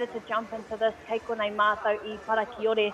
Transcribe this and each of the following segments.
excited to jump into this. Kei konei mātou I Parakiore,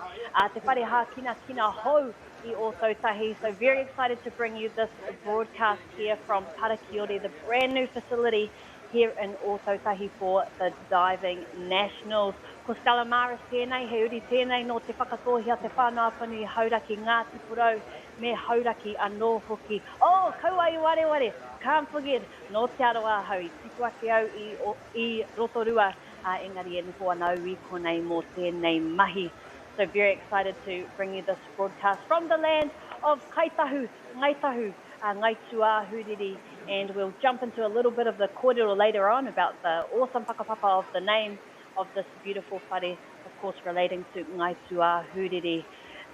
te whare hā kina hou I o tautahi. So very excited to bring you this broadcast here from Parakiore, the brand new facility here in o tautahi for the Diving Nationals. Ko Stella Maris tēnei, he uri tēnei no te whakatohia te whānau panu I hauraki ngā tipurau me hauraki anō hoki. Oh, kaua I wareware, can't forget, no te aroa hau, tipu ake au I Rotorua, engari e nuku anau I konei mō tēnei mahi. So very excited to bring you this broadcast from the land of Kaitahu, Ngaitahu, Ngaitua Huriri, and we'll jump into a little bit of the kōrero later on about the awesome whakapapa of the name of this beautiful whare, of course relating to Ngaitua Huriri.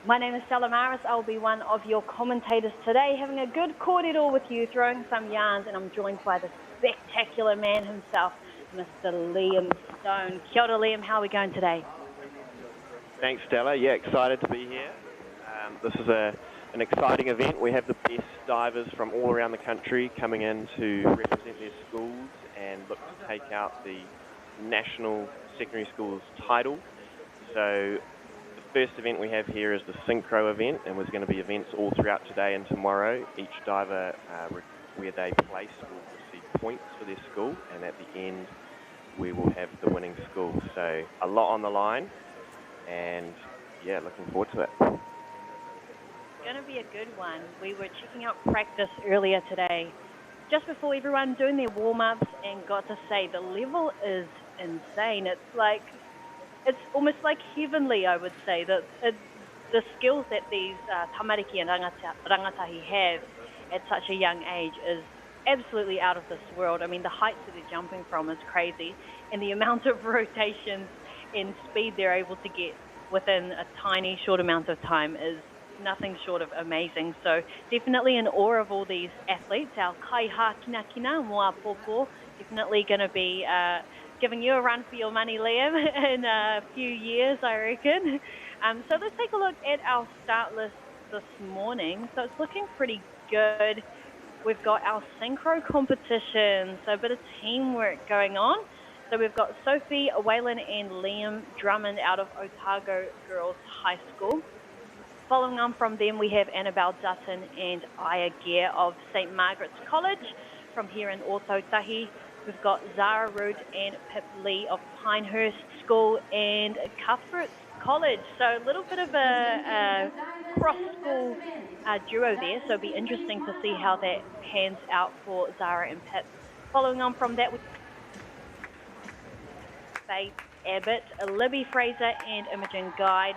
My name is Stella Maris. I'll be one of your commentators today, having a good kōrero with you, throwing some yarns, and I'm joined by the spectacular man himself, Mr. Liam Stone. Kia ora, Liam. How are we going today? Thanks, Stella. Yeah, excited to be here. This is an exciting event. We have the best divers from all around the country coming in to represent their schools and look to take out the National Secondary Schools title. So the first event we have here is the synchro event, and there's going to be events all throughout today and tomorrow. Each diver where they place will receive points for their school, and at the end we will have the winning school. So a lot on the line, and yeah, looking forward to it. It's going to be a good one. We were checking out practice earlier today, just before everyone doing their warm-ups, and got to say the level is insane. It's almost like heavenly, I would say. The skills that these tamariki and rangatahi have at such a young age is absolutely out of this world. I mean, the heights that they're jumping from is crazy, and the amount of rotations and speed they're able to get within a tiny, short amount of time is nothing short of amazing. So definitely in awe of all these athletes. Our kaiha kina moa popo, definitely going to be giving you a run for your money, Liam, in a few years, I reckon. So let's take a look at our start list this morning. So it's looking pretty good. We've got our synchro competition, so a bit of teamwork going on. So we've got Sophie, Waylon and Liam Drummond out of Otago Girls High School. Following on from them, we have Annabelle Dutton and Aya Gear of St. Margaret's College from here in Ōtautahi. We've got Zara Rood and Pip Lee of Pinehurst School and Cuthbert's College. So a little bit of a cross-school duo there, so it'll be interesting to see how that pans out for Zara and Pip. Following on from that, Faith Abbott, Libby Fraser and Imogen Guide.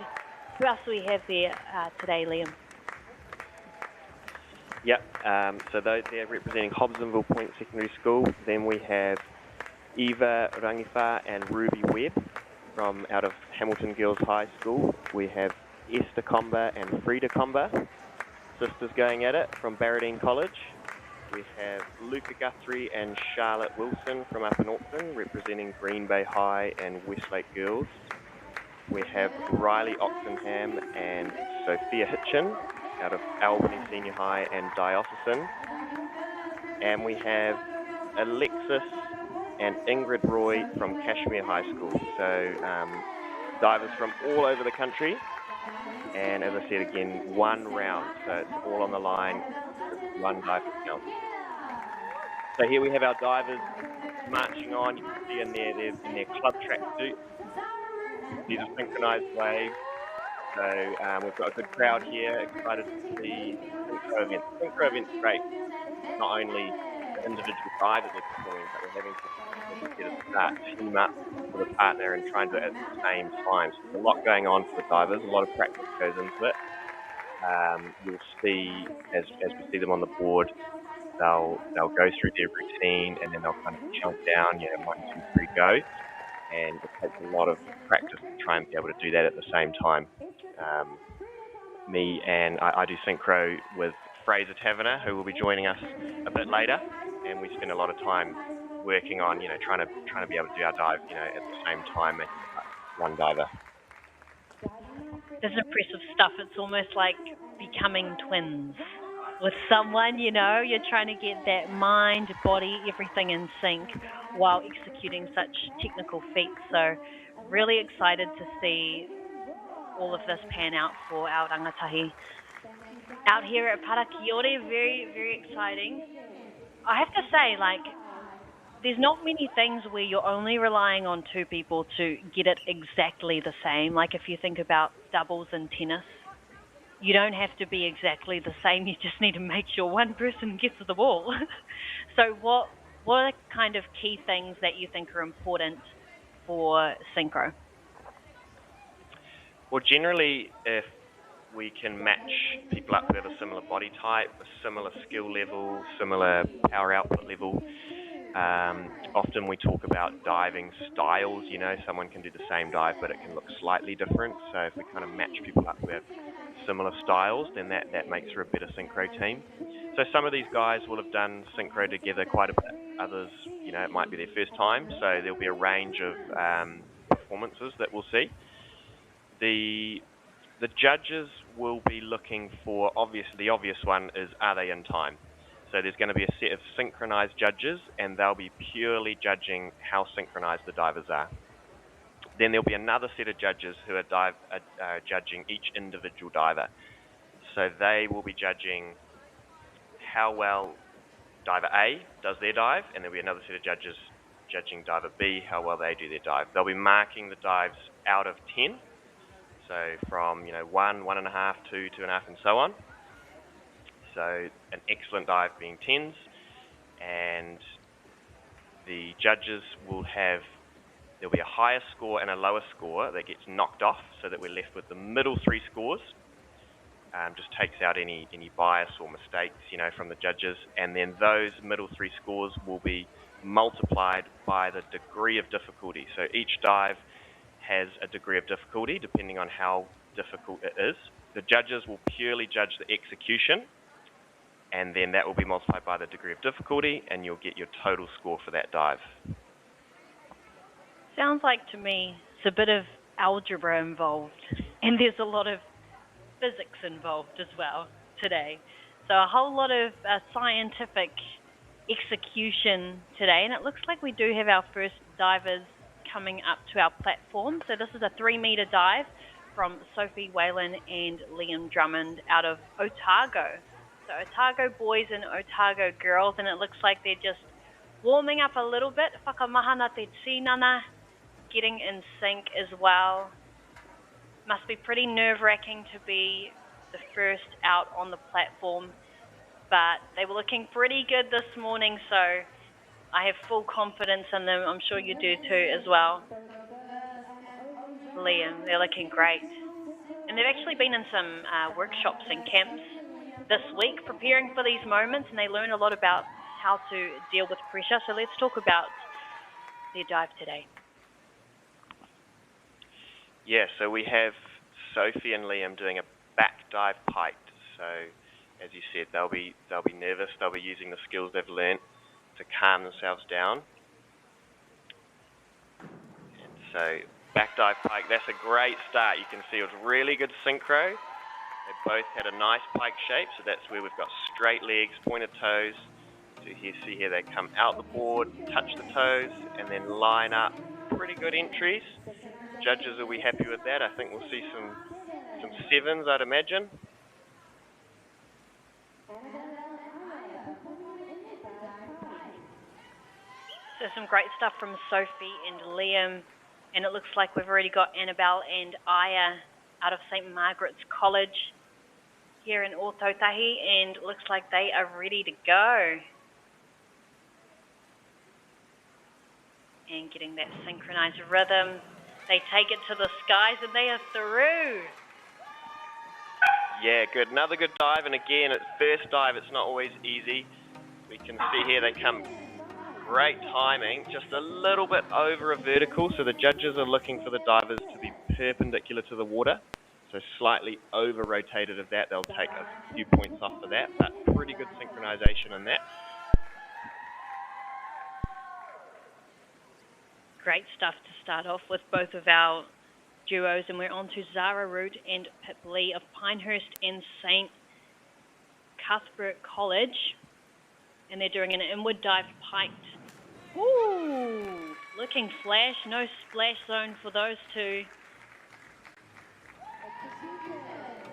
Who else do we have there today, Liam? Yep, so they're representing Hobsonville Point Secondary School. Then we have Eva Rangifa and Ruby Webb from out of Hamilton Girls High School. We have Esther Comba and Frida Comba, sisters going at it from Barradine College. We have Luca Guthrie and Charlotte Wilson from up in Auckland, representing Green Bay High and Westlake Girls. We have Riley Oxenham and Sophia Hitchin out of Albany Senior High and Diocesan. And we have Alexis and Ingrid Roy from Cashmere High School. So divers from all over the country. And as I said again, one round, so it's all on the line, one dive count. So here we have our divers marching on. You can see in their club track suits. These are synchronized waves. So we've got a good crowd here, excited to see synchro events. Synchro events are great. Not only the individual divers are performing, but we're having to team up with a partner and try and do it at the same time. So there's a lot going on for the divers, a lot of practice goes into it. You'll see, as we see them on the board, they'll go through their routine and then they'll kind of count down, 1, 2, 3, go. And it takes a lot of practice to try and be able to do that at the same time. I do synchro with Fraser Taverner, who will be joining us a bit later, and we spend a lot of time working on, trying to be able to do our dive, at the same time as one diver. This is impressive stuff. It's almost like becoming twins with someone, you're trying to get that mind, body, everything in sync while executing such technical feats. So really excited to see all of this pan out for our rangatahi out here at Parakiore. Very, very exciting. I have to say, like, there's not many things where you're only relying on two people to get it exactly the same. Like if you think about doubles in tennis, you don't have to be exactly the same. You just need to make sure one person gets the ball. So what are kind of key things that you think are important for synchro? Well, generally, if we can match people up who have a similar body type, a similar skill level, similar power output level. Often we talk about diving styles, someone can do the same dive, but it can look slightly different. So if we kind of match people up who have similar styles, then that makes for a better synchro team. So some of these guys will have done synchro together quite a bit. Others, it might be their first time. So there'll be a range of performances that we'll see. The judges will be looking for, the obvious one is, are they in time? So there's going to be a set of synchronized judges, and they'll be purely judging how synchronized the divers are. Then there'll be another set of judges who are judging each individual diver. So they will be judging how well diver A does their dive, and there'll be another set of judges judging diver B, how well they do their dive. They'll be marking the dives out of 10. So from 1, 1.5, 2, 2.5, and so on. So an excellent dive being 10s, and the judges there'll be a higher score and a lower score that gets knocked off, so that we're left with the middle three scores. Just takes out any bias or mistakes, from the judges, and then those middle three scores will be multiplied by the degree of difficulty. So each dive has a degree of difficulty depending on how difficult it is. The judges will purely judge the execution, and then that will be multiplied by the degree of difficulty, and you'll get your total score for that dive. Sounds like to me it's a bit of algebra involved, and there's a lot of physics involved as well today. So a whole lot of scientific execution today, and it looks like we do have our first divers coming up to our platform. So this is a 3-meter dive from Sophie Whalen and Liam Drummond out of Otago. So Otago boys and Otago girls, and it looks like they're just warming up a little bit. Whakamahana te tinana, getting in sync as well. Must be pretty nerve-wracking to be the first out on the platform, but they were looking pretty good this morning, so I have full confidence in them. I'm sure you do too as well. Liam, they're looking great. And they've actually been in some workshops and camps this week preparing for these moments, and they learn a lot about how to deal with pressure. So let's talk about their dive today. Yeah, so we have Sophie and Liam doing a back dive pike. So as you said, they'll be nervous. They'll be using the skills they've learnt to calm themselves down. And so back dive pike, that's a great start. You can see it was really good synchro. They both had a nice pike shape, so that's where we've got straight legs, pointed toes. So see here, they come out the board, touch the toes, and then line up. Pretty good entries. Judges will be happy with that. I think we'll see some 7s, I'd imagine. So some great stuff from Sophie and Liam, and it looks like we've already got Annabelle and Aya out of St. Margaret's College here in Ōtautahi, and it looks like they are ready to go. And getting that synchronized rhythm. They take it to the skies, and they are through. Yeah, good. Another good dive, and again, at first dive, it's not always easy. We can see here they come great timing, just a little bit over a vertical, so the judges are looking for the divers to be perpendicular to the water. So slightly over-rotated of that, they'll take a few points off for that, but pretty good synchronization in that. Great stuff to start off with both of our duos, and we're on to Zara Root and Pip Lee of Pinehurst and St. Cuthbert College, and they're doing an inward dive piked. Ooh! Looking flash, no splash zone for those two.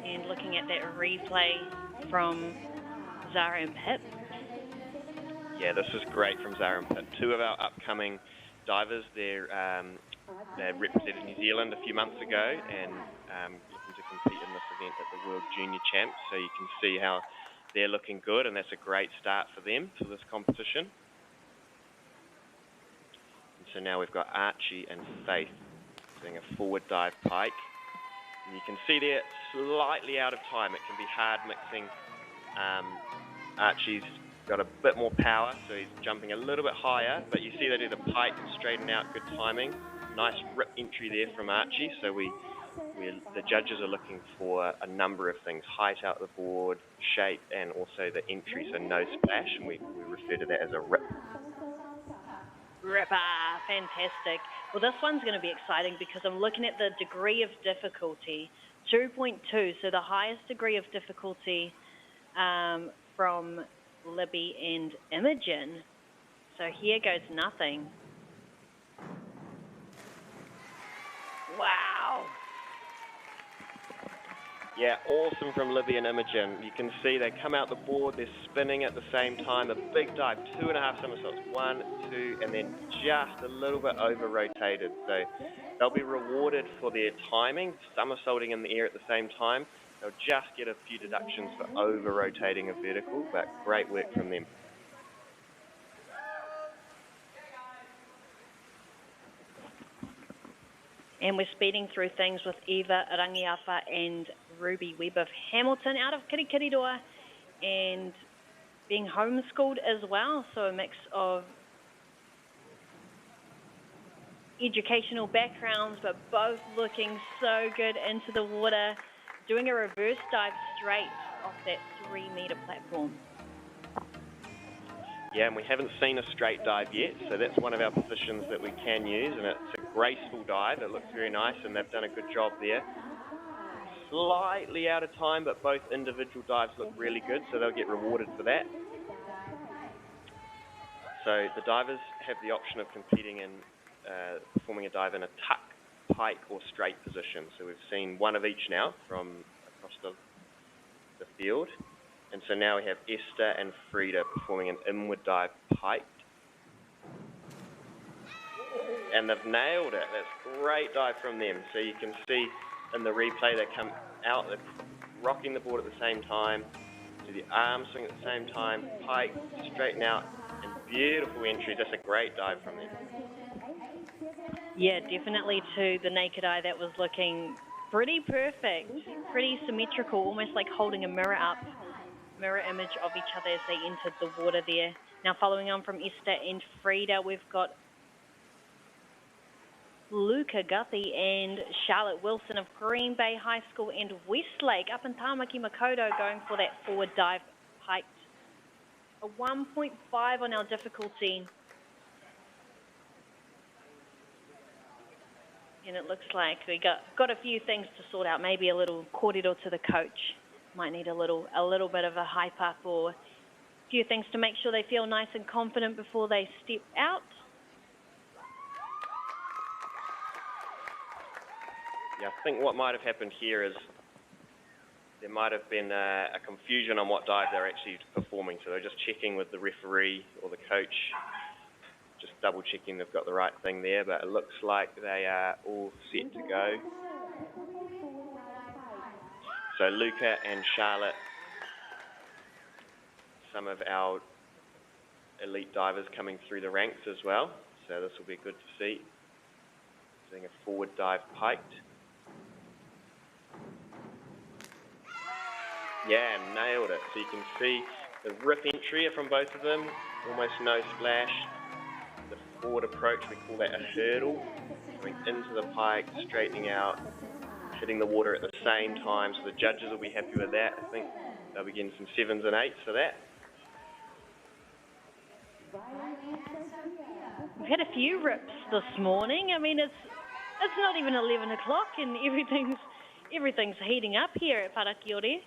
And looking at that replay from Zara and Pip. Yeah, this is great from Zara and Pip. Two of our upcoming divers. They represented New Zealand a few months ago and looking to compete in this event at the World Junior Champs. So you can see how they're looking good, and that's a great start for them for this competition. And so now we've got Archie and Faith doing a forward dive pike. And you can see they're slightly out of time. It can be hard mixing. Archie's got a bit more power, so he's jumping a little bit higher, but you see they do the pike and straighten out, good timing. Nice rip entry there from Archie, so the judges are looking for a number of things: height out the board, shape, and also the entry, so no splash, and we refer to that as a rip. Ripper, fantastic. Well, this one's going to be exciting because I'm looking at the degree of difficulty, 2.2, so the highest degree of difficulty from Libby and Imogen. So here goes nothing. Wow. Yeah, awesome from Libby and Imogen. You can see they come out the board, they're spinning at the same time, a big dive, 2.5 somersaults, 1, 2, and then just a little bit over-rotated. So they'll be rewarded for their timing, somersaulting in the air at the same time. They'll just get a few deductions for over-rotating a vertical, but great work from them. And we're speeding through things with Eva Rangiafa and Ruby Webb of Hamilton out of Kirikiriroa and being homeschooled as well. So a mix of educational backgrounds, but both looking so good into the water, doing a reverse dive straight off that 3-meter platform. Yeah, and we haven't seen a straight dive yet, so that's one of our positions that we can use, and it's a graceful dive. It looks very nice, and they've done a good job there. Slightly out of time, but both individual dives look really good, so they'll get rewarded for that. So the divers have the option of competing in performing a dive in a tuck, pike, or straight position. So we've seen one of each now from across the field. And so now we have Esther and Frida performing an inward dive pike. And they've nailed it. That's a great dive from them. So you can see in the replay they come out, they're rocking the board at the same time, do the arm swing at the same time, pike, straighten out, and beautiful entries. That's a great dive from them. Yeah, definitely to the naked eye that was looking pretty perfect, pretty symmetrical, almost like holding a mirror image of each other as they entered the water there. Now following on from Esther and Frida, we've got Luca Guthrie and Charlotte Wilson of Green Bay High School and Westlake up in Tāmaki Makaurau going for that forward dive pike. A 1.5 on our difficulty. And it looks like we got a few things to sort out. Maybe a little kōrero to the coach. Might need a little bit of a hype up or a few things to make sure they feel nice and confident before they step out. Yeah, I think what might have happened here is there might have been a confusion on what dive they're actually performing. So they're just checking with the referee or the coach, just double checking they've got the right thing there. But it looks like they are all set to go. So Luca and Charlotte, some of our elite divers coming through the ranks as well. So this will be good to see. Doing a forward dive piked. Yeah, nailed it. So you can see the rip entry from both of them, almost no splash. The forward approach, we call that a hurdle. Going into the pike, straightening out, hitting the water at the same time. So the judges will be happy with that. I think they'll be getting some 7s and 8s for that. We've had a few rips this morning. I mean, it's not even 11 o'clock and everything's heating up here at Parakiore.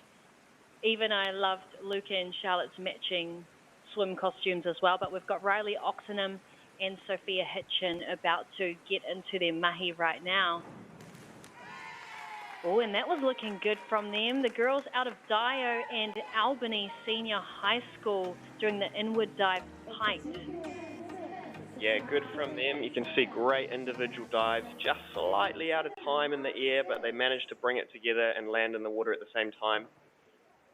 Even I loved Luca and Charlotte's matching swim costumes as well. But we've got Riley Oxenham and Sophia Hitchin about to get into their mahi right now. Oh, and that was looking good from them. The girls out of Dio and Albany Senior High School doing the inward dive pike. Yeah, good from them. You can see great individual dives, just slightly out of time in the air, but they managed to bring it together and land in the water at the same time.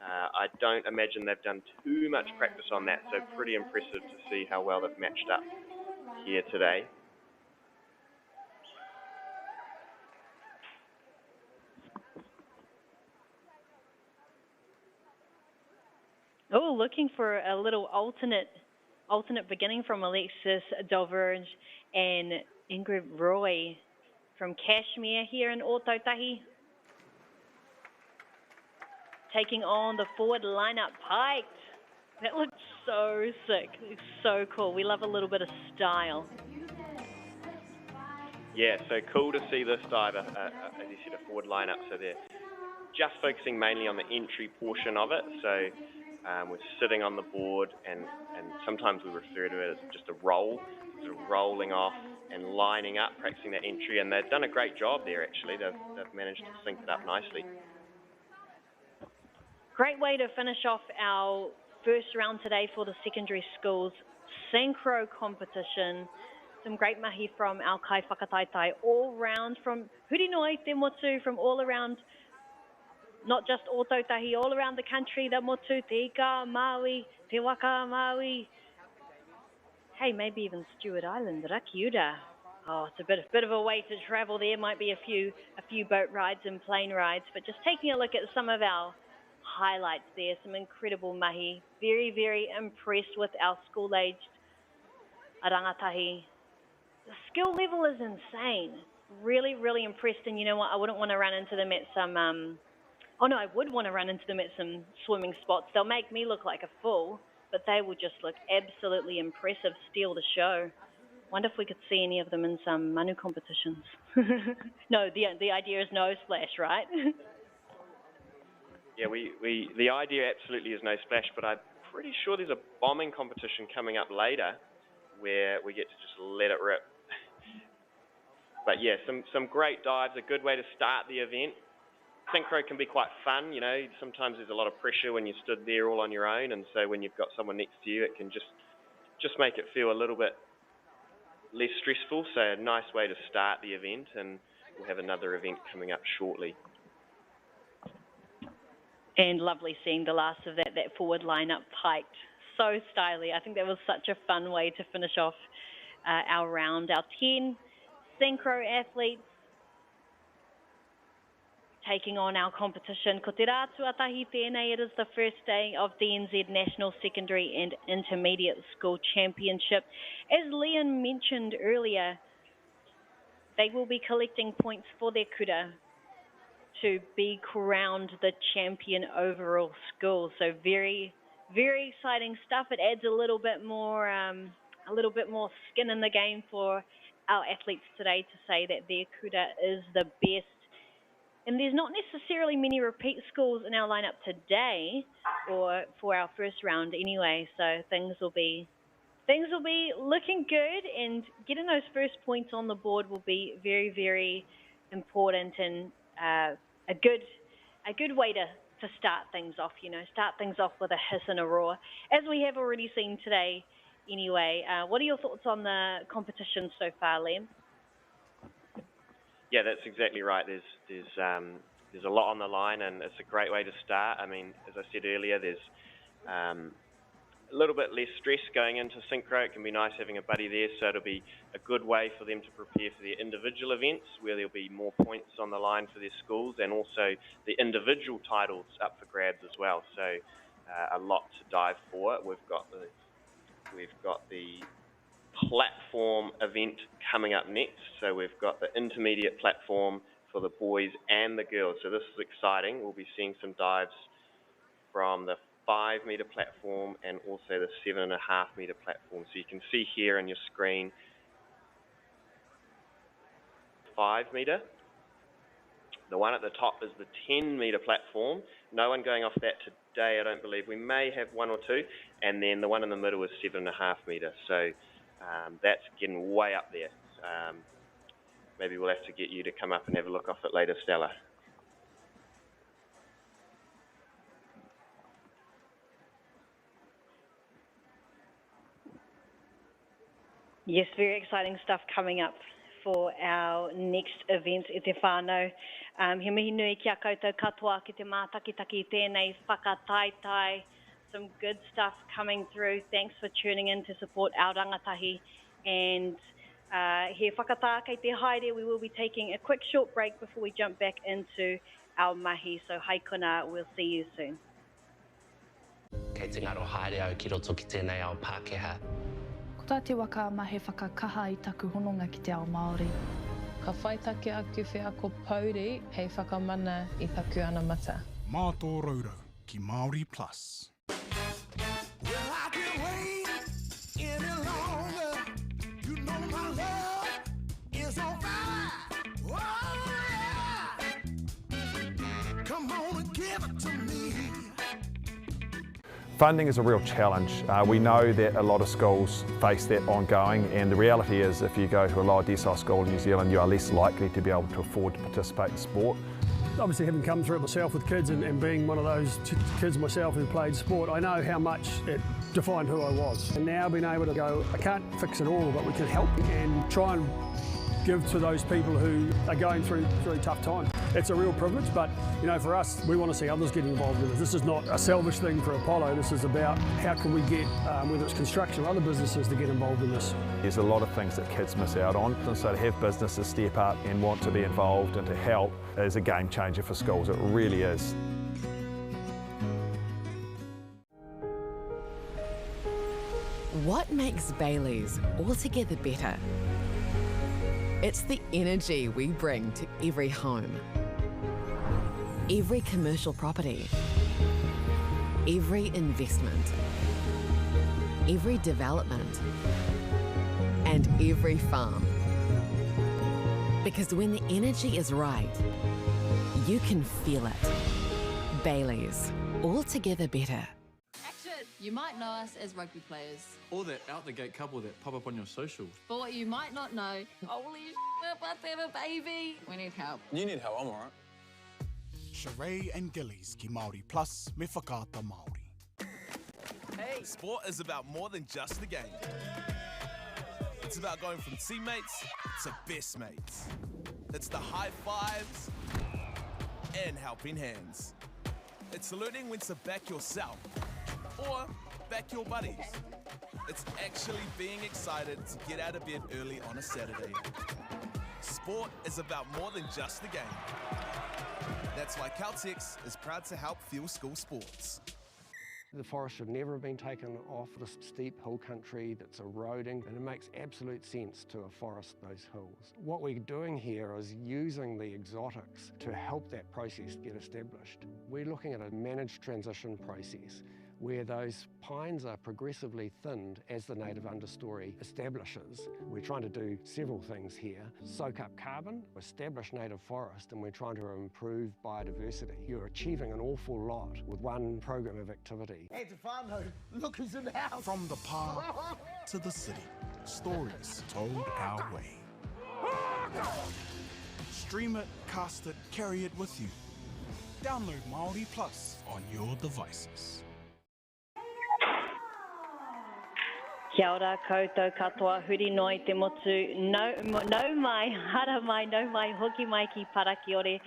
I don't imagine they've done too much practice on that, so pretty impressive to see how well they've matched up here today. Oh, looking for a little alternate beginning from Alexis Doverge and Ingrid Roy from Kashmir here in Ōtautahi. Taking on the forward lineup pike. That looks so sick. It's so cool. We love a little bit of style. Yeah, so cool to see this dive, as you said, a forward lineup. So they're just focusing mainly on the entry portion of it. So we're sitting on the board, and sometimes we refer to it as just a roll, sort of rolling off and lining up, practicing that entry. And they've done a great job there, actually. They've managed to sync it up nicely. Great way to finish off our first round today for the secondary schools synchro competition. Some great mahi from our kai whakataitai all round, from Hurinoi, Te Motu, from all around, not just Ōtautahi, all around the country, the Motu, Te Ika, Maui, Te Waka, Maui. Hey, maybe even Stewart Island, Rakiura. Oh, it's a bit of a way to travel there. Might be a few boat rides and plane rides, but just taking a look at some of our highlights there, some incredible mahi. Very, very impressed with our school-aged rangatahi. The skill level is insane. Really, really impressed. And you know what? I wouldn't want to run into them at some... I would want to run into them at some swimming spots. They'll make me look like a fool, but they will just look absolutely impressive, steal the show. Wonder if we could see any of them in some manu competitions. No, the idea is no splash, right? Yeah, the idea absolutely is no splash, but I'm pretty sure there's a bombing competition coming up later where we get to just let it rip. But yeah, some great dives, a good way to start the event. Synchro can be quite fun, you know. Sometimes there's a lot of pressure when you stood there all on your own, and so when you've got someone next to you, it can just make it feel a little bit less stressful. So a nice way to start the event, and we'll have another event coming up shortly. And lovely seeing the last of that forward lineup piked. So stylish. I think that was such a fun way to finish off our round. Our 10 synchro athletes taking on our competition. Ko te rā tuatahi tēnei, it is the first day of the NZ National Secondary and Intermediate School Championship. As Leon mentioned earlier, they will be collecting points for their kura to be crowned the champion overall school. So very, very exciting stuff. It adds a little bit more skin in the game for our athletes today to say that their kura is the best. And there's not necessarily many repeat schools in our lineup today, or for our first round anyway. So things will be looking good, and getting those first points on the board will be very, very important, and a good way to start things off. You know, start things off with a hiss and a roar, as we have already seen today. Anyway, what are your thoughts on the competition so far, Liam? Yeah, that's exactly right. There's a lot on the line, and it's a great way to start. I mean, as I said earlier, there's a little bit less stress going into synchro. It can be nice having a buddy there, so it'll be a good way for them to prepare for their individual events, where there'll be more points on the line for their schools, and also the individual titles up for grabs as well. So a lot to dive for. We've got the platform event coming up next. So we've got the intermediate platform for the boys and the girls. So this is exciting. We'll be seeing some dives from the 5 meter platform and also the 7.5 meter platform. So you can see here on your screen 5 meter. The one at the top is the 10 meter platform. No one going off that today, I don't believe. We may have one or two. And then the one in the middle is 7.5 meter. So That's getting way up there. Maybe we'll have to get you to come up and have a look off it later, Stella. Yes, very exciting stuff coming up for our next event e te whānau. He mihi nui ki a koutou katoa ki te mātakitaki tēnei whakataitai. Some good stuff coming through. Thanks for tuning in to support our rangatahi. And he whakatā kei te haere, we will be taking a quick short break before we jump back into our mahi. So hai kona, we'll see you soon. Kei te ngaro haere au ki roto ki tēnei ao Pākehā. Ko tā te waka ma he whakakaha i taku hononga ki te ao Māori. Ka whaitake aku whia ko Pauri hei whakamana I taku ana mata. Mā tō raurau ki MāORI Plus. Well, I can't wait any longer. You know my love is on fire. Oh, yeah. Come on and give it to me. Funding is a real challenge. We know that a lot of schools face that ongoing, and the reality is if you go to a lower decile school in New Zealand, you are less likely to be able to afford to participate in sport. Obviously, having come through it myself with kids and being one of those kids myself who played sport, I know how much it defined who I was. And now being able to go, I can't fix it all, but we can help and try and give to those people who are going through tough times. It's a real privilege, but you know, for us, we want to see others get involved in it. This is not a selfish thing for Apollo. This is about how can we get, whether it's construction or other businesses, to get involved in this. There's a lot of things that kids miss out on, and so to have businesses step up and want to be involved and to help is a game changer for schools. It really is. What makes Bailey's altogether better? It's the energy we bring to every home, every commercial property, every investment, every development, and every farm. Because when the energy is right, you can feel it. Bailey's, altogether better. You might know us as rugby players. Or that out-the-gate couple that pop up on your socials. But what you might not know, holy shit, we're about to have a baby. We need help. You need help, I'm alright. Sheree and Gillies ki MāORI Plus me whakaata Māori. Hey, sport is about more than just the game. It's about going from teammates to best mates. It's the high fives and helping hands. It's learning when to back yourself or back your buddies. It's actually being excited to get out of bed early on a Saturday. Sport is about more than just the game. That's why Caltex is proud to help fuel school sports. The forest should never have been taken off this steep hill country that's eroding, and it makes absolute sense to afforest those hills. What we're doing here is using the exotics to help that process get established. We're looking at a managed transition process where those pines are progressively thinned as the native understory establishes. We're trying to do several things here. Soak up carbon, establish native forest, and we're trying to improve biodiversity. You're achieving an awful lot with one program of activity. Hey, Tefano, look who's in the house. From the park to the city, stories told our way. Stream it, cast it, carry it with you. Download MāORI Plus on your devices. Kia ora koutou katoa, huri noi te motu, no mai, hara mai, no mai, hoki mai ki Parakiore.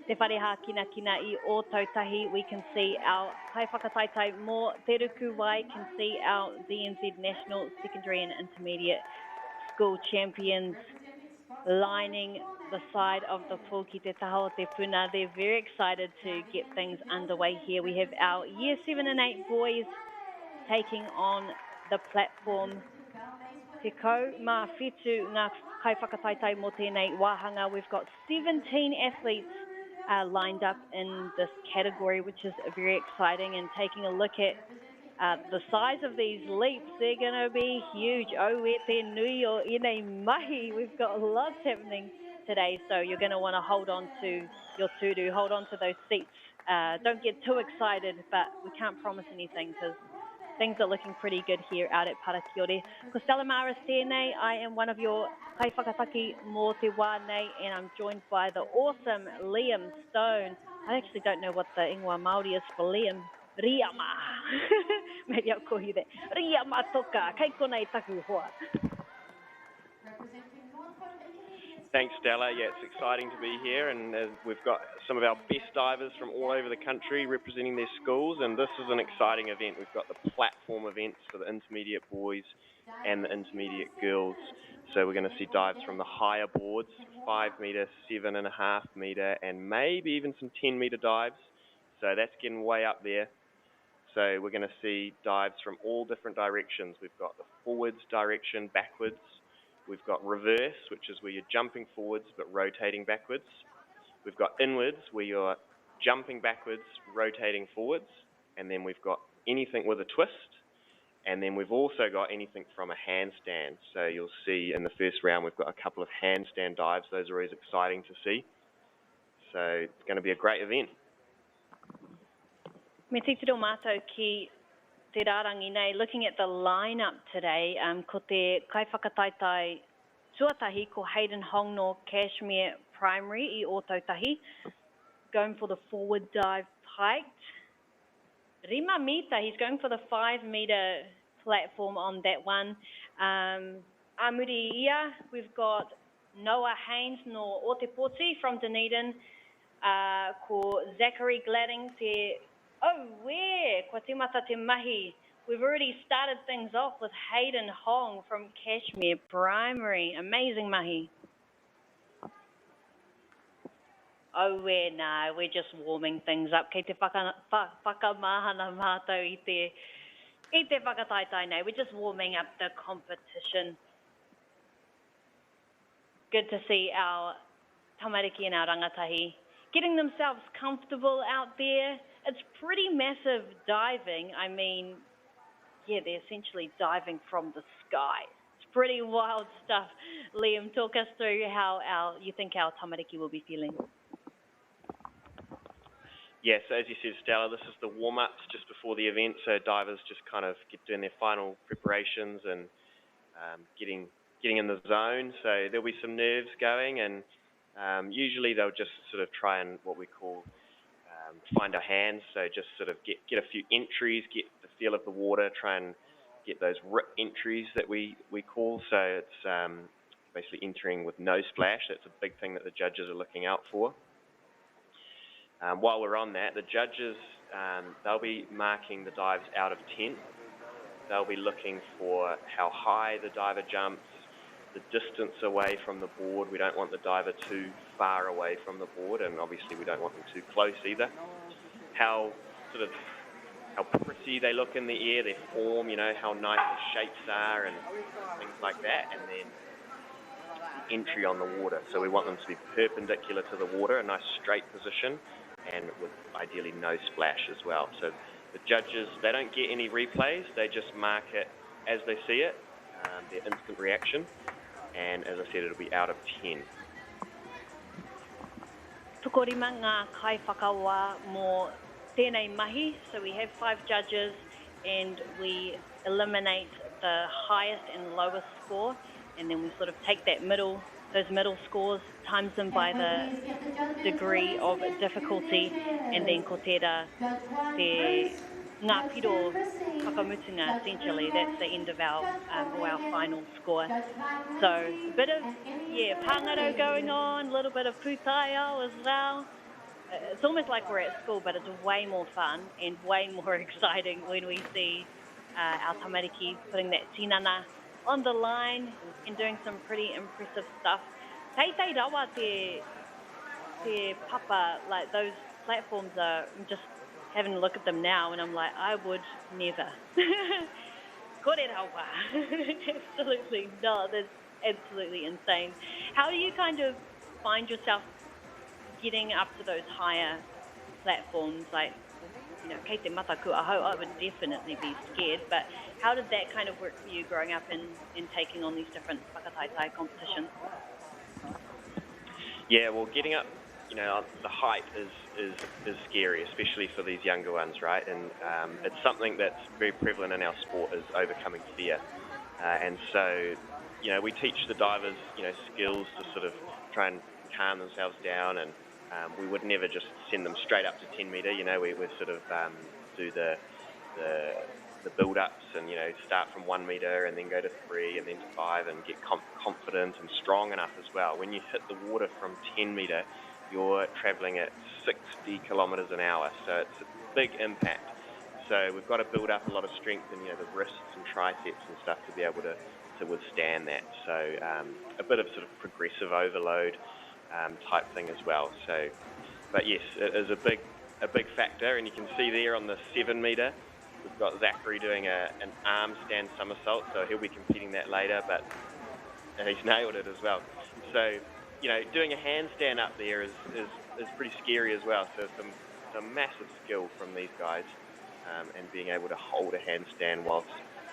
Te whareha kina I o tautahi, we can see our tai whakataitai mō te ruku wai, can see our NZSS National Secondary and Intermediate School champions lining the side of the pool ki te taha o te puna. They're very excited to get things underway here. We have our Year 7 and 8 boys taking on the platform. Te kau mā whitu ngā kai whakataitai mō tēnei wāhanga. We've got 17 athletes lined up in this category, which is very exciting. And taking a look at the size of these leaps, they're going to be huge. O e te nui o inei mahi. We've got lots happening today, so you're going to want to hold on to your turu, hold on to those seats. Don't get too excited, but we can't promise anything because things are looking pretty good here out at Parakiore. Ko Stella Maris tēnei, I am one of your kai whakataki mō te wānei, and I'm joined by the awesome Liam Stone. I actually don't know what the ingoa Māori is for Liam. Riama. Maybe I'll call you that. Riama toka, kai kona I taku hoa. Thanks, Stella. Yeah, it's exciting to be here, and we've got some of our best divers from all over the country representing their schools, and this is an exciting event. We've got the platform events for the intermediate boys and the intermediate girls. So we're going to see dives from the higher boards, 5 metre, 7.5 metre, and maybe even some 10 metre dives. So that's getting way up there. So we're going to see dives from all different directions. We've got the forwards direction, backwards. We've got reverse, which is where you're jumping forwards but rotating backwards. We've got inwards, where you're jumping backwards, rotating forwards. And then we've got anything with a twist. And then we've also got anything from a handstand. So you'll see in the first round, we've got a couple of handstand dives. Those are always exciting to see. So it's going to be a great event. Me titiro mātou ki te rārangi nei, looking at the lineup today, ko te kai whakataitai tuatahi ko Hayden Hong no Kashmir Primary I o tautahi, going for the forward dive piked. Rima Mita, he's going for the 5 metre platform on that one. MΑORI ia, we've got Noah Haynes no Otepoti from Dunedin, ko Zachary Gladding te where ko te mata te mahi. We've already started things off with Hayden Hong from Kashmir Primary. Amazing mahi. Where no, we're just warming things up. Kei te whakamahana mātou I te whakataitai nei. We're just warming up the competition. Good to see our tamariki and our rangatahi getting themselves comfortable out there. It's pretty massive diving. I mean, yeah, they're essentially diving from the sky. It's pretty wild stuff. Liam, talk us through how you think our tamariki will be feeling. Yeah, so as you said, Stella, this is the warm-ups just before the event. So divers just kind of doing their final preparations and getting in the zone. So there'll be some nerves going, and usually they'll just sort of try and what we call find our hands. So just sort of get a few entries, get the feel of the water, try and get those rip entries that we call. So it's basically entering with no splash. That's a big thing that the judges are looking out for. While we're on that, the judges, they'll be marking the dives out of 10. They'll be looking for how high the diver jumps, the distance away from the board. We don't want the diver too far away from the board, and obviously we don't want them too close either. How pretty they look in the air, their form, you know, how nice the shapes are and things like that, and then the entry on the water. So we want them to be perpendicular to the water, a nice straight position, and with ideally no splash as well. So the judges, they don't get any replays, they just mark it as they see it, their instant reaction, and as I said, it'll be out of 10. Tukorima ngā kai whakawa mō tēnei mahi. So we have 5 judges and we eliminate the highest and lowest score, and then we sort of take those middle scores, times them by the degree of difficulty, and then ko tērā te ngā piro whakamutunga, essentially. That's the end of our final score. So a bit of, pangaro going on, a little bit of pūtaiao as well. It's almost like we're at school, but it's way more fun and way more exciting when we see our tamariki putting that tinana on the line and doing some pretty impressive stuff. Teitei rawa te papa, like those platforms are, I'm just having a look at them now and I'm like, I would never. Kore rawa. Absolutely not. That's absolutely insane. How do you kind of find yourself getting up to those higher platforms? Like, you know, kei te mataku aho, I would definitely be scared, but how did that kind of work for you growing up and taking on these different whakataitai competitions? Yeah, well, getting up the height is scary, especially for these younger ones, right? And it's something that's very prevalent in our sport, is overcoming fear. And so, we teach the divers, skills to sort of try and calm themselves down, and we would never just send them straight up to 10 metre. We would sort of do the build-ups and, start from 1 metre and then go to 3 and then to 5 and get confident and strong enough as well. When you hit the water from 10 metre, you're travelling at 60 kilometres an hour, so it's a big impact. So we've got to build up a lot of strength in, the wrists and triceps and stuff to be able to withstand that. So a bit of sort of progressive overload type thing as well. So, but yes, it is a big factor, and you can see there on the 7 metre, we've got Zachary doing an arm stand somersault, so he'll be competing that later, but he's nailed it as well. So, doing a handstand up there is pretty scary as well. So it's a massive skill from these guys, and being able to hold a handstand whilst,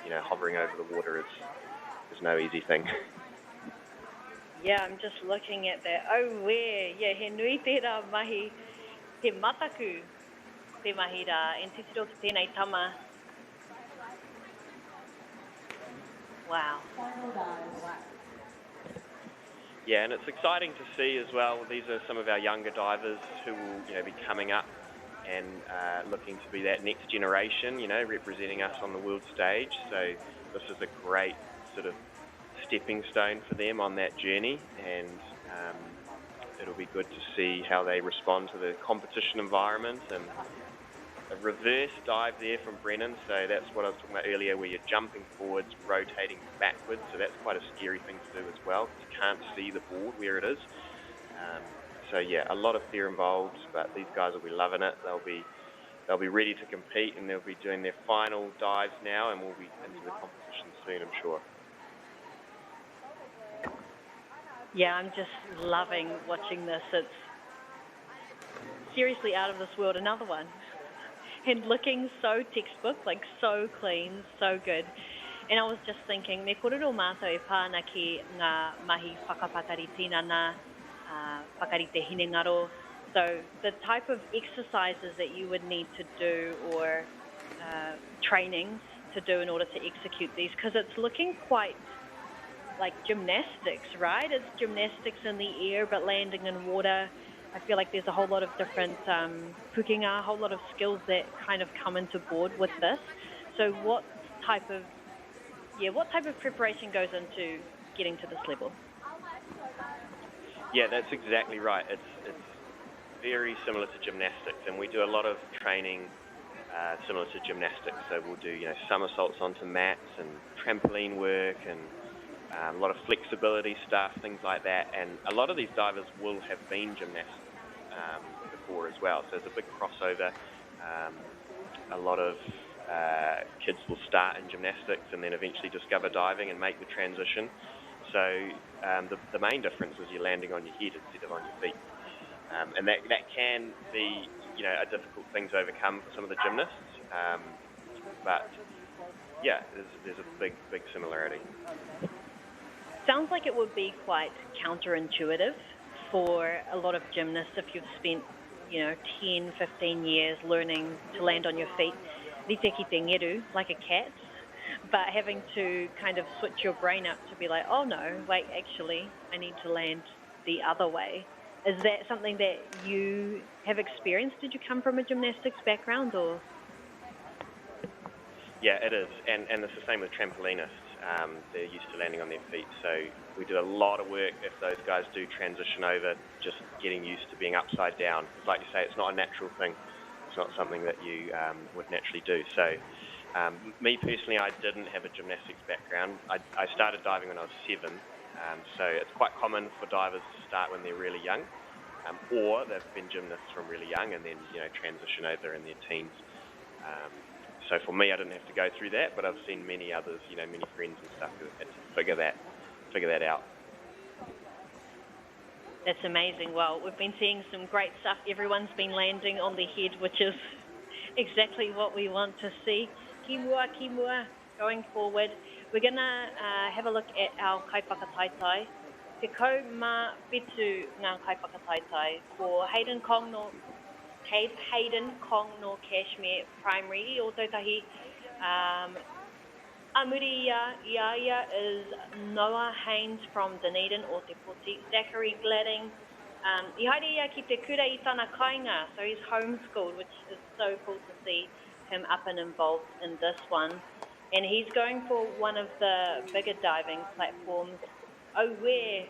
hovering over the water is no easy thing. Yeah, I'm just looking at that. Oh, where? Yeah, he nui tērā mahi, he mataku te mahi rā, en titiro ki tēnei tama. Wow. Yeah, and it's exciting to see as well. These are some of our younger divers who will, be coming up and looking to be that next generation, representing us on the world stage. So this is a great sort of stepping stone for them on that journey, and it'll be good to see how they respond to the competition environment. And a reverse dive there from Brennan, so that's what I was talking about earlier, where you're jumping forwards, rotating backwards, so that's quite a scary thing to do as well, because you can't see the board where it is. So yeah, a lot of fear involved, but these guys will be loving it. They'll be ready to compete, and they'll be doing their final dives now, and we'll be into the competition soon, I'm sure. Yeah, I'm just loving watching this. It's seriously out of this world, another one. And looking so textbook, like so clean, so good. And I was just thinking, me korero mātou e pāna ki ngā mahi whakapakari tinana, whakarite hinengaro. So the type of exercises that you would need to do, or trainings to do in order to execute these, because it's looking quite like gymnastics, right? It's gymnastics in the air, but landing in water. I feel like there's a whole lot of different pukinga, a whole lot of skills that kind of come into board with this. So what type of preparation goes into getting to this level? Yeah, that's exactly right. It's very similar to gymnastics, and we do a lot of training similar to gymnastics. So we'll do somersaults onto mats and trampoline work, and a lot of flexibility stuff, things like that. And a lot of these divers will have been gymnasts before as well. So there's a big crossover. A lot of kids will start in gymnastics and then eventually discover diving and make the transition. So the main difference is you're landing on your head instead of on your feet. And that can be, a difficult thing to overcome for some of the gymnasts. But yeah, there's a big similarity. Sounds like it would be quite counterintuitive for a lot of gymnasts if you've spent, 10, 15 years learning to land on your feet, rite ki te ngeru, like a cat, but having to kind of switch your brain up to be like, oh no, wait, actually, I need to land the other way. Is that something that you have experienced? Did you come from a gymnastics background, or? Yeah, it is, and it's the same with trampolinists. They're used to landing on their feet, so we do a lot of work if those guys do transition over, just getting used to being upside down. Like you say, it's not a natural thing. It's not something that you would naturally do. So me personally, I didn't have a gymnastics background. I started diving when I was 7, so it's quite common for divers to start when they're really young, or they've been gymnasts from really young and then transition over in their teens. So for me, I didn't have to go through that, but I've seen many others, many friends and stuff who had to figure that out. That's amazing. Well, we've been seeing some great stuff. Everyone's been landing on their head, which is exactly what we want to see. Kimua, going forward. We're going to have a look at our kaipaka taitai te kau mā whetu ngā kaiwhakataitai ko Hayden Kong no Kashmere Primary o Tautahi. Amuri ia is Noah Haynes from Dunedin o Te Poti. Zachary Gladding. I haere ia ki te kura I tana kainga, so he's homeschooled, which is so cool to see him up and involved in this one. And he's going for one of the bigger diving platforms. Oh, where?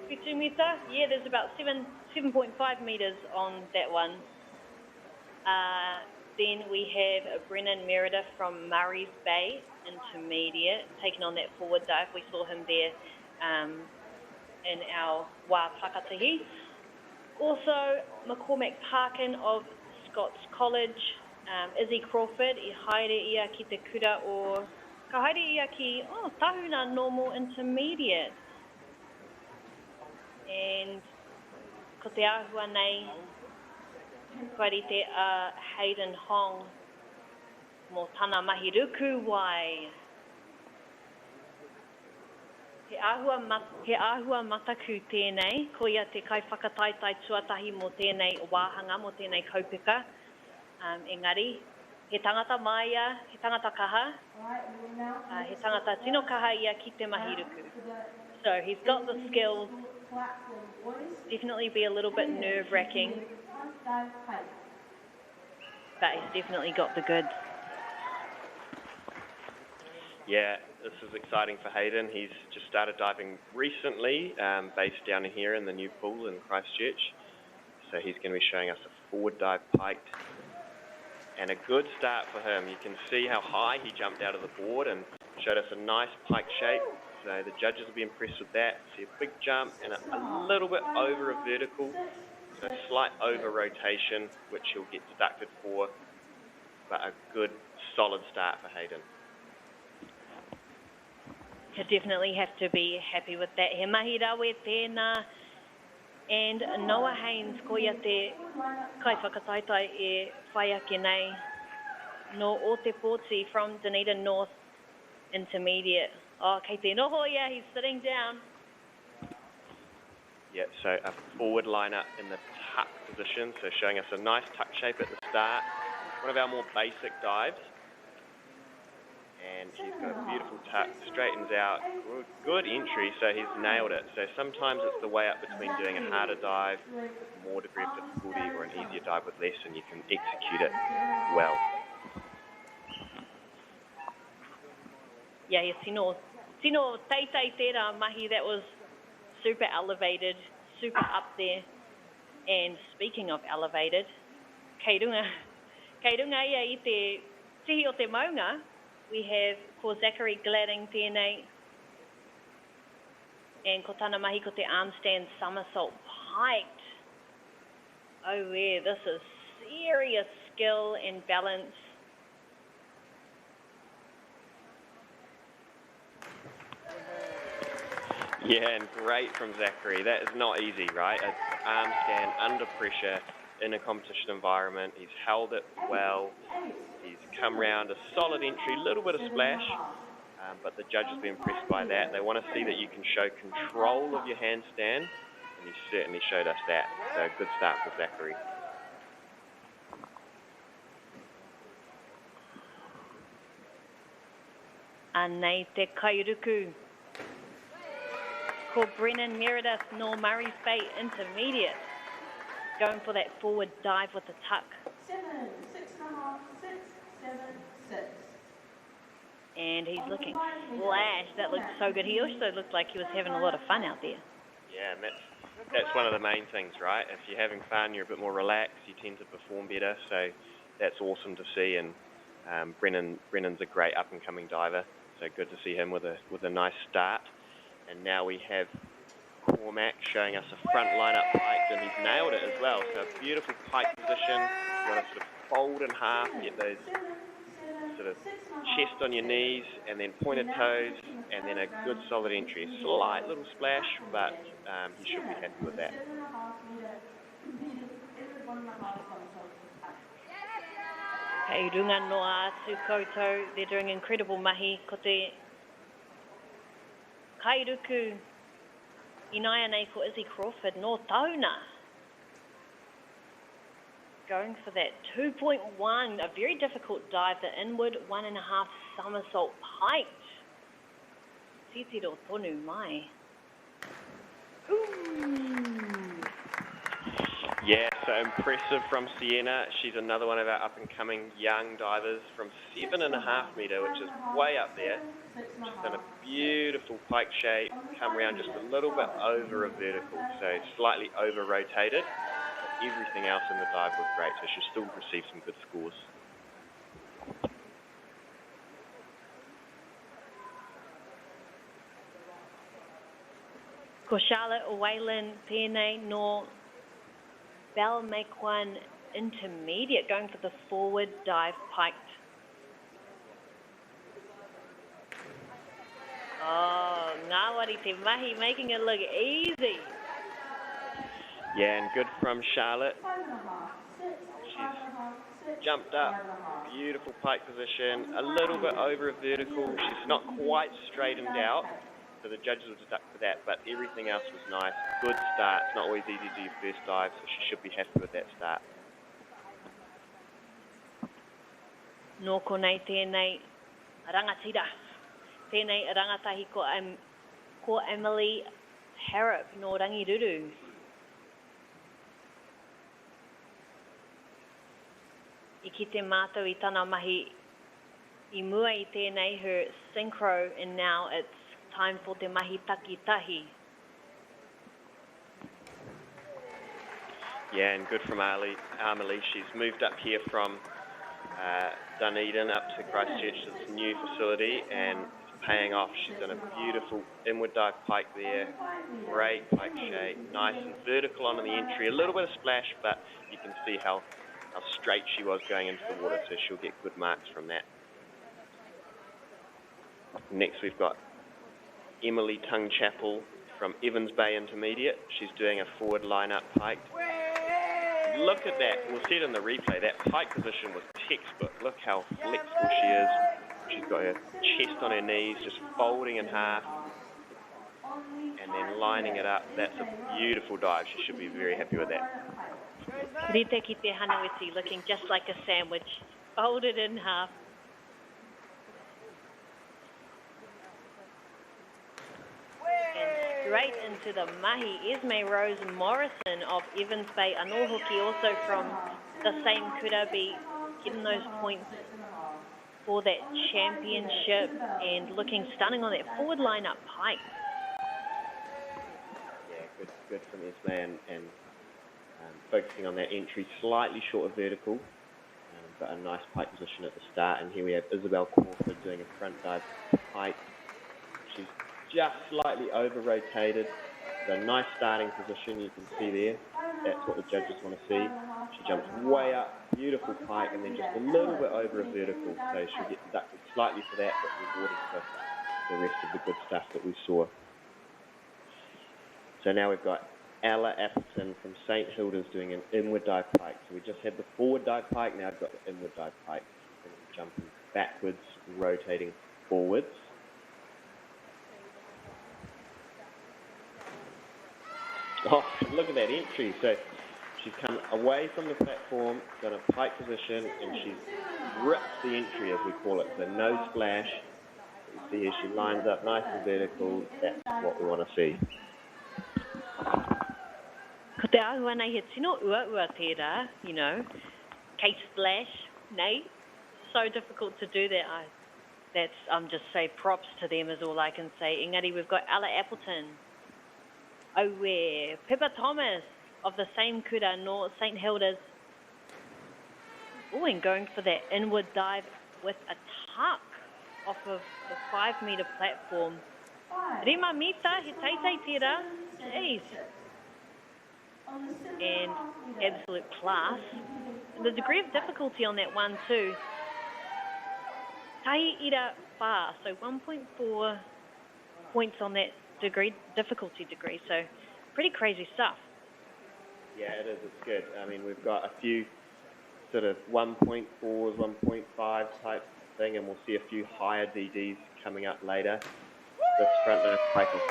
2 meter? Yeah, there's about 7.5 meters on that one. Then we have Brennan Meredith from Murray's Bay Intermediate, taking on that forward dive. We saw him there in our Wā Whakatahi. Also, McCormack Parkin of Scots College, Izzy Crawford, I haere ia ki te kura o, ka haere ia ki, Tahuna Normal Intermediate. And ko te āhua nei, koeri te Hayden Hong, mō tana mahi ruku wai. He āhua mataku tēnei, ko ia te kaiwhakataitai tuatahi mō tēnei wāhanga, mō tēnei kaupeka. Engari, he tangata maia, he tangata kaha, he tangata tino kaha ia ki te mahi ruku. So he's got the skills, definitely be a little bit nerve-wracking, but he's definitely got the goods. Yeah, this is exciting for Hayden. He's just started diving recently, based down here in the new pool in Christchurch. So he's going to be showing us a forward dive piked. And a good start for him. You can see how high he jumped out of the board and showed us a nice pike shape. So the judges will be impressed with that. See a big jump and a little bit over a vertical. So a slight over rotation, which he'll get deducted for. But a good, solid start for Hayden. You definitely have to be happy with that. He mahi rawe tēnā. And Noah Haynes, ko ia te kaiwhakataitai e whai ake nei no o te Pōti from Dunedin North Intermediate. Oh, kei te noho ia, he's sitting down. Yeah, so a forward liner in the tuck position, so showing us a nice tuck shape at the start. One of our more basic dives. And he's got a beautiful tuck, straightens out, good entry, so he's nailed it. So sometimes it's the way up between doing a harder dive, more degree of difficulty, or an easier dive with less, and you can execute it well. Yeah, tino teitei tērā mahi, that was super elevated, super up there. And speaking of elevated, kei runga ia I te tihi o te maunga, we have ko Zachary Gladding tēnei, and ko tana mahi ko te arm stand somersault piked. Oh yeah, this is serious skill and balance. Yeah, and great from Zachary. That is not easy, right? An arm stand under pressure in a competition environment. He's held it well. He's come round a solid entry, little bit of splash, but the judges will be impressed by that. They want to see that you can show control of your handstand, and he certainly showed us that. So good start for Zachary. Anei te kairuku. Ko Brennan Meredith no Murray's Bay Intermediate. Going for that forward dive with the tuck. 7, 6.5, 6, 7, 6. And he's looking flash. That looks so good. He also looked like he was having a lot of fun out there. Yeah, and that's one of the main things, right? If you're having fun, you're a bit more relaxed, you tend to perform better. So that's awesome to see. And Brennan's a great up-and-coming diver. So good to see him with a nice start. And now we have Cormac showing us a front line-up pike, and he's nailed it as well. So a beautiful pike position. You want to sort of fold in half, get those sort of chest on your knees, and then pointed toes, and then a good solid entry. A slight little splash, but you should be happy with that. Hei runga noa atu koutou. They're doing incredible mahi. Ko te kairuku Inaya nei ko Izzy Crawford, no tauna. Going for that 2.1, a very difficult dive, the inward 1.5 somersault pike. Titiro tonu mai. Yeah, so impressive from Sienna. She's another one of our up-and-coming young divers from 7.5 metre, which is way up there. She's done a beautiful pike shape, come around just a little bit over a vertical, so slightly over-rotated. But everything else in the dive was great, so she'll still receive some good scores. Ko Charlotte o Waylon pēnei no Balmaquan intermediate, going for the forward dive piked. Oh, ngāwari te mahi, making it look easy. Yeah, and good from Charlotte. She's jumped up, beautiful pike position, a little bit over a vertical. She's not quite straightened out, so the judges will deduct for that, but everything else was nice. Good start. It's not always easy to do your first dive, so she should be happy with that start. Nō ko nei tēnei rangatira. Tēnei rangatahi ko Emily Harrop no Rangiruru. I ki te mātou I tāna mahi I mua I tēnei her synchro, and now it's time for te mahi takitahi. Yeah, and good from Armely. She's moved up here from Dunedin up to Christchurch to this new facility, and it's paying off. She's done a beautiful inward dive pike there. Great pike shape, nice and vertical on the entry. A little bit of splash, but you can see how straight she was going into the water, so she'll get good marks from that. Next we've got Emily Tung-Chapel from Evans Bay Intermediate. She's doing a forward line-up pike. Look at that. We'll see it in the replay. That pike position was textbook. Look how flexible she is. She's got her chest on her knees, just folding in half, and then lining it up. That's a beautiful dive. She should be very happy with that. Rite ki te hanawiti, looking just like a sandwich, folded in half. And straight into the mahi, Esme Rose Morrison of Evans Bay Anohoki, also from the same kura, be getting those points for that championship and looking stunning on that forward line-up pike. Yeah, good from Esme, and focusing on that entry, slightly short of vertical, but a nice pike position at the start. And here we have Isabel Crawford doing a front dive pike. She's just slightly over-rotated. It's a nice starting position, you can see there. That's what the judges want to see. She jumps way up, beautiful pike, and then just a little bit over a vertical. So she'll get deducted slightly for that, but rewarded for the rest of the good stuff that we saw. So now we've got Ella Appleton from St Hilda's doing an inward dive pike. So we just had the forward dive pike, now I've got the inward dive pike. And jumping backwards, rotating forwards. Oh, look at that entry. So she's come away from the platform, done a pike position, and she's ripped the entry, as we call it. So no splash. You see here she lines up nice and vertical. That's what we want to see. Ko te ahua nei he tino ua tērā, you know, case splash, nei, so difficult to do that. Just say props to them is all I can say. Engari, we've got Ella Appleton, Owe, Pippa Thomas of the same kura, North St Hilda's. Oh, and going for that inward dive with a tuck off of the 5 metre platform. Rima mita, he teitei tērā, jeez. And absolute class. The degree of difficulty on that one too. Tai ira wha, so 1.4 points on that difficulty degree. So pretty crazy stuff. Yeah, it is. It's good. I mean, we've got a few sort of 1.4s, 1.5 type thing, and we'll see a few higher DDs coming up later. this front dive pike is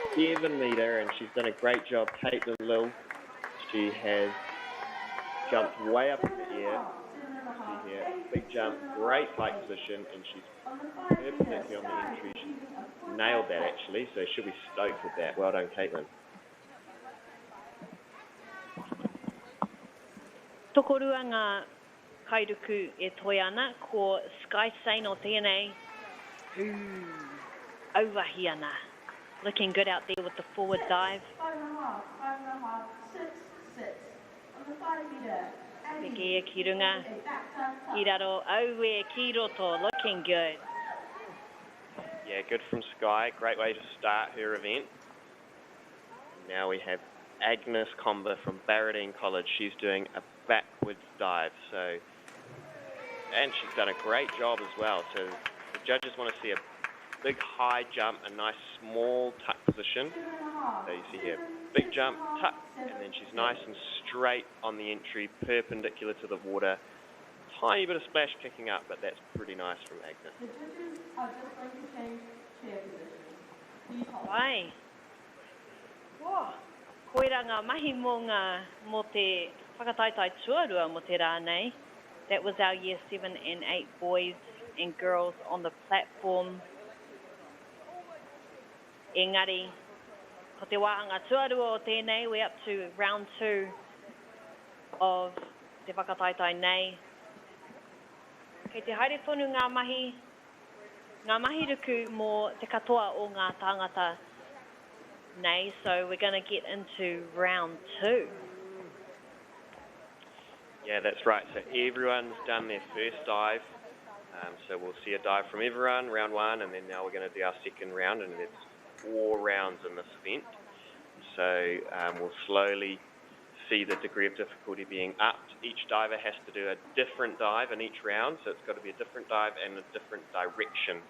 7 metre, and she's done a great job. Caitlin Lill, she has jumped way up in the air. See here, big jump, great pike position, and she's perpendicular on the entry. She's nailed that actually, so she'll be stoked with that. Well done, Caitlin. Tokorua ngā kairuku e toi ana, ko Sky Sain o tēnei. Auwahi ana. Looking good out there with the forward dive. 5.5, 6, 6. On the 5 metre. Peke e ki runga. Ki raro, aue ki roto, looking good. Yeah, good from Sky. Great way to start her event. Now we have Agnes Comber from Barradine College. She's doing a backwards dive. And she's done a great job as well. So the judges want to see a big high jump, a nice small tuck position. So you see here, big jump, tuck, and then she's nice and straight on the entry, perpendicular to the water. Tiny bit of splash kicking up, but that's pretty nice from Agnes. The judges are just going to change chair positions. Please hold. Wai. Whoa. Koira ngā mahi mō te whakataitai tuarua mō te rā nei. That was our year 7 and 8 boys and girls on the platform. Engari, ko te wāhanga tuarua o tēnei, we're up to round 2 of te whakataitai nei. Kei te haere tonu ngā mahi ruku mō te katoa o ngā tāngata nei, so we're going to get into round 2. Yeah, that's right. So everyone's done their first dive. So we'll see a dive from everyone, round 1, and then now we're going to do our second round, and there's 4 rounds in this event. So we'll slowly see the degree of difficulty being upped. Each diver has to do a different dive in each round, so it's got to be a different dive and a different direction.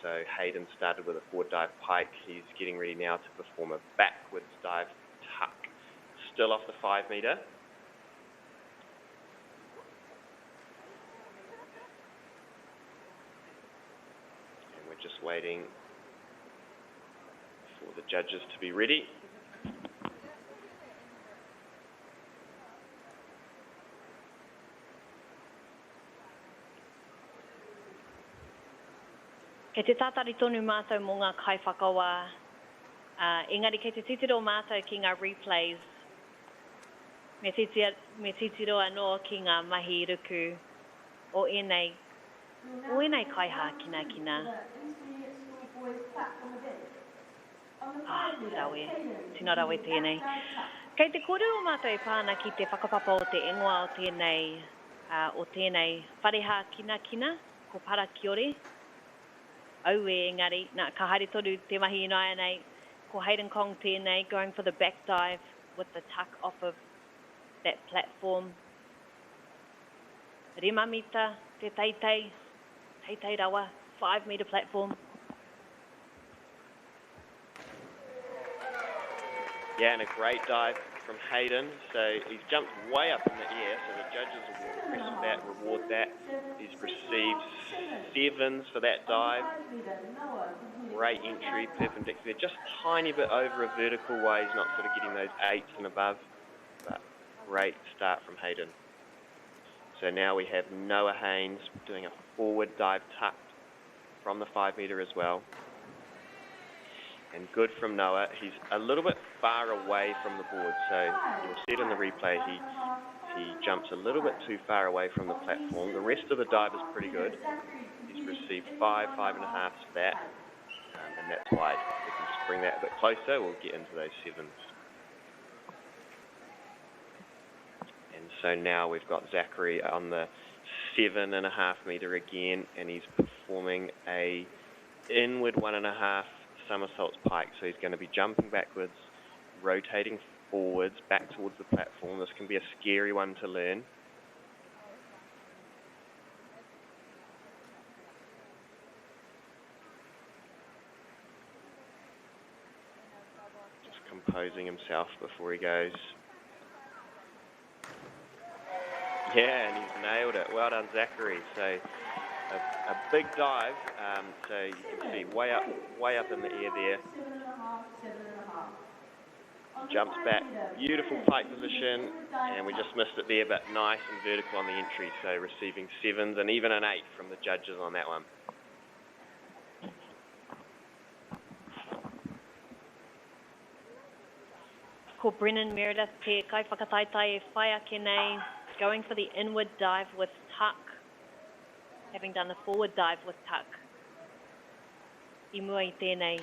So Hayden started with a forward dive pike. He's getting ready now to perform a backwards dive tuck, still off the 5 metre. Just waiting for the judges to be ready. Kei te tātari tonu mātou mō ngā kai whakawa. Engari kei te titiro mātou ki ngā replays. Me titiro anō ki ngā mahi ruku o enei kaiha kina. Rawe, tino rawe tēnei. Kei te kore o mātou pāna ki te whakapapa o te ingoa o tēnei whareha kina, ko Parakiore. Aue engari, nā ka haere toru te mahi inoa nei, ko Hayden Kong tēnei, going for the back dive with the tuck off of that platform. Rima mita, te teitei rawa, 5 metre platform. Yeah, and a great dive from Hayden. So he's jumped way up in the air, so the judges will be impressed with that, reward that. He's received 7s for that dive. Great entry, perpendicular, just a tiny bit over a vertical way. He's not sort of getting those 8s and above, but great start from Hayden. So now we have Noah Haynes doing a forward dive tucked from the 5 metre as well. And good from Noah. He's a little bit far away from the board, so you'll see it in the replay. He jumps a little bit too far away from the platform. The rest of the dive is pretty good. He's received 5.5 for that, and that's wide. We can just bring that a bit closer. We'll get into those 7s. And so now we've got Zachary on the 7.5 metre again, and he's performing a inward 1.5 somersaults pike. So he's going to be jumping backwards, rotating forwards, back towards the platform. This can be a scary one to learn. Just composing himself before he goes. Yeah, and he's nailed it. Well done, Zachary. So a big dive, so you can see way up in the air there. Jumps back, beautiful pike position, and we just missed it there, but nice and vertical on the entry, so receiving 7s and even an 8 from the judges on that one. Ko Brennan Meredith te kai whakataitai e whai ake nei, going for the inward dive with tuck, having done the forward dive with tuck. I mua I tēnei.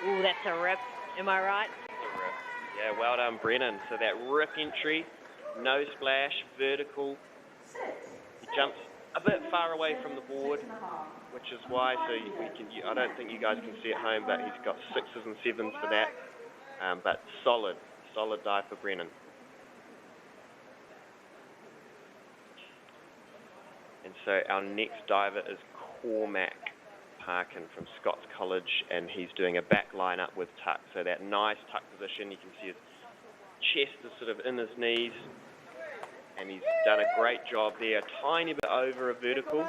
Ooh, that's a rip. Am I right? Yeah, well done, Brennan. So that rip entry, no splash, vertical. He jumps a bit far away from the board, which is why, so I don't think you guys can see at home, but he's got 6s and 7s for that. But solid dive for Brennan. And so our next diver is Cormac Parkin from Scots College, and he's doing a back line up with tuck. So that nice tuck position, you can see his chest is sort of in his knees, and he's done a great job there, a tiny bit over a vertical,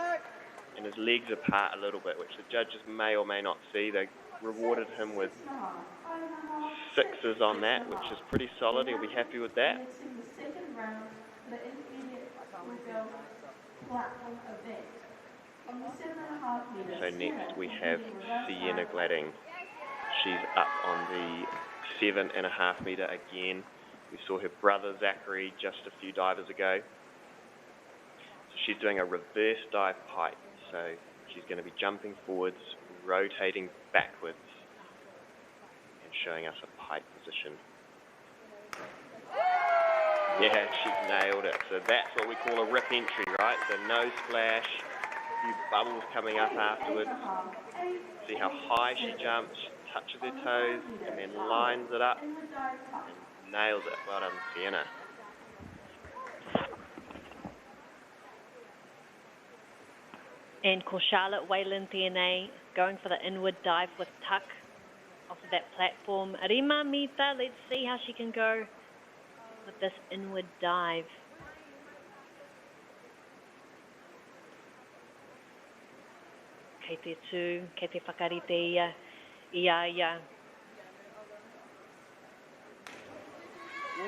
and his legs apart a little bit, which the judges may or may not see. They rewarded him with 6s on that, which is pretty solid. He'll be happy with that. So next we have Sienna Gladding. She's up on the 7.5 metre again. We saw her brother Zachary just a few divers ago. So she's doing a reverse dive pike. So she's going to be jumping forwards, rotating backwards, and showing us a pike position. Yeah, she's nailed it. So that's what we call a rip entry, right? So no splash, a few bubbles coming up afterwards. See how high she jumps, she touches her toes, and then lines it up and nails it. Well done, Sienna. And ko Charlotte Whalen tēnei, going for the inward dive with tuck off of that platform. Rima Mita, let's see how she can go with this inward dive. Kei te tū, kei te whakarite ia.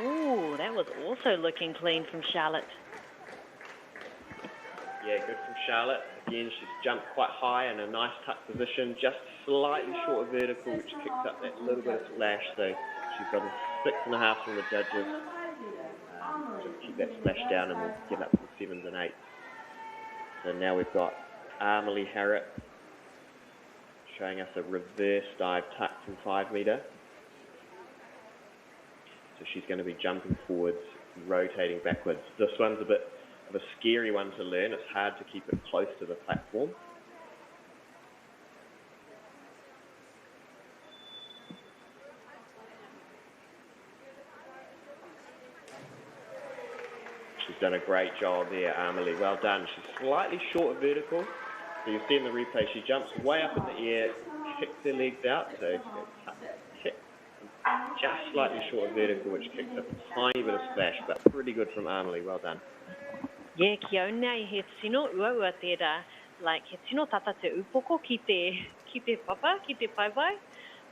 Ooh, that was also looking clean from Charlotte. Yeah, good from Charlotte. Again, she's jumped quite high in a nice tuck position, just slightly short of vertical, which kicks up that little bit of splash. So she's got a 6.5 from the judges. Just keep that splash down and we'll get up to the 7s and 8s. So now we've got Amelie Harrop showing us a reverse dive tuck from 5 metre. So she's going to be jumping forwards, rotating backwards. This one's a bit of a scary one to learn. It's hard to keep it close to the platform. She's done a great job there, Amelie. Well done. She's slightly short of vertical. So you'll see in the replay, she jumps way up in the air, kicks her legs out, so kick, just slightly short of vertical, which kicks up a tiny bit of splash, but pretty good from Amelie. Well done. Yeah, kia ora nei, he tino ua tērā, like he tino tata te upoko ki te papa, ki te paipai.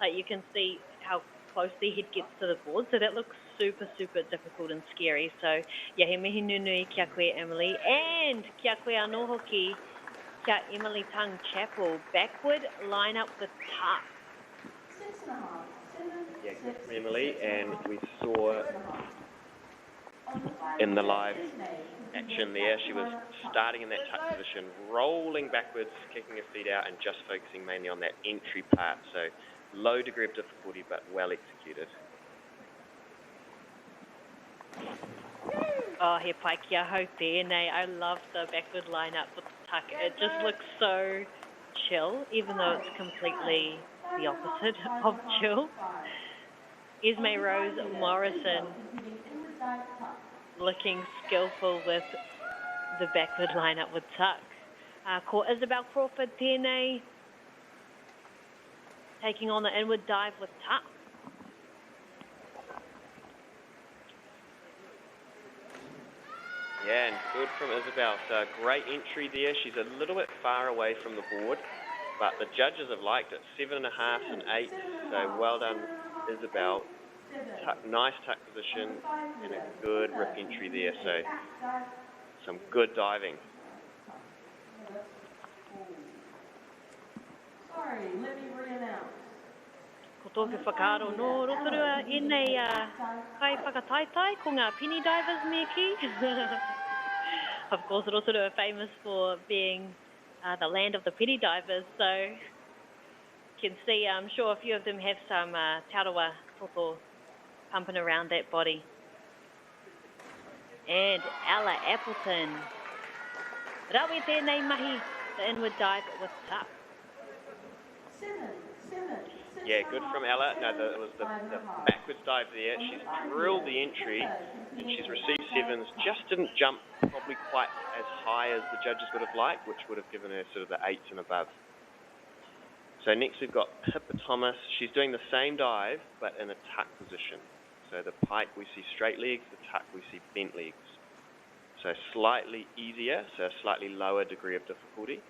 Like you can see how close the head gets to the board, so that looks super, super difficult and scary. So, yeah, he mihi nunui kia koe Emily, and kia koe anō hoki, kia Emily Tung Chapel, backward line up with tuck. Yeah, good from Emily, and we saw in the live action there, she was starting in that tuck position, rolling backwards, kicking her feet out, and just focusing mainly on that entry part. So low degree of difficulty, but well executed. Oh, he pai kia hau tēnei. I love the backward line up with the tuck. It just looks so chill, even though it's completely the opposite of chill. Esme Rose Morrison looking skillful with the backward line up with tuck. Ko Isabel Crawford tēnei, taking on the inward dive with tuck. Yeah, and good from Isabel. So a great entry there. She's a little bit far away from the board, but the judges have liked it. 7.5 and 8. So well done, Isabel. Nice tuck position and a good rip entry there. So some good diving. Sorry, let me re-announce. Ko tōku whakaaro no rotorua e nei kai whakataitai ko ngā penny divers me ki. Of course, Rotorua are famous for being the land of the penny divers, so you can see, I'm sure a few of them have some taurawa toto pumping around that body. And Ella Appleton. Rawe tēnei mahi, the inward dive with tuck. Yeah, good from Ella. No, it was the backwards dive there. She's drilled the entry and she's received 7s. Just didn't jump probably quite as high as the judges would have liked, which would have given her sort of the 8s and above. So next we've got Pippa Thomas. She's doing the same dive, but in a tuck position. So the pike we see straight legs, the tuck we see bent legs. So slightly easier, so a slightly lower degree of difficulty.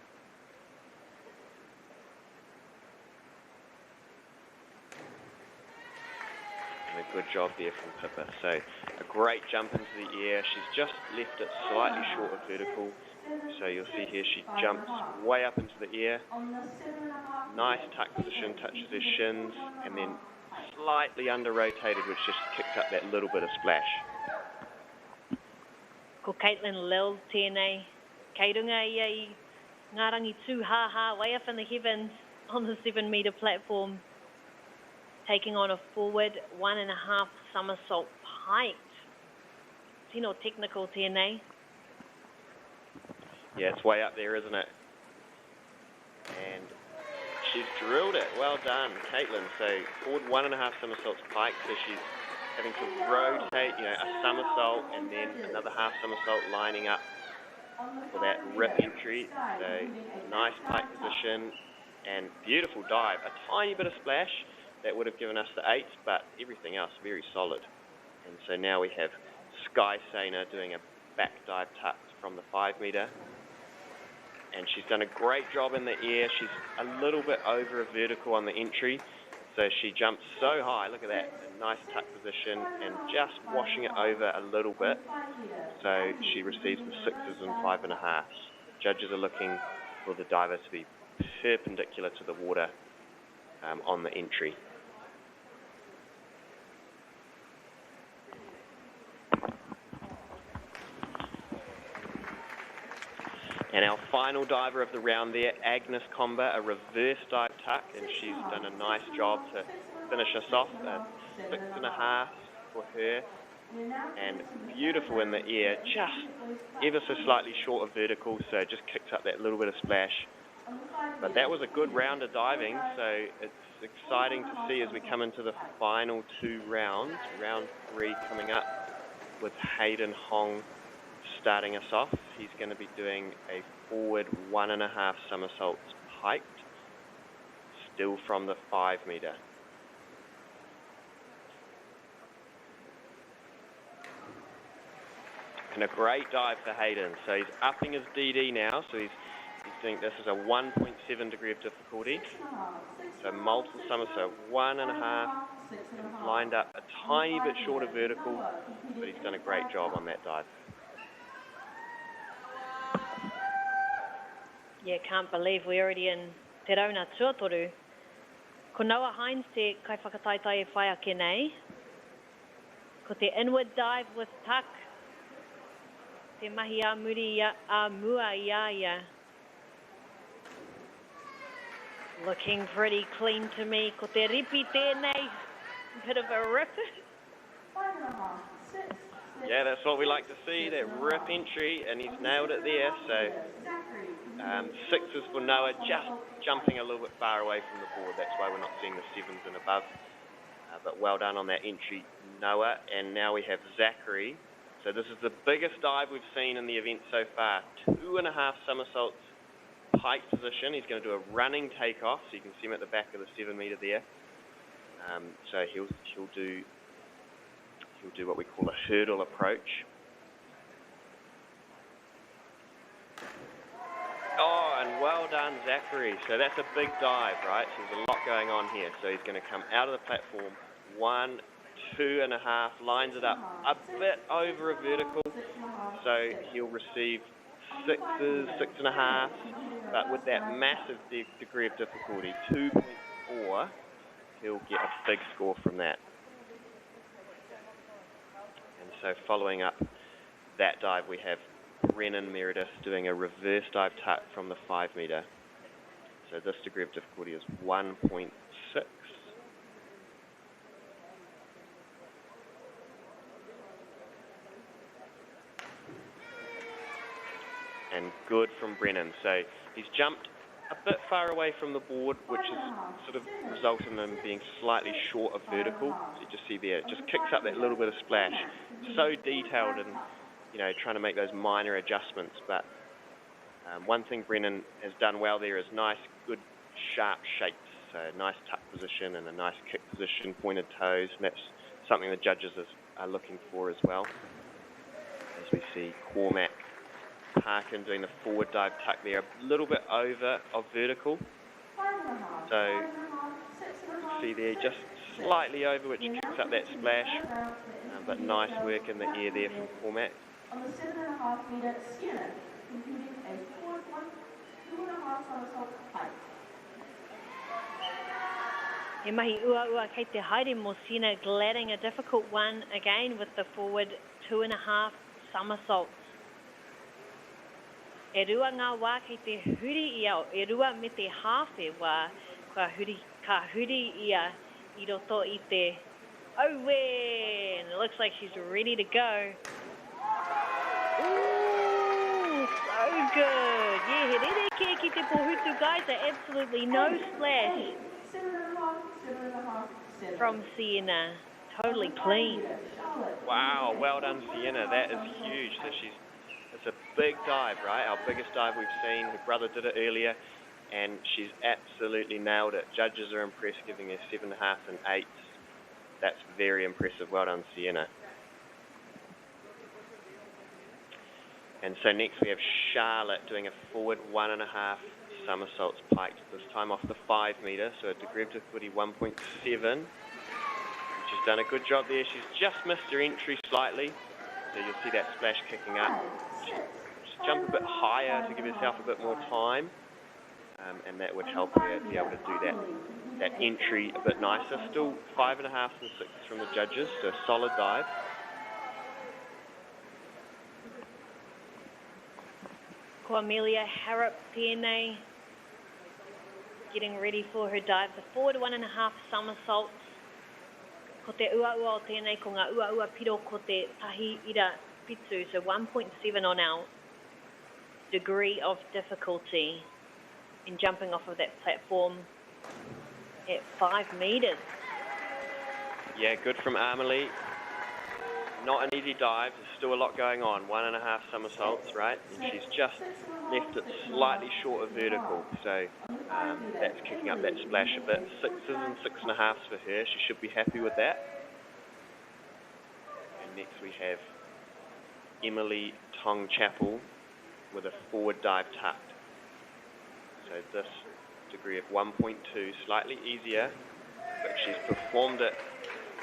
And a good job there from Pippa. So a great jump into the air. She's just left it slightly short of vertical. So you'll see here she jumps way up into the air. Nice tuck position, touches her shins, and then slightly under rotated, which just kicks up that little bit of splash. Ko Caitlin Lil tēnei. Kei runga ia I ngā rangi tūhaha way up in the heavens on the 7-metre platform, taking on a forward 1.5 somersault pike. Tino technical tēnei. Yeah, it's way up there, isn't it? And she's drilled it. Well done, Caitlin. So forward 1.5 somersaults pike. So she's having to rotate, a somersault and then another half somersault lining up for that rip entry. So nice pike position and beautiful dive. A tiny bit of splash that would have given us the 8s, but everything else very solid. And so now we have Sky Sainer doing a back dive tuck from the 5-metre. And she's done a great job in the air. She's a little bit over a vertical on the entry. So she jumps so high, look at that, a nice tuck position and just washing it over a little bit. So she receives the 6s and 5.5s. Judges are looking for the diver to be perpendicular to the water on the entry. And our final diver of the round there, Agnes Comber, a reverse dive tuck, and she's done a nice job to finish us off. 6.5 for her, and beautiful in the air, just ever so slightly short of vertical, so just kicked up that little bit of splash. But that was a good round of diving, so it's exciting to see as we come into the final 2 rounds. Round 3 coming up with Hayden Hong starting us off. He's going to be doing a forward 1.5 somersaults piked, still from the 5-metre. And a great dive for Hayden. So he's upping his DD now, so he's doing, this is a 1.7 degree of difficulty. So multiple somersault, 1.5, lined up a tiny bit short of vertical, but he's done a great job on that dive. Yeah, can't believe we're already in Te Rauna Tuatoru. Ko Noah Hines te kai whakataitai e whai ake nei. Ko te inward dive with tuck. Te mahi a muri a mua ia. Looking pretty clean to me. Ko te ripi tēnei. Bit of a rip. 5.5, 6. Yeah, that's what we like to see, that rip entry, and he's nailed it there. So 6s for Noah, just jumping a little bit far away from the board. That's why we're not seeing the 7s and above. But well done on that entry, Noah. And now we have Zachary. So this is the biggest dive we've seen in the event so far. 2.5 somersaults pike position. He's going to do a running takeoff, so you can see him at the back of the 7-metre there. So he'll do what we call a hurdle approach. Zachary. So that's a big dive, right? So there's a lot going on here. So he's going to come out of the platform, 1, 2.5, lines it up a bit over a vertical. So he'll receive 6s, 6.5, but with that massive degree of difficulty, 2.4, he'll get a big score from that. And so following up that dive, we have Brennan Meredith doing a reverse dive tuck from the 5 metre. So this degree of difficulty is 1.6. And good from Brennan. So he's jumped a bit far away from the board, which has sort of resulted in him being slightly short of vertical. So you just see there, it just kicks up that little bit of splash. So detailed and, you know, trying to make those minor adjustments. But one thing Brennan has done well there is nice, good, sharp shapes. So a nice tuck position and a nice kick position, pointed toes. And that's something the judges are looking for as well. As we see Cormac Parkin doing the forward dive tuck there, a little bit over of vertical. So you see there, just slightly over, which kicks up that splash. But nice work in the air there from Cormac. On the 7.5 metre Sienna, including a forward 1, 2.5 somersault height. He mahi ua kei te haere mo Sienna, gladding a difficult one again with the forward 2.5 somersaults. E rua ngā wā kei te huri ia, e rua me te hawhe wā, ka huri ia I roto I te Owen. It looks like she's ready to go. Ooh, so good. Yeah, he rere kia ki te pohutu, guys. Absolutely no splash from Sienna. Totally clean. Wow, well done, Sienna. That is huge. So it's a big dive, right? Our biggest dive we've seen. Her brother did it earlier, and she's absolutely nailed it. Judges are impressed, giving her 7.5 and 8s. That's very impressive. Well done, Sienna. And so next we have Charlotte doing a forward 1.5 somersaults piked, this time off the 5 metre, so a degree of difficulty 1.7. She's done a good job there. She's just missed her entry slightly, so you'll see that splash kicking up. Just jump a bit higher to give herself a bit more time, and that would help her be able to do that entry a bit nicer. Still 5.5 and 6s from the judges, so a solid dive. Ko Amelia Harrop tēnei, getting ready for her dive. The forward 1.5 somersaults. Ko te ua o tēnei, ko ngā ua piro ko te tahi ira pitu, so 1.7 on our degree of difficulty in jumping off of that platform at 5 metres. Yeah, good from Amelie. Not an easy dive. There's still a lot going on. 1.5 somersaults, right? And she's just left it slightly short of vertical. So that's kicking up that splash a bit. 6s and 6.5s for her. She should be happy with that. And next we have Emily Tong Chapel with a forward dive tucked. So this degree of 1.2, slightly easier, but she's performed it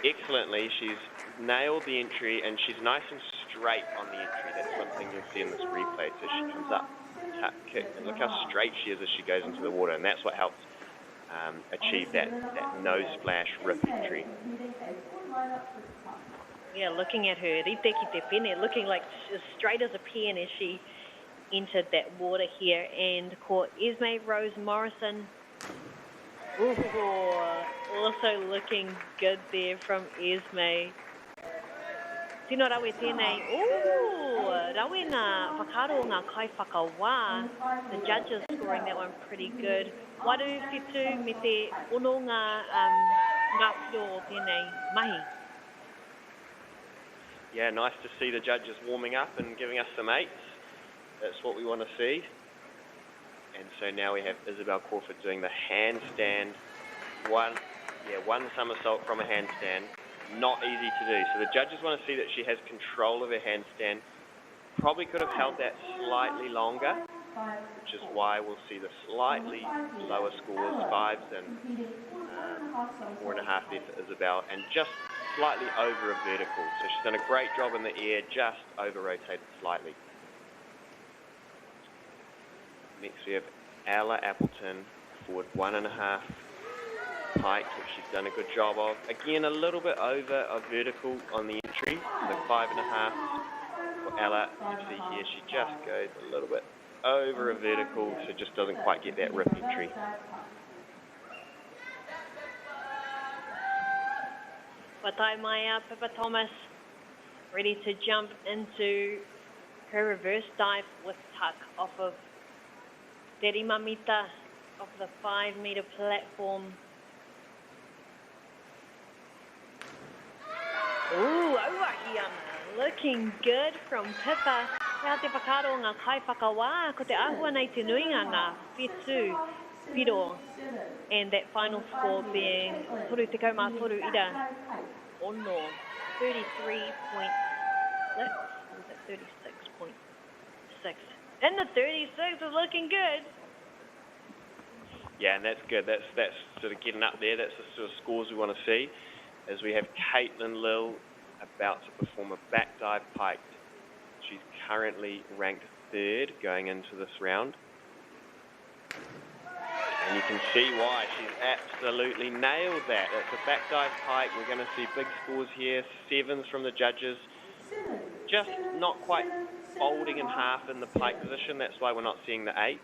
excellently. She's nailed the entry, and she's nice and straight on the entry. That's one thing you'll see in this replay. So she comes up, tuck, kick, and look how straight she is as she goes into the water, and that's what helps achieve that no splash rip entry. Yeah, looking at her, rite ki te pene, looking like as straight as a pen as she entered that water here. And ko Esme Rose Morrison, ooh, also looking good there from Esme. Tino rawe tēnei, rawe ngā whakaro ngā kai whakawā. The judges scoring that one pretty good. Waru whitu me te ono ngā piro o tēnei mahi. Yeah, nice to see the judges warming up and giving us some 8s. That's what we want to see. And so now we have Isabel Crawford doing the handstand. One somersault from a handstand. Not easy to do. So the judges want to see that she has control of her handstand. Probably could have held that slightly longer. which is why we'll see the slightly lower scores, 5s and 4.5 there for Isabel, and just slightly over a vertical. So she's done a great job in the air, just over-rotated slightly. Next we have Ella Appleton, forward 1.5 pike, which she's done a good job of. Again, a little bit over a vertical on the entry, so 5.5 for Ella. You see here she just goes a little bit over a vertical, so just doesn't quite get that rip entry. Watai Maya, Pippa Thomas, ready to jump into her reverse dive with tuck off of Te Rima Mita, off the 5 metre platform. Ooh, Auahiana, looking good from Pippa. Nā te whakaro ngā kai whakawā, ko te ahua nei te nuinga ngā whetū, whiro, and that final score being toru te kaumā toru ira, ono, 33.6, was it 36.6? And the 36 is looking good. Yeah, and that's good. That's sort of getting up there. That's the sort of scores we want to see. As we have Caitlin Lill about to perform a back dive pike. She's currently ranked 3rd going into this round. And you can see why. She's absolutely nailed that. It's a back dive pike. We're going to see big scores here. 7s from the judges. Just not quite folding in half in the pike position. That's why we're not seeing the 8.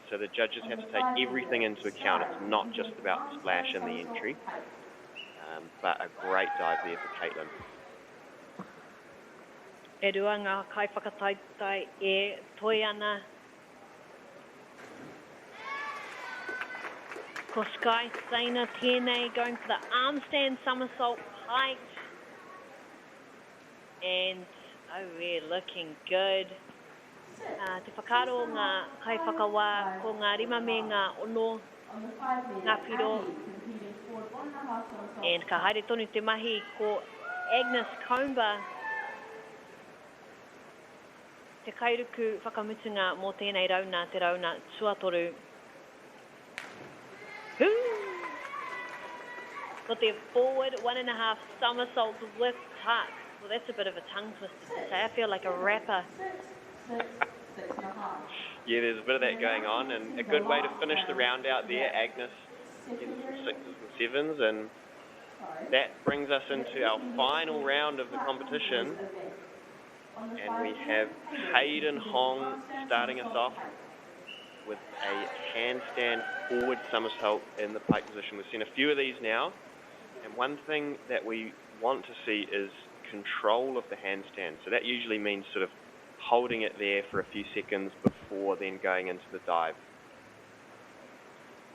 So the judges have to take everything into account. It's not just about the splash and the entry. But a great dive there for Caitlin. E rua ngā kai whakataitai e toi ana. Ko Sky Saina tēnei going for the arm stand somersault pike. And, oh yeah, looking good. Te whakaro ngā kai whakawā ko ngā rima me ngā ono, ngā whiro. And ka haere tonu te mahi ko Agnes Comba. Te kairuku whakamutunga mō tēnei rauna, te rauna tuatoru. Got their forward 1.5 somersaults with tuck. Well, that's a bit of a tongue twister to say. I feel like a rapper. Yeah, there's a bit of that going on, and a good way to finish the round out there. Agnes getting some 6s and 7s, and that brings us into our final round of the competition. And we have Hayden Hong starting us off with a handstand forward somersault in the pike position. We've seen a few of these now, and one thing that we want to see is control of the handstand. So that usually means sort of holding it there for a few seconds before then going into the dive.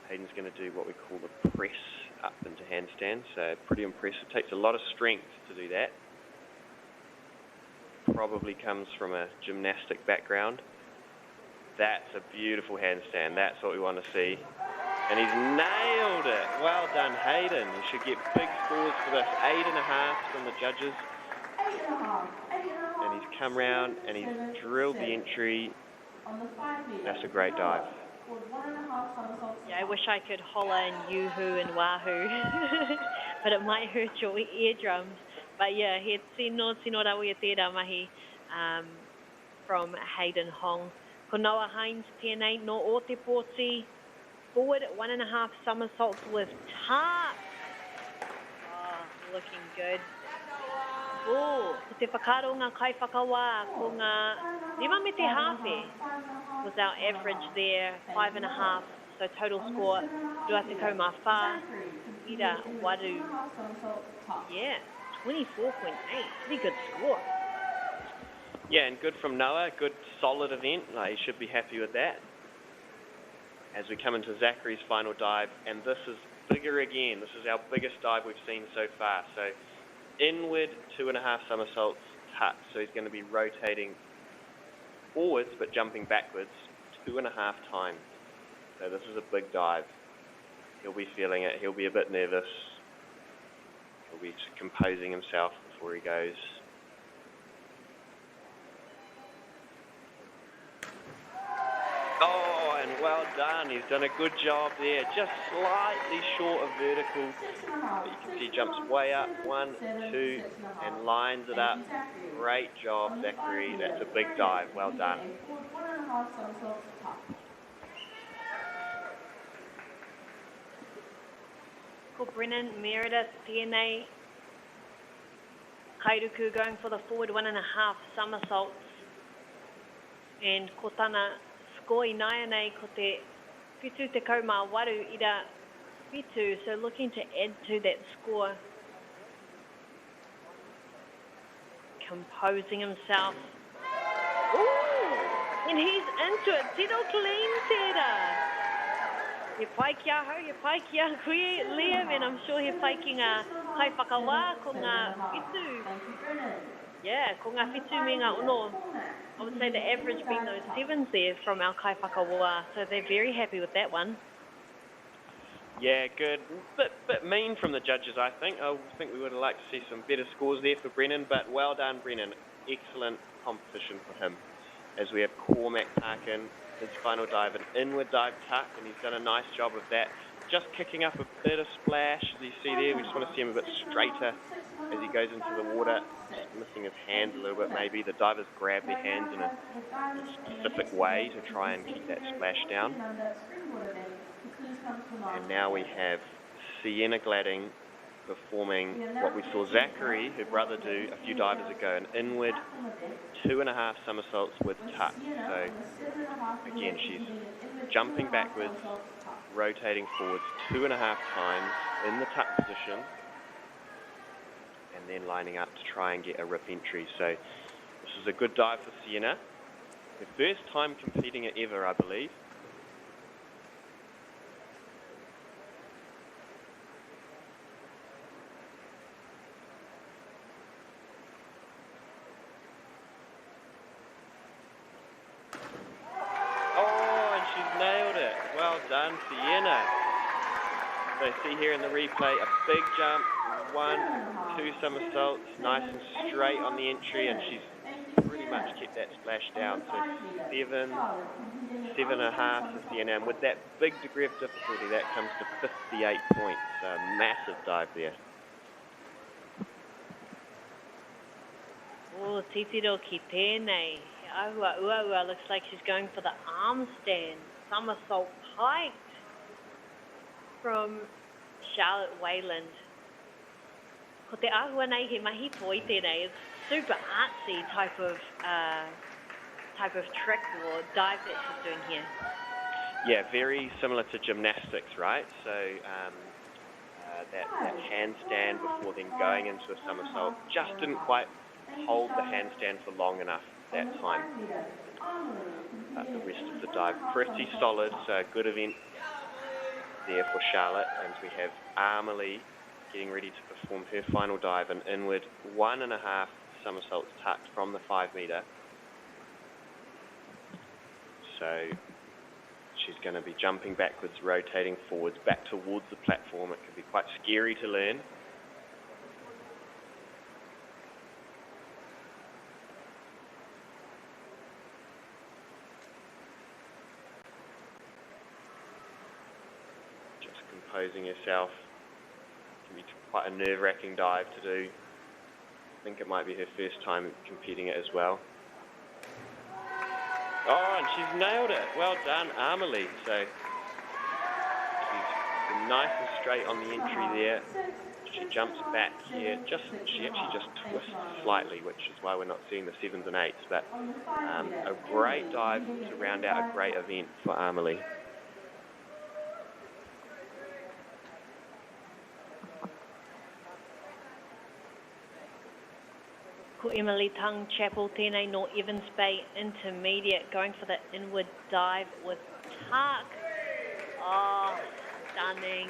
Hayden's going to do what we call the press up into handstand, so pretty impressive. It takes a lot of strength to do that. Probably comes from a gymnastic background. That's a beautiful handstand. That's what we want to see. And he's nailed it. Well done, Hayden. He should get big scores for this. 8.5 from the judges. And he's come round and he's drilled the entry. That's a great dive. Yeah, I wish I could holler and yoo-hoo and wahoo, but it might hurt your eardrums. But yeah, he tino rawi e tērā mahi from Hayden Hong. Ko Noah Hines tēnei no o te pōti. Forward 1.5 somersaults with tuck. Oh, looking good. Oh, ko te whakaro ngā kai whakawā, ko ngā rima me te hawhi was our average there, 5.5. So total score, rua te kaumā whā, ira waru. Yeah, 24.8, pretty good score. Yeah, and good from Noah, good solid event. He should be happy with that. As we come into Zachary's final dive, and this is bigger again. This is our biggest dive we've seen so far. So inward 2.5 somersaults tuck. So he's going to be rotating forwards but jumping backwards 2.5 times. So this is a big dive. He'll be feeling it. He'll be a bit nervous. He'll be composing himself before he goes. Oh, and well done. He's done a good job there. Just slightly short of vertical. But you can see he jumps way up. 1, 2, and lines it up. Great job, Zachary. That's a big dive. Well done. Ko Brennan, Meredith, TNA, Kairuku going for the forward 1.5 somersaults. And ko tana skoi nai nei ko te whitu te kaumā waru ira whitu, so looking to add to that score. Composing himself. Ooh! And he's into it. Tino clean, tērā. He pai ki aho, he pai ki a koe, Liam, and I'm sure he pai ki ngā kai whakawā ko ngā whitu. Yeah, ko ngā whitu me ngā ono. I would say the average being those 7s there from our kai whakawā, so they're very happy with that one. Yeah, good. Bit mean from the judges, I think. I think we would have liked to see some better scores there for Brennan, but well done, Brennan. Excellent competition for him. As we have Cormac Parkin, his final dive, an inward dive tuck, and he's done a nice job of that. Just kicking up a bit of splash, as you see there. We just want to see him a bit straighter as he goes into the water. Just missing his hands a little bit, maybe. The divers grab their hands in a specific way to try and keep that splash down. And now we have Sienna Gladding performing what we saw Zachary, her brother, do a few divers ago, an inward 2.5 somersaults with tuck. So again, she's jumping backwards, rotating forwards 2.5 times in the tuck position, and then lining up to try and get a rip entry. So this is a good dive for Sienna. Her first time competing it ever, I believe. Well done, Sienna. So see here in the replay, a big jump, 1, 2 somersaults, nice and straight on the entry, and she's pretty much kept that splash down. So 7.5 for Sienna, and with that big degree of difficulty, that comes to 58 points. So a massive dive there. Oh, titiro ki tēnei. Ahua uaua looks like she's going for the arm stand. Somersault piked from Charlotte Wayland. Ko te ahua nei he mahi poi tēnei. It's super artsy type of trick or dive that she's doing here. Yeah, very similar to gymnastics, right? So that handstand before then going into a somersault just didn't quite hold the handstand for long enough that time. But the rest of the dive pretty solid, so a good event there for Charlotte. And we have Amelie getting ready to perform her final dive, an inward 1.5 somersaults tucked from the 5 metre. So she's going to be jumping backwards, rotating forwards, back towards the platform. It can be quite scary to learn. Composing herself. It can be quite a nerve-wracking dive to do. I think it might be her first time competing it as well. Oh, and she's nailed it. Well done, Amelie. So she's been nice and straight on the entry there. She jumps back here. She actually just twists slightly, which is why we're not seeing the 7s and 8s. But a great dive to round out a great event for Amelie. Ko Emily Tung Chapel tēnei no Evans Bay Intermediate going for the inward dive with tuck. Oh, stunning.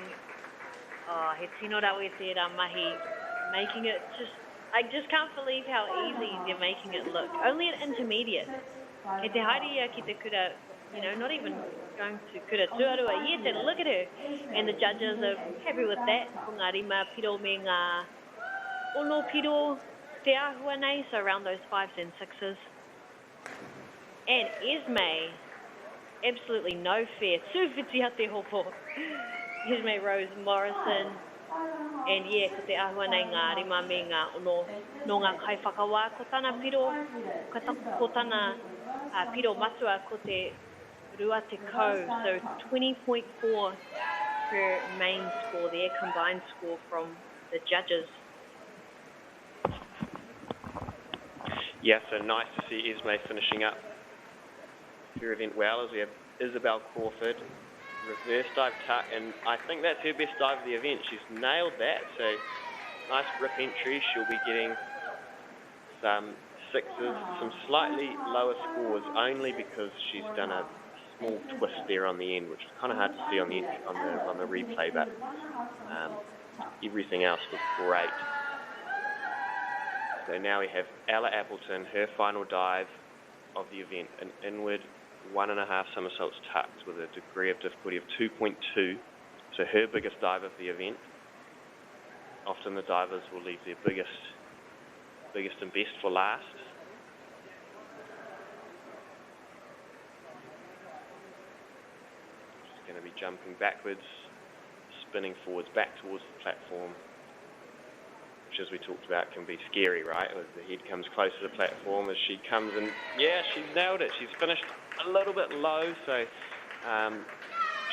Oh, he tino rau e tērā mahi. Making it I just can't believe how easy they're making it look. Only an intermediate. He te haere ki te kura, not even going to kura tuarua yet, and look at her. And the judges are happy with that. Ko ngā rima piro me ngā ono piro. Te ahua nei, so around those 5s and 6s. And Esme absolutely no fear. Tūwhiti a te hopo. Here's my Rose Morrison. And yeah, ko te ahua nei ngā rima me ngā ono no ngā kaiwhakawā ko tana piro, ko tana piro matua ko te rua te kau. So 20.4 per main score there, combined score from the judges. Yeah, so nice to see Esme finishing up her event well, as we have Isabel Crawford, reverse dive tuck, and I think that's her best dive of the event. She's nailed that, so nice rip entry. She'll be getting some sixes, some slightly lower scores, only because she's done a small twist there on the end, which was kind of hard to see on the replay, but everything else was great. So now we have Ella Appleton, her final dive of the event, an inward 1.5 somersaults tucked with a degree of difficulty of 2.2. So her biggest dive of the event. Often the divers will leave their biggest and best for last. She's going to be jumping backwards, spinning forwards back towards the platform, which, as we talked about, can be scary, right? As the head comes close to the platform, as she comes in, yeah, she's nailed it. She's finished a little bit low, so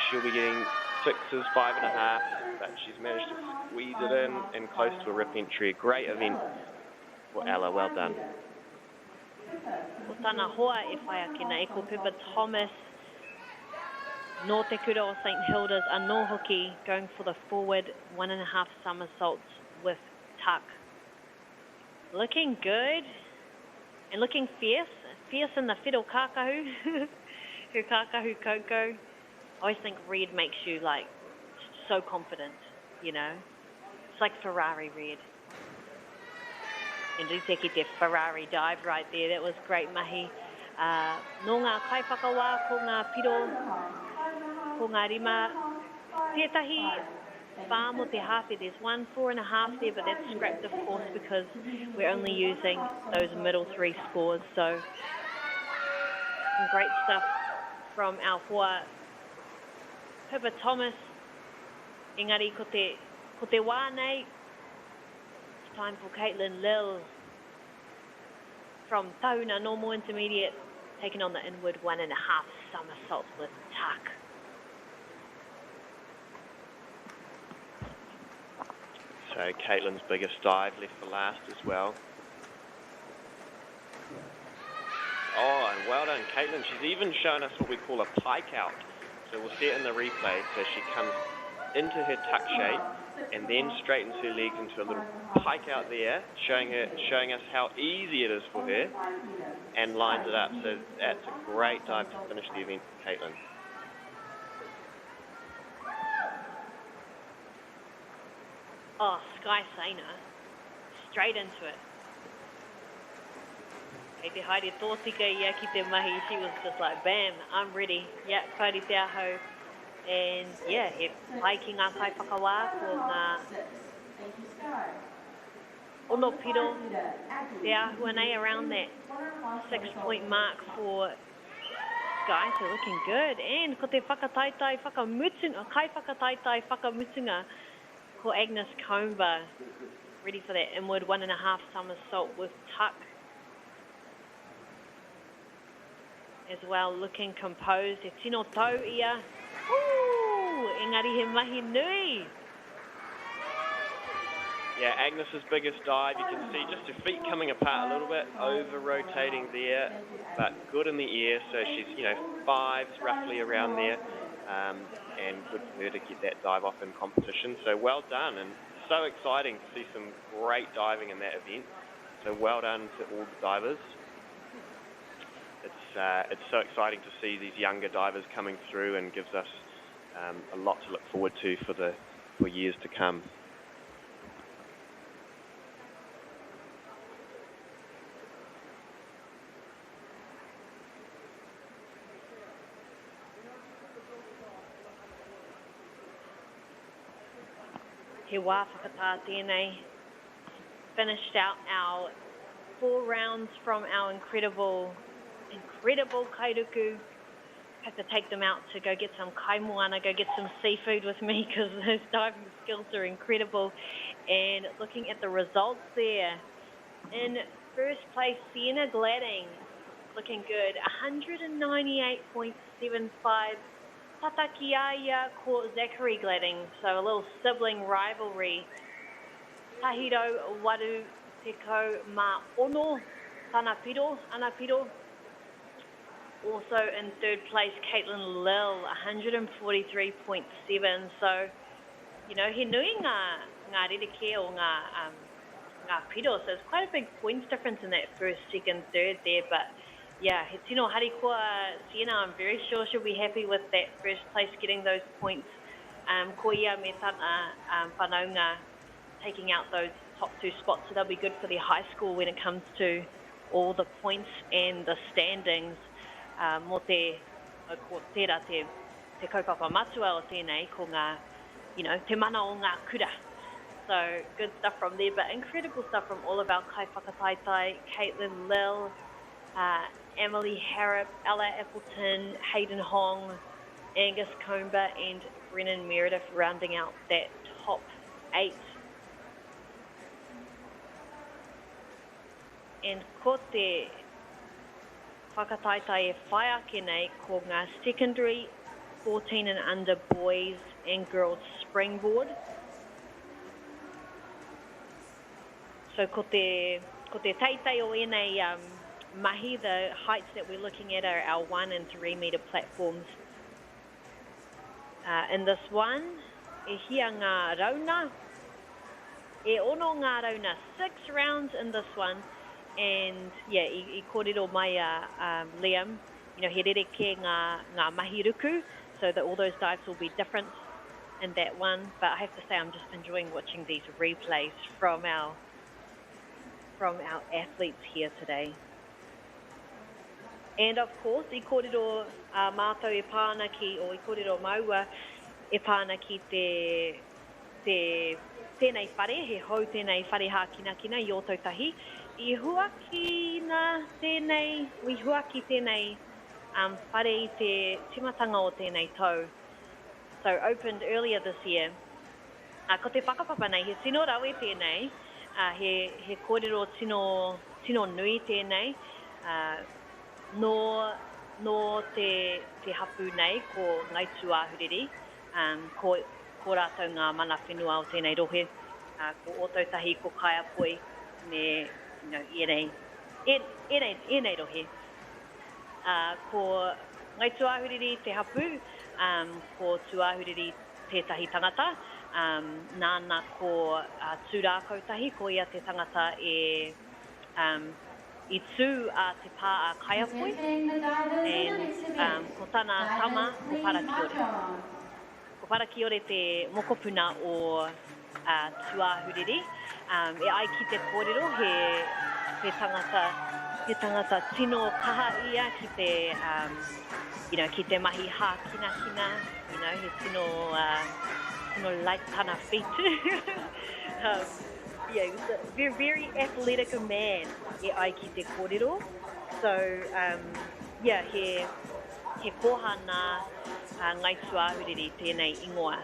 she'll be getting sixes, 5.5, but she's managed to squeeze it in and close to a rip entry. A great event for Ella, well done. O tana hoa e whai ake nei, ko Pippa Thomas, no te kura o St Hilda's, anō hoki, going for the forward 1.5 somersaults with tuck. Looking good and looking fierce in the fiddle kākahu, her kākahu koko. I always think red makes you like so confident, you know. It's like Ferrari red. And rite ki te Ferrari dive right there, that was great mahi. No ngā kaiwhakawā ko ngā piro, ko ngā rima, tētahi whā mo te hawhi, there's 4.5 there, but that's scrapped of course because we're only using those middle three scores. So some great stuff from our hoa Pippa Thomas. Engari ko te wā nei. It's time for Caitlin Lil from Tauna, normal intermediate, taking on the inward 1.5 somersaults with tuck. So Caitlin's biggest dive left for last as well. Oh, and well done, Caitlin. She's even shown us what we call a pike out. So we'll see it in the replay. So she comes into her tuck shape and then straightens her legs into a little pike out there, showing us how easy it is for her, and lines it up. So that's a great dive to finish the event for Caitlin. Oh, Sky Saina, straight into it. Kei te haere tōtika ia ki te mahi, she was just like, bam, I'm ready. Yeah, kauri te aho. And yeah, he pai ki ngā kaiwhakawā ko ngā ono piro, te ahua nei around that 6-point mark for Sky, so looking good. And ko te whakataitai whakamutunga, kai whakataitai whakamutunga ko Agnes Comber, ready for that inward 1.5 somersault with tuck. As well, looking composed. E tino tau ia. Ooh, engari he mahi nui. Yeah, Agnes's biggest dive, you can see just her feet coming apart a little bit, over-rotating there, but good in the air, so she's, you know, fives roughly around there, and good for her to get that dive off in competition, so well done, and so exciting to see some great diving in that event, so well done to all the divers. It's so exciting to see these younger divers coming through and gives us a lot to look forward to for years to come. He wā whakatā tēnei. Finished out our 4 rounds from our incredible kairuku have to take them out to go get some kaimoana, go get some seafood with me because those diving skills are incredible. And looking at the results there, in first place, Sienna Gladding, looking good, 198.75. Tatakiaia ko Zachary Gladding, so a little sibling rivalry. Tahiro Waru Teko Ma'ono Anapiro. Also in third place, Caitlin Lil, 143.7. So, you know, he nui ngā ririke o ngā piro, so it's quite a big points difference in that first, second, third there, but yeah, he tino harikoa Sienna, I'm very sure she'll be happy with that first place, getting those points. Ko ia me tana whanaunga taking out those top two spots, so they'll be good for their high school when it comes to all the points and the standings. Mo te tērā te kaupapa matua o tēnei, ko ngā, you know, te mana o ngā kura. So good stuff from there, but incredible stuff from all of our kai whakataitai, Caitlin Lil, Emily Harrop, Ella Appleton, Hayden Hong, Angus Comber and Brennan Meredith rounding out that top 8. And ko te whakataitai e whai ake nei ko ngā secondary 14 and under boys and girls springboard. So ko te teitei o enei mahi, the heights that we're looking at are our 1 and 3 metre platforms. In this one, e hia ngā rauna, e ono ngā rauna, 6 rounds in this one, and yeah, I kōrero mai Liam, you know, he rereke ngā mahi ruku, so that all those dives will be different in that one, but I have to say I'm just enjoying watching these replays from our athletes here today. And of course, I kōrero mātou e pāna ki, o I kōrero maua e pāna ki tēnei whare, he hau tēnei whare hā kina i o tautahi. I huakina tēnei, ui huaki tēnei whare I te timatanga o tēnei tau. So opened earlier this year. Ko te whakapapa nei, he tino rawe tēnei, he kōrero tino nui tēnei, no te hapu nei ko ngai tuahuriri, ko rātou ngā mana whenua o tēnei rohe, ko o tautahi ko kaiapoi, me, you know, enei rohe. Ko ngai tuahuriri te hapu, ko tuahuriri tētahi tangata, nāna ko tūrā kautahi, ko ia te tangata I tū a te pā a kaiapoi, and ko tāna tama ko Parakiore. Ko Parakiore te mokopuna o tuahuriri. E ai ki te kōrero he tangata tino kaha ia ki te, you know, ki te mahi hā kina, you know, he tino like tana whitu. Yeah, he's a very, very athletic man e ai ki te kōrero. So, yeah, he kohana ngai tuahuriri tēnei ingoa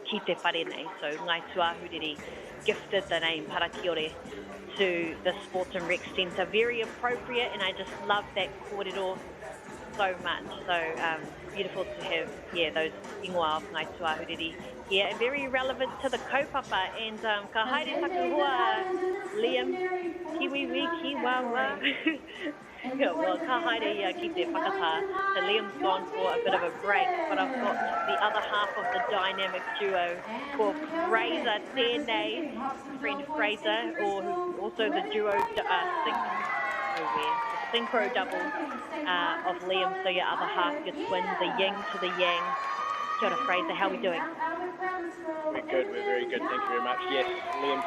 ki te whare nei. So, ngai tuahuriri gifted the name Parakiore to the Sports and Rec Centre. Very appropriate, and I just love that kōrero so much. So, beautiful to have, yeah, those ingoa of ngai tuahuriri. Yeah, very relevant to the kaupapa, and ka haere taku hoa, Liam, kiwi wiki wawa. Yeah, well, ka haere ki te whakata. So Liam's gone for a bit of a break, but I've got the other half of the dynamic duo called Fraser tēnei, friend Fraser, or who's also the duo synchro double of Liam. So your other half, your twin, the yin to the yang. Kia ora, Fraser, how are we doing? We're good, we're very good, thank you very much. Yes, Liam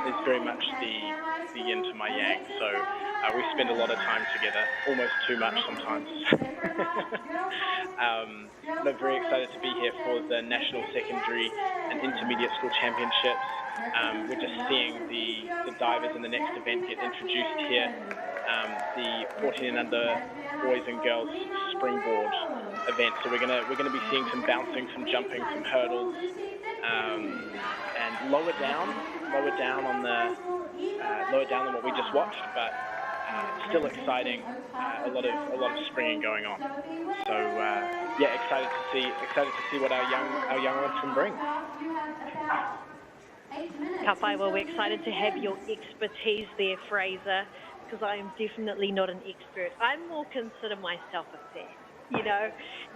is very much the yin to my yang, so we spend a lot of time together, almost too much sometimes. But very excited to be here for the National Secondary and Intermediate School Championships. We're just seeing the divers in the next event get introduced here. The 14 and under boys and girls springboard event. So we're gonna be seeing some bouncing, some jumping, some hurdles, and lower down than what we just watched, but still exciting. A lot of springing going on. So yeah, excited to see what our young ones can bring. Ka pai, well, we're excited to have your expertise there, Fraser, because I am definitely not an expert. I more consider myself a fan. You know,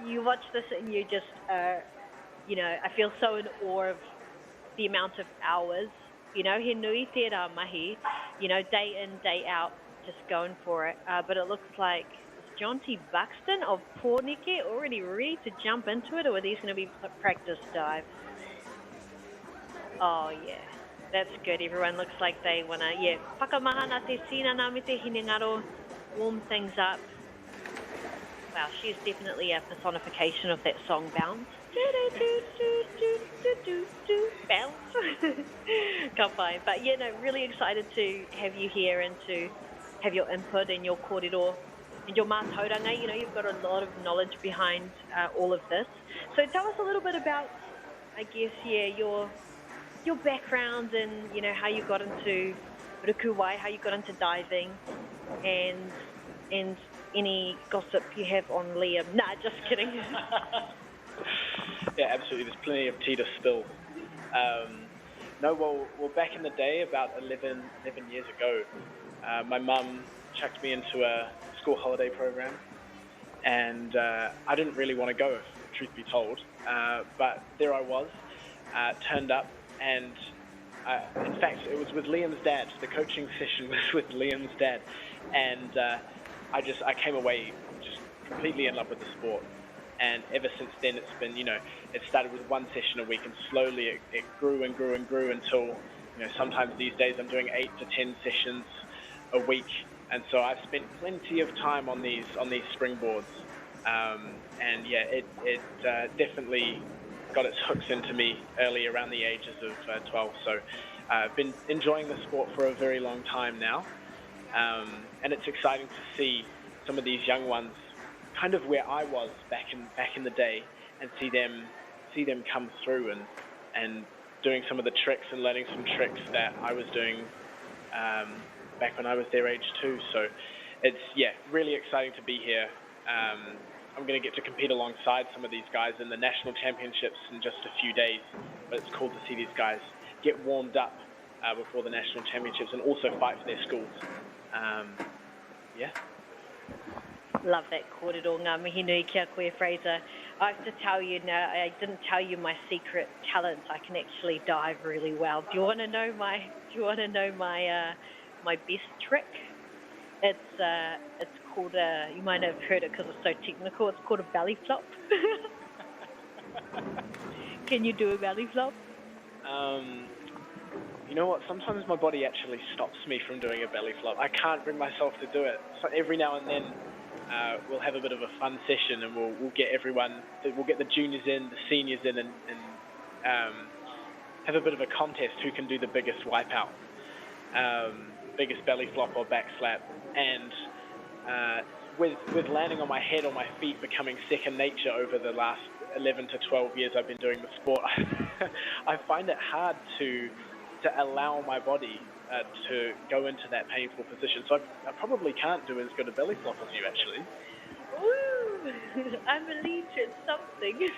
you watch this and you just, you know, I feel so in awe of the amount of hours, you know, he nui te rā mahi, you know, day in, day out, just going for it. But it looks like John T. Buxton of Pōneke already ready to jump into it, or are these going to be practice dives? Oh, yeah. That's good. Everyone looks like they want to, yeah, whakamahana te sina nā me te hinengaro, warm things up. Wow, she's definitely a personification of that song, Bounce. Bounce. Ka pai. But yeah, no, really excited to have you here and to have your input and your kōrero and your mātauranga. You know, you've got a lot of knowledge behind all of this. So tell us a little bit about, I guess, yeah, your background and, you know, how you got into rukuwai, how you got into diving, and any gossip you have on Liam. Nah, just kidding. Yeah, absolutely. There's plenty of tea to spill. No, well, back in the day, about 11 years ago, my mum chucked me into a school holiday program, and I didn't really want to go, truth be told. But there I was, turned up, and in fact, it was with Liam's dad. The coaching session was with Liam's dad, and I came away just completely in love with the sport. And ever since then, it's been, you know, it started with one session a week, and slowly it grew and grew and grew until, you know, sometimes these days I'm doing 8 to 10 sessions a week. And so I've spent plenty of time on these springboards. And yeah, it definitely got its hooks into me early, around the ages of 12. So I've been enjoying the sport for a very long time now. And it's exciting to see some of these young ones kind of where I was back in the day, and see them come through and doing some of the tricks and learning some tricks that I was doing back when I was their age too. So it's, yeah, really exciting to be here. I'm going to get to compete alongside some of these guys in the national championships in just a few days, but it's cool to see these guys get warmed up before the national championships and also fight for their schools. Yeah. Love that kōrero, ngā mihi nui kia koe, Fraser. I have to tell you now, I didn't tell you my secret talent. I can actually dive really well. Do you want to know my my best trick? It's called you might have heard it because it's so technical. It's called a belly flop. Can you do a belly flop? You know what? Sometimes my body actually stops me from doing a belly flop. I can't bring myself to do it. So every now and then, we'll have a bit of a fun session, and we'll get everyone. We'll get the juniors in, the seniors in, and have a bit of a contest who can do the biggest wipeout, biggest belly flop or back slap. And with landing on my head or my feet becoming second nature over the last 11 to 12 years I've been doing the sport, I find it hard to allow my body to go into that painful position. So I probably can't do as good a belly flop as you, actually. Ooh, I'm a leech at something.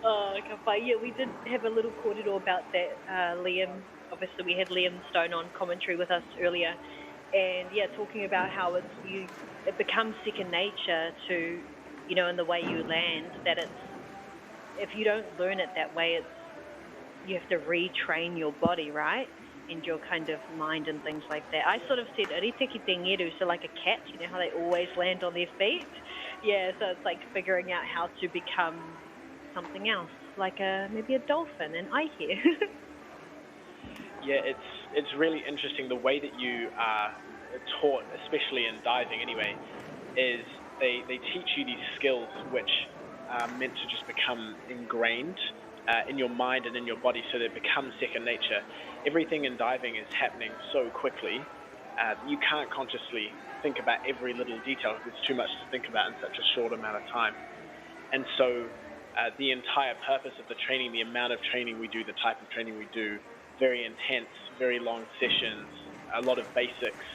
Oh, ka pai. Yeah, we did have a little kōrero about that. Liam, obviously we had Liam Stone on commentary with us earlier, and yeah, talking about how it becomes second nature to, you know, in the way you land, that it's, if you don't learn it that way, you have to retrain your body, right? And your kind of mind and things like that. I sort of said riteki te ngeru, so like a cat, you know how they always land on their feet? Yeah, so it's like figuring out how to become something else, like maybe a dolphin, an aihe. Yeah, it's really interesting. The way that you are taught, especially in diving anyway, is they teach you these skills which are meant to just become ingrained in your mind and in your body, so that it becomes second nature. Everything in diving is happening so quickly you can't consciously think about every little detail. There's too much to think about in such a short amount of time. And so the entire purpose of the training, the amount of training we do, the type of training we do, very intense, very long sessions, a lot of basics,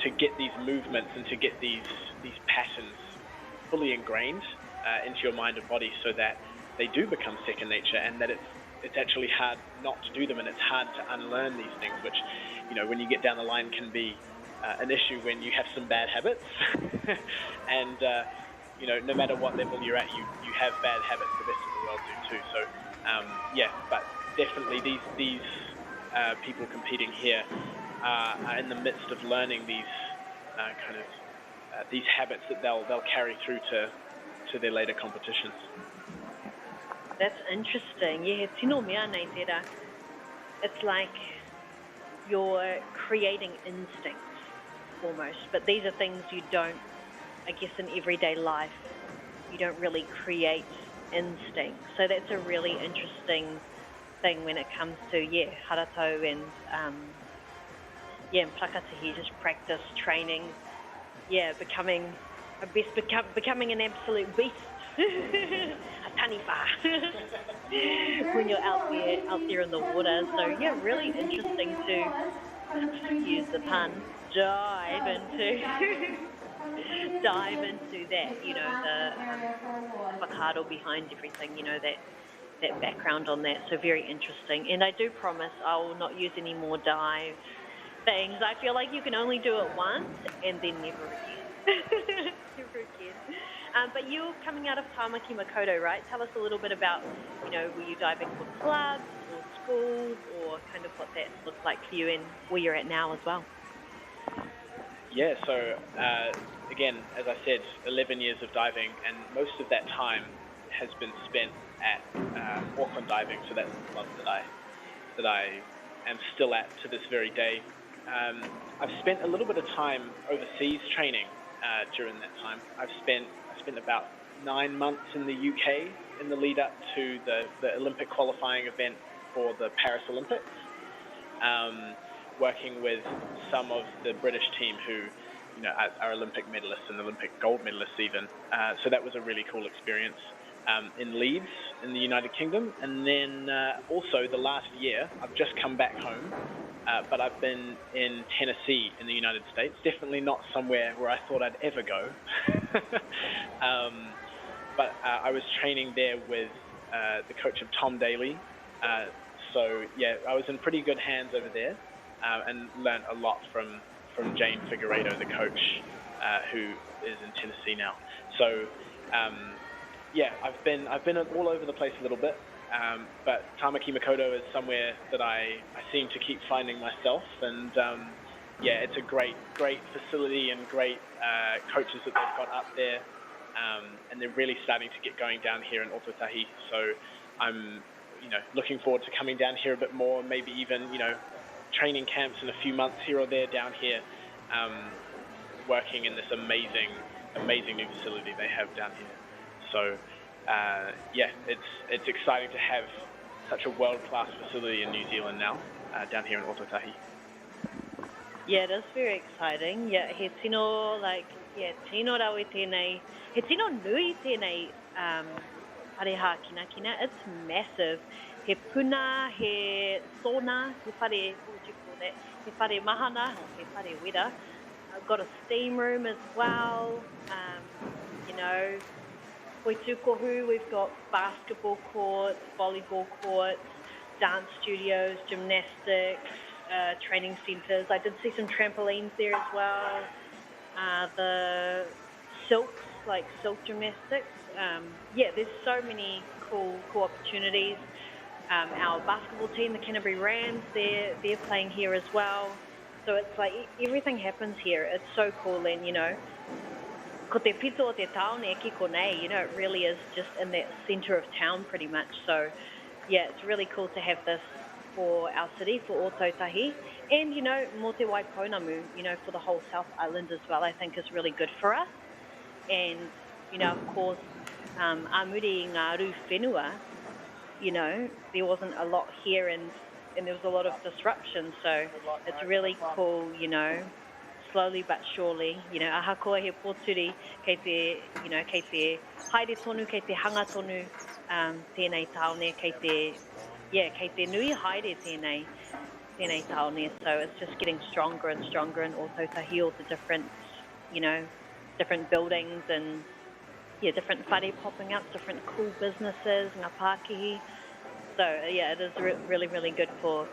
to get these movements and to get these patterns fully ingrained into your mind and body, so that they do become second nature, and that it's actually hard not to do them, and it's hard to unlearn these things, which, you know, when you get down the line can be an issue when you have some bad habits. And you know, no matter what level you're at, you have bad habits. The rest of the world do too. So yeah, but definitely these people competing here are in the midst of learning these these habits that they'll carry through to their later competitions. That's interesting. Yeah, tino mea nei tērā. It's like you're creating instincts almost, but these are things you don't, I guess, in everyday life, you don't really create instincts. So that's a really interesting thing when it comes to, haratau and, and prakatihi, just practice, training, becoming an absolute beast. A taniwha. When you're out there in the water. So yeah, really interesting to use the pun, dive into that, you know, the whakaaro behind everything, you know, that background on that. So very interesting. And I do promise I will not use any more dive things. I feel like you can only do it once and then never again. Never again. But you're coming out of Tamaki Makaurau, right? Tell us a little bit about, you know, were you diving for clubs or schools, or kind of what that looked like for you and where you're at now as well? Yeah, so again, as I said, 11 years of diving, and most of that time has been spent at Auckland diving. So that's the club that I am still at to this very day. I've spent a little bit of time overseas training during that time. I spent about 9 months in the UK in the lead up to the Olympic qualifying event for the Paris Olympics, working with some of the British team who, you know, are Olympic medalists and Olympic gold medalists even. So that was a really cool experience in Leeds in the United Kingdom. And then also the last year, I've just come back home, but I've been in Tennessee in the United States. Definitely not somewhere where I thought I'd ever go. But I was training there with the coach of Tom Daly. So yeah, I was in pretty good hands over there, and learned a lot from Jane Figueiredo, the coach, who is in Tennessee now. So yeah, I've been all over the place a little bit, but Tamaki Makaurau is somewhere that I seem to keep finding myself, and yeah, it's a great facility and great coaches that they've got up there, and they're really starting to get going down here in Ōtautahi. So I'm, you know, looking forward to coming down here a bit more, maybe even, you know, training camps in a few months here or there down here, working in this amazing new facility they have down here. So yeah, it's exciting to have such a world-class facility in New Zealand now, down here in Ōtautahi. Yeah, it is very exciting. Yeah, he tino, tino rawe tēnei, he tino nui tēnei pareha kina. It's massive. He puna, he sauna, he whare, what would you call that? He whare mahana, he whare wera. I've got a steam room as well. You know, Koitukohu, we've got basketball courts, volleyball courts, dance studios, gymnastics, training centres. I did see some trampolines there as well. The silks, like silk gymnastics. Yeah, there's so many cool opportunities. Our basketball team, the Canterbury Rams, they're playing here as well. So it's like everything happens here. It's so cool, and you know, ko te pito o te taone ki konei, you know, it really is just in that centre of town pretty much. So yeah, it's really cool to have this for our city, for Ōtautahi, and you know, mō te Waipounamu, you know, for the whole South Island as well, I think is really good for us. And you know, of course, MΑORI i ngā ru whenua, you know, there wasn't a lot here, and and there was a lot of disruption. So it's really cool, you know, slowly but surely, you know, ahakoa he pōturi kei te, you know, kei te haere tonu, kei te hanga tonu, tēnei taone, kei te nui haere tēnei taone. So it's just getting stronger and stronger in Ōtautahi, all the different, you know, different buildings and, different whare popping up, different cool businesses, ngā Pākihi. So, it is really, really good for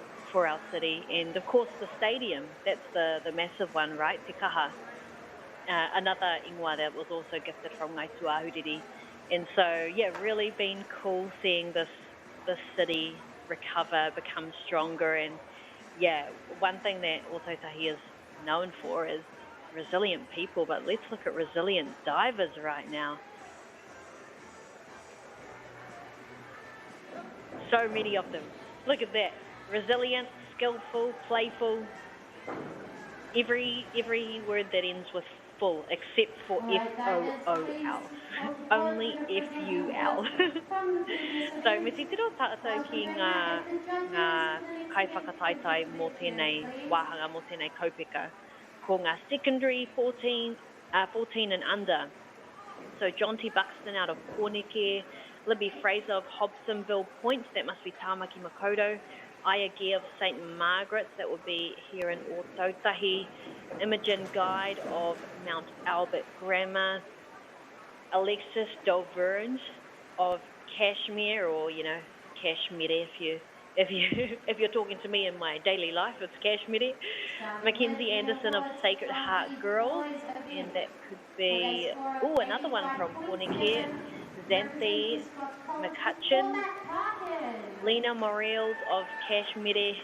our city. And, of course, the stadium, that's the massive one, right, Te Kaha. Another ingoa that was also gifted from Ngai Tuahuriri. And so, really been cool seeing this city recover, become stronger. And, one thing that Ōtautahi is known for is resilient people, but let's look at resilient divers right now. So many of them. Look at that. Resilient, skillful, playful. Every word that ends with full, except for F-O-O-L. Only F-U-L. So, me te tiro tātou ki ngā kai whakataitai mō tēnei wāhanga, mō tēnei kaupeka, ko ngā secondary 14 and under. So, John T. Buxton out of Pōneke, Libby Fraser of Hobsonville Point, that must be Tāmaki Makaurau, Aya Gee of St. Margaret's, that would be here in Ōtautahi, Imogen Guide of Mount Albert Grammar, Alexis Dauvergne of Kashmir, or, you know, Kashmir if you're talking to me in my daily life, it's Kashmir. Mackenzie Anderson of Sacred Heart Girls, and that could be, another one from Pōneke, Xanthi McCutcheon, Lena Morales of Kashmir,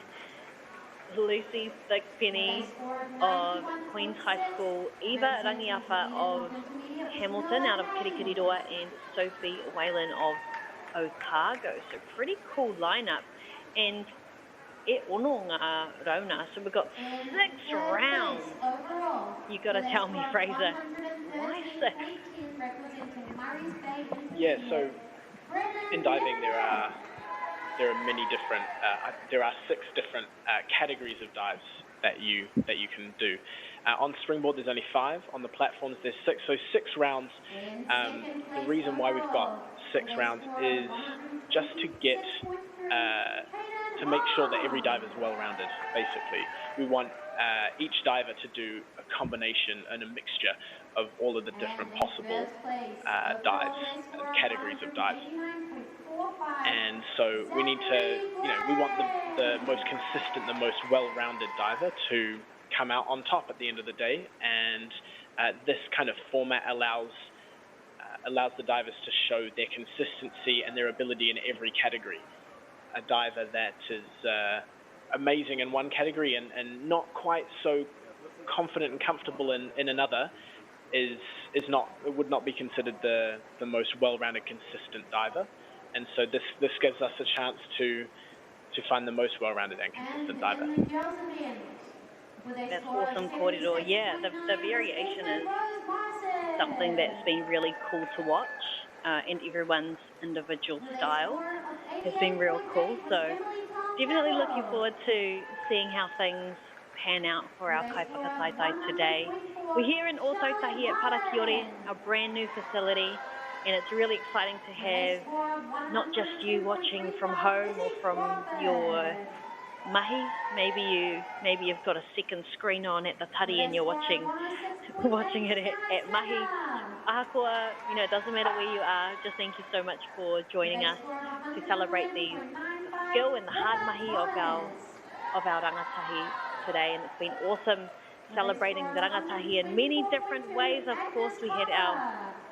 Lucy Thickpenny of Queen's High School, Eva Rangiafa of Hamilton out of Kirikiriroa, and Sophie Whalen of Otago. So pretty cool lineup. And e ono ngā rauna, so we've got 6 rounds. You got to tell me, Fraser, why 6? Yeah, so in diving there are many different, there are 6 different categories of dives that you can do. On springboard there's only 5, on the platforms there's 6, so 6 rounds. The reason why we've got 6 rounds is just to get, to make sure that every diver is well-rounded, basically. We want each diver to do a combination and a mixture of all of the different possible dives and categories of dives. And so we need to, we want the most consistent, the most well-rounded diver to come out on top at the end of the day. And this kind of format allows the divers to show their consistency and their ability in every category. A diver that is amazing in one category and not quite so confident and comfortable in another would not be considered the most well-rounded, consistent diver. And so this gives us a chance to find the most well-rounded and consistent diver. That's awesome, Kōrero. Yeah, the variation is something that's been really cool to watch, and everyone's individual style has been real cool. So definitely looking forward to seeing how things pan out for our kai whakataitai today. We're here in Ōtautahi at Parakiore, a brand new facility, and it's really exciting to have not just you watching from home or from your mahi. Maybe you've got a second screen on at the tari and you're watching it at mahi. Ahakoa, it doesn't matter where you are. Just thank you so much for joining us to celebrate the skill and the hard mahi of our rangatahi today, and it's been awesome celebrating the rangatahi in many different ways. Of course, we had our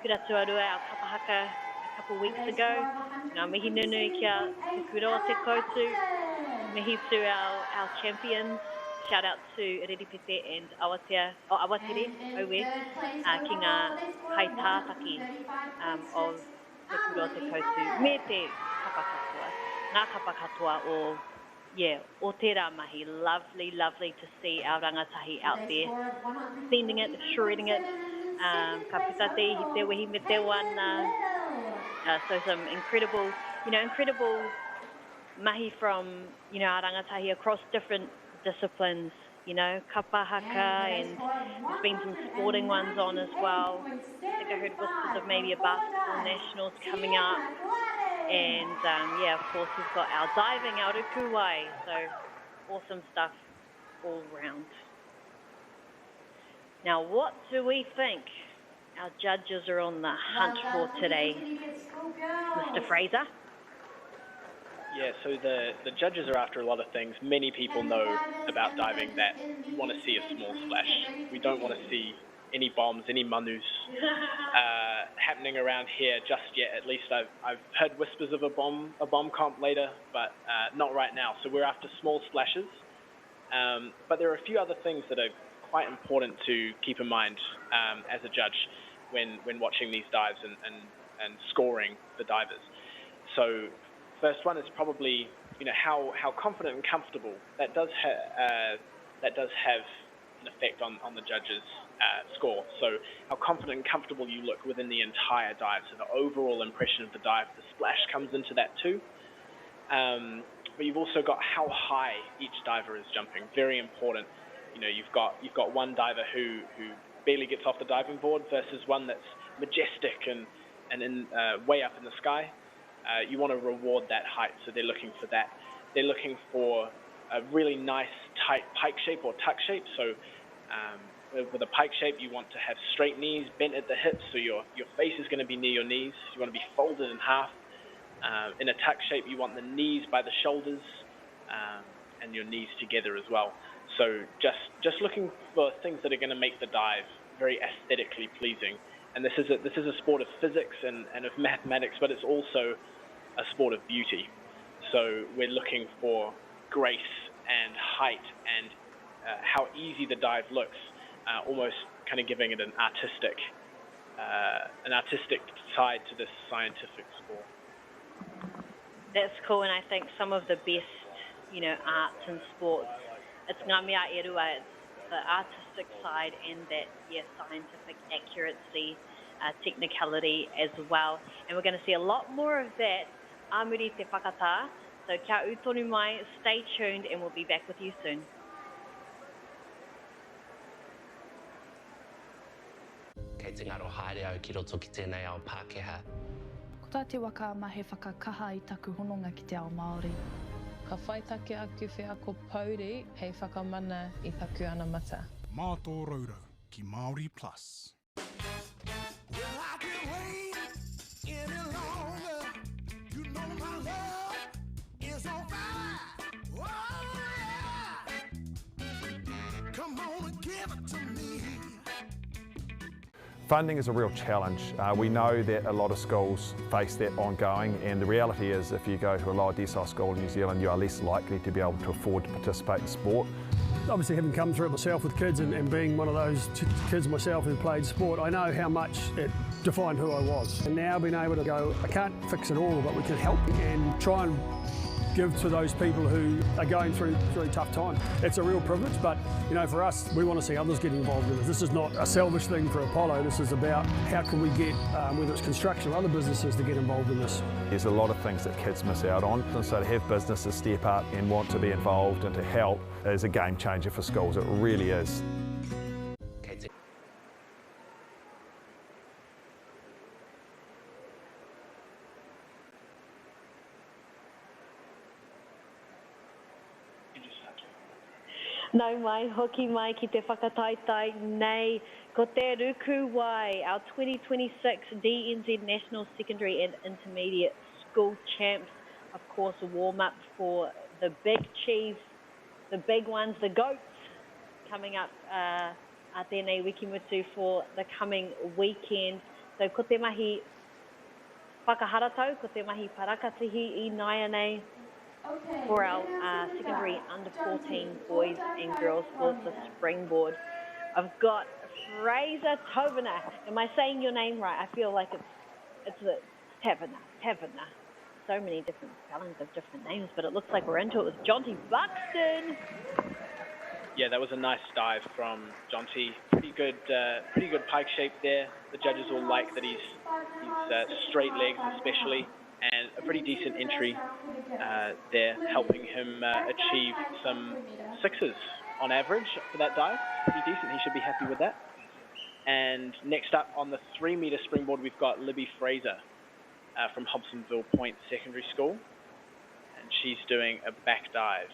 kura tuarua, our kapahaka, a couple of weeks ago. Ngā mihi nunui kia te kura o te koutu. Mihi to our champions. Shout out to Riripete and Awatere, Owe, ki ngā kai tātaki of te kura o te koutu. Me te kapakatoa. Ngā kapakatoa o te rā mahi. Lovely, lovely to see our rangatahi out there, sending it, shredding it. Ka putate, hi te wehi me te wana. So some incredible mahi from, you know, our rangatahi across different disciplines, you know, kapahaka, and there's been some sporting ones on as well. I think I heard whispers of maybe a basketball nationals coming up. And yeah, of course, we've got our diving, our rukuwai, so awesome stuff all round. Now, what do we think our judges are on the hunt for today? Mr. Fraser? Yeah, so the judges are after a lot of things. Many people know about diving that you want to see a small splash. We don't want to see any bombs, any manus happening around here just yet. At least I've heard whispers of a bomb comp later, but not right now. So we're after small splashes. But there are a few other things that are quite important to keep in mind as a judge when watching these dives and scoring the divers. So first one is probably, you know, how confident and comfortable that does have an effect on the judges' score. So how confident and comfortable you look within the entire dive. So the overall impression of the dive, the splash comes into that too. But you've also got how high each diver is jumping. Very important. You know, you've got one diver who barely gets off the diving board versus one that's majestic and in way up in the sky. You want to reward that height, so they're looking for that. They're looking for a really nice tight pike shape or tuck shape. So with a pike shape, you want to have straight knees, bent at the hips, so your face is going to be near your knees. You want to be folded in half. In a tuck shape, you want the knees by the shoulders and your knees together as well. So just looking for things that are going to make the dive very aesthetically pleasing. And this is a sport of physics and of mathematics, but it's also a sport of beauty. So we're looking for grace and height and how easy the dive looks, almost kind of giving it an artistic side to this scientific sport. That's cool, and I think some of the best, you know, arts and sports, it's ngā mea e rua, it's the artistic side and that, scientific accuracy, technicality as well. And we're going to see a lot more of that, MāORI te whakatā. So kia utonu mai, stay tuned, and we'll be back with you soon. Kei te ngaro haere au ki roto ki tēnei ao Pākehā. Ko tā te waka ma he whakakaha I taku hononga ki te ao Māori. Ka whaitake aku whea ko Pauri hei whakamana I taku ana mata. Mā tō raurau ki MāORI Plus. Well, I can't wait any longer. You know my love is on fire. Oh, yeah. Come on and give it to me. Funding is a real challenge. We know that a lot of schools face that ongoing, and the reality is if you go to a lower decile school in New Zealand, you are less likely to be able to afford to participate in sport. Obviously, having come through it myself with kids and being one of those kids myself who played sport, I know how much it defined who I was. And now being able to go, I can't fix it all, but we can help and try and give to those people who are going through really tough times. It's a real privilege, but you know, for us, we want to see others get involved in it. This is not a selfish thing for Apollo. This is about how can we get, whether it's construction or other businesses, to get involved in this. There's a lot of things that kids miss out on, and so to have businesses step up and want to be involved and to help is a game changer for schools. It really is. Nau mai, hoki mai ki te whakataitai nei, ko te rukuwai, our 2026 DNZ National Secondary and Intermediate School Champs. Of course, a warm-up for the big chiefs, the big ones, the goats, coming up a tēnei wikimutu for the coming weekend. So ko te mahi whakaharatau, ko te mahi parakatihi I naia nei, for our secondary under 14 boys and girls for the springboard. I've got Fraser Tovina. Am I saying your name right? I feel like it's Tavina. So many different spellings of different names, but it looks like we're into it with Jonty Buxton. Yeah, that was a nice dive from Jonty. Pretty good pike shape there. The judges will like that he's straight legs especially, and a pretty decent entry. there, helping him achieve some 6s on average for that dive. Pretty decent. He should be happy with that. And next up on the 3-meter springboard, we've got Libby Fraser from Hobsonville Point Secondary School, and she's doing a back dive.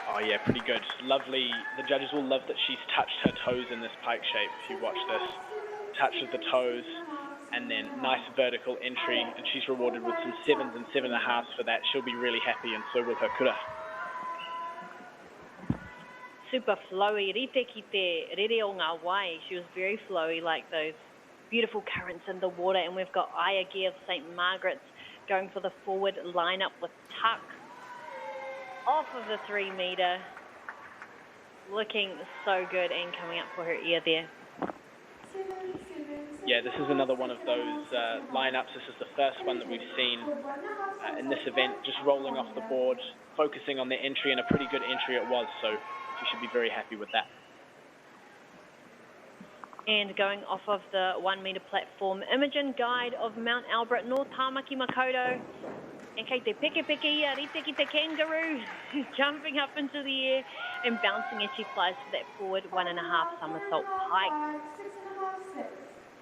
Oh yeah, pretty good. Lovely. The judges will love that she's touched her toes in this pike shape. If you watch this, touch of the toes, and then nice vertical entry, and she's rewarded with some 7s and 7.5s for that. She'll be really happy, and so will her kura. Super flowy. Rite ki te rere o ngā wai. She was very flowy, like those beautiful currents in the water. And we've got Ayagi of St. Margaret's going for the forward lineup with tuck off of the 3-meter. Looking so good and coming up for her ear there. Yeah, this is another one of those lineups. This is the first one that we've seen in this event, just rolling off the board, focusing on the entry, and a pretty good entry it was, so she should be very happy with that. And going off of the 1-meter platform, Imogen Guide of Mount Albert, North Tamaki Makaurau. And kei te peke ia, rite ki te kangaroo, jumping up into the air and bouncing as she flies for that forward 1.5 somersault pike.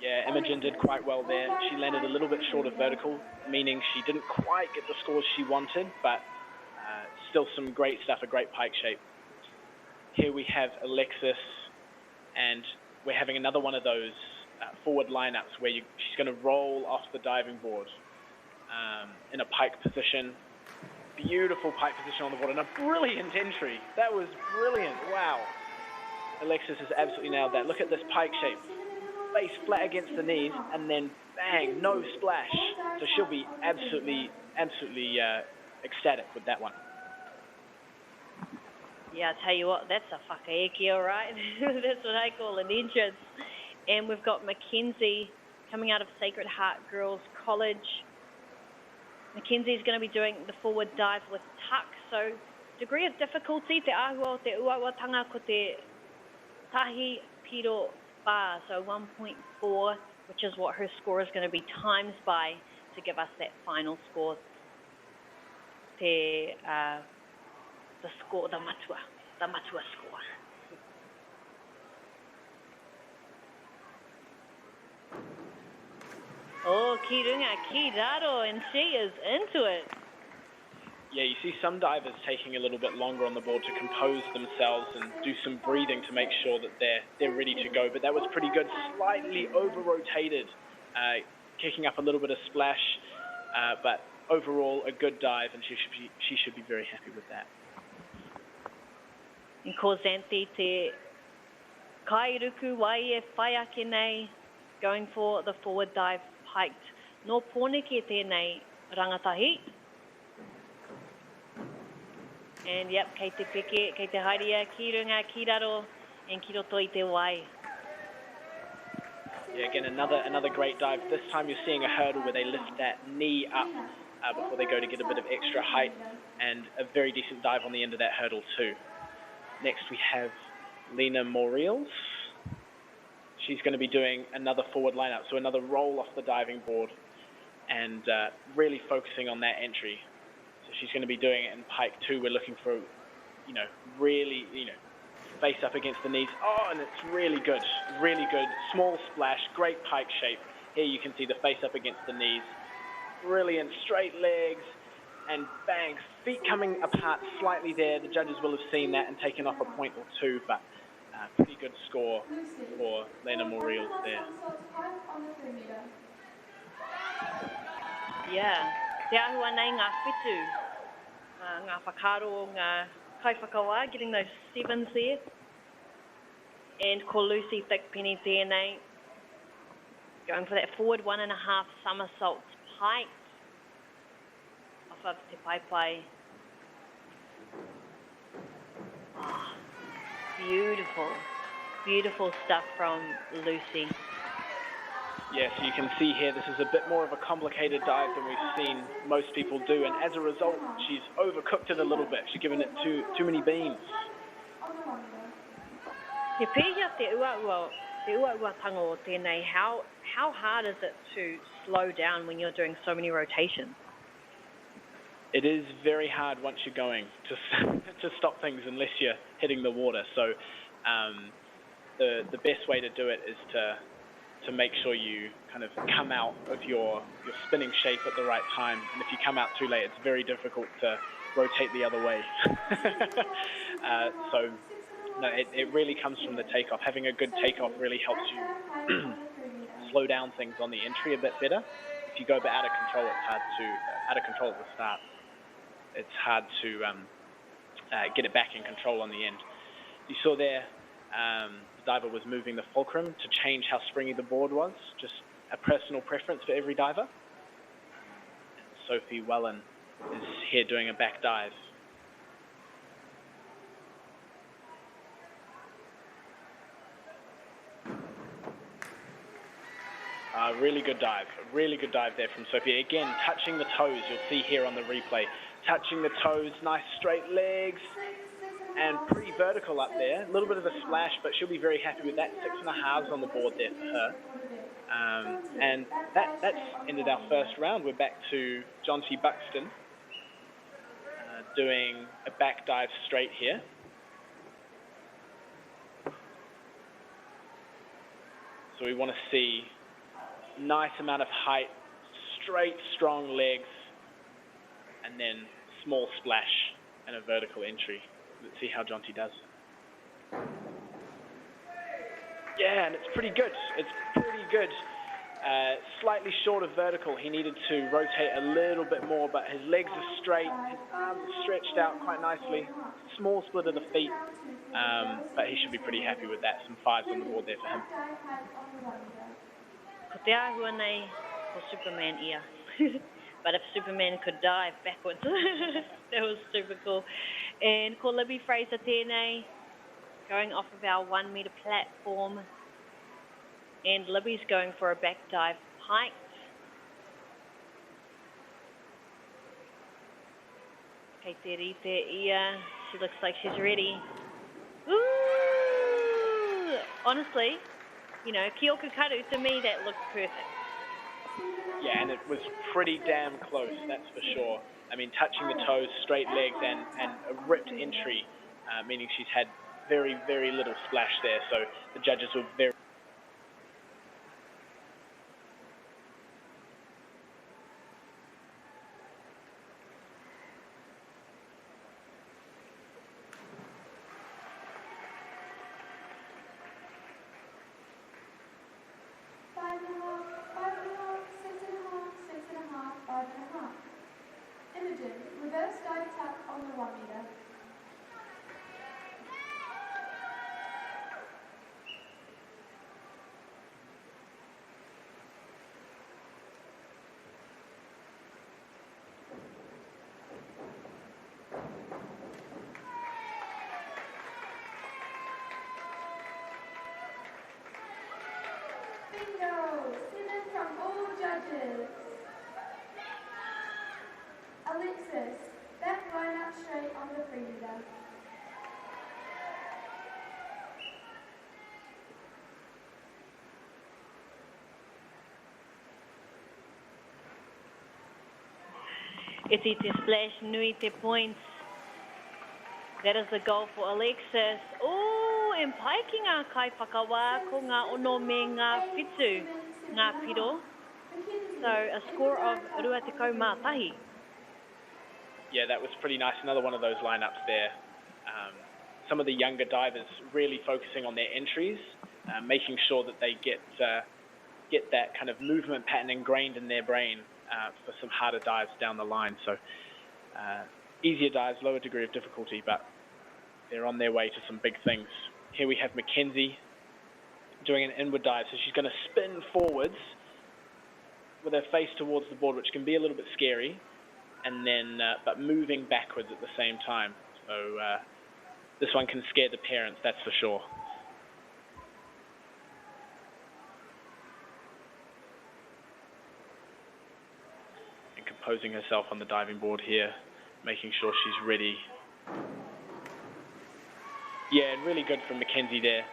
Yeah, Imogen did quite well there. She landed a little bit short of vertical, meaning she didn't quite get the scores she wanted, but still some great stuff, a great pike shape. Here we have Alexis, and we're having another one of those forward lineups where she's going to roll off the diving board in a pike position. Beautiful pike position on the board, and a brilliant entry. That was brilliant. Wow. Alexis has absolutely nailed that. Look at this pike shape. Face flat against the knees, and then bang, no splash. So she'll be absolutely ecstatic with that one. Yeah, I tell you what, that's a whakaeke, all right? That's what I call an entrance. And we've got Mackenzie coming out of Sacred Heart Girls College. Mackenzie's going to be doing the forward dive with tuck. So, degree of difficulty, te ahua o te uawatanga ko te tahi piro bar. So 1.4, which is what her score is going to be times by to give us that final score. The score, the matua score. Oh, ki runga, ki raro, and she is into it. Yeah, you see some divers taking a little bit longer on the board to compose themselves and do some breathing to make sure that they're ready to go. But that was pretty good, slightly over-rotated, kicking up a little bit of splash, but overall a good dive, and she should be very happy with that. In Korzanthi te kairuku wai e whai ake nei, going for the forward dive piked. No pōneke tēnei rangatahi. And yep, kei te peke, kei te hairia, ki runga, ki raro, and ki roto i te wai. Yeah, again, another great dive. This time you're seeing a hurdle where they lift that knee up before they go to get a bit of extra height, and a very decent dive on the end of that hurdle too. Next we have Lena Moriels. She's going to be doing another forward lineup, so another roll off the diving board, and really focusing on that entry. So she's going to be doing it in pike 2. We're looking for, really, face up against the knees. Oh, and it's really good, really good. Small splash, great pike shape. Here you can see the face up against the knees. Brilliant, straight legs, and bang, feet coming apart slightly there. The judges will have seen that and taken off a point or two, but pretty good score for Lena Moriels there. Yeah, te ahua nei ngā whitu, ngā whakaro, ngā kaiwhakawa, getting those 7s there. And ko Lucy Thickpenny tēnei, going for that forward 1.5 somersaults pike off of te pai. Oh, beautiful, beautiful stuff from Lucy. Yeah, so you can see here this is a bit more of a complicated dive than we've seen most people do, and as a result she's overcooked it a little bit. She's given it too many beans. Te pēhia te uautanga o tēnei, how hard is it to slow down when you're doing so many rotations? It is very hard once you're going to stop things unless you're hitting the water. So the best way to do it is to make sure you kind of come out of your spinning shape at the right time. And if you come out too late, it's very difficult to rotate the other way. So no, it really comes from the takeoff. Having a good takeoff really helps you slow down things on the entry a bit better. If you go a bit out of control, it's hard to out of control at the start. It's hard to get it back in control on the end. You saw there, the diver was moving the fulcrum to change how springy the board was, just a personal preference for every diver. Sophie Wellen is here doing a back dive. Really good dive there from Sophie. Again, touching the toes, you'll see here on the replay. Touching the toes, nice straight legs, and pretty vertical up there. A little bit of a splash, but she'll be very happy with that. 6.5s on the board there for her. And that's ended our first round. We're back to John T. Buxton doing a back dive straight here. So we want to see nice amount of height, straight, strong legs, and then small splash and a vertical entry. Let's see how Jonty does. Yeah, and it's pretty good. It's pretty good. Slightly short of vertical. He needed to rotate a little bit more, but his legs are straight, his arms are stretched out quite nicely. Small split of the feet, but he should be pretty happy with that. Some 5s on the board there for him. Ko te ahua nei ko Superman ia. But if Superman could dive backwards, that was super cool. And ko Libby Fraser tēnei, going off of our 1 metre platform. And Libby's going for a back dive height. Kei te rite ia, she looks like she's ready. Ooh! Honestly, you know, Kioku Karu, to me that looked perfect. Yeah, and it was pretty damn close, that's for sure. I mean, touching the toes, straight legs, and a ripped entry, meaning she's had very, very little splash there. So the judges were very... Reverse dive tap on the 1 metre. Bingo! 7 from all judges. Alexis, back line up straight on the 3 metre. Iti te splash, nui te points. That is the goal for Alexis. Oh, and pai ki ngā kai whakawā ko ngā ono me ngā whitu, ngā piro. So a score of 21 Yeah, that was pretty nice. Another one of those lineups there. Some of the younger divers really focusing on their entries, making sure that they get that kind of movement pattern ingrained in their brain for some harder dives down the line. So easier dives, lower degree of difficulty, but they're on their way to some big things. Here we have Mackenzie doing an inward dive. So she's going to spin forwards with her face towards the board, which can be a little bit scary. And then, but moving backwards at the same time. So this one can scare the parents, that's for sure. And composing herself on the diving board here, making sure she's ready. Yeah, and really good from Mackenzie there.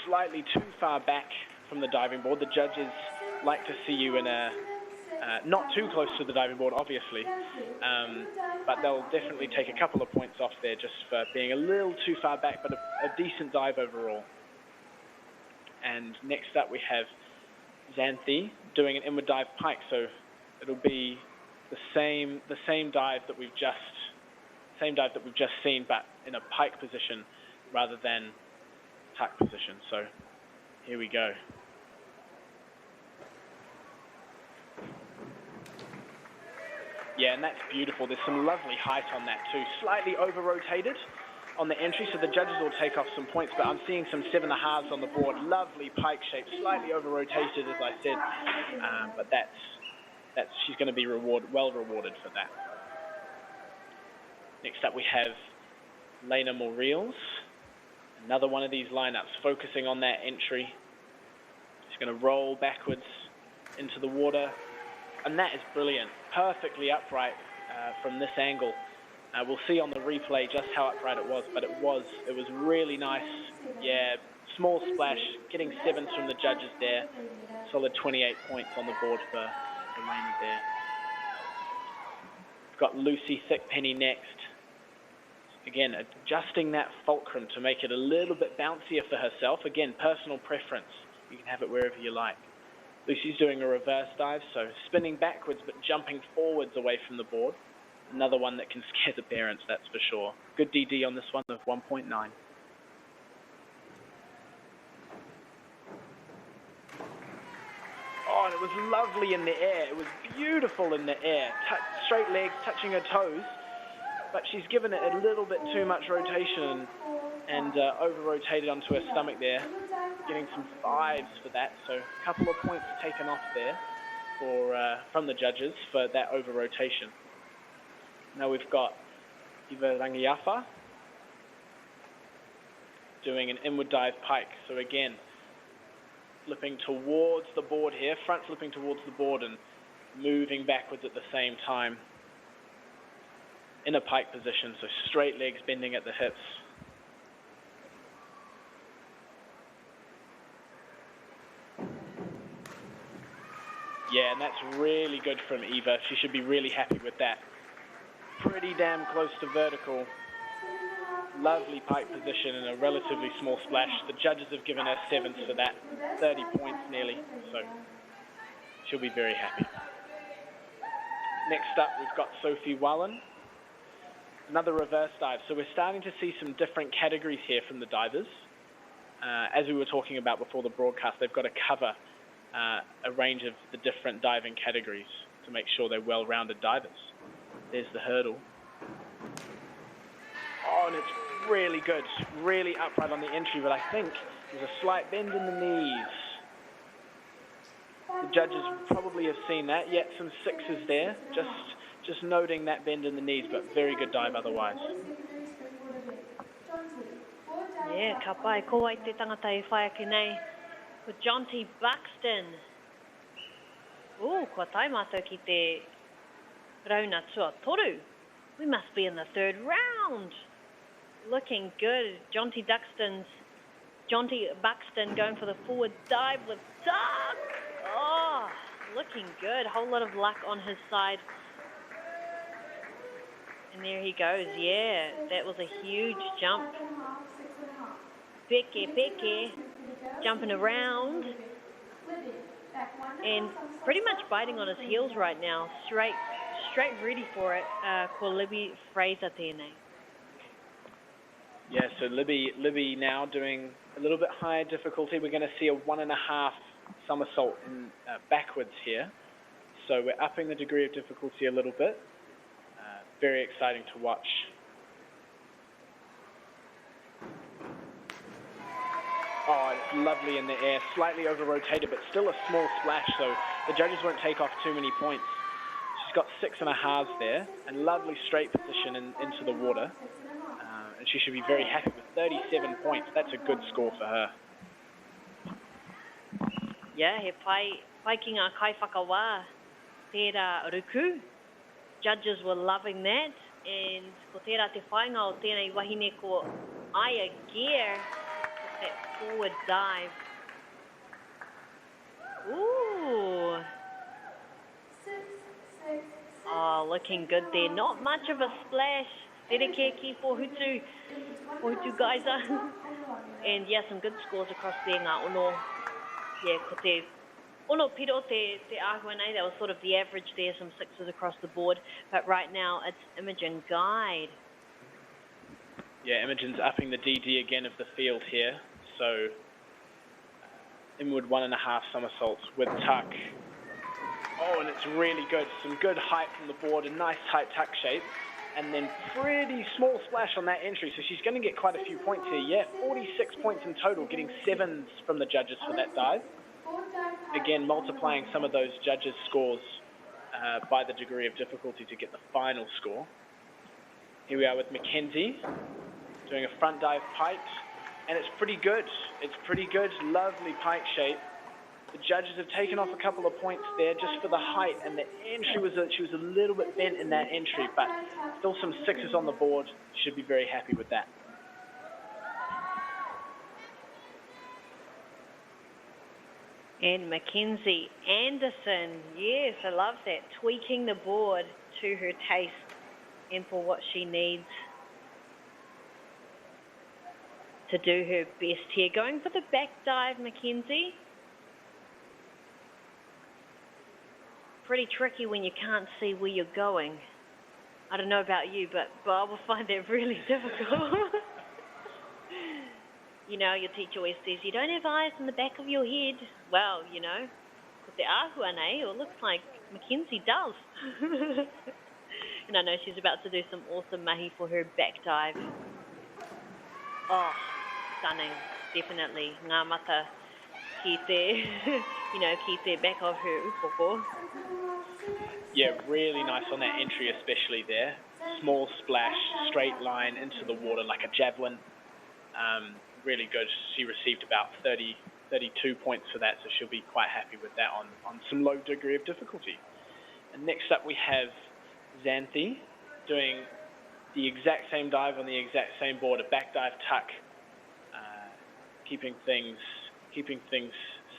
Slightly too far back from the diving board. The judges like to see you in a not too close to the diving board, obviously, but they'll definitely take a couple of points off there just for being a little too far back, but a decent dive overall. And next up we have Xanthi doing an inward dive pike, so it'll be the same dive that we've just seen, but in a pike position rather than tuck position. So here we go. Yeah, and that's beautiful. There's some lovely height on that too. Slightly over-rotated on the entry, so the judges will take off some points, but I'm seeing some 7.5s on the board. Lovely pike shape, slightly over-rotated, as I said, but she's going to be well rewarded for that. Next up we have Lena Morreals. Another one of these lineups, focusing on that entry. She's going to roll backwards into the water, and that is brilliant. Perfectly upright from this angle. We'll see on the replay just how upright it was, but it was really nice. Yeah, small splash, getting 7s from the judges there. Solid 28 points on the board for Lena there. We've got Lucy Thickpenny next. Again, adjusting that fulcrum to make it a little bit bouncier for herself. Again, personal preference. You can have it wherever you like. Lucy's doing a reverse dive, so spinning backwards but jumping forwards away from the board. Another one that can scare the parents, that's for sure. Good DD on this one of 1.9. Oh, and it was lovely in the air. It was beautiful in the air. Straight legs, touching her toes. But she's given it a little bit too much rotation and over-rotated onto her stomach there. Getting some 5s for that, so a couple of points taken off there from the judges for that over-rotation. Now we've got Iva Rangiafa doing an inward dive pike. So again, flipping towards the board here, front flipping towards the board and moving backwards at the same time in a pike position, so straight legs bending at the hips. Yeah, and that's really good from Eva. She should be really happy with that. Pretty damn close to vertical. Lovely pike position and a relatively small splash. The judges have given her 7s for that. 30 points nearly, so she'll be very happy. Next up, we've got Sophie Wallen. Another reverse dive. So we're starting to see some different categories here from the divers. As we were talking about before the broadcast, they've got to cover a range of the different diving categories to make sure they're well-rounded divers. There's the hurdle. Oh, and it's really good, really upright on the entry, but I think there's a slight bend in the knees. The judges probably have seen that. Yet some 6s there, just noting that bend in the knees, but very good dive otherwise. Yeah, ka pai ko ai te tangata e whai ake nei. With Jonty Buxton. Ooh, kua tai mātou ki te rauna tua toru. We must be in the 3rd round. Looking good. Jonty Buxton going for the forward dive with duck. Oh, looking good. Whole lot of luck on his side. And there he goes. Yeah, that was a huge jump. Peke. Jumping around and pretty much biting on his heels right now. Straight ready for it. Ko Libby Fraser tēnei. Yeah, so Libby now doing a little bit higher difficulty. We're going to see a 1.5 somersault in, backwards here. So we're upping the degree of difficulty a little bit. Very exciting to watch. Oh, it's lovely in the air, slightly over-rotated, but still a small splash, so the judges won't take off too many points. She's got 6.5s there, and lovely straight position into the water. And she should be very happy with 37 points. That's a good score for her. Yeah, he pai ki ngā kaiwhakawā tērā ruku. Judges were loving that, and ko tērā te whainga o tēnei wahine ko Aya Gear. That forward dive. Ooh. Oh, looking good there. Not much of a splash. Rerekē for Hutu Geyser. And yeah, some good scores across there, ngā ono. Yeah, ko te ono piro te āhua nei. That was sort of the average there, some sixes across the board. But right now, it's Imogen Guide. Yeah, Imogen's upping the DD again of the field here. So, inward 1.5 somersaults with tuck. Oh, and it's really good. Some good height from the board, a nice tight tuck shape. And then pretty small splash on that entry. So she's going to get quite a few points here. Yeah, 46 points in total, getting 7s from the judges for that dive. Again, multiplying some of those judges' scores by the degree of difficulty to get the final score. Here we are with Mackenzie, doing a front dive pike. And it's pretty good. It's pretty good. Lovely pike shape. The judges have taken off a couple of points there just for the height, and the entry she was a little bit bent in that entry, but still some 6s on the board. Should be very happy with that. And Mackenzie Anderson, yes, I love that. Tweaking the board to her taste and for what she needs to do her best here. Going for the back dive, Mackenzie. Pretty tricky when you can't see where you're going. I don't know about you, but I will find that really difficult. You know, your teacher always says, you don't have eyes in the back of your head. Well, you know, with the āhua nei, it looks like Mackenzie does. And I know she's about to do some awesome mahi for her back dive. Oh, stunning, definitely. Ngā mata ki te, you know, ki te back of her upoko. Yeah, really nice on that entry, especially there. Small splash, straight line into the water like a javelin. Really good. She received about 32 points for that, so she'll be quite happy with that on some low degree of difficulty. And next up we have Xanthi doing the exact same dive on the exact same board, a back dive tuck, keeping things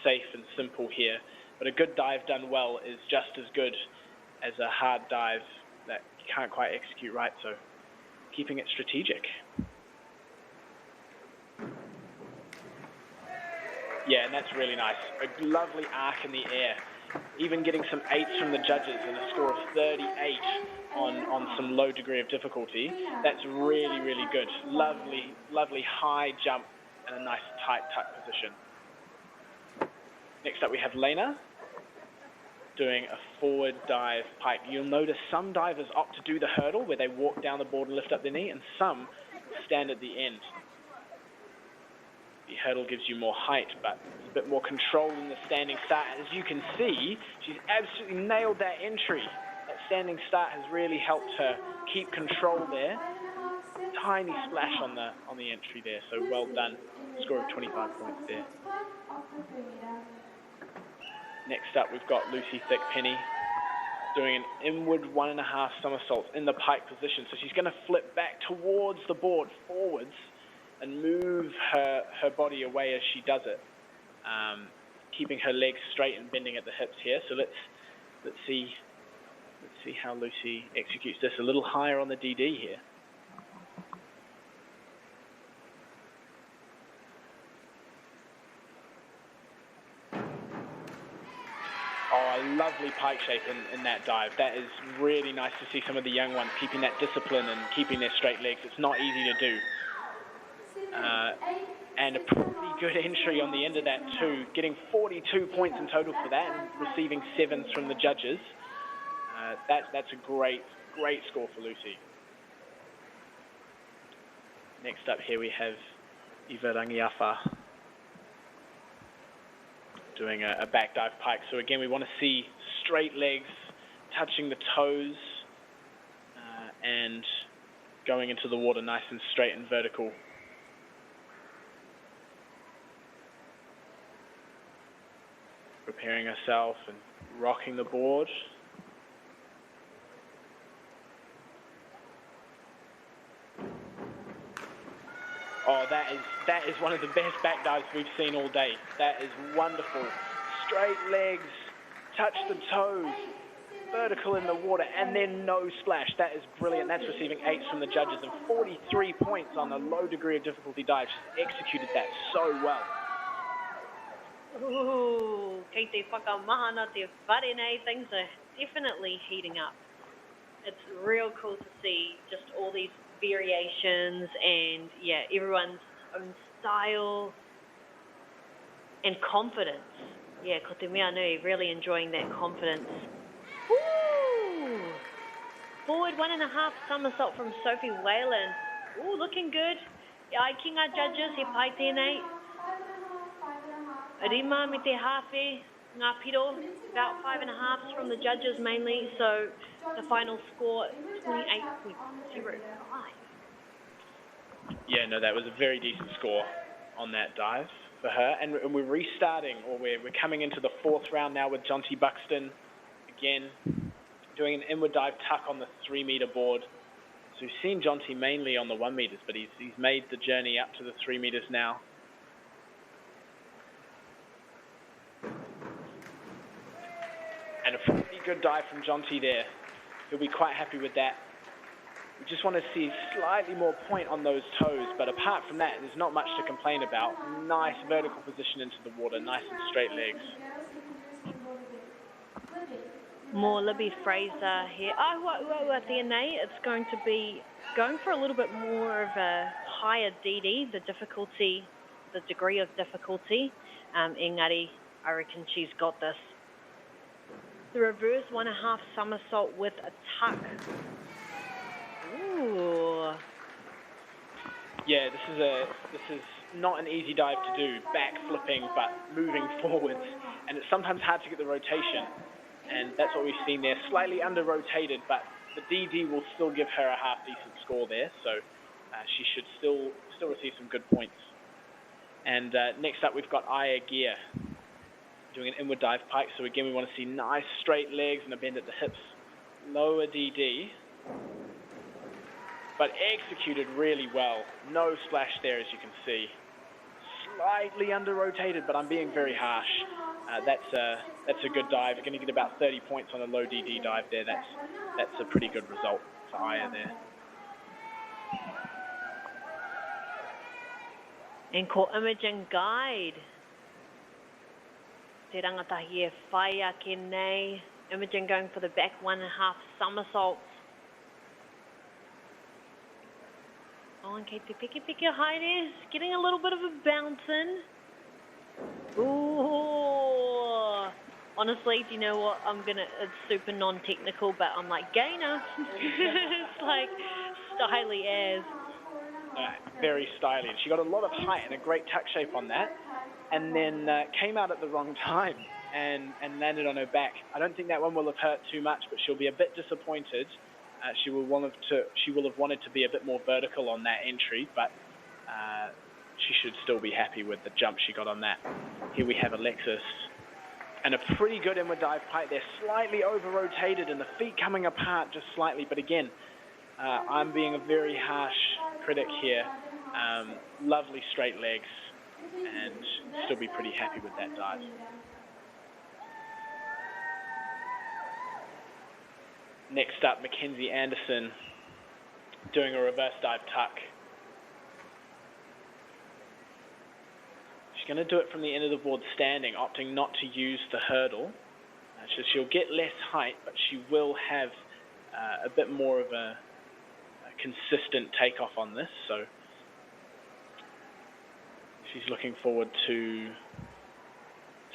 safe and simple here. But a good dive done well is just as good as a hard dive that you can't quite execute right, so keeping it strategic. Yeah, and that's really nice. A lovely arc in the air. Even getting some 8s from the judges and a score of 38 on some low degree of difficulty. That's really, really good. Lovely, lovely high jump and a nice tight tuck position. Next up we have Lena doing a forward dive pike. You'll notice some divers opt to do the hurdle where they walk down the board and lift up their knee, and some stand at the end. The hurdle gives you more height, but it's a bit more control in the standing start. As you can see, she's absolutely nailed that entry. That standing start has really helped her keep control there. Tiny splash on the entry there, so well done. Score of 25 points there. Next up, we've got Lucy Thickpenny doing an inward 1.5 somersaults in the pike position. So she's going to flip back towards the board, forwards, and move her body away as she does it, keeping her legs straight and bending at the hips here. So let's see how Lucy executes this a little higher on the DD here. Oh, a lovely pike shape in that dive. That is really nice to see some of the young ones keeping that discipline and keeping their straight legs. It's not easy to do. And a pretty good entry on the end of that too, getting 42 points in total for that and receiving 7s from the judges. That's a great score for Lucy. Next up here we have Iva Rangiafa doing a back dive pike. So again, we want to see straight legs touching the toes and going into the water nice and straight and vertical. Preparing herself and rocking the board. Oh, Oh, that is one of the best back dives we've seen all day. That is wonderful. Straight legs, touch the toes, vertical in the water, and then no splash. That is brilliant. That's receiving 8s from the judges and 43 points on a low degree of difficulty dive. She's executed that so well. Ooh, kei te whakamahana te whare nei, things are definitely heating up. It's real cool to see just all these variations and, yeah, everyone's own style and confidence. Yeah, ko te mea nui, really enjoying that confidence. Woo! Forward 1.5 somersault from Sophie Whalen. Ooh, looking good. Yeah, I ki ngā judges, he pai tēnei. Rima me te hawhi, ngā piro, about 5.5s from the judges mainly, so the final score 28.05. Yeah, no, that was a very decent score on that dive for her. And we're restarting, or we're coming into the 4th round now with Jonty Buxton. Again, doing an inward dive tuck on the 3-metre board. So we've seen Jonty mainly on the 1 metres, but he's made the journey up to the 3 metres now. And a pretty good dive from Jonty there. He'll be quite happy with that. We just want to see slightly more point on those toes, but apart from that, there's not much to complain about. Nice vertical position into the water, nice and straight legs. More Libby Fraser here. Tēnei, it's going to be going for a little bit more of a higher DD, the difficulty, the degree of difficulty. Engari, I reckon she's got this. The reverse 1.5 somersault with a tuck. Ooh. Yeah, this is not an easy dive to do, back flipping but moving forwards, and it's sometimes hard to get the rotation, and that's what we've seen there. Slightly under rotated, but the DD will still give her a half decent score there, so she should still receive some good points. And next up we've got Aya Gear doing an inward dive pike, so again we want to see nice straight legs and a bend at the hips, lower DD, but executed really well. No splash there, as you can see. Slightly under-rotated, but I'm being very harsh. That's a good dive. You're going to get about 30 points on a low DD dive there. That's a pretty good result for Aya there. And ko Imogen Guide. Te rangatahi e whaia ke nei. Imogen going for the back 1.5 somersaults. Oh, and Kate Piki Heidi getting a little bit of a bounce in. Ooh. Honestly, do you know what? It's super non-technical, but I'm like, gainer. It's like styly as. Very stylish. She got a lot of height and a great tuck shape on that, and then came out at the wrong time and landed on her back. I don't think that one will have hurt too much, but she'll be a bit disappointed. She will have wanted to be a bit more vertical on that entry, but she should still be happy with the jump she got on that. Here we have Alexis, and a pretty good inward dive pike there, slightly over-rotated, and the feet coming apart just slightly, but again, I'm being a very harsh critic here. Lovely straight legs, and still be pretty happy with that dive. Next up, Mackenzie Anderson doing a reverse dive tuck. She's going to do it from the end of the board standing, opting not to use the hurdle. So she'll get less height, but she will have a bit more of a consistent takeoff on this. So she's looking forward to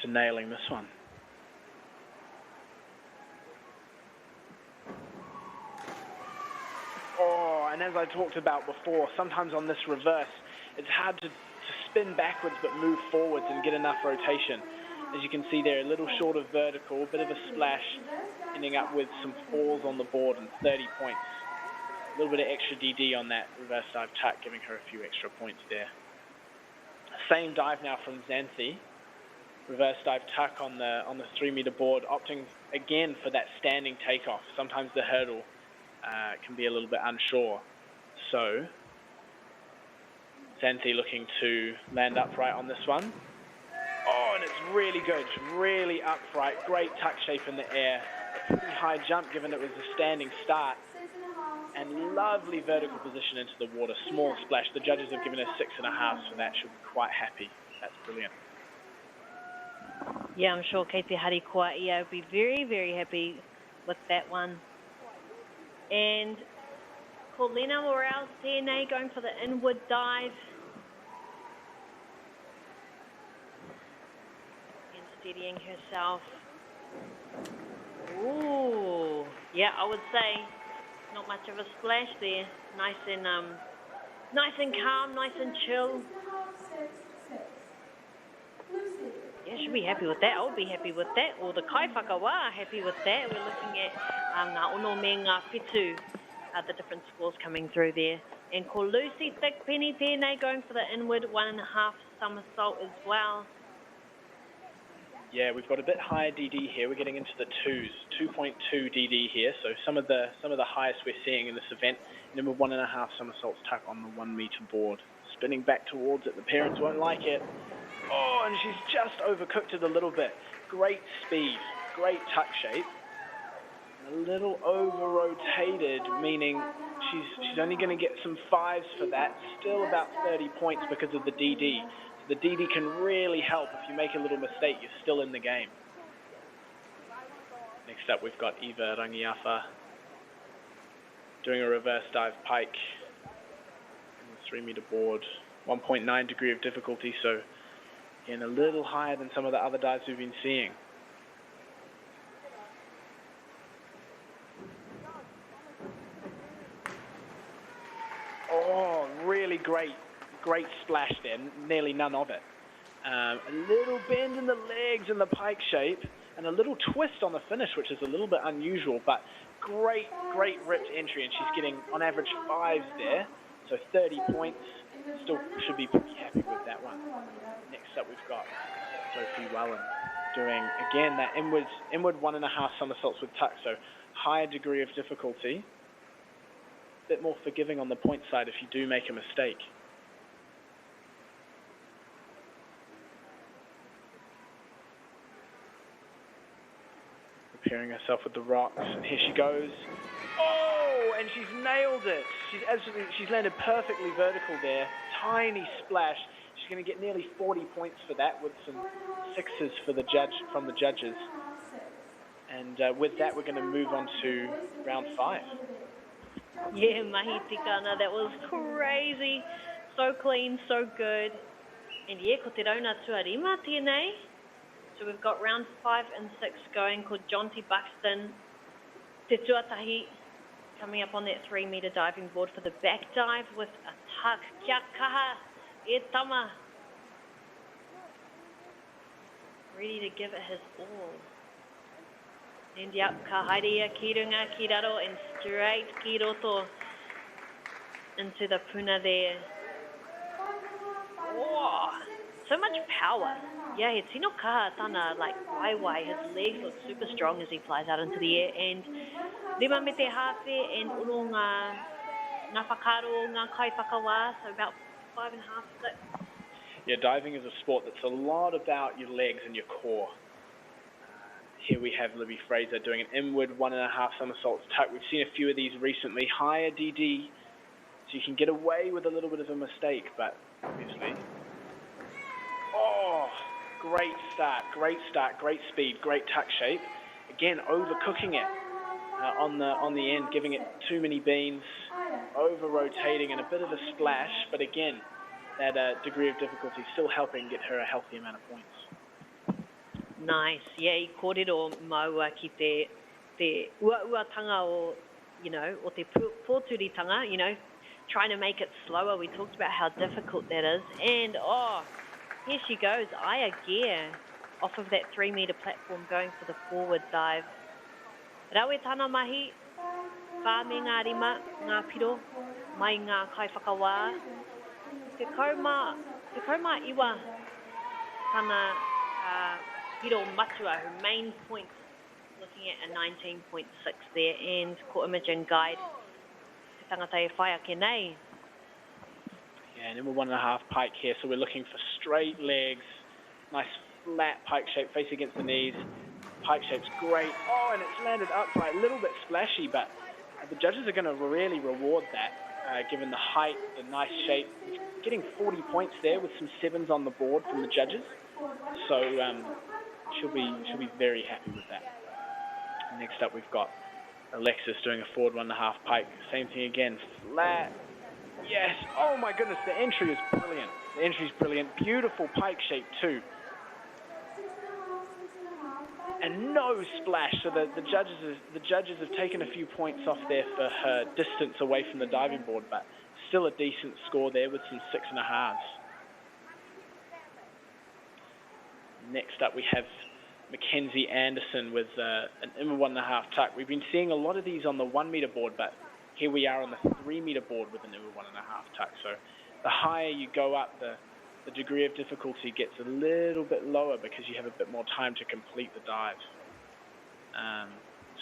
nailing this one. Oh, and as I talked about before, sometimes on this reverse, it's hard to spin backwards but move forwards and get enough rotation. As you can see there, a little short of vertical, a bit of a splash, ending up with some 4s on the board and 30 points. A little bit of extra DD on that reverse dive tuck, giving her a few extra points there. Same dive now from Xanthi. Reverse dive tuck on the 3-meter board, opting again for that standing takeoff. Sometimes the hurdle can be a little bit unsure. So Santi looking to land upright on this one. Oh, and it's really good, really upright, great tuck shape in the air. A pretty high jump given it was a standing start. And lovely vertical position into the water, small splash. The judges have given us 6.5, so that should be quite happy. That's brilliant. Yeah, I'm sure Kei Te Hari Kuaia will be very, very happy with that one. And Paulina Morales TNA going for the inward dive. And steadying herself. Ooh, yeah, I would say not much of a splash there. Nice and calm, nice and chill. Yeah, should be happy with that. I would be happy with that. Or the kai whakawa are happy with that. We're looking at ngā ono me ngā whetū, the different scores coming through there. And ko Lucy Thick Penny tēnei going for the inward 1.5 somersault as well. Yeah, we've got a bit higher DD here. We're getting into the 2s, 2.2 DD here. So some of the highest we're seeing in this event. And then with 1.5 somersaults tuck on the 1 meter board. Spinning back towards it. The parents won't like it. Oh, and she's just overcooked it a little bit. Great speed, great tuck shape. A little over-rotated, meaning she's only going to get some 5s for that. Still about 30 points because of the DD. So the DD can really help. If you make a little mistake, you're still in the game. Next up, we've got Eva Rangiafa doing a reverse dive pike on the 3 meter board. 1.9 degree of difficulty, so again, a little higher than some of the other dives we've been seeing. Oh, really great splash there, nearly none of it. A little bend in the legs in the pike shape, and a little twist on the finish, which is a little bit unusual, but great ripped entry, and she's getting, on average, 5s there, so 30 points. Still should be pretty happy with that one. Next up, we've got Sophie Wellen doing, again, that inward 1.5 somersaults with tuck, so higher degree of difficulty. A bit more forgiving on the point side if you do make a mistake. Preparing herself with the rocks, and here she goes. Oh, and she's nailed it. She's landed perfectly vertical there. Tiny splash. She's going to get nearly 40 points for that, with some 6s from the judges. And with that, we're going to move on to round 5. Yeah, mahi tikana, that was crazy. So clean, so good. And yeah, ko te rauna tuarima tēnei. So we've got round 5 and 6 going, called Jonty Buxton, Te Tuatahi, coming up on that 3 meter diving board for the back dive with a tuck. Kia kaha, e tama. Ready to give it his all. And yep, ka haere ki runga ki raro, and straight ki roto into the puna there. Oh, so much power. Yeah, he tino kaha tana, like waiwai. His legs look super strong as he flies out into the air. And lima me te hawhi and uno ngā whakaro, ngā kai whakawa, so about 5.5, 6. Yeah, diving is a sport that's a lot about your legs and your core. Here we have Libby Fraser doing an inward 1.5 somersaults tuck. We've seen a few of these recently. Higher DD, so you can get away with a little bit of a mistake, but obviously... Oh, great start, great speed, great tuck shape. Again, overcooking it on the end, giving it too many beans, over-rotating and a bit of a splash, but again, that degree of difficulty still helping get her a healthy amount of points. Nice. Yeah, I kōrero maua ki te uatanga o, o te pōturitanga, trying to make it slower. We talked about how difficult that is. And, here she goes, Aya gear, off of that 3 meter platform going for the forward dive. Rawe tana mahi, wha me ngā rima, ngā piro, mai ngā kai whakawā. Te kauma iwa tana piro matua, her main points, looking at a 19.6 there, and ko Imogen Guide, te tangata e whaia ke nei. And then we're 1.5 pike here, so we're looking for straight legs, nice flat pike shape, face against the knees. Pike shape's great. Oh, and it's landed upright, a little bit splashy, but the judges are going to really reward that, given the height, the nice shape. Getting 40 points there with some 7s on the board from the judges, so she'll be very happy with that. Next up, we've got Alexis doing a forward 1.5 pike. Same thing again, flat. Yes. Oh my goodness, the entry is brilliant. The entry is brilliant. Beautiful pike shape too. And no splash. So the judges have taken a few points off there for her distance away from the diving board, but still a decent score there with some 6.5s. Next up, we have Mackenzie Anderson with an IMA 1.5 tuck. We've been seeing a lot of these on the 1 metre board, but here we are on the 3 metre board with an IMA 1.5 tuck. So the higher you go up, the degree of difficulty gets a little bit lower because you have a bit more time to complete the dive.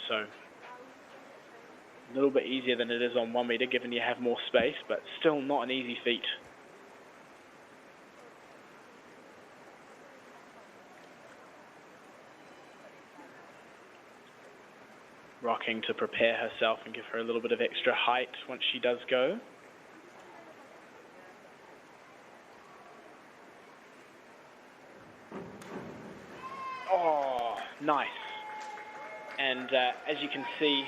So a little bit easier than it is on 1 metre, given you have more space, but still not an easy feat. Rocking to prepare herself and give her a little bit of extra height once she does go. Oh, nice. And as you can see,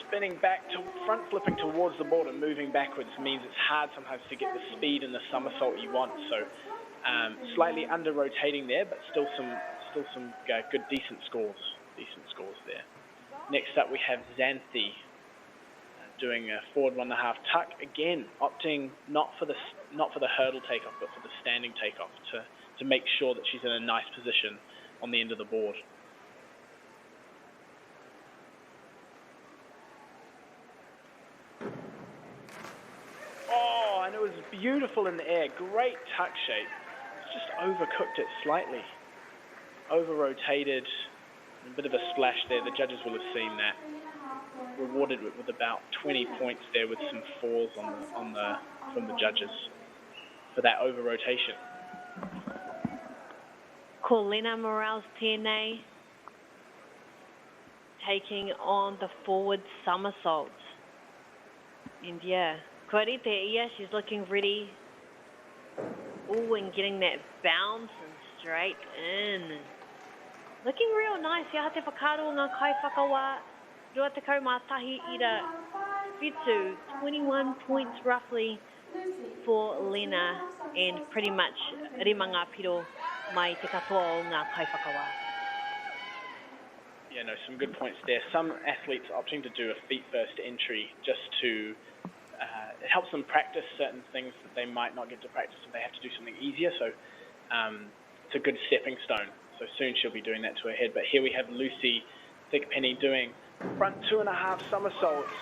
spinning back to front flipping towards the board and moving backwards means it's hard sometimes to get the speed and the somersault you want. So slightly under rotating there, but still some good decent scores there. Next up, we have Xanthi doing a forward 1.5 tuck. Again, opting not for the hurdle takeoff, but for the standing takeoff to make sure that she's in a nice position on the end of the board. Oh, and it was beautiful in the air. Great tuck shape. It's just overcooked it slightly. Over-rotated. A bit of a splash there. The judges will have seen that. Rewarded with about 20 points there with some 4s from the judges for that over-rotation. Colina Morales tēnei, taking on the forward somersault. And yeah, Korite Ia, she's looking ready. Ooh, and getting that bounce and straight in. Looking real nice. Ia te whakaaro ngā kai whakawa. Rua te kau mātahi ira whitu. 21 points roughly for Lena. And pretty much rima ngā piro mai te katoa o ngā kai whakawa. Yeah, no, some good points there. Some athletes opting to do a feet-first entry just to... it helps them practice certain things that they might not get to practice if they have to do something easier. So it's a good stepping stone. So soon she'll be doing that to her head. But here we have Lucy Thickpenny doing front 2.5 somersaults.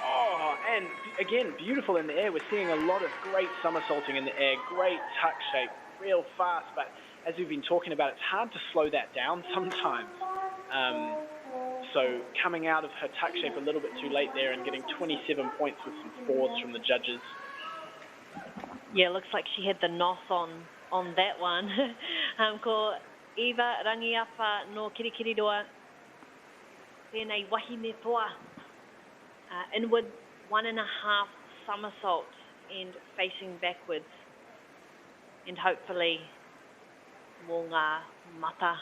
Oh, and again, beautiful in the air. We're seeing a lot of great somersaulting in the air. Great tuck shape, real fast. But as we've been talking about, it's hard to slow that down sometimes. So coming out of her tuck shape a little bit too late there and getting 27 points with some 4s from the judges. Yeah, looks like she had the nos on that one. Ko Eva Rangiafa no Kirikiriroa. Tēnei wahine toa. Inward 1.5 somersault and facing backwards. And hopefully mō ngā mata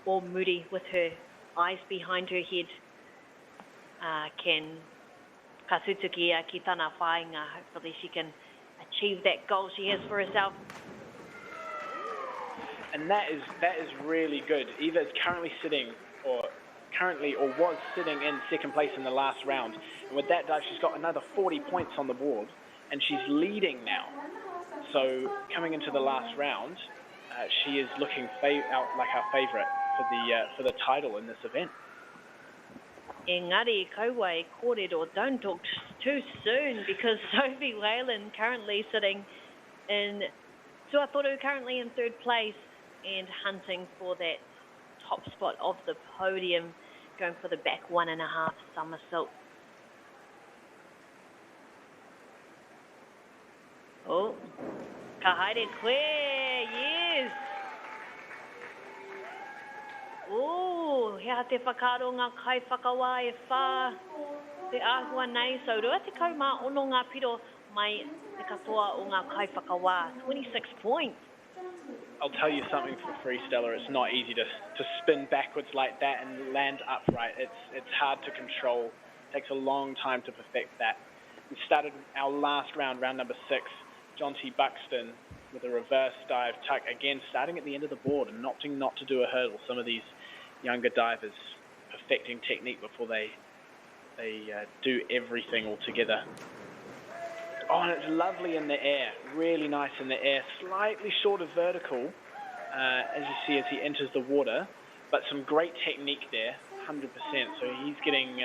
o muri with her eyes behind her head can kasutuki ki tāna whāinga. Hopefully she can achieve that goal she has for herself. And that is really good. Eva is currently was sitting in second place in the last round. And with that dive, she's got another 40 points on the board, and she's leading now. So coming into the last round, she is looking out like our favourite for the title in this event. Engari kaua e kōrero, don't talk too soon, because Sophie Whalen currently sitting in Tuatoru, currently in third place and hunting for that top spot of the podium, going for the back 1.5 somersault. Oh, ka haere koe, yes. Oh, hea te whakaro ngā kai whakawa e whā. Te āhua nei, so rua te kau mā ono ngā piro mai te katoa o ngā kai whakawa. 26 points. I'll tell you something for freestyler, it's not easy to spin backwards like that and land upright. It's hard to control. It takes a long time to perfect that. We started our last round, round number 6, John T. Buxton with a reverse dive tuck, again starting at the end of the board and opting not to do a hurdle. Some of these younger divers perfecting technique before they do everything all together. Oh, and it's lovely in the air, really nice in the air, slightly short of vertical, as you see as he enters the water, but some great technique there, 100%. So he's getting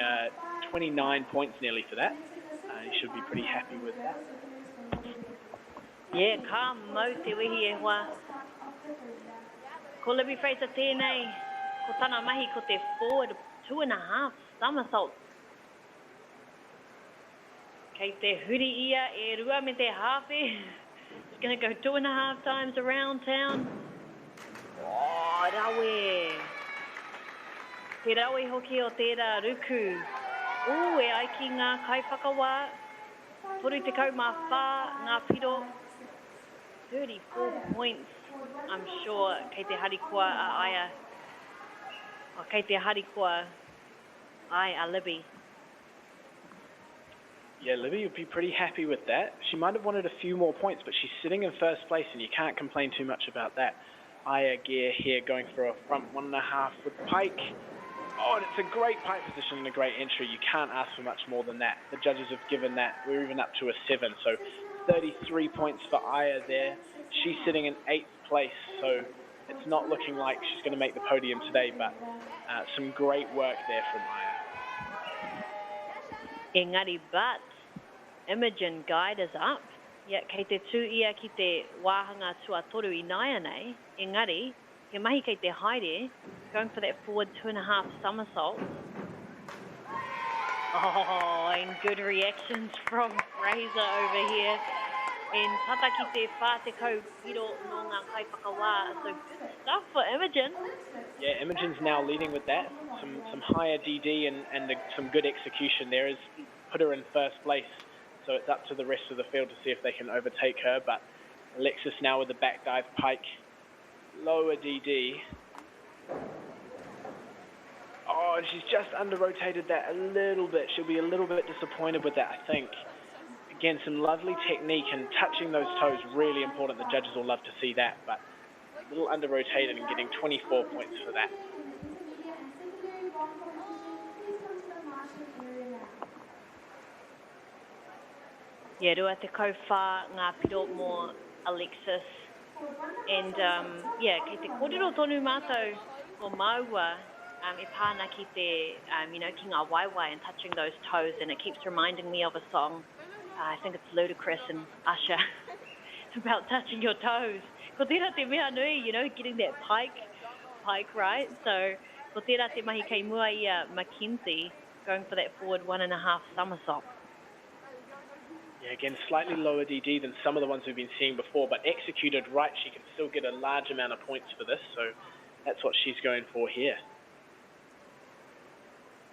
29 points nearly for that. He should be pretty happy with that. Yeah, ka mau te wehi e hoa. Ko Libby Fraser tēnei, ko tana mahi ko te forward 2.5 somersault. Kei te huri ia e rua me te hawhi. It's going to go 2.5 times around town. Oh, rawe. Te rawe hoki o tērā ruku. O, e ai ki ngā kai whakawa. Toru te kau mā whā, ngā piro. 34 points, I'm sure, kei te harikoa a Aya. O kei te harikoa ai a Libby. Yeah, Libby would be pretty happy with that. She might have wanted a few more points, but she's sitting in first place, and you can't complain too much about that. Aya Gear here going for a front 1.5 with pike. Oh, and it's a great pike position and a great entry. You can't ask for much more than that. The judges have given that. We're even up to a 7, so 33 points for Aya there. She's sitting in 8th place, so it's not looking like she's going to make the podium today, but some great work there from Aya. Engari, but Imogen Guide is up. Yeah, kei te tū ia ki te wāhanga tuatoru I naia nei. Engari, he mahi kei te haere, going for that forward 2.5 somersault. Oh, and good reactions from Fraser over here. And tata ki te whā te kau piro no ngā kai whakawā. So good stuff for Imogen. Yeah, Imogen's now leading with that. Some higher DD and some good execution there has put her in first place. So it's up to the rest of the field to see if they can overtake her. But Alexis now with the back dive pike. Lower DD. Oh, she's just under-rotated that a little bit. She'll be a little bit disappointed with that, I think. Again, some lovely technique and touching those toes, really important. The judges will love to see that, but a little under-rotated and getting 24 points for that. Yeah, rua te kau whā ngā piro mō Alexis. And, yeah, kei te kōrero tonu mātou o maua, e pāna ki te, ki ngā waiwai and touching those toes, and it keeps reminding me of a song. I think it's Ludacris and Usher about touching your toes. Ko tērā te mea nui, getting that pike right. So, ko tērā te mahi kei mua ia Mackenzie going for that forward 1.5 somersault. Yeah, again, slightly lower DD than some of the ones we've been seeing before, but executed right, she can still get a large amount of points for this, so that's what she's going for here.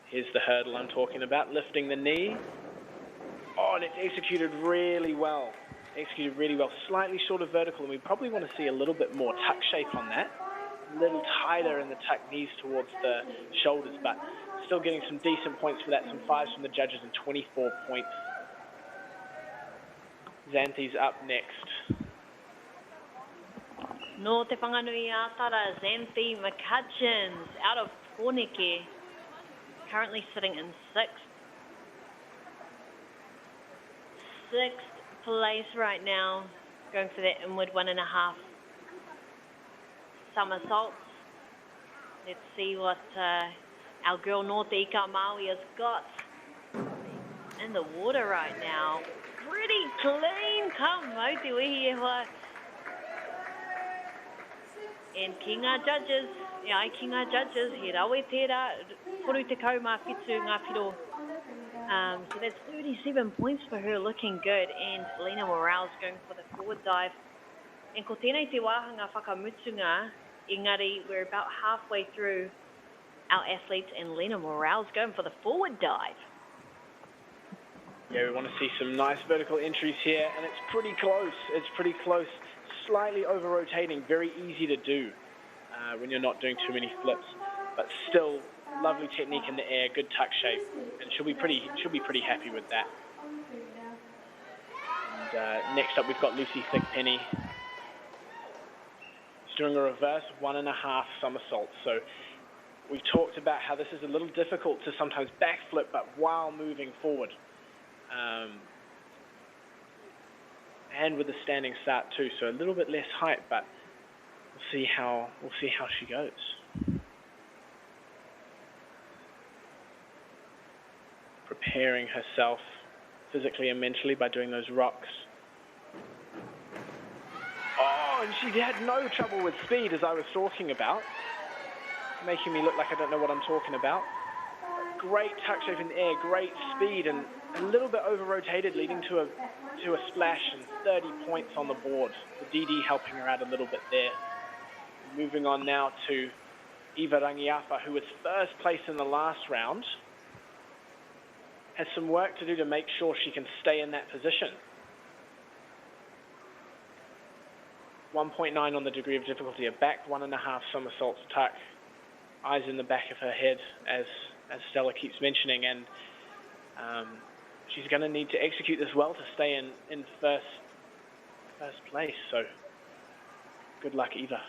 Here's the hurdle I'm talking about, lifting the knee. Oh, and it's executed really well. Slightly short of vertical, and we probably want to see a little bit more tuck shape on that. A little tighter in the tuck knees towards the shoulders, but still getting some decent points for that. Some 5s from the judges and 24 points. Xanthi's up next. No te whanganui ātara, Xanthi McCutcheons out of Pōneke, currently sitting in 6th. 6th place right now, going for that inward 1.5 somersaults. Let's see what our girl Norte Ika Maui has got in the water right now. Pretty clean, ka mau te wehi e hoa. And ki ngā judges, ki ngā judges, he rawe tērā, toru te kau mā whitu ngā piro. So that's 37 points for her, looking good. And Lena Morales going for the forward dive. And ko tēnei te wāhanga whakamutunga, engari, we're about halfway through our athletes, and Lena Morale's going for the forward dive. Yeah, we want to see some nice vertical entries here, and it's pretty close. It's pretty close. Slightly over-rotating, very easy to do when you're not doing too many flips, but still lovely technique in the air, good tuck shape, and she'll be pretty happy with that. And next up, we've got Lucy Thigpenny. She's doing a reverse 1.5 somersaults. So we've talked about how this is a little difficult to sometimes backflip, but while moving forward. And with a standing start too, so a little bit less height, but we'll see how she goes. Preparing herself physically and mentally by doing those rocks. Oh, and she had no trouble with speed, as I was talking about, making me look like I don't know what I'm talking about. Great tuck shape in the air, great speed, and a little bit over-rotated, leading to a splash and 30 points on the board. The DD helping her out a little bit there. Moving on now to Eva Rangiafa, who was first place in the last round. Has some work to do to make sure she can stay in that position. 1.9 on the degree of difficulty, a back 1.5 somersaults tuck. Eyes in the back of her head, as Stella keeps mentioning, and she's going to need to execute this well to stay in first place. So good luck, Eva.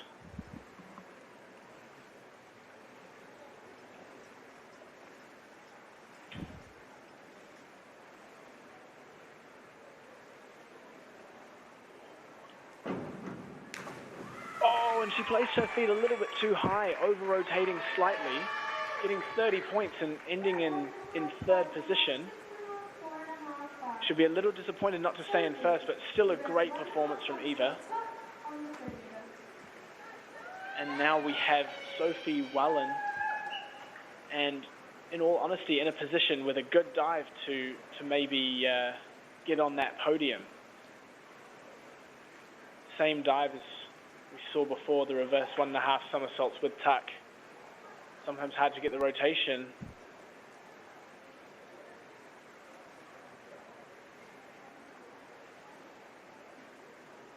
Oh, and she placed her feet a little bit too high, over-rotating slightly, getting 30 points and ending in third position. Should be a little disappointed not to stay in first, but still a great performance from Eva. And now we have Sophie Wallen, and in all honesty, in a position with a good dive to maybe get on that podium. Same dive as we saw before, the reverse 1.5 somersaults with tuck. Sometimes hard to get the rotation.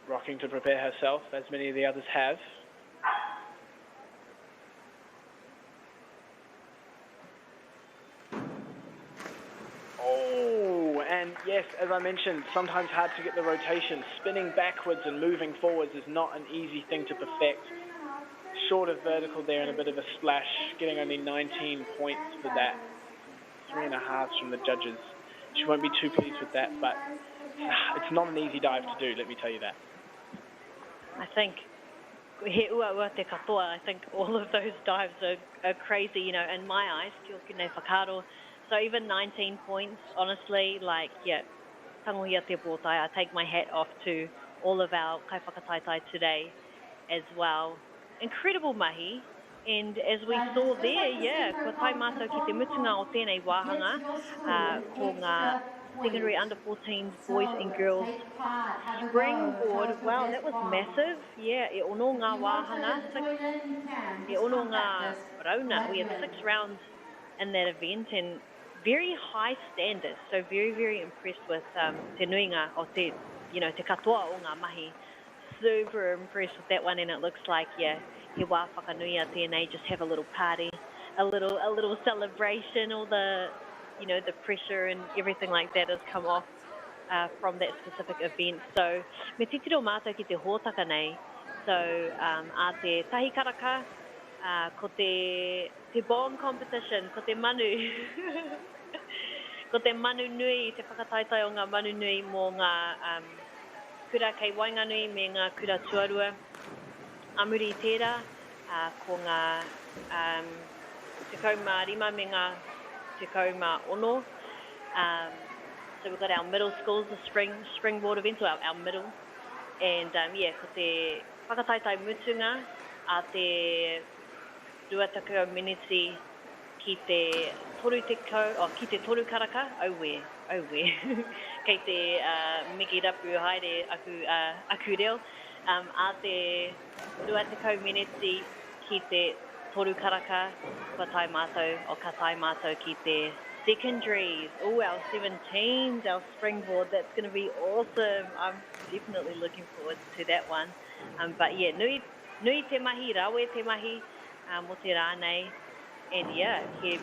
Rocking to prepare herself, as many of the others have. Oh, and yes, as I mentioned, sometimes hard to get the rotation. Spinning backwards and moving forwards is not an easy thing to perfect. Short of vertical there and a bit of a splash, getting only 19 points for that. 3.5 from the judges. She won't be too pleased with that, but it's not an easy dive to do, let me tell you that. I think he ua ua te katoa. I think all of those dives are crazy, you know, in my eyes. Kia kine whakaro. So even 19 points, honestly, like, yeah, tangohia te pōtai. I take my hat off to all of our kai whakataitai today as well. Incredible mahi. And as we saw there, yeah, kua tai mātou ki te mutunga o tēnei wāhanga, ko ngā secondary under 14 boys and girls springboard. Wow, that was massive. Yeah, e ono ngā wāhanga, e ono ngā rauna. We had 6 rounds in that event and very high standards. So very, very impressed with te nuinga o te, you know, te katoa o ngā mahi. Super impressed with that one, and it looks like, yeah, he wā whakanui a tēnei, just have a little party, a little celebration. All the, you know, the pressure and everything like that has come off from that specific event. So me titiro mātou ki te hōtaka nei. So a te tahi karaka, ko te bomb competition, ko te manu, ko te manu nui, te whakataitai o ngā manu nui mō ngā kura kei Wainganui me ngā kura tuarua. Amuri tērā, ko ngā te kaumā me ngā te kaumā ono. So we've got our middle schools, the springboard event, so our middle. And yeah, ko te whakataitai mutunga a te ruataka miniti ki te toru ki te toru karaka, auwe. Kei te miki rapu haere aku reo, a te 20 meneti ki te toru karaka, ka tai mātou ki te secondaries. Oh, our 17s, our springboard, that's going to be awesome. I'm definitely looking forward to that one. But yeah, nui te mahi, rawe te mahi, mo te rānei. And yeah, me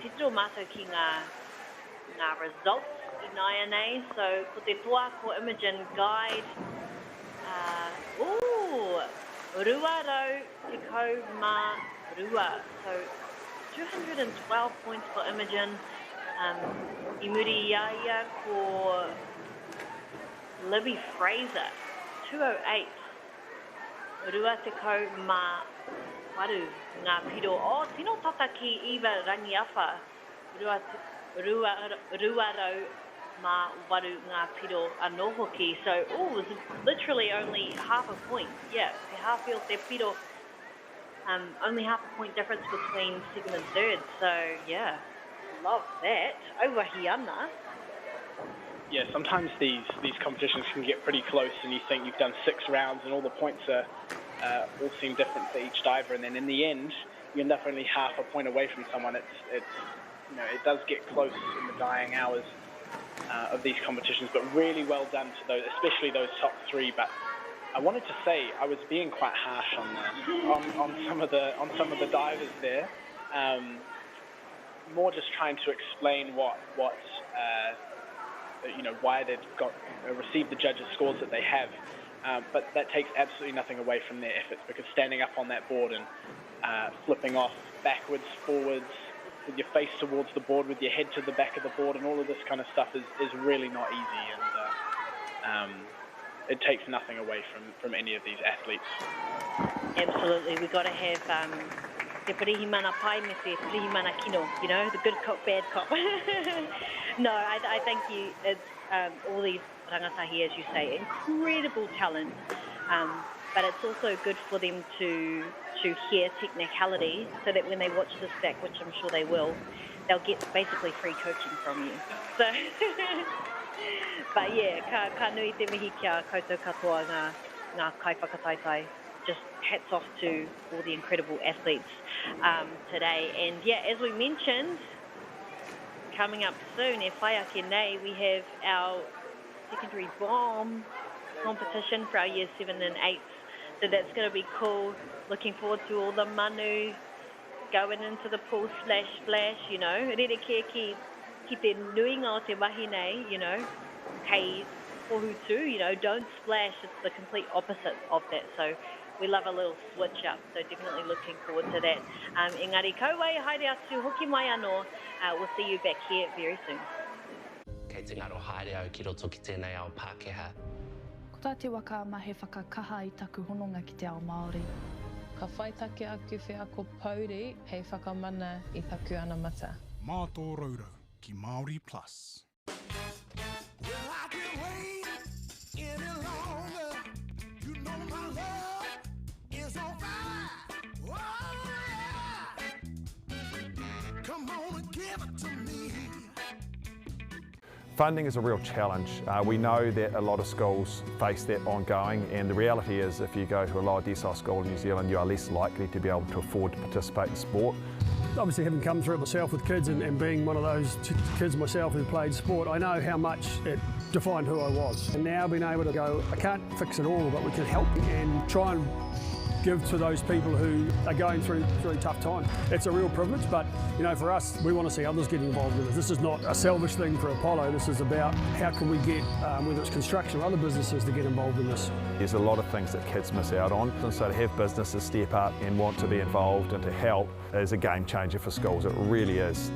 te tiro mātou ki ngā results I nai anei. So, ko te toa, ko Imogen Guide, rua rau te kau mā rua. So, 212 points for Imogen. I muri iaia ko Libby Fraser, 208. Rua te kau mā waru ngā piro. Oh, tino tata ki Eva Rangiafa. Rua rau mā waru ngā piro anō hoki. So, it was literally only half a point. Yeah, te hawhio te piro. Only half a point difference between second and third. So, yeah, love that. Auwahi ana. Yeah, sometimes these competitions can get pretty close and you think you've done 6 rounds and all the points are all seem different for each diver, and then in the end you end up only half a point away from someone. It does get close in the dying hours of these competitions, but really well done to those, especially those top 3. But I wanted to say I was being quite harsh on some of the divers there. More just trying to explain why they've received the judges' scores that they have. But that takes absolutely nothing away from their efforts, because standing up on that board and flipping off backwards, forwards, with your face towards the board, with your head to the back of the board, and all of this kind of stuff is really not easy, and it takes nothing away from any of these athletes. Absolutely, we've got to have te pirihimana pai me te pirihimana kino, the good cop, bad cop. No, I think it's all these rangatahi, as you say, incredible talent, but it's also good for them to hear technicality, so that when they watch this back, which I'm sure they will, they'll get basically free coaching from you. So, but yeah, ka nui te mihi kia koutou katoa ngā kaiwhakataitai. Just hats off to all the incredible athletes today. And yeah, as we mentioned, coming up soon, e whai ake nei, we have our secondary bomb competition for our years 7 and 8. So that's going to be cool. Looking forward to all the manu going into the pool, splash, rere kia ki te nuinga o te mahi nei, kei pohutu, don't splash. It's the complete opposite of that. So we love a little switch up, so definitely looking forward to that. Engari, kauai haere atu hoki mai anō. We'll see you back here very soon. Kei te ngaro haere au ki roto ki tēnei ao Pākehā. Ko tā te waka ma he whakakaha I taku hononga ki te ao Māori. Ka whaitake aku whia ko Pauri, hei whakamana I taku ana mata. Mā tō raurau ki MāORI Plus. Well, I can't wait any longer. You know my love is on fire. Oh, yeah. Come on and give it to me. Funding is a real challenge. We know that a lot of schools face that ongoing, and the reality is if you go to a lower decile school in New Zealand, you are less likely to be able to afford to participate in sport. Obviously, having come through it myself with kids and being one of those kids myself who played sport, I know how much it defined who I was. And now being able to go, I can't fix it all, but we can help and try and give to those people who are going through tough times. It's a real privilege, but for us, we want to see others get involved with it. This is not a selfish thing for Apollo. This is about how can we get, whether it's construction or other businesses, to get involved in this. There's a lot of things that kids miss out on, and so to have businesses step up and want to be involved and to help is a game changer for schools. It really is.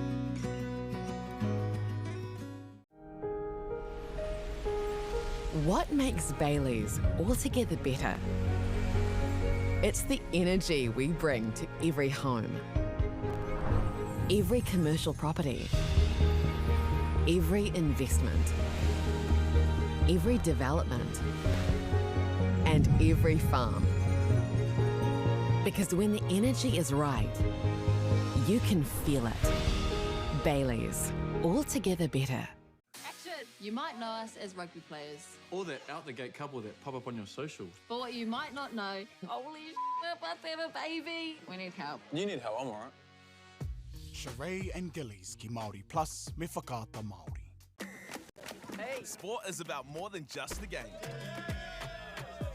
What makes Bailey's altogether better? It's the energy we bring to every home, every commercial property, every investment, every development, and every farm. Because when the energy is right, you can feel it. Baileys, altogether better. Action! You might know us as rugby players. Or that out-the-gate couple that pop up on your socials. But what you might not know, holy shit, we're about to have a baby. We need help. You need help, I'm alright. Sheree and Gillies ki Māori plus me whakaata Māori. Hey, sport is about more than just a game.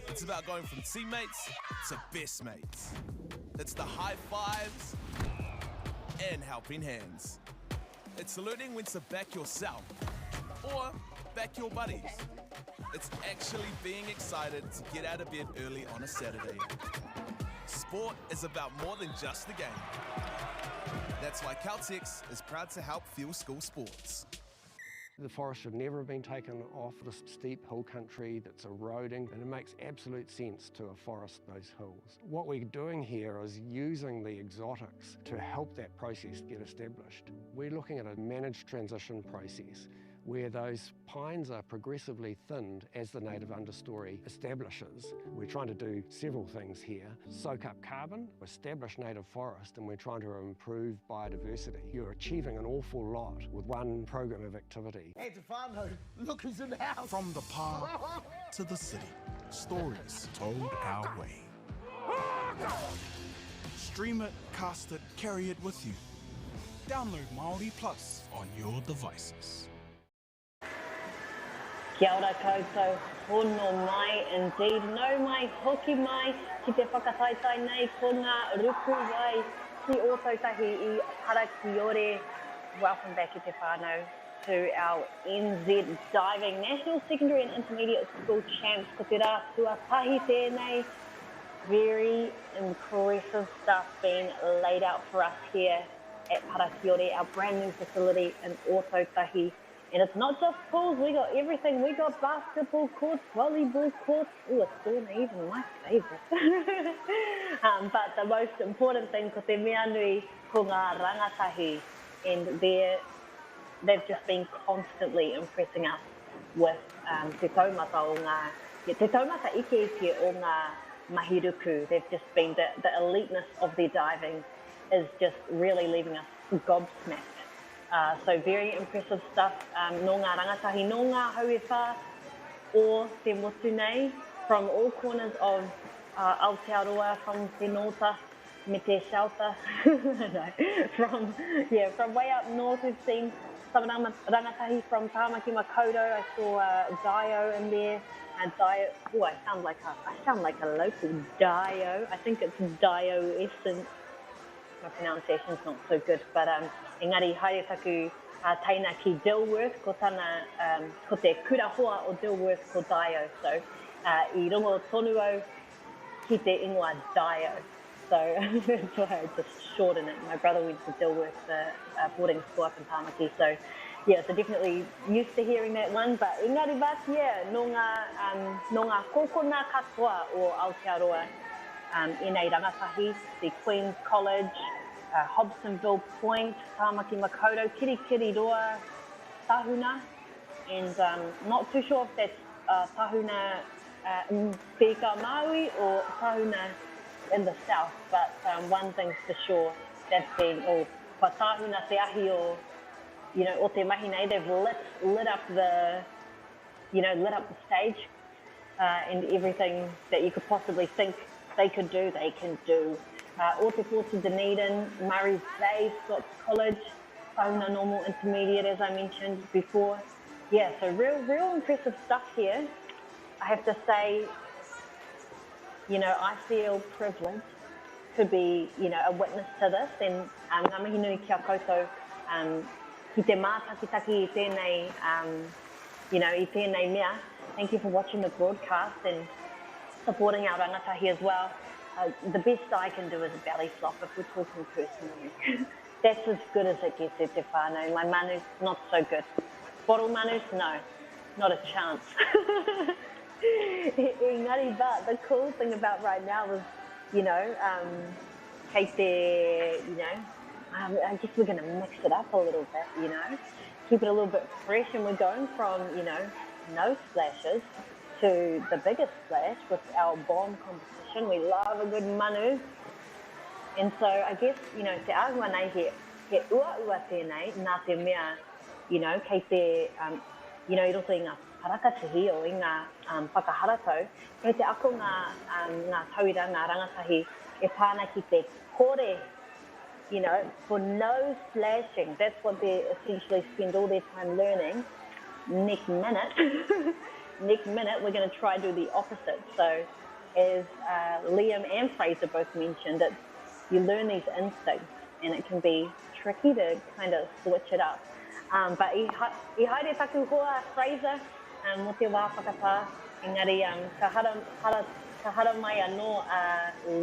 It's about going from teammates to best mates. It's the high fives and helping hands. It's learning when to back yourself or back your buddies. It's actually being excited to get out of bed early on a Saturday. Sport is about more than just a game. That's why Caltex is proud to help fuel school sports. The forest should never have been taken off the steep hill country that's eroding, and it makes absolute sense to afforest those hills. What we're doing here is using the exotics to help that process get established. We're looking at a managed transition process where those pines are progressively thinned as the native understory establishes. We're trying to do several things here. Soak up carbon, establish native forest, and we're trying to improve biodiversity. You're achieving an awful lot with one program of activity. Hey, Tefano, look who's in the house. From the park to the city, stories told our way. Stream it, cast it, carry it with you. Download MΑORI Plus on your devices. Kia ora koutou, hono mai, indeed, no mai, hoki mai, ki te whakataitai nei ko ngā ruku wai, ki ōtautahi I Parakiore. Welcome back ki te whānau to our NZ Diving Nationals Secondary and Intermediate School Champs. Ko te rā tuatahi tēnei, very impressive stuff being laid out for us here at Parakiore, our brand new facility in ōtautahi. And it's not just pools, we got everything. We got basketball courts, volleyball courts. Ooh, a sauna, even my favourite. But the most important thing, ko te mea nui ko ngā rangatahi. And they've just been constantly impressing us with te taumata o ngā, te taumata ike o ngā mahiruku. They've just been, the eliteness of their diving is just really leaving us gobsmacked. So very impressive stuff. No ngā rangatahi, no ngā hauewha o te motu nei, from all corners of Aotearoa, from te Nota, me te shelter. from way up north we've seen some rangatahi from Tāmaki Makaurau. I saw Dio in there. And Dio, oh, I sound like a local Dio. I think it's Dio Essence. My pronunciation's not so good, but engari haere taku taina ki Dilworth, ko tana, ko te kurahoa o Dilworth ko Dio. So, I rongo tonu au ki te ingoa Dio. So, that's why I just shorten it. My brother went to Dilworth boarding school up in Tāmaki, so yeah, so definitely used to hearing that one. But engari bat, yeah, no ngā kokona katoa o Aotearoa. Nei rangatahi, the Queen's College, Hobsonville Point, Tāmaki Makaurau, Kirikiri Roa, Tahuna, and not too sure if that's Tahuna in Peka Maui or Tahuna in the south, but one thing's for sure, that's been, pa Tahuna te ahi o, o te mahi nei, they've lit up the, lit up the stage and everything that you could possibly think they could do, they can do. O te Ports of Dunedin, Murray's Bay, Scots College, Tahuna Normal Intermediate, as I mentioned before. Yeah, so real impressive stuff here. I have to say, I feel privileged to be, a witness to this. And ngā mihi nui kia koutou, ki te mātakitaki I tēnei, I tēnei mea. Thank you for watching the broadcast and supporting our rangatahi as well. The best I can do is a belly flop if we're talking personally. That's as good as it gets at te whānau. My manu's not so good. Bottle manus, no, not a chance. Engari, but the cool thing about right now is, kei te, I guess we're going to mix it up a little bit, keep it a little bit fresh, and we're going from, no splashes to the biggest splash with our bomb competition. We love a good manu. And so I guess, you know, te āhua nei he ua tēnei, nā te mea, you know, kei te, you know, I roto i ngā parakatihi o i ngā whakaharatau, kei te ako ngā tauira, ngā rangatahi, e pāna ki te kore, you know, for no splashing. That's what they essentially spend all their time learning. Next minute, we're going to try to do the opposite. So as Liam and Fraser both mentioned, that you learn these instincts and it can be tricky to kind of switch it up. But I haere taku hoa, Fraser, mo te wā whakatā, engari ka hara mai anō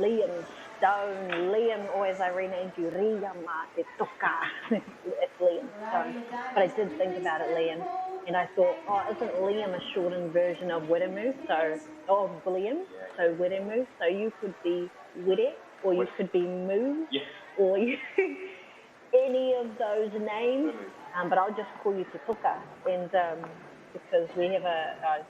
Liam Stone. Liam, or as I renamed you, Riyama te toka. It's Liam Stone. But I did think about it, Liam. And I thought, oh, isn't Liam a shortened version of Wiremu? So, of Liam, so Wiremu. So you could be Wire, or you could be Moo, or you, any of those names. But I'll just call you Te Toka. And because we have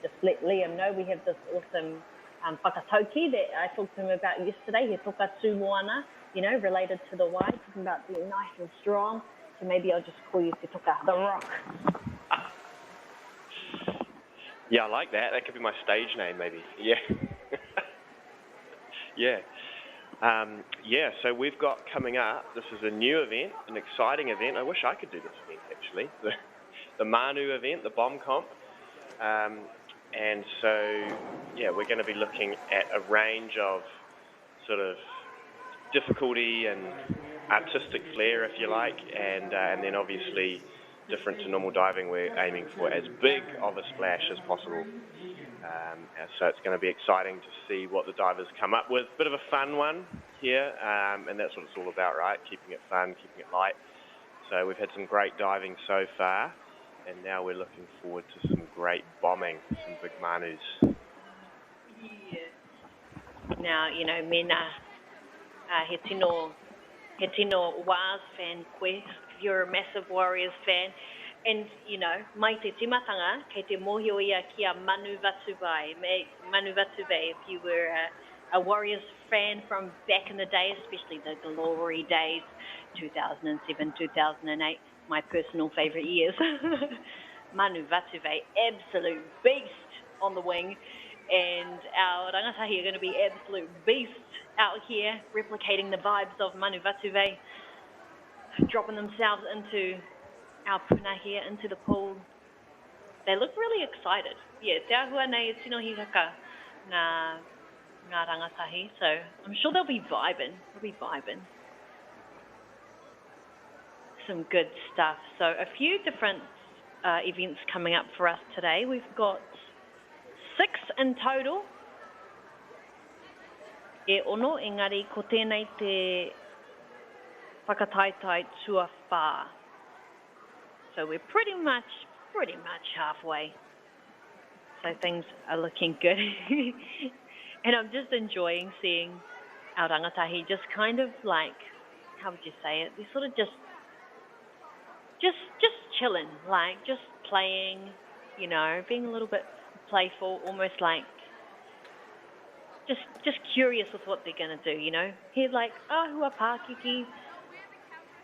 just let Liam know, we have this awesome whakatauki that I talked to him about yesterday. He toka tū moana, you know, related to the wine, talking about being nice and strong. So maybe I'll just call you Te Toka, the Rock. Yeah, I like that. That could be my stage name, maybe. Yeah. Yeah, so we've got coming up, this is a new event, an exciting event. I wish I could do this event, actually. The Manu event, the bomb comp. And so, yeah, we're going to be looking at a range of sort of difficulty and artistic flair, if you like, and then obviously different to normal diving, we're aiming for as big of a splash as possible. So it's going to be exciting to see what the divers come up with. Bit of a fun one here, and that's what it's all about, right? Keeping it fun, keeping it light. So we've had some great diving so far, and now we're looking forward to some great bombing, some big manus. Yeah. Now, you know, mena he tino Waz fan quest. If you're a massive Warriors fan, and you know, mai te timatanga, kei te mohio ia kia Manu Vatuvei. Manu Vatuvei, if you were a Warriors fan from back in the day, especially the glory days, 2007, 2008, my personal favourite years. Manu Vatuvei, absolute beast on the wing, and our rangatahi are going to be absolute beasts out here, replicating the vibes of Manu Vatuvei, dropping themselves into our puna here, into the pool. They look really excited. Yeah, te ahua nei e tino hihaka ngā rangatahi, so I'm sure they'll be vibing. Some good stuff. So a few different events coming up for us today. We've got 6 in total. E ono, engari, ko tēnei te whakataitai tua whā. So we're pretty much halfway. So things are looking good. And I'm just enjoying seeing our rangatahi just kind of like, how would you say it? They're sort of just chilling, like just playing, you know, being a little bit playful, almost like just curious with what they're going to do, you know. He's like, oh, hua Pākiki,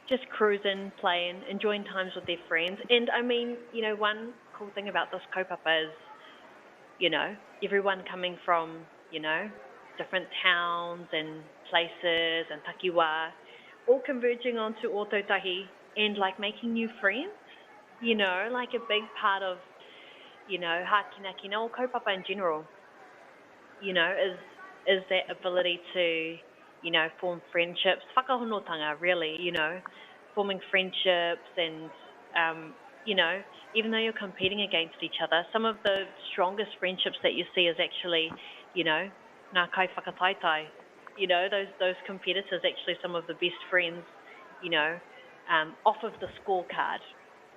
just cruising, playing, enjoying times with their friends. And I mean, you know, one cool thing about this kaupapa is, you know, everyone coming from, you know, different towns and places and takiwā, all converging onto Ōtautahi and like making new friends, you know, like a big part of, you know, hākinakina or kaupapa in general, you know, is that ability to, you know, form friendships, whakahonotanga really, you know, forming friendships and, you know, even though you're competing against each other, some of the strongest friendships that you see is actually, you know, ngā kai whakataitai, you know, those competitors actually some of the best friends, you know, off of the scorecard,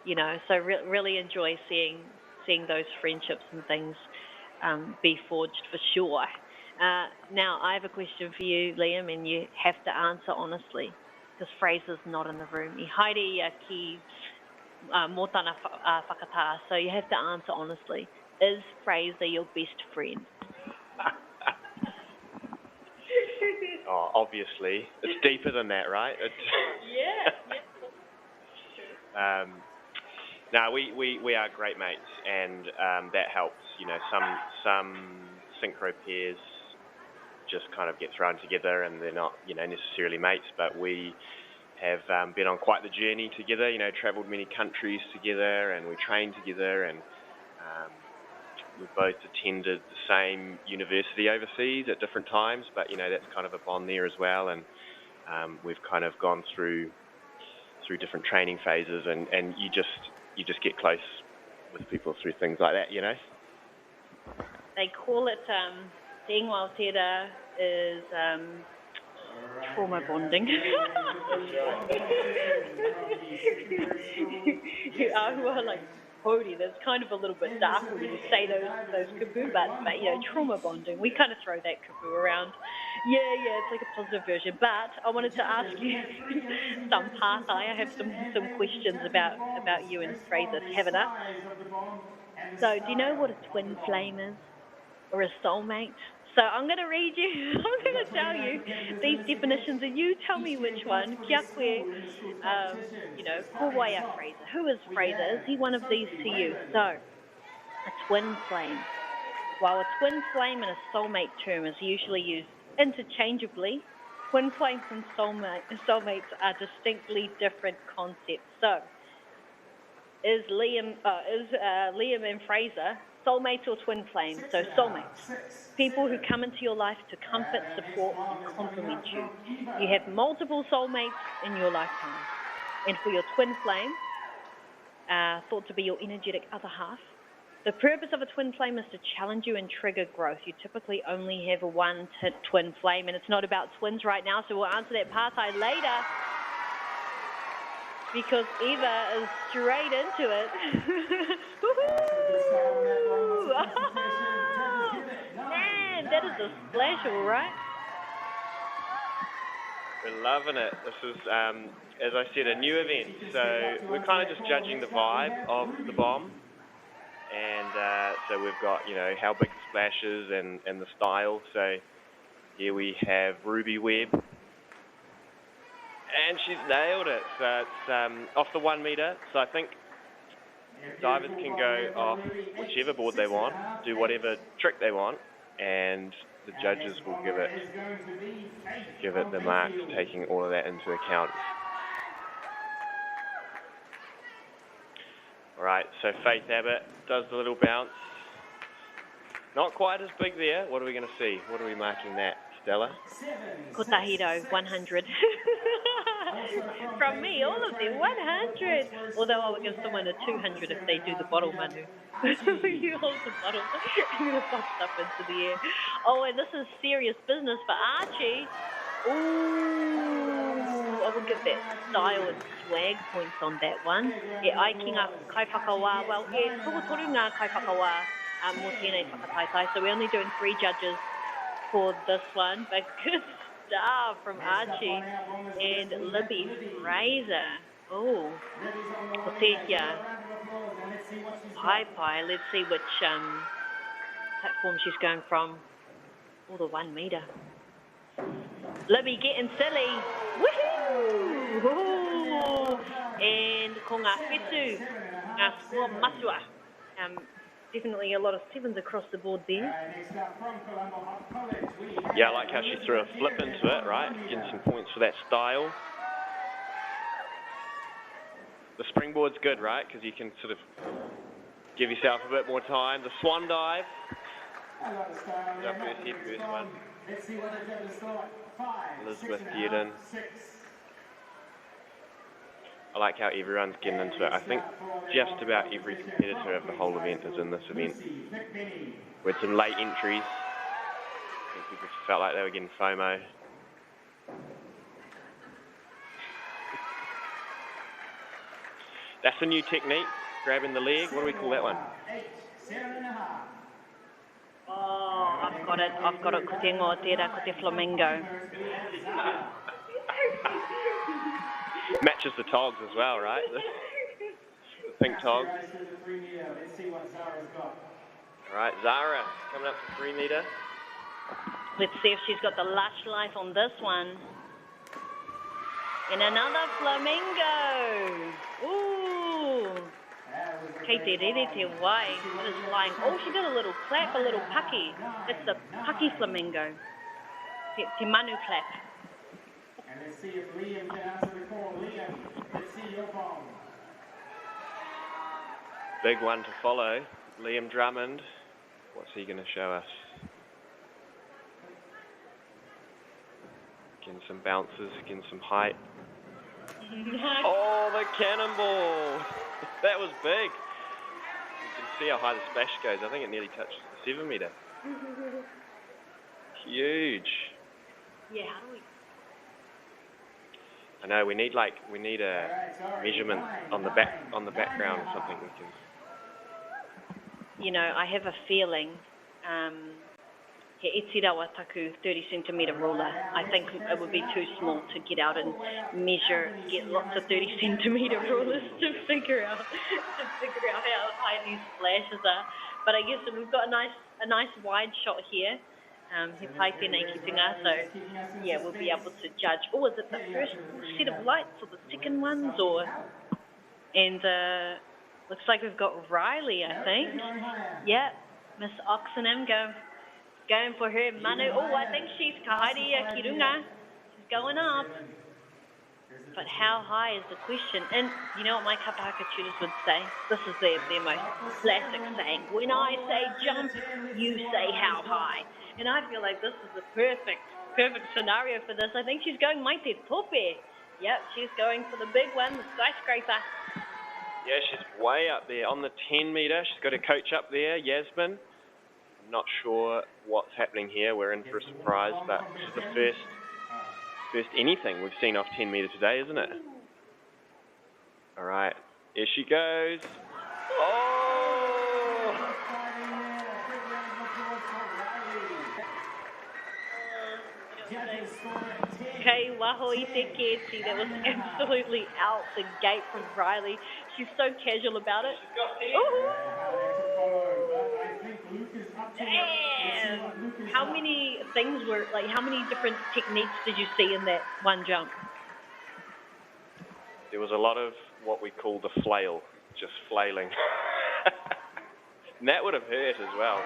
you know, so really enjoy seeing those friendships and things be forged for sure. Now, I have a question for you, Liam, and you have to answer honestly, because Fraser's not in the room. I haere ia ki mōtana whakatā, so you have to answer honestly. Is Fraser your best friend? Oh, obviously. It's deeper than that, right? No, we are great mates, and that helps. You know, some synchro pairs just kind of get thrown together, and they're not, you know, necessarily mates. But we have been on quite the journey together. You know, travelled many countries together, and we trained together, and we both attended the same university overseas at different times. But you know, that's kind of a bond there as well, and we've kind of gone through different training phases, and you just get close with people through things like that, you know. They call it, Te Aotearoa is trauma bonding. You are like, Hody, that's kind of a little bit dark when you say those kaboo, but you know, trauma bonding, we kind of throw that kaboo around. Yeah, it's like a positive version. But I wanted to ask you some part. I have some questions about you and Fraser, haven't I? So, do you know what a twin flame is, or a soulmate? So I'm going to read you, I'm going to tell you these definitions, and you tell me which one. Kia koe, you know, ko waia Fraser. Who is Fraser? Is he one of these to you? So, a twin flame. While a twin flame and a soulmate term is usually used interchangeably, twin flames and soulmates are distinctly different concepts. So, is Liam and Fraser soulmates or twin flames? So soulmates, people who come into your life to comfort, support, and complement you. You have multiple soulmates in your lifetime. And for your twin flame, thought to be your energetic other half, the purpose of a twin flame is to challenge you and trigger growth. You typically only have one twin flame, and it's not about twins right now, so we'll answer that partai later, because Eva is straight into it. Man, that is a splash, all right? We're loving it. This is, as I said, a new event. So we're kind of just judging the vibe of the bomb. And so we've got, you know, how big the splash is and the style. So here we have Ruby Webb. And she's nailed it. So it's off the 1 metre. So I think divers can go off whichever board they want, do whatever trick they want, and the judges will give it the marks, taking all of that into account. All right, so Faith Abbott does the little bounce. Not quite as big there. What are we going to see? What are we marking that, Stella? Kotahiro, 100. From me, all of them, 100. Although I would give someone a 200 if they do the bottle, Manu. You hold the bottle. I'm going to pop stuff into the air. Oh, and this is serious business for Archie. Ooh, I would give that style and swag points on that one. Yeah, ai kinga kai whakawā. Well, yeah, toru ngā kai whakawā mō tēnei whakataitai. So we're only doing 3 judges for this one, but good stuff from Archie and Libby Fraser. Oh, Kotehia Pai. Let's see which platform she's going from. Oh, the 1 metre. Libby getting silly. Woohoo! Ooh. And ko ngā whetū, ngā score masua. Definitely a lot of 7s across the board there. Yeah, I like how she threw a flip into it, right? Getting some points for that style. The springboard's good, right? Because you can sort of give yourself a bit more time. The swan dive. First one. Elizabeth Dearden. I like how everyone's getting into it. I think just about every competitor of the whole event is in this event. With some late entries, I think people felt like they were getting FOMO. That's a new technique, grabbing the leg. What do we call that one? Oh, I've got it. Ko te ngōtera, ko te flamingo. Matches the togs as well, right? The pink togs. All right, Zara coming up to 3 metre. Let's see if she's got the lush life on this one. And another flamingo. Ooh. Kei te rere te wai. What is flying? Oh, she did a little clap, a little pucky. That's the pucky flamingo. Te manu clap. And let's see if Liam can answer the call. Liam, let's see your ball. Big one to follow. Liam Drummond. What's he going to show us? Getting some bounces, getting some height. Oh, the cannonball! That was big. You can see how high the splash goes. I think it nearly touched the 7 metre. Huge. Yeah, how do we? I know we need a measurement on the background or something we can. You know, I have a feeling. He itirawa taku 30 centimetre ruler. I think it would be too small to get out and measure, get lots of 30 centimetre rulers to figure out how high these splashes are. But I guess we've got a nice wide shot here. He paipe nei ki te ngā, so yeah, we'll be able to judge. Oh, is it the first set of lights or the second ones, or? And looks like we've got Riley, I think. Yeah, Miss Oxenham going for her manu. Oh, I think she's kaharia kirunga. She's going up. But how high is the question? And you know what my kapahaka tutors would say? This is their most classic saying. When I say jump, you say how high. And I feel like this is the perfect scenario for this. I think she's going maite tope. Yep, she's going for the big one, the skyscraper. Yeah, she's way up there on the 10 metre. She's got her coach up there, Yasmin. I'm not sure what's happening here. We're in for a surprise, but this is the first anything we've seen off 10 metre today, isn't it? All right, here she goes. Oh! Kei waho I te keti. That was absolutely out the gate from Riley. She's so casual about it. Damn! How many things were, like, how many different techniques did you see in that one jump? There was a lot of what we call the flail, just flailing. And that would have hurt as well.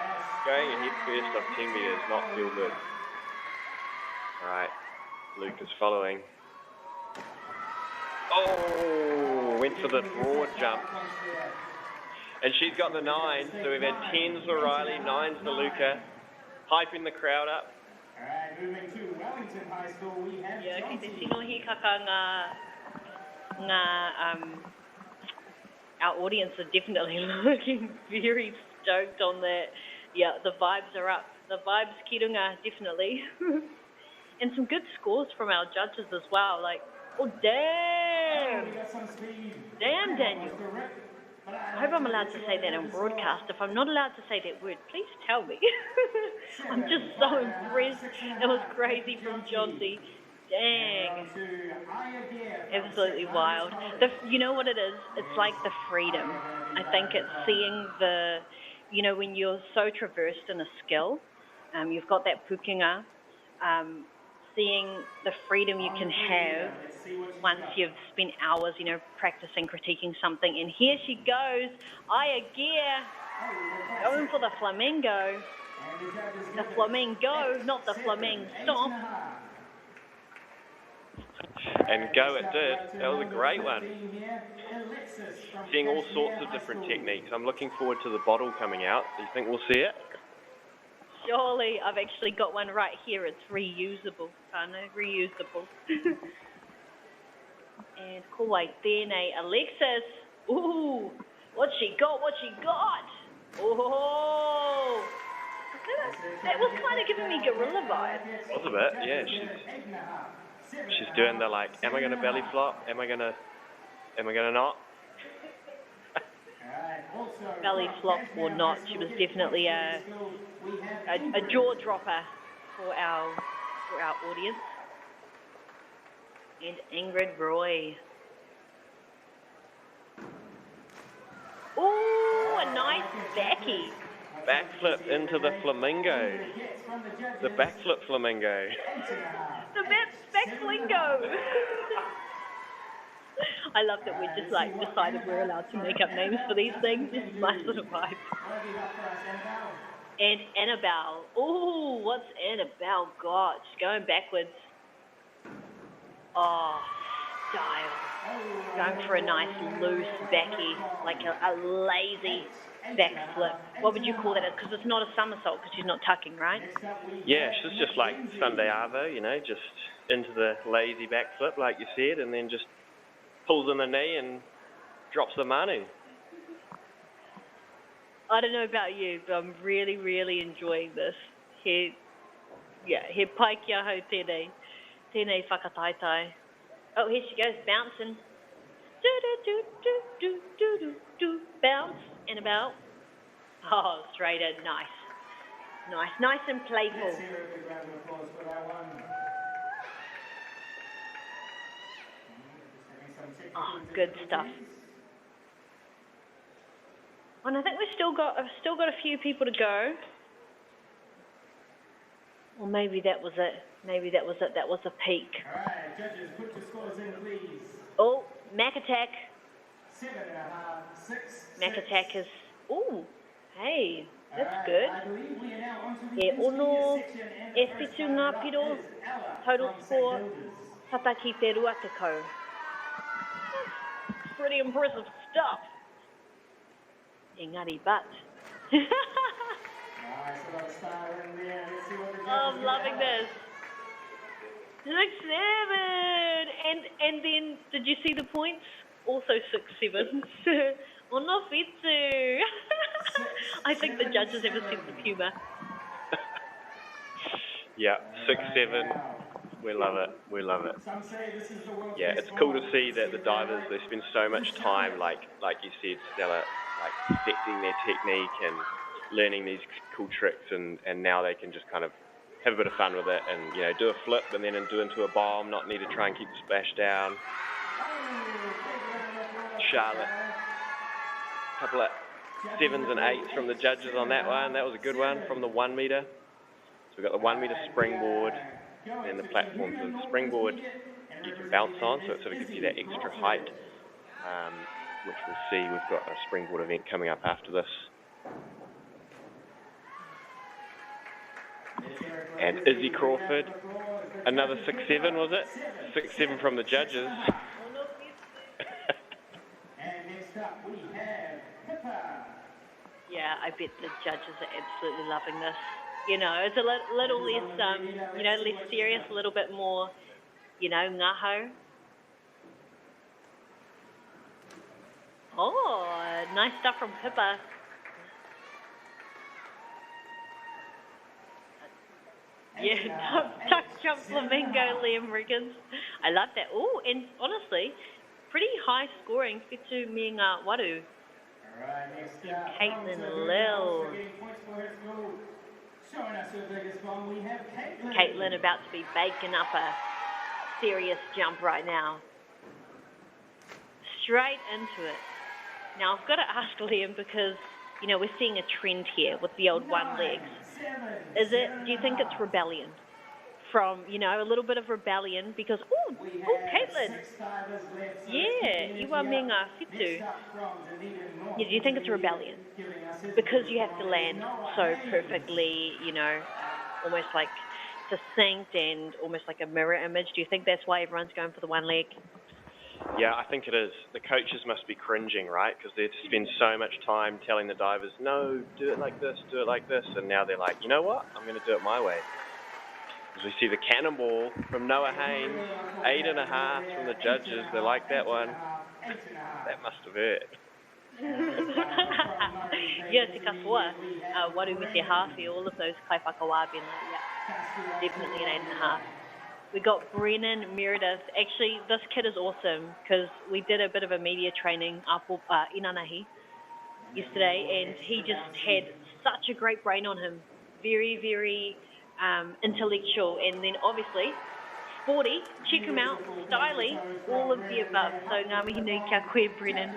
Going ahead first off 10 metres not feel good. All right, Luke is following. Oh, went for the broad jump. And she's got the 9, so we've had 10s for Riley, 9s for Luca. Hyping the crowd up. All right, moving to Wellington High School, we have Johnson. Te tino hi kaka our audience are definitely looking very stoked on that. Yeah, the vibes are up. The vibes kirunga, definitely. And some good scores from our judges as well. Like, oh, damn! Damn, Daniel. I hope I'm allowed to say that on broadcast. If I'm not allowed to say that word, please tell me. I'm just so impressed. It was crazy from Josie. Dang. Absolutely wild. You know what it is? It's like the freedom. I think it's seeing the, you know, when you're so traversed in a skill, you've got that pukinga, seeing the freedom you can have once you've spent hours, you know, practicing, critiquing something. And here she goes, Aya Gear, going for the flamingo. The flamingo, not the flamingo stomp. And go it did. That was a great one. Seeing all sorts of different techniques. I'm looking forward to the bottle coming out. Do you think we'll see it? Surely, I've actually got one right here. It's reusable. Reusable. And kuwai tēnei Alexis. Ooh, what she got? Oh, that was kind of giving me gorilla vibes. Was a bit, yeah. She's doing the like, am I going to belly flop? Am I going to not? Belly flop or not, she was definitely a jaw dropper for our audience. And Ingrid Roy. Ooh, a nice backy. backflip into the flamingo. The backflip flamingo. The back flingo. I love that we just like decided we're allowed to make up names for these things. Just nice little vibe. And Annabelle. Oh, what's Annabelle got? She's going backwards. Oh, style. Going for a nice loose backy, like a lazy backflip. What would you call that? Because it's not a somersault because she's not tucking, right? Yeah, she's just like Sunday Arvo, you know, just into the lazy backflip, like you said, and then just pulls in the knee and drops the manu. I don't know about you, but I'm really, really enjoying this. He pai kia hau tēnei whakataitai. Oh, here she goes, bouncing. Do-do-do-do-do-do-do. Bounce, Annabelle. Oh, straight in, nice and playful. Oh, good stuff. And I think I've still got a few people to go. Or maybe that was it. That was a peak. All right, judges, put your scores in, please. Oh, Mac Attack. 7.5, 6. Mac Attack is. Ooh, hey, that's All right, good. I believe we are now onto the Ono, section, and the first Ewhitu runner-up ngā piro, is Ella total from score, St. Hilda's. Tataki te rua te kau. Pretty impressive stuff. Engari, but. Nice, a lot of style in there. Let's see what the judges I'm give loving Ella. this. 6-7, and then did you see the points? Also 6-7. Ono fitu. I think the judges have a sense of humour. Yeah, 6-7. We love it. Some say this is the world's Yeah, best it's cool to ball. see that the divers, they spend so much time, like you said, Stella, like perfecting their technique and learning these cool tricks, and now they can just kind of have a bit of fun with it and, you know, do a flip and then do into a bomb, not need to try and keep the splash down. Charlotte, a couple of 7s and 8s from the judges on that one. That was a good one from the 1 metre. So we've got the 1 metre springboard and the platform. So the springboard you can bounce on, so it sort of gives you that extra height, which we'll see. We've got a springboard event coming up after this. And Izzy Crawford, another 6-7, was it? 6-7 from the judges. And next up we have Pippa. Yeah, I bet the judges are absolutely loving this. You know, it's a little less, less serious, a little bit more, ngaho. Oh, nice stuff from Pippa. Yeah, tuck jump flamingo, Liam Riggins. I love that. Oh, and honestly, pretty high scoring. Fitu me ngā waru. Alright, next up, Caitlin Lil. points for her school. Showing us her biggest bomb, we have Caitlin. Caitlin about to be baking up a serious jump right now. Straight into it. Now, I've got to ask Liam because, we're seeing a trend here with the old one legs. Do you think it's rebellion? From, a little bit of rebellion because, Caitlin. Yeah, you are me ngā whitu. Yeah, do you think it's rebellion? Because you have to land so perfectly, almost like succinct and almost like a mirror image. Do you think that's why everyone's going for the one leg? Yeah, I think it is. The coaches must be cringing, right? Because they spend so much time telling the divers, no, do it like this, and now they're like, you know what? I'm going to do it my way. As we see the cannonball from Noah Haynes, 8.5 from the judges. They like that one. That must have hurt. Yeah, te katoa, waru me te hawhi, all of those kai whakawābina, yeah, definitely an 8.5. We got Brennan Meredith. Actually, this kid is awesome because we did a bit of a media training up Inanahi yesterday, and he just had such a great brain on him. Very, very intellectual, and then obviously sporty. Check him out, styly, all of the above. So ngā mihi nui kia koe, Brennan.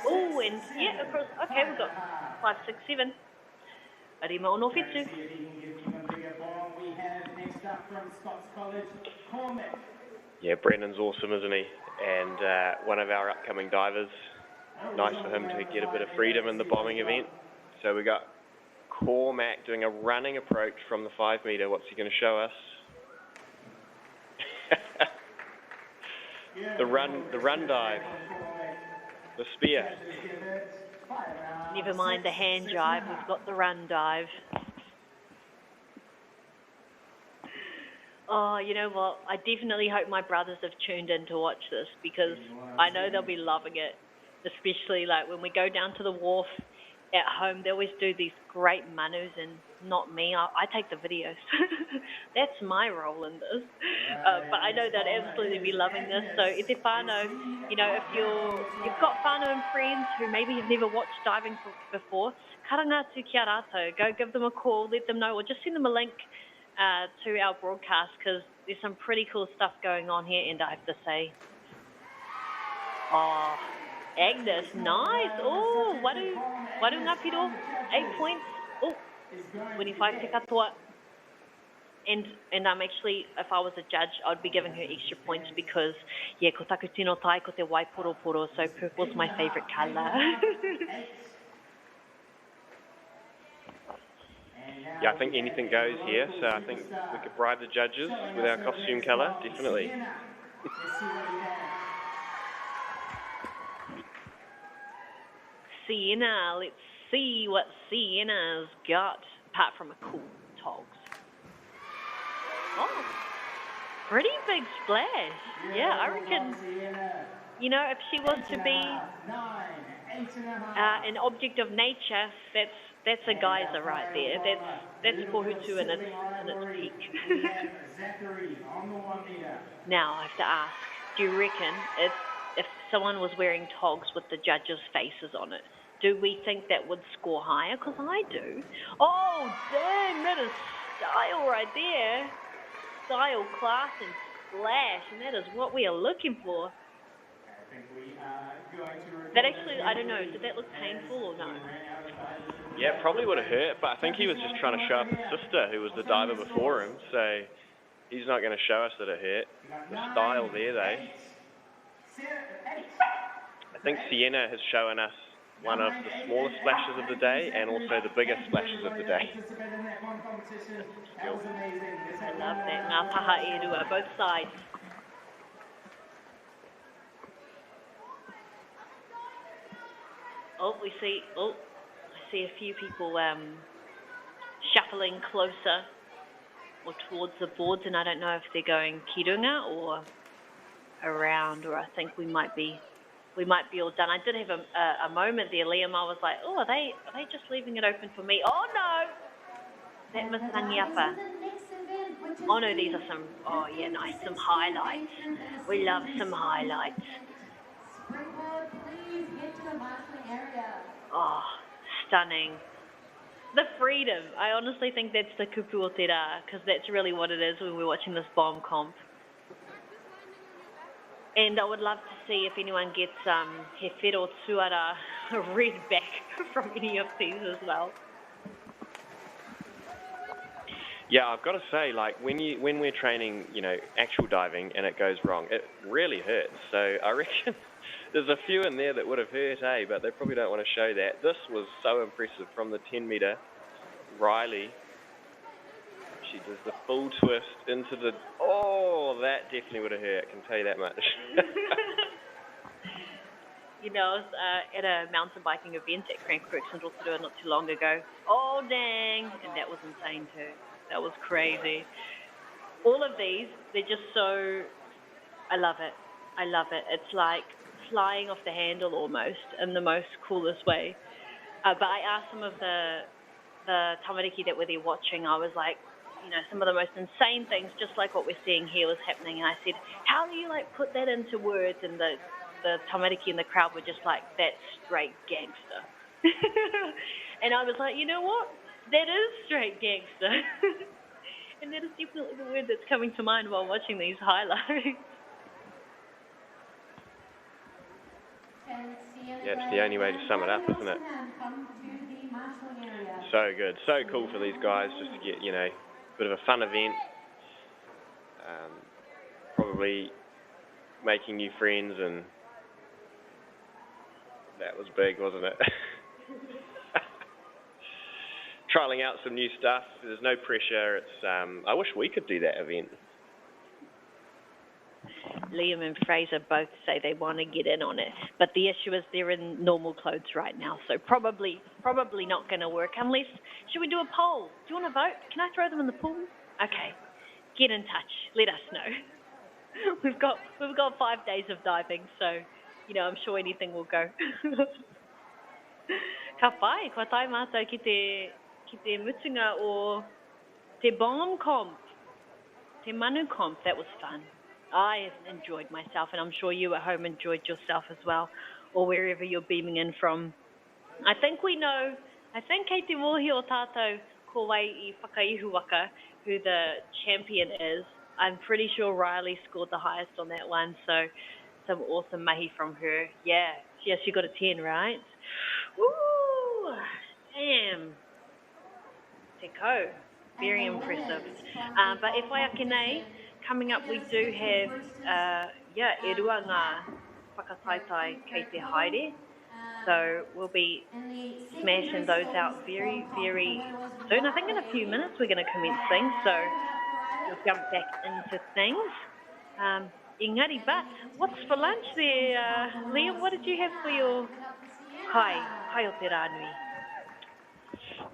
Oh, and yeah, of course. Okay, we've got 5, 6, 7. Arima ono fitu. See if he can give even bigger bomb. We have next up from Scots College, Cormac. Yeah, Brennan's awesome, isn't he? And one of our upcoming divers. Nice for him to get a bit of freedom in the bombing event. So we got Cormac doing a running approach from the 5 metre. What's he going to show us? the run dive, the spear. Never mind the hand jive, we've got the run dive. Oh, you know what? I definitely hope my brothers have tuned in to watch this because I know they'll be loving it. Especially like when we go down to the wharf at home, they always do these great manus and not me. I take the videos. That's my role in this. But I know they'd absolutely be loving this. So if they're whānau, you know, if you've got whānau and friends who maybe have never watched diving before, karangatu kia rātou. Go give them a call, let them know, or just send them a link to our broadcast because there's some pretty cool stuff going on here, and I have to say. Oh, Agnes, nice. Oh, waru ngā piro, 8 points. Oh, 25 te katoa. And I'm actually, if I was a judge, I'd be giving her extra points because, yeah, ko taku tino tai, ko te waiporoporo, so purple's my favourite colour. Yeah, I think anything goes here, so I think we could bribe the judges with our costume colour, definitely. Sienna, let's see what Sienna's got, apart from a cool togs. Oh, pretty big splash. Yeah, I reckon, you know, if she was to be an object of nature, that's a geyser right there. That's Pohutu in its peak. Now, I have to ask, do you reckon if someone was wearing togs with the judges' faces on it, do we think that would score higher? Because I do. Oh, dang, that is style right there. Style, class, and splash, and that is what we are looking for. That actually, I don't know, did that look painful or no? Yeah, it probably would have hurt, but I think he was just trying to show up his sister, who was the diver before him, so he's not going to show us that it hurt. The style there, though. I think Sienna has shown us one of the smallest splashes of the day and also the biggest splashes of the day. I love that. Ngā paha e rua, both sides. Oh, I see a few people shuffling closer or towards the boards, and I don't know if they're going kirunga or around, or I think we might be all done. I did have a moment there, Liam. I was like, oh, are they just leaving it open for me? Oh no, that missed Rangiapa. Oh no, these are some. Oh yeah, nice, some highlights. We love some highlights. Oh, stunning. The freedom. I honestly think that's the kupu o te rā, because that's really what it is when we're watching this bomb comp. And I would love to see if anyone gets he whero tuara read back from any of these as well. Yeah, I've got to say, like, when we're training, you know, actual diving and it goes wrong, it really hurts. So I reckon there's a few in there that would have hurt, but they probably don't want to show that. This was so impressive from the 10 metre. Riley, she does the full twist into the... Oh, that definitely would have hurt, I can tell you that much. You know, I was at a mountain biking event at Christchurch in Rotorua not too long ago. Oh, dang. And that was insane too. That was crazy. All of these, they're just so... I love it. I love it. It's like flying off the handle almost in the most coolest way. But I asked some of the tamariki that were there watching, I was like, you know, some of the most insane things, just like what we're seeing here, was happening. And I said, how do you like put that into words? And the tamariki in the crowd were just like, that's straight gangster. And I was like, you know what? That is straight gangster. And that is definitely the word that's coming to mind while watching these highlights. Yeah, it's the only way to sum it up, isn't it? So good, so cool for these guys just to get, you know, a bit of a fun event. Probably making new friends, and that was big, wasn't it? Trialing out some new stuff. There's no pressure. It's I wish we could do that event. Liam and Fraser both say they want to get in on it, but the issue is they're in normal clothes right now, so probably not going to work unless. Should we do a poll? Do you want to vote? Can I throw them in the pool? Okay, get in touch. Let us know. We've got 5 days of diving, so you know I'm sure anything will go. Ka whai, kua tai mātou ki te mutunga o te bomb comp, te manu comp. That was fun. I enjoyed myself, and I'm sure you at home enjoyed yourself as well, or wherever you're beaming in from. I think kei te mohi o tātou ko wai I whakaihu waka who the champion is. I'm pretty sure Riley scored the highest on that one, so some awesome mahi from her. Yeah, she got a 10, right? Woo! Damn. Te ko. Very impressive. But e whai ake nei, coming up, we do have, e rua ngā whakataitai kei te haere. So we'll be smashing those out very, very soon. I think in a few minutes we're going to commence things, so we'll jump back into things. Engari, but what's for lunch there, Liam? What did you have for your kai o te rānui?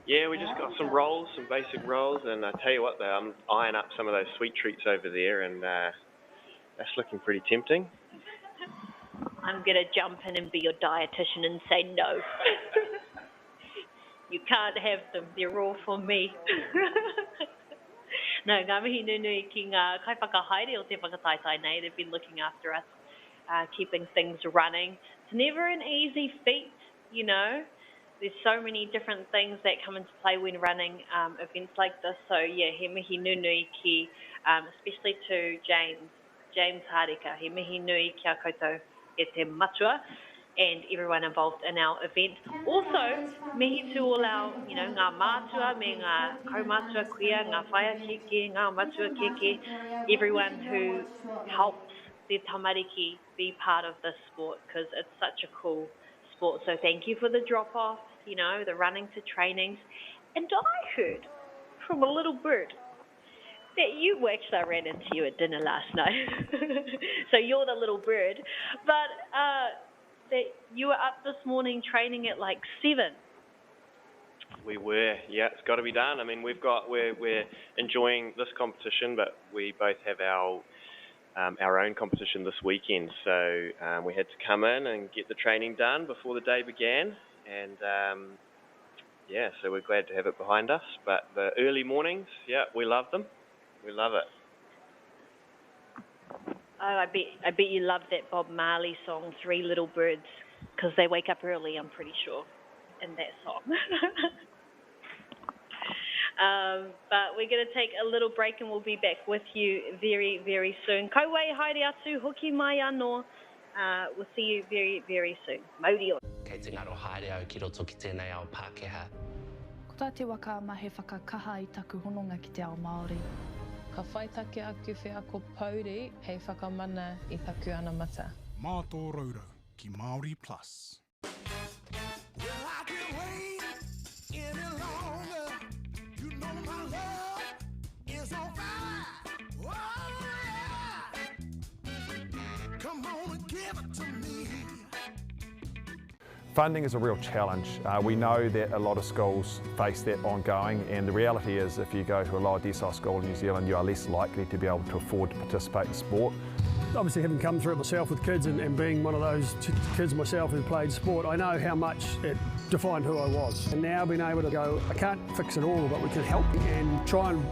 Yeah, we just got some rolls, some basic rolls, and I tell you what, I'm eyeing up some of those sweet treats over there, and that's looking pretty tempting. I'm going to jump in and be your dietitian and say no. You can't have them. They're all for me. No, ngā mihi nunui ki ngā kai whakahaere o te whakataitai nei. They've been looking after us, keeping things running. It's never an easy feat, you know. There's so many different things that come into play when running events like this. So, yeah, he mihi nunui ki, especially to James Harika. He mihi nui ki a koutou e te matua and everyone involved in our event. Also, mihi to all our, you know, ngā mātua, me ngā kaumātua kuia, ngā whaia keke, ngā matua keke, everyone who helps the tamariki be part of this sport, because it's such a cool sport. So thank you for the drop-off, you know, the running to trainings. And I heard from a little bird that I ran into you at dinner last night. So you're the little bird. But that you were up this morning training at like 7. We were, yeah, it's got to be done. I mean, we're enjoying this competition, but we both have our own competition this weekend. So we had to come in and get the training done before the day began. And yeah, so we're glad to have it behind us. But the early mornings, yeah, we love them. We love it. Oh, I bet you love that Bob Marley song, Three Little Birds, because they wake up early, I'm pretty sure, in that song. But we're going to take a little break and we'll be back with you very, very soon. Ko wei haere atu, hoki mai anō. We'll see you very, very soon. Mauri o. Kei te ngaro haere au ki roto ki tēnei ao Pākehā. Ko tā te waka ma he whakakaha I taku hononga ki te ao Māori. Ka whaitake aku whea ko Pauri, hei whakamana I taku ana mata. Mā tō raurau ki MāORI Plus. Well, I can't wait any longer. You know my love is on fire. Oh, yeah. Come on and give it to me. Funding is a real challenge. We know that a lot of schools face that ongoing, and the reality is if you go to a lower decile school in New Zealand, you are less likely to be able to afford to participate in sport. Obviously, having come through it myself with kids and being one of those kids myself who played sport, I know how much it defined who I was. And now being able to go, I can't fix it all, but we can help and try and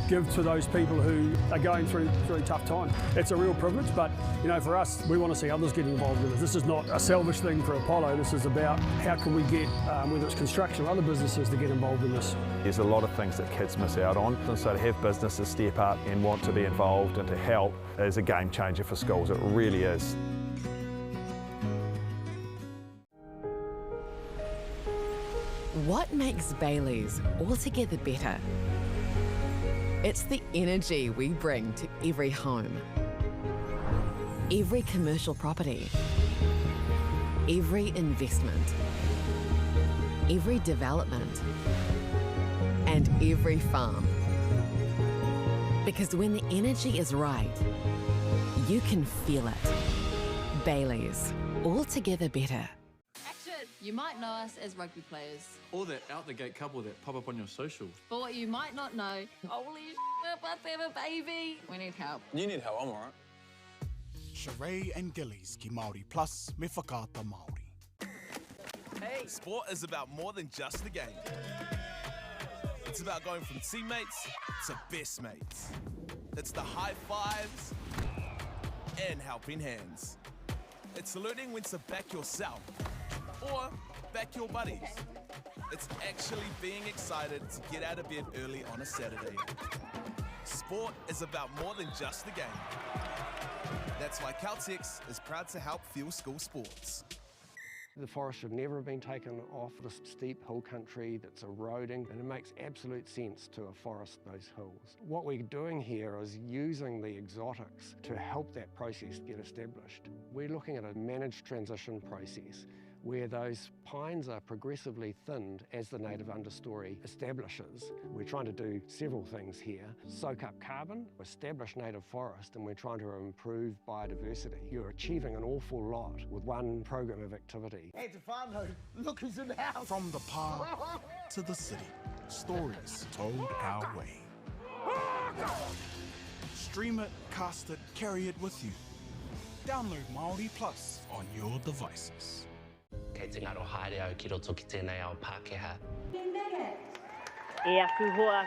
give to those people who are going through tough times. It's a real privilege, but you know, for us, we want to see others get involved with it. This is not a selfish thing for Apollo. This is about how can we get, whether it's construction or other businesses, to get involved in this. There's a lot of things that kids miss out on, and so to have businesses step up and want to be involved and to help is a game changer for schools. It really is. What makes Bailey's altogether better? It's the energy we bring to every home, every commercial property, every investment, every development, and every farm. Because when the energy is right, you can feel it. Bailey's, altogether better. Action! You might know us as rugby players. Or that out-the-gate couple that pop up on your socials. But what you might not know, holy shit, we're about to have a baby. We need help. You need help, I'm alright. Sheree and Gillies ki Māori plus me whakaata Māori. Hey, sport is about more than just a game. It's about going from teammates to best mates. It's the high fives and helping hands. It's learning when to back yourself or back your buddies. It's actually being excited to get out of bed early on a Saturday. Sport is about more than just the game. That's why Caltex is proud to help fuel school sports. The forest should never have been taken off the steep hill country that's eroding, and it makes absolute sense to afforest those hills. What we're doing here is using the exotics to help that process get established. We're looking at a managed transition process where those pines are progressively thinned as the native understory establishes. We're trying to do several things here. Soak up carbon, establish native forest, and we're trying to improve biodiversity. You're achieving an awful lot with one program of activity. Hey, Tefano, look who's in the house. From the park to the city, stories told our way. Stream it, cast it, carry it with you. Download MāORI Plus on your devices. Kei te ngaro haere au ki roto ki tēnei ao Pākehā. E aku hoa,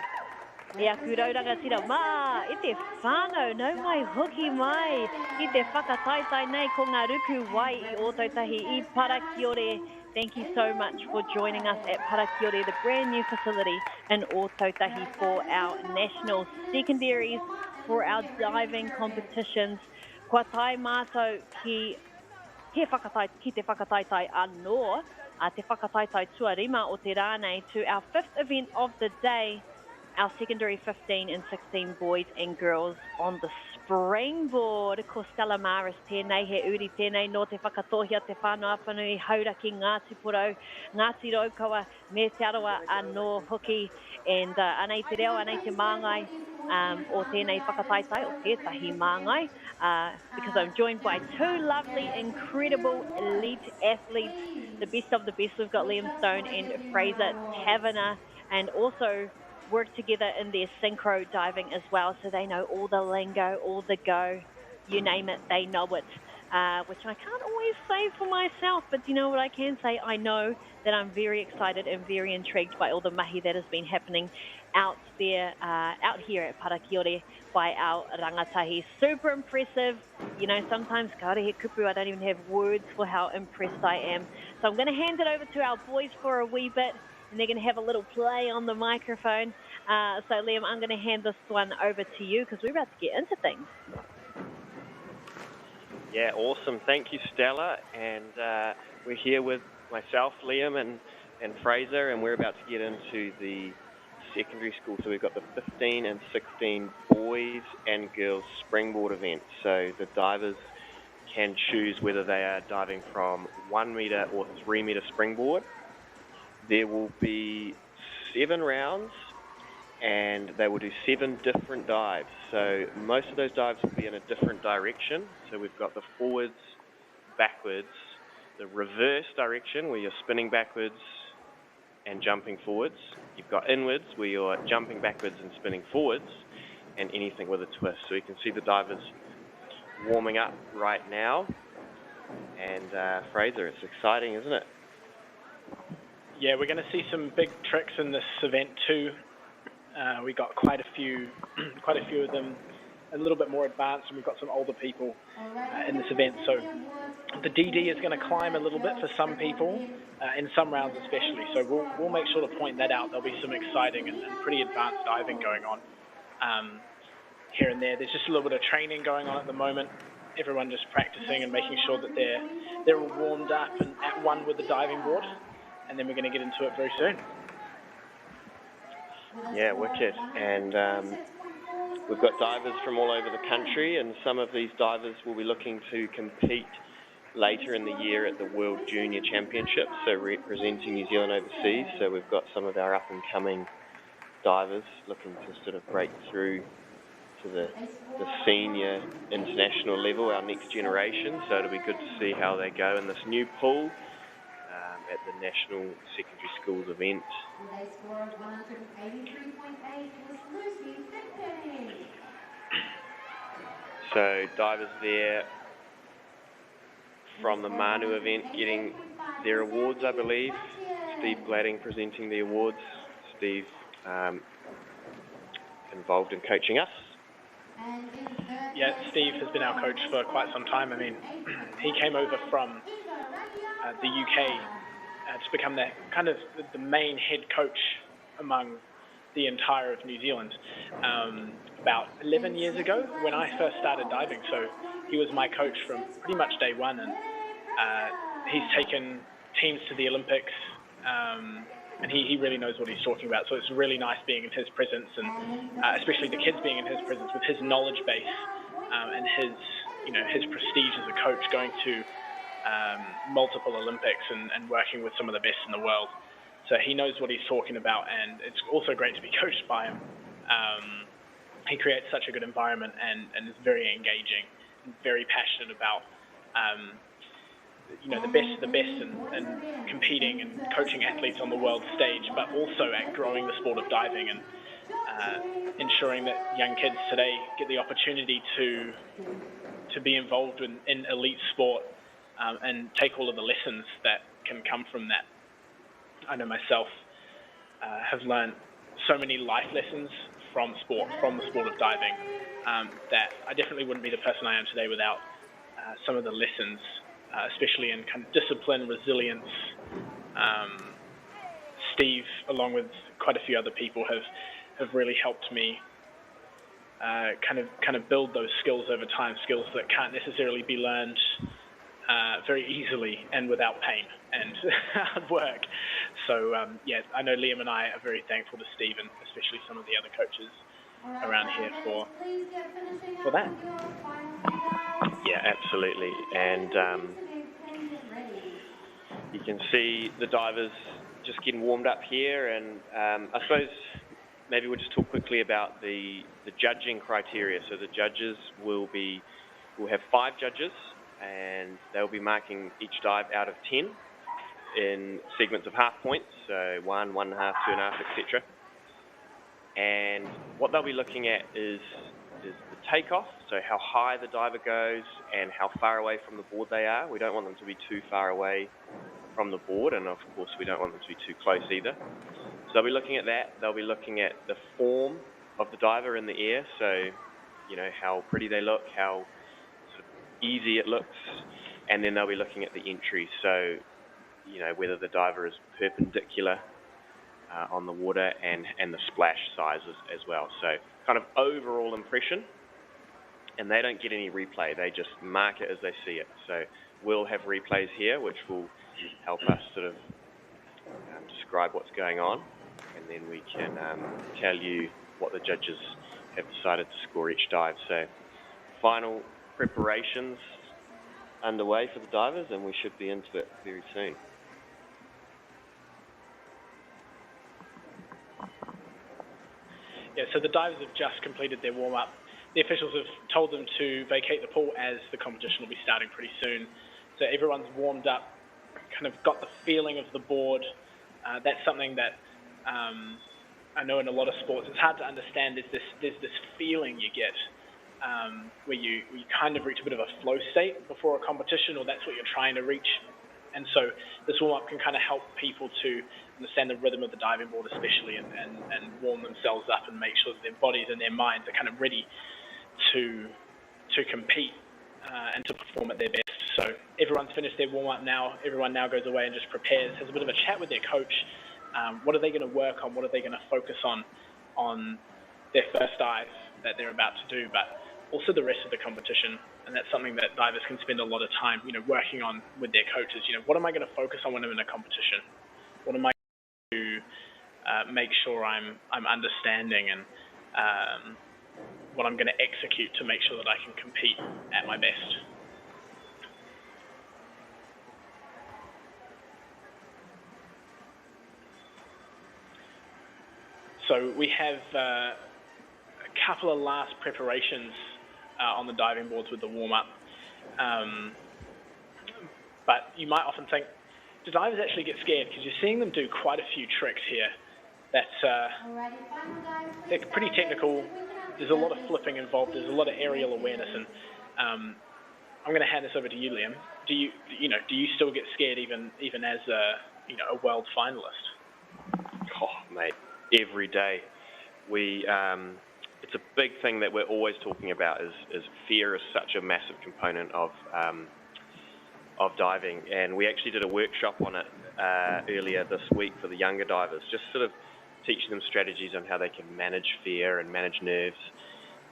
e aku rauranga tira, mā, e te whānau, nau mai hoki mai, i te whakataitai nei ko ngā ruku wai I o tautahi I Parakiore. Thank you so much for joining us at Parakiore, the brand new facility in o tautahi for our national secondaries, for our diving competitions. Kua tai mātou ki te whakataitai anō, te whakataitai tuarima o te rānei to our fifth event of the day, our secondary 15 and 16 boys and girls on the springboard. Ko Stella Maris tēnei, he uri tēnei no te whakatohia te whānau awhanui haura ki Ngāti Porou, Ngāti Raukawa, me te aroa anō hoki, and anei te reo, anei te māngai, o tēnei whakataitai, o tētahi māngai, because I'm joined by two lovely, incredible elite athletes, the best of the best. We've got Liam Stone and Fraser Taverner, and also work together in their synchro diving as well, so they know all the lingo, all the go, you name it, they know it, which I can't always say for myself, but you know what I can say? I know that I'm very excited and very intrigued by all the mahi that has been happening out there, out here at Parakiore by our rangatahi. Super impressive. You know, sometimes karahe kupu, I don't even have words for how impressed I am. So I'm going to hand it over to our boys for a wee bit, and they're going to have a little play on the microphone. So Liam, I'm going to hand this one over to you because we're about to get into things. Yeah, awesome. Thank you, Stella. And we're here with myself, Liam, and Fraser, and we're about to get into the secondary school. So we've got the 15 and 16 boys and girls springboard event. So the divers can choose whether they are diving from 1 metre or 3 metre springboard. There will be 7 rounds, and they will do 7 different dives. So most of those dives will be in a different direction. So we've got the forwards, backwards, the reverse direction where you're spinning backwards and jumping forwards. You've got inwards where you're jumping backwards and spinning forwards, and anything with a twist. So you can see the divers warming up right now. And Fraser, it's exciting, isn't it? Yeah, we're going to see some big tricks in this event too. We got quite a few of them a little bit more advanced, and we've got some older people in this event. So the DD is going to climb a little bit for some people, in some rounds especially. So we'll make sure to point that out. There'll be some exciting and pretty advanced diving going on here and there. There's just a little bit of training going on at the moment. Everyone just practicing and making sure that they're all warmed up and at one with the diving board. and then we're going to get into it very soon. Yeah, wicked. And we've got divers from all over the country, and some of these divers will be looking to compete later in the year at the World Junior Championships, so representing New Zealand overseas. So we've got some of our up-and-coming divers looking to sort of break through to the senior international level, our next generation. So it'll be good to see how they go in this new pool at the National Secondary Schools event. With a score of 183.8 was Lucy Fickpenny. So divers there from the Manu event getting their awards, I believe. Steve Gladding presenting the awards. Steve involved in coaching us. Yeah, Steve has been our coach for quite some time. I mean, he came over from the UK to become the main head coach among the entire of New Zealand about 11 years ago when I first started diving. So he was my coach from pretty much day one, and he's taken teams to the Olympics, and he really knows what he's talking about. So it's really nice being in his presence, and especially the kids being in his presence with his knowledge base and his prestige as a coach, going to multiple Olympics and working with some of the best in the world. So he knows what he's talking about, and it's also great to be coached by him. He creates such a good environment and is very engaging and very passionate about the best of the best and competing and coaching athletes on the world stage, but also at growing the sport of diving and ensuring that young kids today get the opportunity to be involved in elite sport and take all of the lessons that can come from that. I know myself have learned so many life lessons from the sport of diving, that I definitely wouldn't be the person I am today without some of the lessons, especially in kind of discipline, resilience. Steve, along with quite a few other people, have really helped me kind of build those skills over time, skills that can't necessarily be learned very easily and without pain and hard work. So yeah, I know Liam and I are very thankful to Steve, and especially some of the other coaches around here for that. Yeah, absolutely. And you can see the divers just getting warmed up here, and I suppose maybe we'll just talk quickly about the judging criteria. So the judges we'll have 5 judges, and they'll be marking each dive out of 10 in segments of half points, so 1, 1.5, 2.5, etc. And what they'll be looking at is the takeoff, so how high the diver goes and how far away from the board they are. We don't want them to be too far away from the board, and of course we don't want them to be too close either. So they'll be looking at that. They'll be looking at the form of the diver in the air, so how pretty they look, how sort of easy it looks, and then they'll be looking at the entry, so whether the diver is perpendicular on the water and the splash sizes as well. So kind of overall impression, and they don't get any replay. They just mark it as they see it. So we'll have replays here, which will help us sort of describe what's going on, and then we can tell you what the judges have decided to score each dive. So final preparations underway for the divers, and we should be into it very soon. Yeah, so the divers have just completed their warm-up. The officials have told them to vacate the pool as the competition will be starting pretty soon. So everyone's warmed up, kind of got the feeling of the board. That's something that I know in a lot of sports it's hard to understand. There's this feeling you get where you kind of reach a bit of a flow state before a competition, or that's what you're trying to reach. And so this warm-up can kind of help people to understand the rhythm of the diving board especially, and warm themselves up and make sure that their bodies and their minds are kind of ready to compete and to perform at their best. So everyone's finished their warm-up now. Everyone now goes away and just prepares, has a bit of a chat with their coach. What are they going to work on? What are they going to focus on their first dive that they're about to do, but also the rest of the competition. And that's something that divers can spend a lot of time, working on with their coaches. What am I going to focus on when I'm in a competition? What am I to make sure I'm understanding, and what I'm going to execute to make sure that I can compete at my best. So we have a couple of last preparations on the diving boards with the warm-up. But you might often think, do divers actually get scared? Because you're seeing them do quite a few tricks here that they're pretty technical. There's a lot of flipping involved. There's a lot of aerial awareness, and I'm going to hand this over to you, Liam. Do you still get scared even as a world finalist? Oh, mate, every day. It's a big thing that we're always talking about. Is fear is such a massive component of diving, and we actually did a workshop on it earlier this week for the younger divers, just sort of teaching them strategies on how they can manage fear and manage nerves.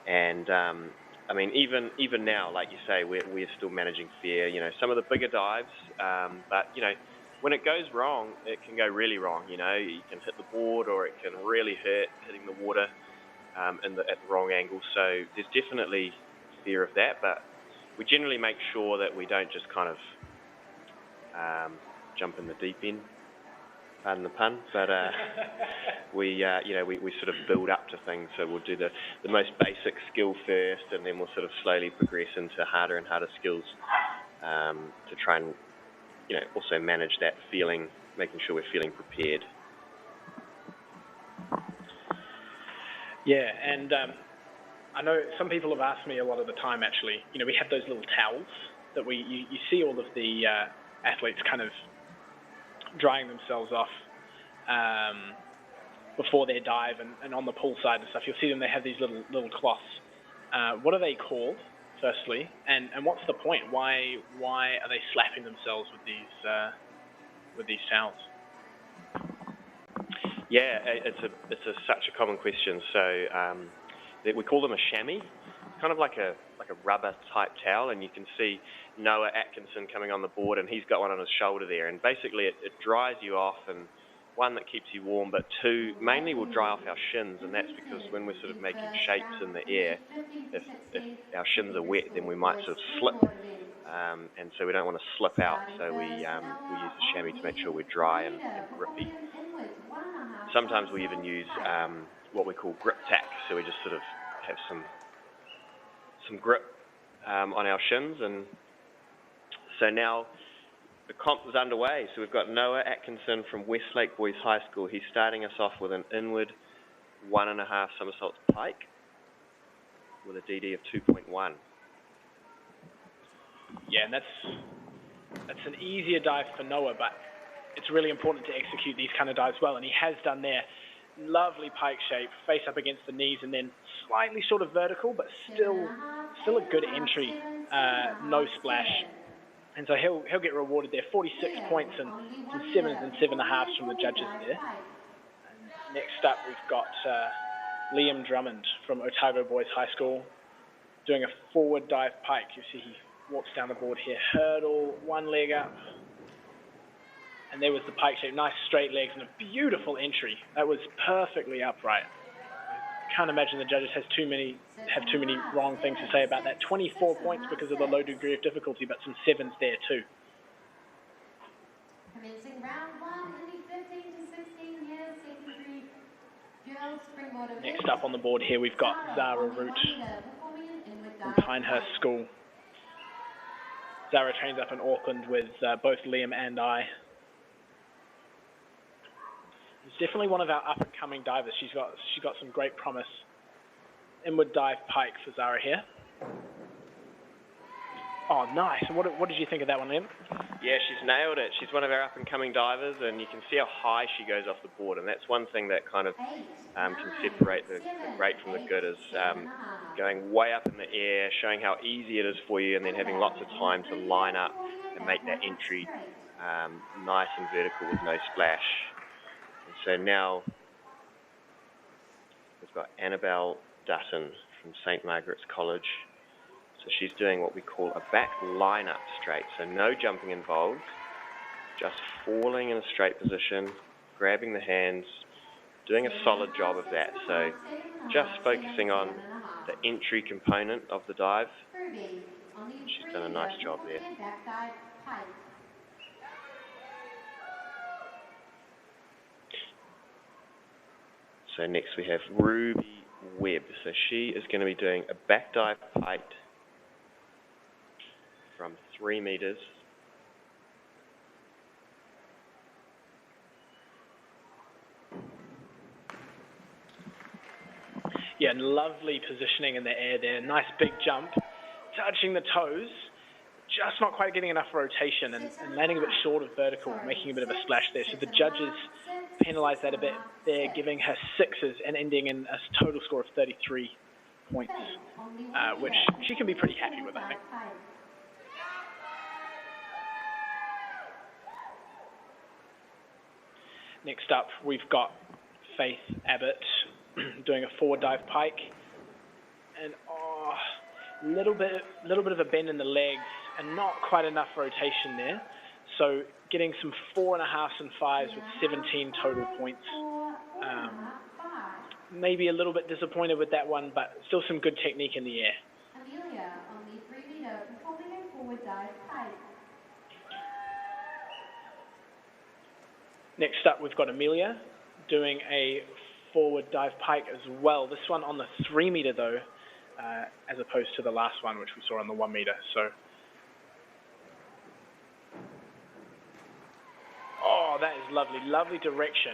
And I mean, even now, like you say, we're still managing fear. You know, some of the bigger dives, but you know, when it goes wrong, it can go really wrong. You know, you can hit the board, or it can really hurt hitting the water at the wrong angle. So there's definitely fear of that, but we generally make sure that we don't just kind of jump in the deep end, pardon the pun, but we sort of build up to things. So we'll do the most basic skill first, and then we'll sort of slowly progress into harder and harder skills to try and, you know, also manage that feeling, making sure we're feeling prepared. Yeah, and I know some people have asked me a lot of the time, actually, you know, we have those little towels that you see all of the athletes kind of drying themselves off before their dive, and on the pool side and stuff, you'll see them, they have these little cloths. What are they called, firstly, and what's the point? Why are they slapping themselves with these towels? Yeah, it's such a common question. So we call them a chamois. It's kind of like a rubber type towel, and you can see Noah Atkinson coming on the board, and he's got one on his shoulder there. And basically, it dries you off, and one, that keeps you warm, but two, mainly will dry off our shins, and that's because when we're sort of making shapes in the air, if our shins are wet, then we might sort of slip, and so we don't want to slip out. So we use the chamois to make sure we're dry and grippy. Sometimes we even use what we call grip tack, so we just sort of have some grip on our shins. And so now the comp is underway. So we've got Noah Atkinson from Westlake Boys High School. He's starting us off with an inward 1.5 somersaults pike with a DD of 2.1. Yeah, and that's an easier dive for Noah, but it's really important to execute these kind of dives well, and he has done there. Lovely pike shape, face up against the knees, and then slightly sort of vertical, but still a good entry, no splash. And so he'll get rewarded there. 46 points and some 7s and 7.5s from the judges there. And next up, we've got Liam Drummond from Otago Boys High School doing a forward dive pike. You see he walks down the board here, hurdle, one leg up. And there was the pike shape, nice straight legs and a beautiful entry. That was perfectly upright. I can't imagine the judges have too many wrong things to say about that. 24 points because of the low degree of difficulty, but some 7s there too. Commencing round 1 in the 15 to 16 years secondary girls springboard event. Next up on the board here, we've got Zara Root from Pinehurst School. Zara trains up in Auckland with both Liam and I. She's definitely one of our up-and-coming divers. She's got some great promise. Inward dive pike for Zara here. Oh, nice. What did you think of that one, Liam? Yeah, she's nailed it. She's one of our up-and-coming divers, and you can see how high she goes off the board, and that's one thing that kind of can separate the great from the good, is going way up in the air, showing how easy it is for you, and then having lots of time to line up and make that entry nice and vertical with no splash. And so now we've got Annabelle Dutton from St. Margaret's College. So she's doing what we call a back line-up straight, so no jumping involved. just falling in a straight position, grabbing the hands, doing a solid job of that. So just focusing on the entry component of the dive. She's done a nice job there. So next we have Ruby Webb. So she is going to be doing a back dive pike from 3 meters. Yeah, lovely positioning in the air there. Nice big jump, touching the toes, just not quite getting enough rotation and landing a bit short of vertical, making a bit of a splash there. So the judges penalised that a bit. They're giving her 6s and ending in a total score of 33 points, which she can be pretty happy with, I think. Next up, we've got Faith Abbott doing a forward dive pike, and little bit of a bend in the legs and not quite enough rotation there. So getting some 4.5s and 5s with 17 total points. Maybe a little bit disappointed with that one, but still some good technique in the air. Amelia on the 3 meter performing a forward dive pike. Next up, we've got Amelia doing a forward dive pike as well. This one on the 3 meter though, as opposed to the last one, which we saw on the 1 meter. So, that is lovely, lovely direction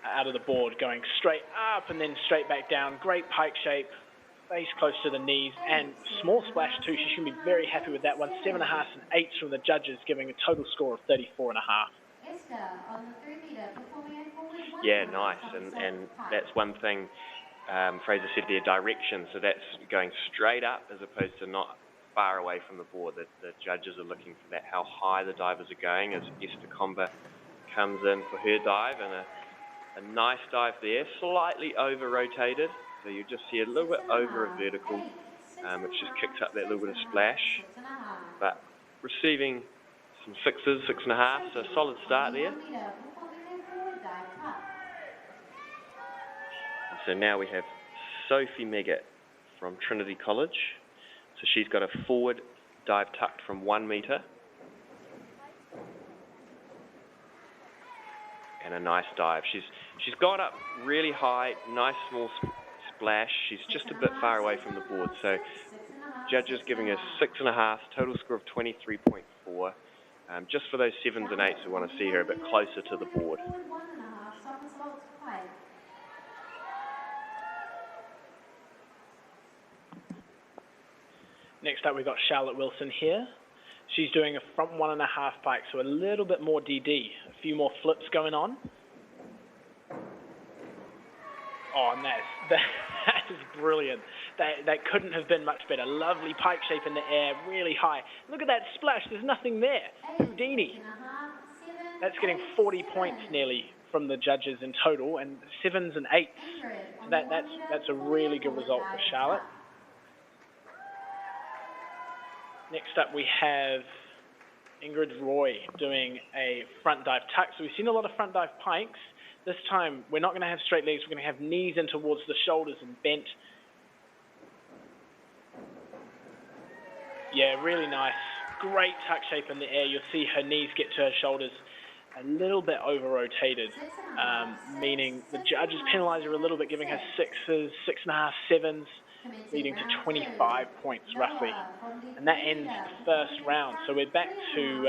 out of the board, going straight up and then straight back down. Great pike shape, face close to the knees, and small splash too. She should be very happy with that one. 7.5s and 8s from the judges, giving a total score of 34.5. Yeah, nice, and that's one thing Fraser said there, direction, so that's going straight up as opposed to not far away from the board. The judges are looking for that, how high the divers are going as Esther Comber comes in for her dive, and a nice dive there, slightly over-rotated, so you just see a little bit over a vertical, which just kicks up that little bit of splash, but receiving some 6s, 6.5s, so a solid start there. So now we have Sophie Meggett from Trinity College. So she's got a forward dive tucked from 1 meter. And a nice dive. She's gone up really high, nice small splash. She's just a bit far away from the board. So judges giving her 6.5, total score of 23.4. Just for those 7s and 8s who want to see her a bit closer to the board. Next up, we've got Charlotte Wilson here. She's doing a front 1.5 pike, so a little bit more DD. A few more flips going on. Oh, and that is brilliant. That couldn't have been much better. Lovely pike shape in the air, really high. Look at that splash, there's nothing there. Houdini. That's getting 40 points nearly from the judges in total, and 7s and 8s. So that's a really good result for Charlotte. Next up, we have Ingrid Roy doing a front dive tuck. So we've seen a lot of front dive pikes. This time, we're not going to have straight legs. We're going to have knees in towards the shoulders and bent. Yeah, really nice. Great tuck shape in the air. You'll see her knees get to her shoulders a little bit over-rotated, meaning the judges penalise her a little bit, giving her 6s, 6.5, 7s, leading to 25 points roughly, and that ends the first round. So we're back to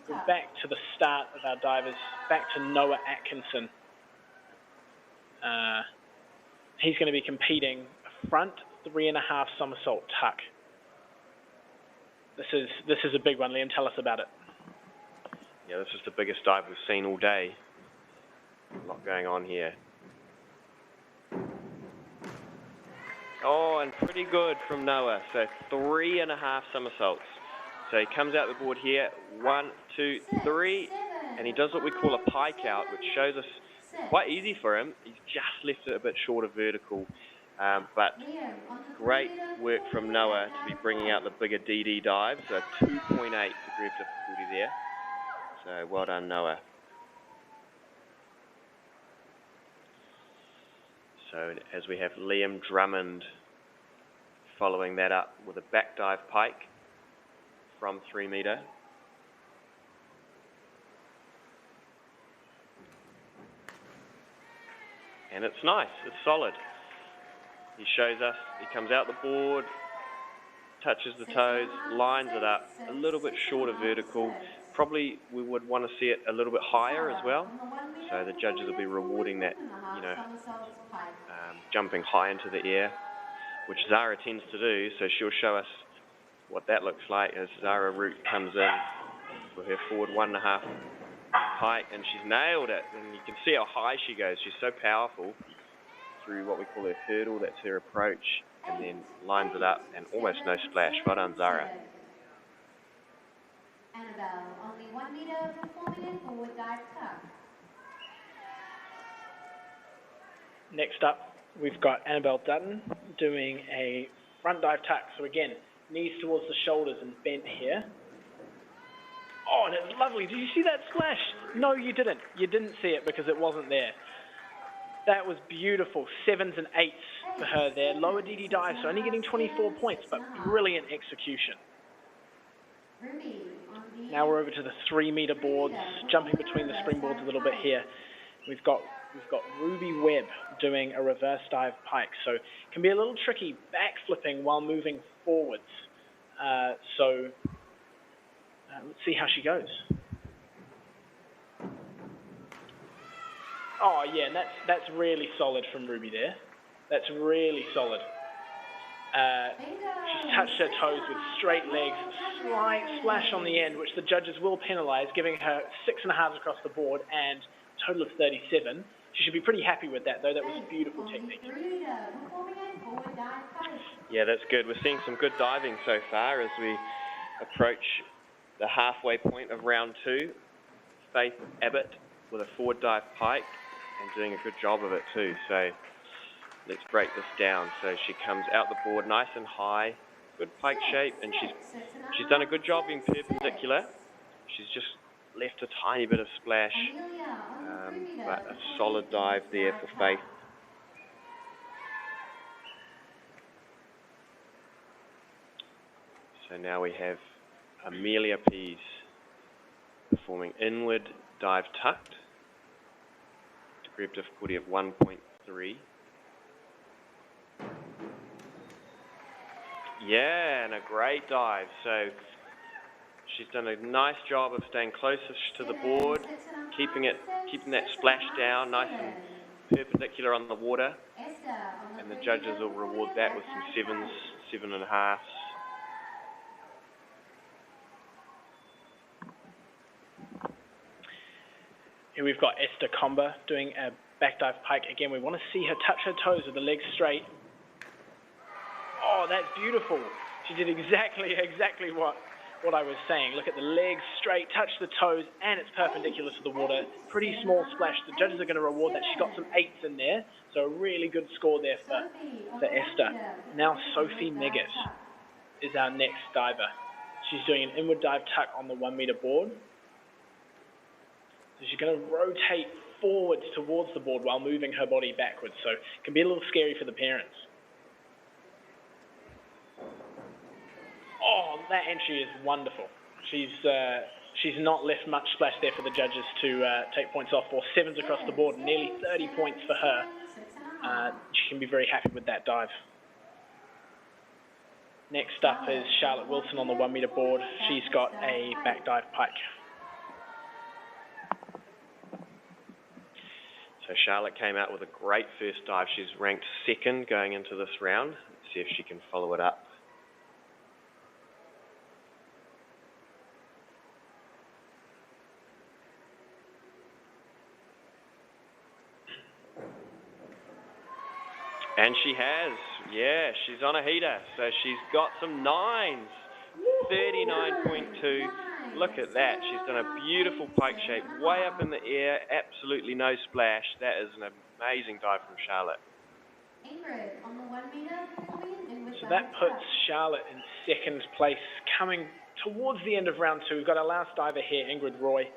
the start of our divers, back to Noah Atkinson. He's going to be competing a front 3.5 somersault tuck. This is a big one. Liam, tell us about it. Yeah, this is the biggest dive we've seen all day. A lot going on here. Oh, and pretty good from Noah. So 3.5 somersaults. So he comes out the board here, 1, 2, 3, and he does what we call a pike out, which shows us quite easy for him. He's just left it a bit short of vertical, but great work from Noah to be bringing out the bigger DD dives. So 2.8 degree of difficulty there. So well done, Noah. So as we have Liam Drummond following that up with a back dive pike from 3 metre. And it's nice, it's solid. He shows us, he comes out the board, touches the toes, lines it up, a little bit shorter vertical. Probably we would want to see it a little bit higher as well. So the judges will be rewarding that, you know, jumping high into the air, which Zara tends to do. So she'll show us what that looks like as Zara Root comes in for her forward 1.5 pike, and she's nailed it. And you can see how high she goes. She's so powerful through what we call her hurdle. That's her approach, and then lines it up and almost no splash. Well done, Zara. Annabelle, only 1 metre performing in forward dive tuck. Next up, we've got Annabelle Dutton doing a front dive tuck. So again, knees towards the shoulders and bent here. Oh, and it's lovely. Did you see that splash? No, you didn't. You didn't see it because it wasn't there. That was beautiful. 7s and 8s for her there. Lower DD dive, so only getting 24 points, but brilliant execution. Now we're over to the 3 metre boards, jumping between the springboards a little bit here. We've got Ruby Webb doing a reverse dive pike, so it can be a little tricky backflipping while moving forwards. Let's see how she goes. Oh yeah, and that's really solid from Ruby there. That's really solid. She's touched her toes with straight legs, slight splash on the end, which the judges will penalise, giving her 6.5 across the board and a total of 37. She should be pretty happy with that, though. That was beautiful technique. Yeah, that's good. We're seeing some good diving so far as we approach the halfway point of round 2. Faith Abbott with a forward dive pike and doing a good job of it too. So let's break this down. So she comes out the board nice and high, good pike shape, and she's done a good job being perpendicular. She's just left a tiny bit of splash, but a solid dive there for Faith. So now we have Amelia Pease performing inward dive tucked, degree of difficulty of 1.3. Yeah, and a great dive. So she's done a nice job of staying closest to the board, keeping that splash down nice and perpendicular on the water, and the judges will reward that with some 7s, 7.5s. Here we've got Esther Comber doing a back dive pike. Again, we want to see her touch her toes with the legs straight. Oh, that's beautiful. She did exactly what I was saying. Look at the legs straight, touch the toes, and it's perpendicular to the water. Pretty small splash. The judges are going to reward that. She got some 8s in there, so a really good score there for Esther. Now Sophie Meggett is our next diver. She's doing an inward dive tuck on the 1 metre board. So she's going to rotate forwards towards the board while moving her body backwards, so it can be a little scary for the parents. Oh, that entry is wonderful. She's not left much splash there for the judges to take points off for. 7s across the board, nearly 30 points for her. She can be very happy with that dive. Next up is Charlotte Wilson on the 1 metre board. She's got a back dive pike. So Charlotte came out with a great first dive. She's ranked 2nd going into this round. Let's see if she can follow it up. And she has, yeah, she's on a heater. So she's got some 9s, 39.2. Look at that. She's done a beautiful pike shape, way up in the air, absolutely no splash. That is an amazing dive from Charlotte. So that puts Charlotte in 2nd place. Coming towards the end of round 2, we've got our last diver here, Ingrid Roy.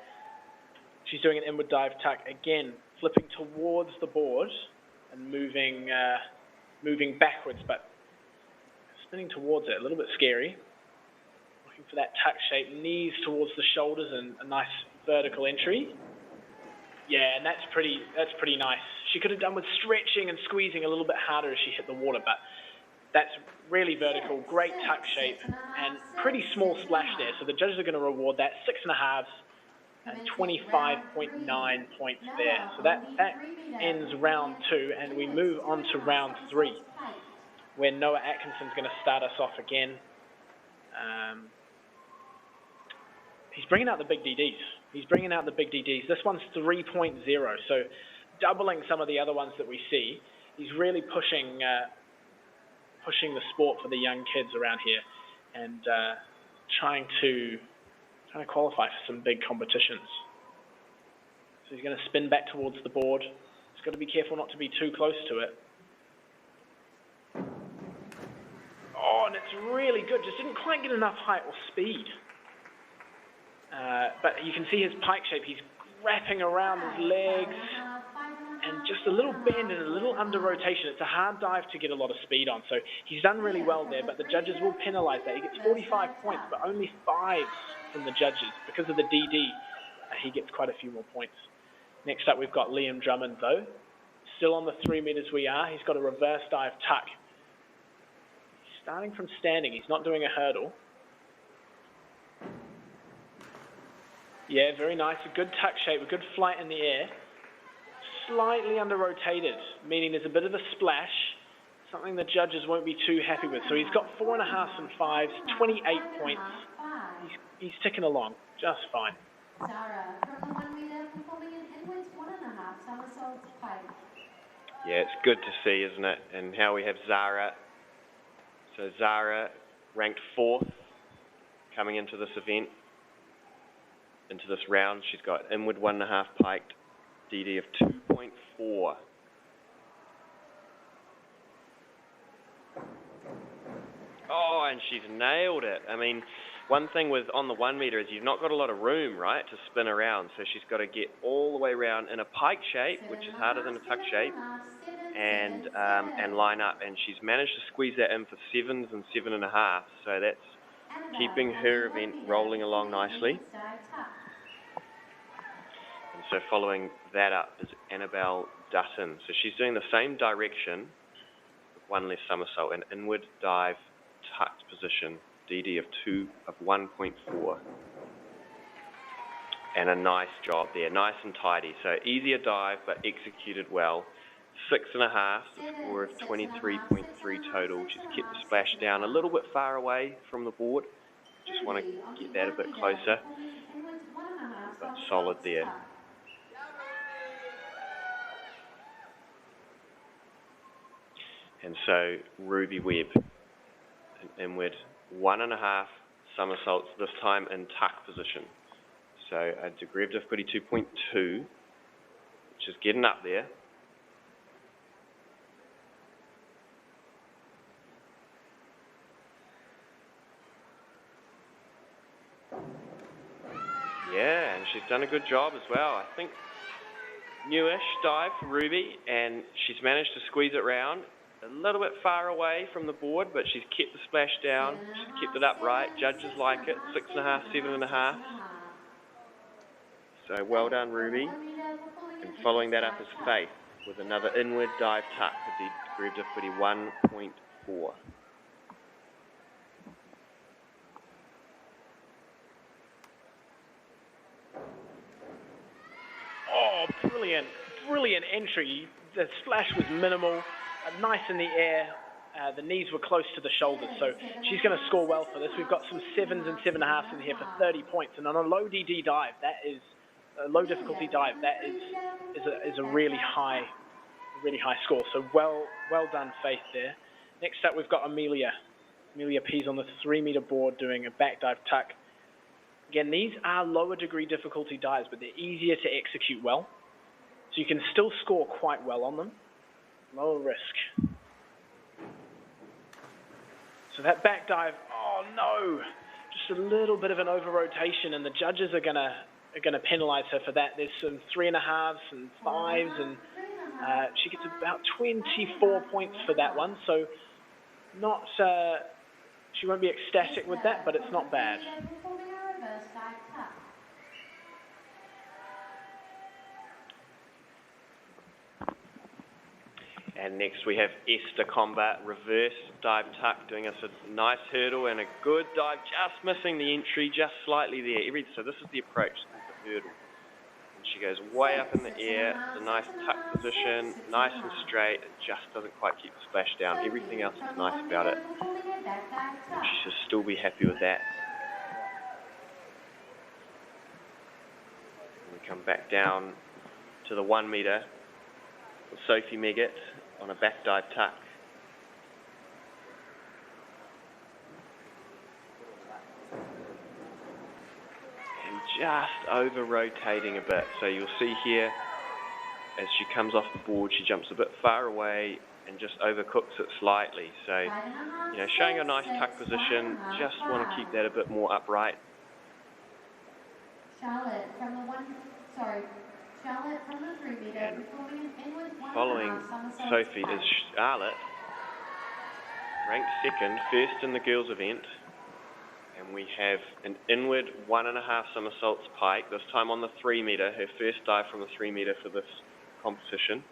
She's doing an inward dive tuck, again, flipping towards the board and moving backwards, but spinning towards it, a little bit scary. Looking for that tuck shape, knees towards the shoulders and a nice vertical entry. Yeah, and that's pretty nice. She could have done with stretching and squeezing a little bit harder as she hit the water, but that's really vertical, great tuck shape, and pretty small splash there. So the judges are going to reward that 6.5 and 25.9 points there. So that ends round 2, and we move on to round 3, where Noah Atkinson's going to start us off again. He's bringing out the big DDs. This one's 3.0, so doubling some of the other ones that we see. He's really pushing the sport for the young kids around here, and trying to qualify for some big competitions. So he's going to spin back towards the board. He's got to be careful not to be too close to it. Oh, and it's really good. Just didn't quite get enough height or speed. But you can see his pike shape. He's wrapping around his legs, and just a little bend and a little under rotation. It's a hard dive to get a lot of speed on. So he's done really well there, but the judges will penalise that. He gets 45 points, but only 5 from the judges. Because of the DD, he gets quite a few more points. Next up, we've got Liam Drummond, though. Still on the 3 meters we are. He's got a reverse dive tuck. He's starting from standing. He's not doing a hurdle. Yeah, very nice. A good tuck shape, a good flight in the air. Slightly under-rotated, meaning there's a bit of a splash, something the judges won't be too happy with. So he's got 4.5 and 5s, 28 points. He's ticking along just fine. Zara, from the 1 meter, performing an inwards 1.5 somersault pike. Yeah, it's good to see, isn't it? And how we have Zara. So Zara ranked 4th coming into this event, into this round. She's got inward 1.5 piked, DD of 2.4. Oh, and she's nailed it. I mean, one thing with on the 1 meter is you've not got a lot of room, right, to spin around. So she's got to get all the way around in a pike shape, which is harder than a tuck shape, and line up. And she's managed to squeeze that in for 7s and 7.5. So that's keeping her event rolling along nicely. And so following that up is Annabelle Dutton. So she's doing the same direction with 1 less somersault, an inward dive tucked position, DD of 1.4. And a nice job there, nice and tidy. So easier dive, but executed well. 6.5, the score of 23.3 total. She's kept the splash down a little bit far away from the board. Just want to get that a bit closer, but solid there. And so Ruby Webb, an inward 1.5 somersaults, this time in tuck position. So a degree of difficulty 2.2, which is getting up there. Yeah, and she's done a good job as well. I think newish dive for Ruby, and she's managed to squeeze it round a little bit far away from the board, but she's kept the splash down. She's kept it upright. Judges like it. 6.5, 7.5. So well done, Ruby. And following that up is Faith with another inward dive tuck with the degree of difficulty 1.4. Oh, brilliant entry. The splash was minimal, nice in the air. The knees were close to the shoulders, so she's going to score well for this. We've got some 7s and 7.5s in here for 30 points, and on a low DD dive, that is a low difficulty dive. That is a really high score. So well done, Faith there. Next up, we've got Amelia. Amelia P's on the 3 meter board doing a back dive tuck. Again, these are lower degree difficulty dives, but they're easier to execute well. So you can still score quite well on them. Lower risk. So that back dive, oh no, just a little bit of an over rotation, and the judges are gonna going to penalise her for that. There's some 3.5s and 5s, and she gets about 24 points for that one. So not, she won't be ecstatic with that, but it's not bad. And next we have Esther Combat, reverse dive tuck, doing us a nice hurdle and a good dive, just missing the entry, just slightly there. So this is the approach, this is the hurdle. And she goes way up in the air, it's a nice tuck position, nice and straight, it just doesn't quite keep the splash down. Everything else is nice about it. She should still be happy with that. And we come back down to the 1 metre with Sophie Meggett on a back dive tuck. And just over rotating a bit. So you'll see here, as she comes off the board, she jumps a bit far away and just overcooks it slightly. So, you know, showing a nice tuck position, just want to keep that a bit more upright. Charlotte from the 3 metre, performing an inward 1.5 Following Sophie is Charlotte, ranked second, first in the girls event. And we have an inward 1.5 somersaults pike, this time on the 3 metre, her first dive from the 3 metre for this competition.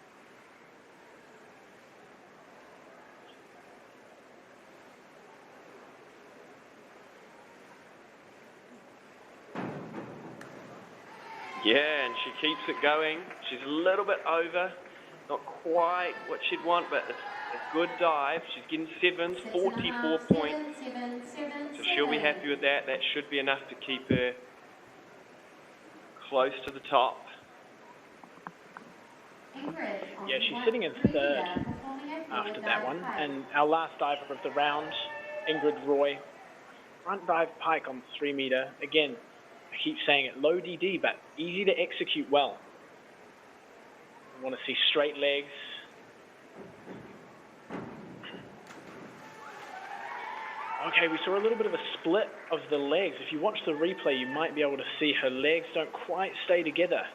Yeah, and she keeps it going. She's a little bit over, not quite what she'd want, but it's a good dive. She's getting 7s, 44 points. So she'll be happy with that. That should be enough to keep her close to the top. Yeah, she's sitting in third after that one. And our last diver of the round, Ingrid Roy, front dive pike on 3 metre. Again, I keep saying it, low DD, but easy to execute well. We want to see straight legs. Okay, we saw a little bit of a split of the legs. If you watch the replay, you might be able to see her legs don't quite stay together.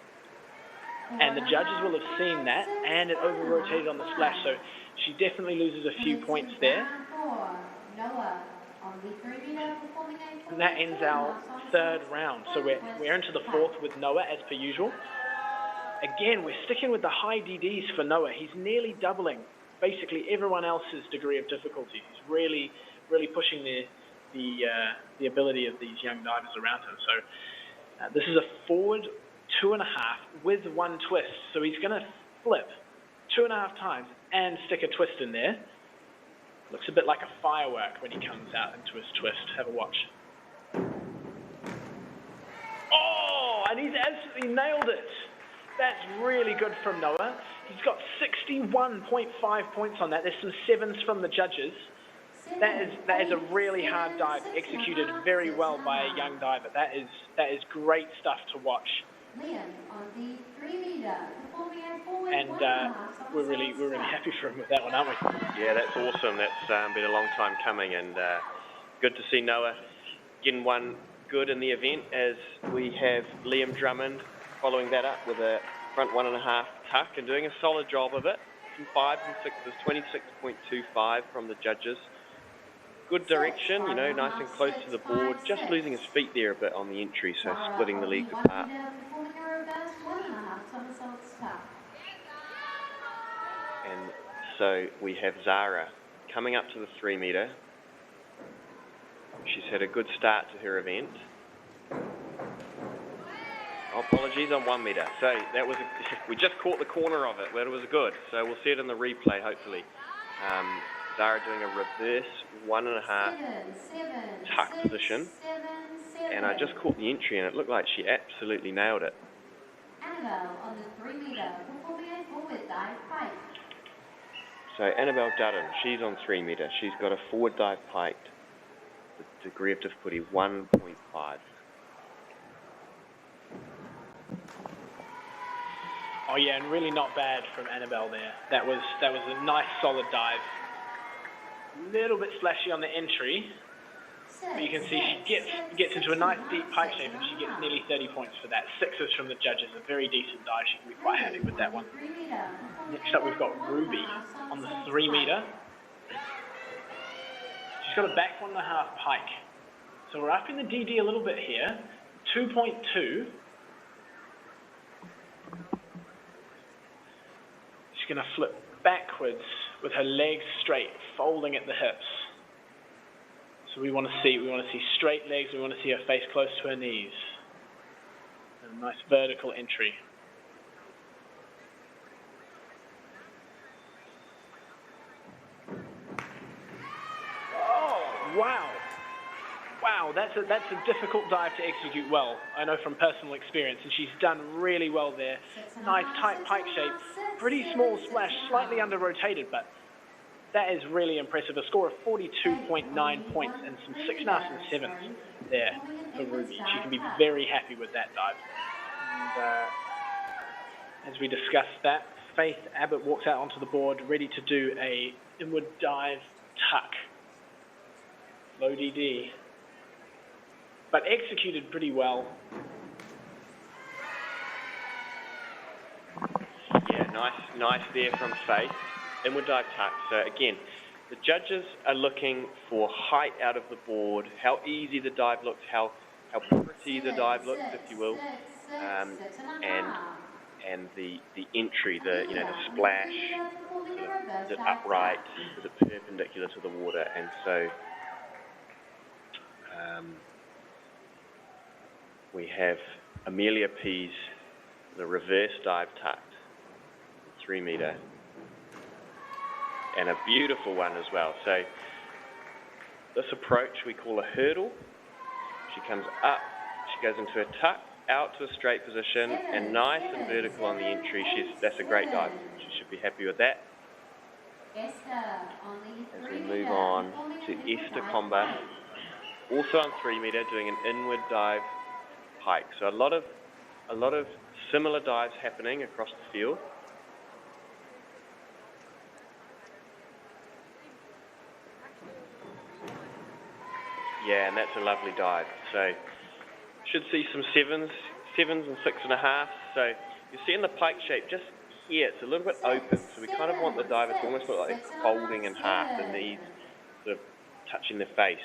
And the judges will have seen that, and it over-rotated on the splash, so she definitely loses a few points there. And that ends our third round. So we're into the fourth with Noah as per usual. Again, we're sticking with the high DDs for Noah. He's nearly doubling basically everyone else's degree of difficulty. He's really pushing the ability of these young divers around him. So this is a forward 2.5 with 1 twist. So he's going to flip 2.5 times and stick a twist in there. Looks a bit like a firework when he comes out into his twist. Have a watch. Oh, and he's absolutely nailed it. That's really good from Noah. He's got 61.5 points on that. There's some 7s from the judges. That is a really hard dive, executed very well by a young diver. That is great stuff to watch. And we're really happy for him with that one, aren't we? Yeah, that's awesome. That's been a long time coming, and good to see Noah getting one good in the event, as we have Liam Drummond following that up with a front 1.5 tuck and doing a solid job of it. Some 5s and 6s, 26.25 from the judges. Good direction, you know, nice and close to the board. Just losing his feet there a bit on the entry, so splitting the legs apart. And so we have Zara coming up to the 3 metre. She's had a good start to her event. Oh, apologies, on 1 metre. So that was we just caught the corner of it, but it was good. So we'll see it in the replay, hopefully. Zara doing a reverse 1.5 tuck position. And I just caught the entry and it looked like she absolutely nailed it. Annabelle on the 3 metre, performing a forward dive pike. So Annabelle Dutton, she's on 3 metre. She's got a forward dive piked. The degree of difficulty 1.5. Oh yeah, and really not bad from Annabelle there. That was a nice solid dive. Little bit splashy on the entry, But you can see she gets into a nice deep pike shape and she gets nearly 30 points for that. 6s from the judges, a very decent dive. She can be quite happy with that one. Next up we've got Ruby on the 3 metre. She's got a back 1.5 pike. So we're up in the DD a little bit here. 2.2. She's going to flip backwards with her legs straight, folding at the hips. So we want to see straight legs. We want to see her face close to her knees. And a nice vertical entry. Oh, wow. Wow, that's a difficult dive to execute well. I know from personal experience, and she's done really well there. Nice tight pike shape, pretty small splash, slightly under rotated, but that is really impressive. A score of 42.9 points and some 6.5 and 7s there for Ruby. She can be very happy with that dive. And as we discussed that, Faith Abbott walks out onto the board, ready to do a inward dive tuck. Low DD. But executed pretty well. Yeah, nice there from Faith. Inward dive tuck. So again, the judges are looking for height out of the board, how easy the dive looks, how pretty the dive looks, if you will, and the entry, the splash, is it upright, is it perpendicular to the water, and so we have Amelia P's the reverse dive tucked, 3 metre. And a beautiful one as well. So this approach we call a hurdle. She comes up, she goes into a tuck, out to a straight position, and nice and vertical on the entry. That's a great dive. She should be happy with that. As we move on to Esther Comba, also on 3 metre, doing an inward dive pike. So a lot of similar dives happening across the field. Yeah, and that's a lovely dive. So should see some 7s and 6.5. So you see in the pike shape just here, it's a little bit open. So we kind of want the diver to almost look like they're folding in half, the knees sort of touching their face.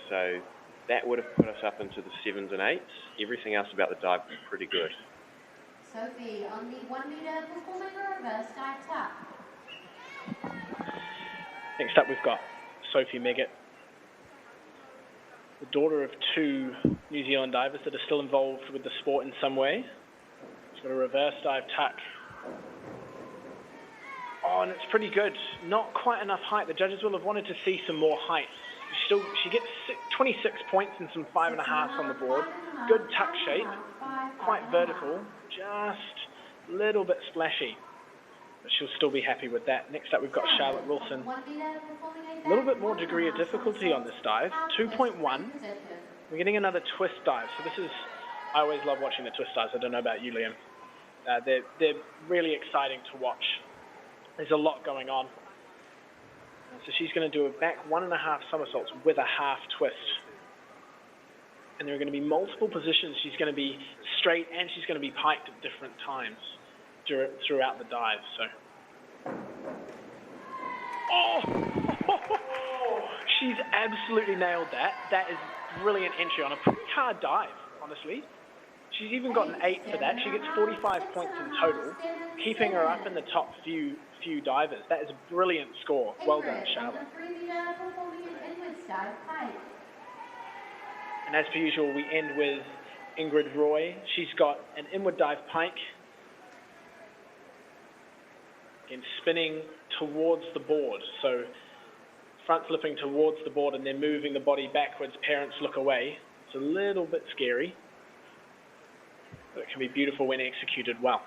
So that would have put us up into the 7s and 8s. Everything else about the dive was pretty good. Sophie on the 1 metre performing reverse dive tuck. Next up we've got Sophie Meggett, the daughter of 2 New Zealand divers that are still involved with the sport in some way. She's got a reverse dive tuck. Oh, and it's pretty good. Not quite enough height. The judges will have wanted to see some more height. She gets 26 points and some 5.5s on the board. Good tuck shape, quite vertical, just a little bit splashy. But she'll still be happy with that. Next up we've got Charlotte Wilson. A little bit more degree of difficulty on this dive, 2.1. We're getting another twist dive. So this is, I always love watching the twist dives. I don't know about you, Liam. They're really exciting to watch. There's a lot going on. So she's going to do a back 1.5 somersaults with a half twist. And there are going to be multiple positions. She's going to be straight and she's going to be piked at different times throughout the dive. So, she's absolutely nailed that. That is brilliant entry on a pretty hard dive, honestly. She's even got an 8 for that. She gets 45 points in total, keeping her up in the top few divers. That is a brilliant score. Well done, Charlotte. And as per usual, we end with Ingrid Roy. She's got an inward dive pike. Again, spinning towards the board. So front flipping towards the board and then moving the body backwards. Parents look away. It's a little bit scary, but it can be beautiful when executed well.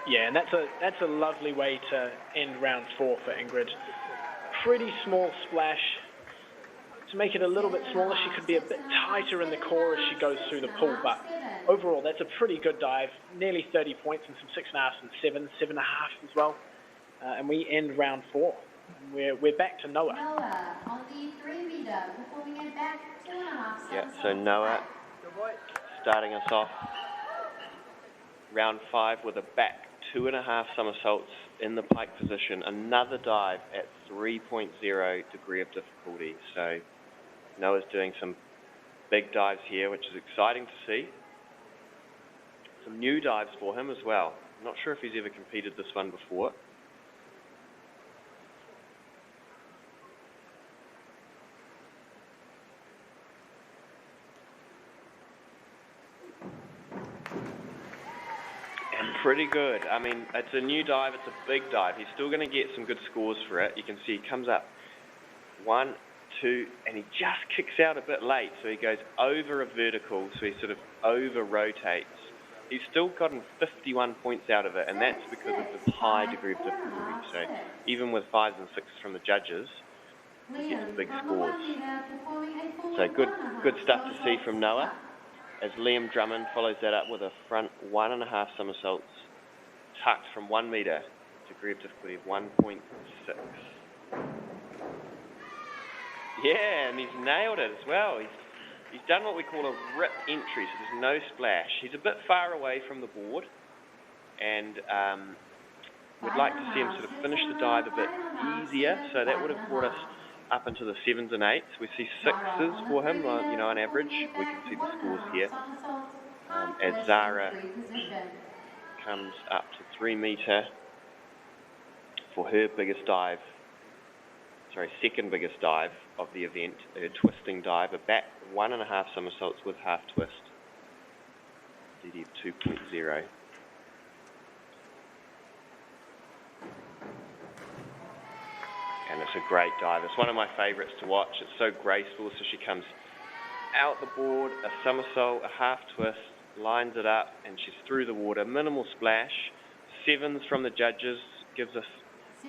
Yeah, and that's a lovely way to end round 4 for Ingrid. Pretty small splash. to make it a little bit smaller, she could be a bit tighter in the core as she goes through the pool, but overall, that's a pretty good dive. Nearly 30 points and some 6.5 and 7.5 as well. And we end round 4. We're back to Noah. Noah on the 3 meter, performing a back 2.5. Yeah, so Noah starting us off round 5 with a back 2.5 somersaults in the pike position. Another dive at 3.0 degree of difficulty. So Noah's doing some big dives here, which is exciting to see. Some new dives for him as well. I'm not sure if he's ever competed this one before. Pretty good. I mean, it's a new dive, it's a big dive. He's still going to get some good scores for it. You can see he comes up 1, 2, and he just kicks out a bit late. So he goes over a vertical, so he sort of over-rotates. He's still gotten 51 points out of it, and that's because of the high degree of difficulty. So even with 5s and 6s from the judges, he gets big scores. So good stuff to see from Noah, as Liam Drummond follows that up with a front 1.5 somersaults, tucked from 1 metre, degree of difficulty of 1.6. Yeah, and he's nailed it as well. He's done what we call a rip entry, so there's no splash. He's a bit far away from the board, and we'd like to see him sort of finish the dive a bit easier, so that would have brought us up into the 7s and 8s. We see 6s for him, you know, on average. We can see the scores here. As Zara comes up to 3 metre for her biggest dive, second biggest dive of the event, her twisting dive, a back 1.5 somersaults with half twist, DD of 2.0. And it's a great dive. It's one of my favourites to watch. It's so graceful. So she comes out the board, a somersault, a half twist, lines it up, and she's through the water. Minimal splash. 7s from the judges gives us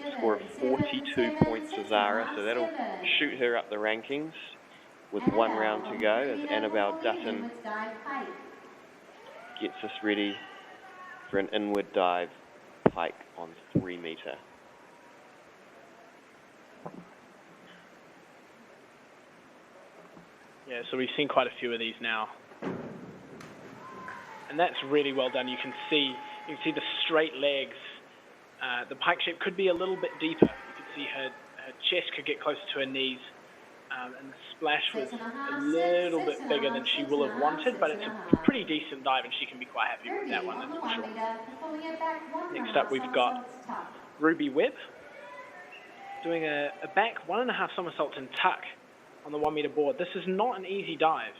a score of 42 points for Zara. So that'll shoot her up the rankings with 1 round to go as Annabelle Dutton gets us ready for an inward dive pike on 3 metre. Yeah, so we've seen quite a few of these now. And that's really well done. You can see the straight legs. The pike shape could be a little bit deeper. You can see her chest could get closer to her knees. And the splash was a little bit bigger than she will have wanted, but it's a pretty decent dive and she can be quite happy with that one, that's for sure. Next up we've got Ruby Webb doing a back 1.5 somersaults and tuck on the 1 metre board. This is not an easy dive.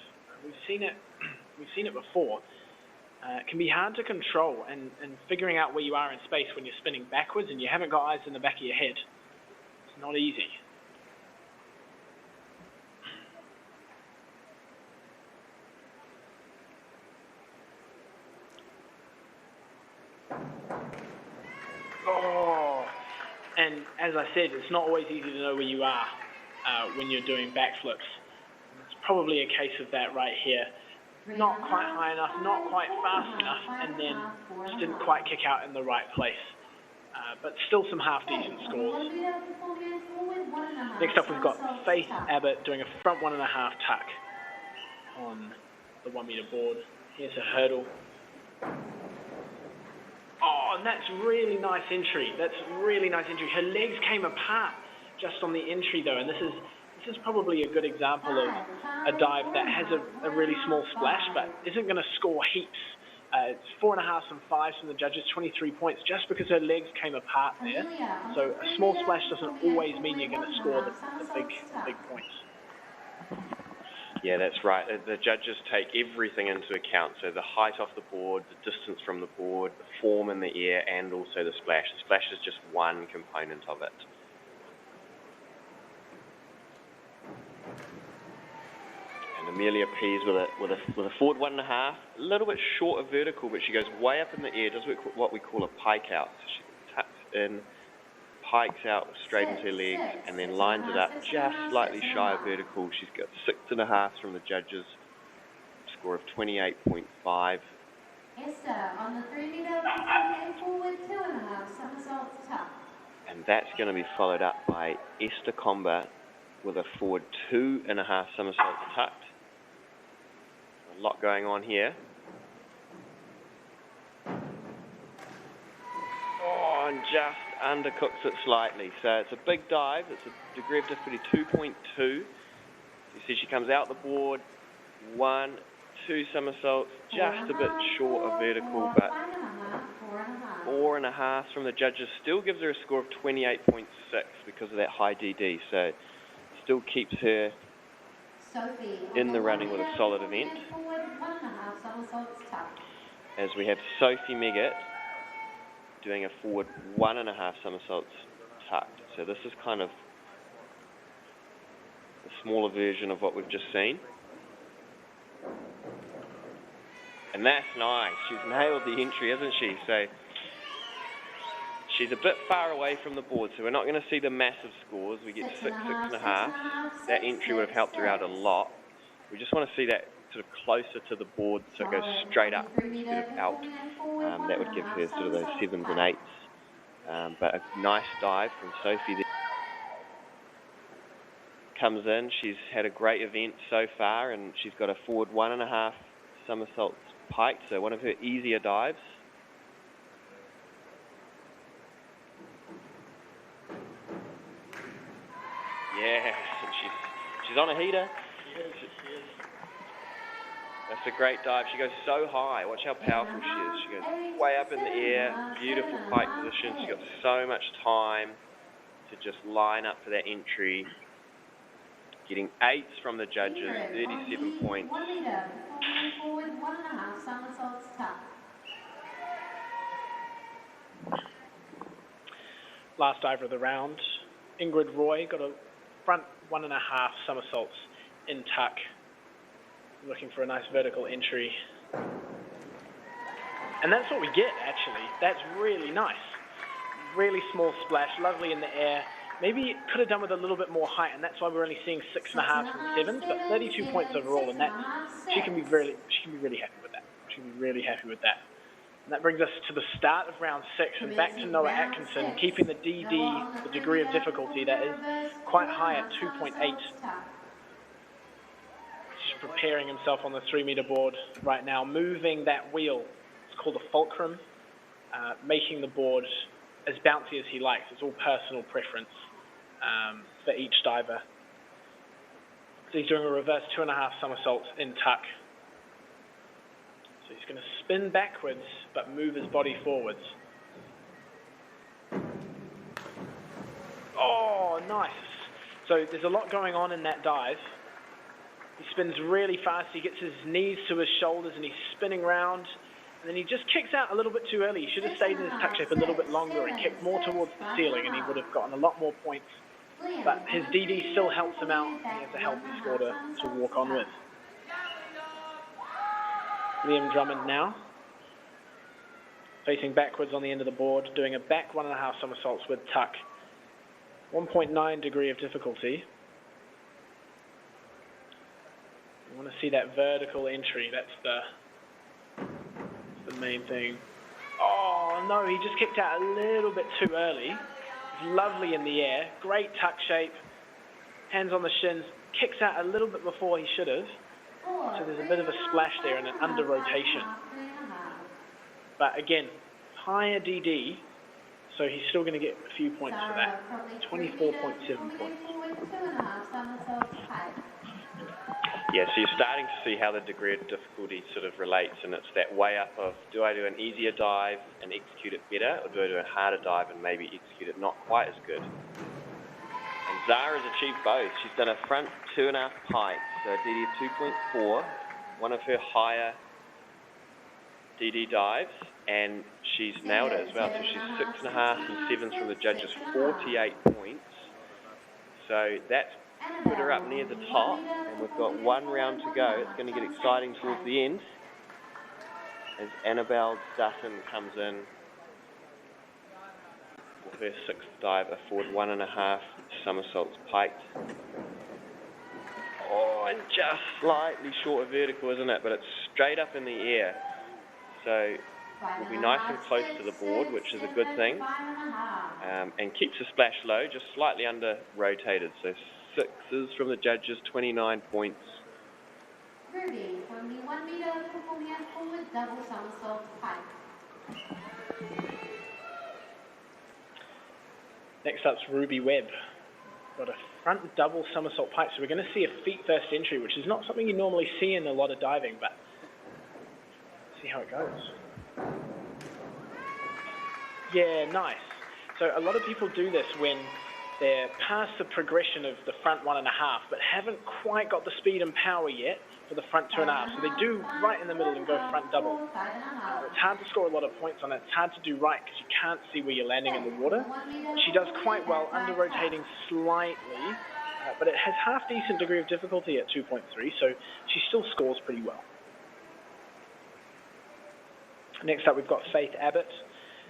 We've seen it before. It can be hard to control, and figuring out where you are in space when you're spinning backwards and you haven't got eyes in the back of your head. It's not easy. Oh, and as I said, it's not always easy to know where you are when you're doing backflips. It's probably a case of that right here. Not quite high enough, not quite fast enough, and then just didn't quite kick out in the right place. But still some half-decent scores. Next up we've got Faith Abbott doing a front 1.5 tuck on the 1 metre board. Here's a hurdle. Oh, and that's really nice entry. Her legs came apart just on the entry though, and this is probably a good example of a dive that has a really small splash but isn't going to score heaps. It's 4.5 and 5s from the judges, 23 points, just because her legs came apart there. So a small splash doesn't always mean you're going to score the big points. Yeah, that's right. The judges take everything into account. So the height off the board, the distance from the board, the form in the air, and also the splash. The splash is just one component of it. And Amelia Pease with a forward 1.5, a little bit short of vertical, but she goes way up in the air, does what we call a pike out. So she tucks in, pikes out straight into her legs and then lines it up just slightly shy of vertical. She's got 6.5 from the judges, score of 28.5. Esther on the 3 metre, a forward 2.5 somersaults tuck. And that's going to be followed up by Esther Comber with a forward 2.5 somersaults tucked. A lot going on here. Oh, and just undercooks it slightly. So it's a big dive. It's a degree of difficulty 2.2. You see she comes out the board, 1, 2 somersaults, just a bit short of vertical, but 4.5 from the judges still gives her a score of 28.6 because of that high DD. So still keeps her in the running with a solid event. As we have Sophie Meggitt doing a forward 1.5 somersaults tucked. So this is kind of a smaller version of what we've just seen. And that's nice. She's nailed the entry, hasn't she? So she's a bit far away from the board, so we're not going to see the massive scores. We get 6, 6.5. That entry would have helped her out a lot. We just want to see that sort of closer to the board, so it goes straight up instead of out. That would give her sort of those 7s and 8s. But a nice dive from Sophie there. Comes in, she's had a great event so far, and she's got a forward 1.5 somersaults piked, so one of her easier dives. Yes, and she's on a heater. She is. That's a great dive. She goes so high. Watch how powerful she is. She goes way up in the air, beautiful pike position. She's got so much time to just line up for that entry. Getting 8s from the judges, 37 points. Forward 1.5 somersaults tuck. Last diver of the round, Ingrid Roy got a front 1.5 somersaults in tuck. Looking for a nice vertical entry. And that's what we get, actually. That's really nice. Really small splash, lovely in the air. Maybe it could have done with a little bit more height, and that's why we're only seeing 6.5 and 7s, but 32 points overall, and she can be really happy with that. She can be really happy with that. And that brings us to the start of round 6, and back to Noah Atkinson, keeping the DD, the degree of difficulty, that is quite high at 2.8. He's preparing himself on the 3 metre board right now, moving that wheel. It's called a fulcrum, making the board as bouncy as he likes. It's all personal preference for each diver. So he's doing a reverse 2.5 somersaults in tuck. So he's going to spin backwards, but move his body forwards. Oh, nice. So there's a lot going on in that dive. He spins really fast. He gets his knees to his shoulders and he's spinning round. And then he just kicks out a little bit too early. He should have stayed in his tuck shape a little bit longer and kicked more towards the ceiling, and he would have gotten a lot more points. But his DD still helps him out. He has a healthy score to walk on with. Liam Drummond now, facing backwards on the end of the board, doing a back 1.5 somersaults with tuck. 1.9 degree of difficulty. You want to see that vertical entry. That's the main thing. Oh no, he just kicked out a little bit too early. It's lovely in the air, great tuck shape, hands on the shins, kicks out a little bit before he should have. So there's a bit of a splash there and an under rotation. But again, higher DD, so he's still going to get a few points for that. 24.7 points. Yeah, so you're starting to see how the degree of difficulty sort of relates, and it's that way up of, do I do an easier dive and execute it better, or do I do a harder dive and maybe execute it not quite as good? And Zara's achieved both. She's done a front 2.5 pikes, so a DD of 2.4, one of her higher DD dives, and she's nailed it as well. So she's 6.5 and 7s from the judges, 48 points. So that's put her up near the top, and we've got one round to go. It's going to get exciting towards the end as Annabelle Dutton comes in for her 6th dive, a forward 1.5 somersaults piked. Oh, and just slightly short of vertical, isn't it? But it's straight up in the air. So we'll be nice and close to the board, which is a good thing. And keeps the splash low, just slightly under rotated. So 6s from the judges, 29 points. Ruby from the 1 meter performing a forward double somersault pike. Next up's Ruby Webb. Got a front double somersault pike, so we're going to see a feet first entry, which is not something you normally see in a lot of diving, but see how it goes. Yeah, nice. So a lot of people do this when they're past the progression of the front 1.5, but haven't quite got the speed and power yet for the front 2.5. So they do right in the middle and go front double. It's hard to score a lot of points on it. It's hard to do right because you can't see where you're landing in the water. She does quite well, under rotating slightly, but it has half decent degree of difficulty at 2.3, so she still scores pretty well. Next up, we've got Faith Abbott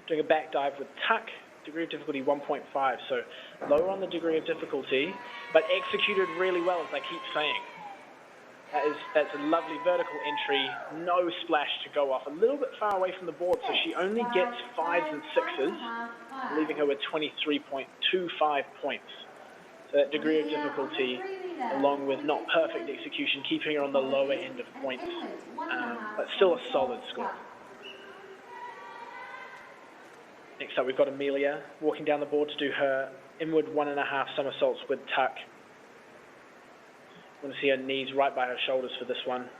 doing a back dive with tuck. Degree of difficulty 1.5, so lower on the degree of difficulty, but executed really well, as I keep saying. That's a lovely vertical entry, no splash to go off, a little bit far away from the board, so she only gets 5s and 6s, leaving her with 23.25 points. So that degree of difficulty, along with not perfect execution, keeping her on the lower end of points, but still a solid score. Next up, we've got Amelia walking down the board to do her inward 1.5 somersaults with tuck. Want to see her knees right by her shoulders for this one.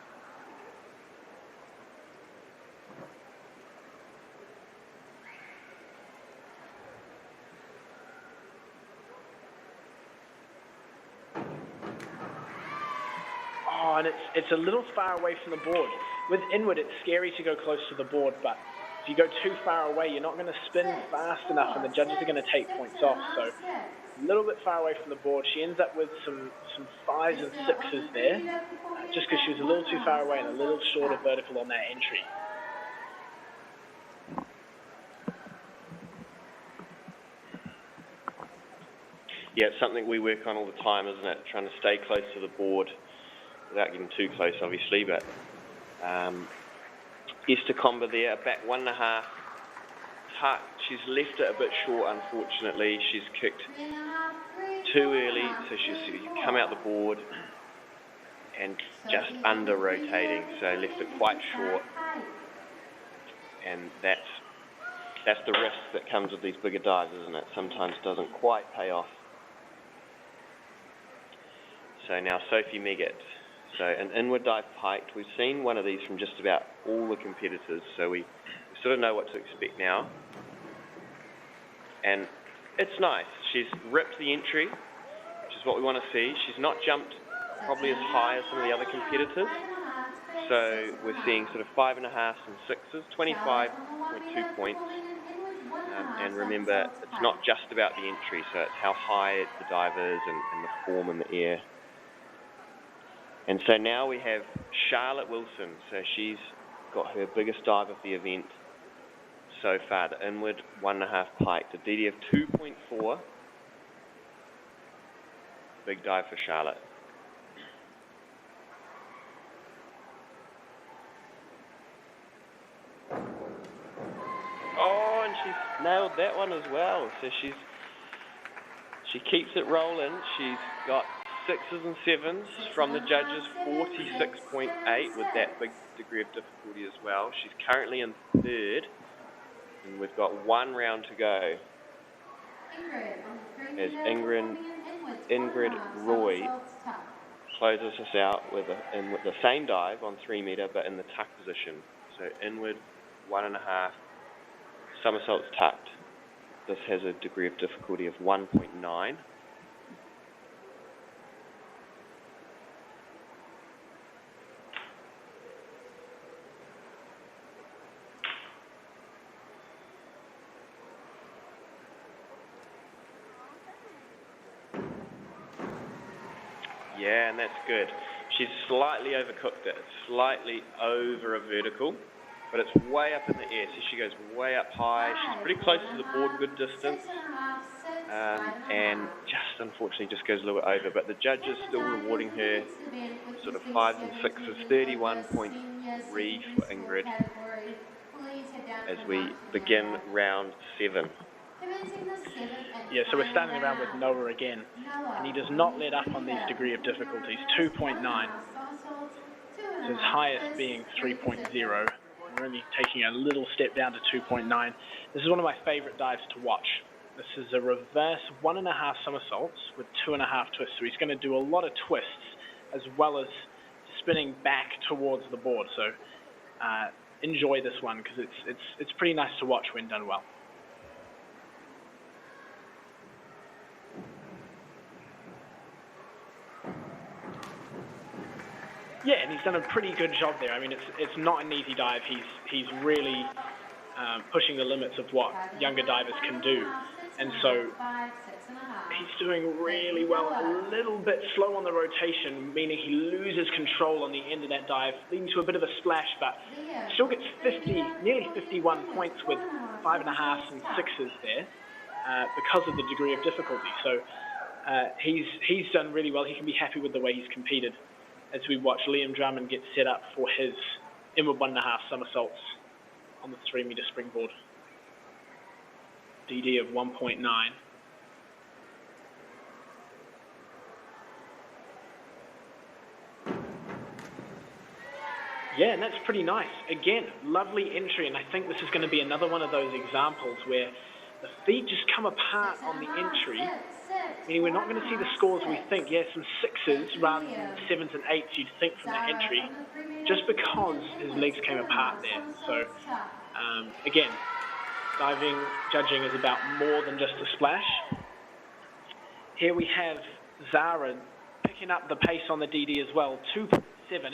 Oh, and it's a little far away from the board. With inward, it's scary to go close to the board, but if you go too far away, you're not going to spin fast enough and the judges are going to take points off. So a little bit far away from the board. She ends up with some 5s and 6s there, just because she was a little too far away and a little short of vertical on that entry. Yeah, it's something we work on all the time, isn't it? Trying to stay close to the board without getting too close, obviously, but Esther Comber there, back 1.5, tuck. She's left it a bit short, unfortunately. She's kicked too early, so she's come out the board and just under rotating, so left it quite short. And that's the risk that comes with these bigger dives, isn't it? Sometimes doesn't quite pay off. So now Sophie Meggett. So an inward dive piked. We've seen one of these from just about all the competitors, so we sort of know what to expect now. And it's nice. She's ripped the entry, which is what we want to see. She's not jumped probably as high as some of the other competitors. So we're seeing sort of 5.5s and 6s, 25.2 points. And remember, it's not just about the entry, so it's how high the dive is and the form in the air. And so now we have Charlotte Wilson. So she's got her biggest dive of the event so far, the inward 1.5 pike, the DD of 2.4. Big dive for Charlotte. Oh, and she's nailed that one as well. So she keeps it rolling. She's got 6s and 7s from the judges, 46.8 with that big degree of difficulty as well. She's currently in 3rd, and we've got 1 round to go. As Ingrid Roy closes us out with the same dive on 3 meter, but in the tuck position. So inward 1.5 somersaults tucked. This has a degree of difficulty of 1.9. Yeah, and that's good. She's slightly overcooked it. It's slightly over a vertical, but it's way up in the air. So she goes way up high. She's pretty close to the board, good distance, and just unfortunately just goes a little bit over. But the judges still rewarding her sort of 5s and 6s, 31.3 for Ingrid as we begin round 7. Yeah, so we're standing around with Noah again, and he does not let up on these degree of difficulties. 2.9. His highest being 3.0. We're only taking a little step down to 2.9. This is one of my favorite dives to watch. This is a reverse 1.5 somersaults with 2.5 twists. So he's going to do a lot of twists as well as spinning back towards the board. So enjoy this one because it's pretty nice to watch when done well. Yeah, and he's done a pretty good job there. I mean, it's not an easy dive. He's really pushing the limits of what younger divers can do. And so he's doing really well. A little bit slow on the rotation, meaning he loses control on the end of that dive, leading to a bit of a splash, but still gets nearly 51 points with 5.5s and 6s there because of the degree of difficulty. So he's done really well. He can be happy with the way he's competed as we watch Liam Drummond get set up for his inward 1.5 somersaults on the 3-meter springboard. DD of 1.9. Yeah, and that's pretty nice. Again, lovely entry, and I think this is going to be another one of those examples where the feet just come apart on the entry, meaning we're not going to see the scores we think. Yeah, some 6s rather than 7s and 8s you'd think from that entry, just because his legs came apart there. So, again, diving, judging is about more than just a splash. Here we have Zara picking up the pace on the DD as well. 2.7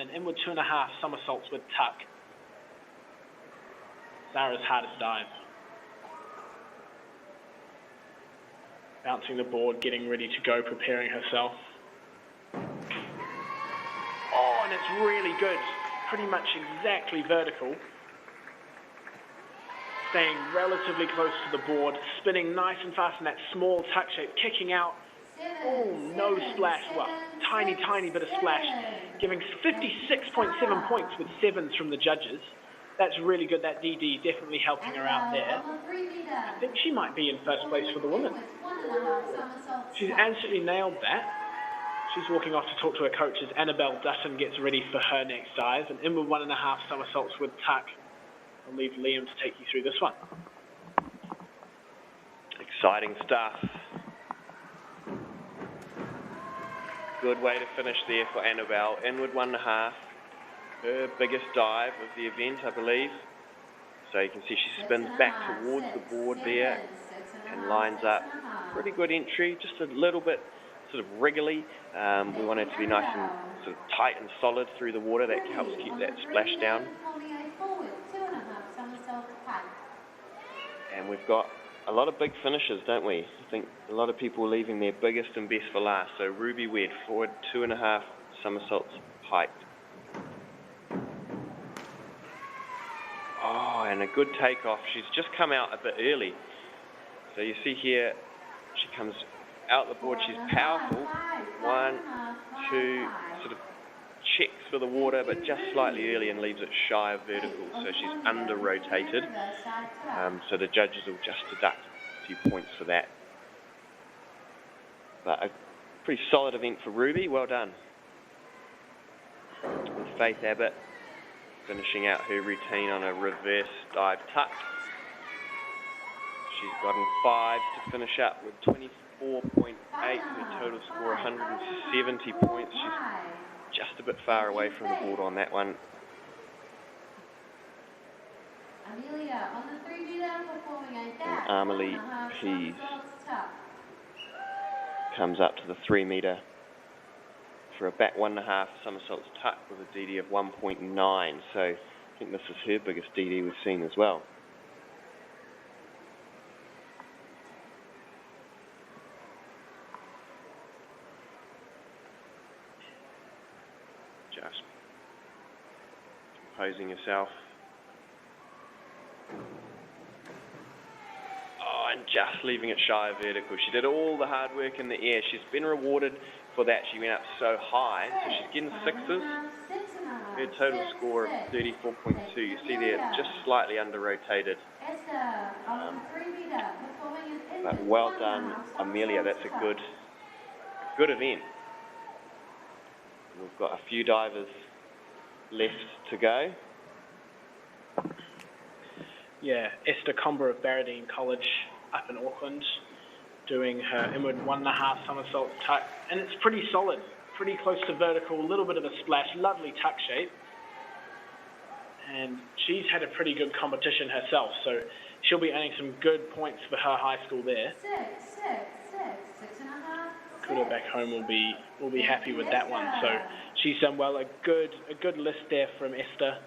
and inward 2.5 somersaults with tuck. Zara's hardest dive. Bouncing the board, getting ready to go, preparing herself. Oh, and it's really good. Pretty much exactly vertical. Staying relatively close to the board, spinning nice and fast in that small tuck shape, kicking out. Oh, no splash. Well, tiny bit of splash. Giving 56.7 points with 7s from the judges. That's really good. That DD definitely helping her out there. I think she might be in first place for the women. She's absolutely nailed that. She's walking off to talk to her coach as Annabelle Dutton gets ready for her next dive. An inward 1.5 somersaults with tuck. I'll leave Liam to take you through this one. Exciting stuff. Good way to finish there for Annabelle. Inward 1.5. Her biggest dive of the event, I believe. So you can see she spins back towards the board there and lines up. Pretty good entry, just a little bit sort of wriggly. We want it to be nice and sort of tight and solid through the water. That helps keep that splash down. And we've got a lot of big finishes, don't we? I think a lot of people leaving their biggest and best for last. So Ruby Wed, forward 2.5 somersaults hiked. Oh, and a good takeoff. She's just come out a bit early. So you see here, she comes out the board. She's powerful. 1, 2, sort of checks for the water, but just slightly early and leaves it shy of vertical. So she's under-rotated. So the judges will just deduct a few points for that. But a pretty solid event for Ruby. Well done. With Faith Abbott finishing out her routine on a reverse dive tuck. She's gotten 5 to finish up with 24.8. Her total score 170 points. She's just a bit far away from the board on that one. And Amelie Pease comes up to the 3-meter for a back 1.5 somersaults tuck with a DD of 1.9. So I think this is her biggest DD we've seen as well. Just composing herself. just leaving it shy of vertical. She did all the hard work in the air. She's been rewarded for that. She went up so high, so she's getting sixes. Her total score of 34.2. You see there, it's just slightly under-rotated. But well done, Amelia. That's a good event. We've got a few divers left to go. Yeah, Esther Comber of Barradine College up in Auckland, doing her inward 1.5 somersault tuck, and it's pretty solid, pretty close to vertical, a little bit of a splash, lovely tuck shape. And she's had a pretty good competition herself, so she'll be earning some good points for her high school there. 6.5. Kuda back home will be happy with that one. So she's done well. A good list there from Esther.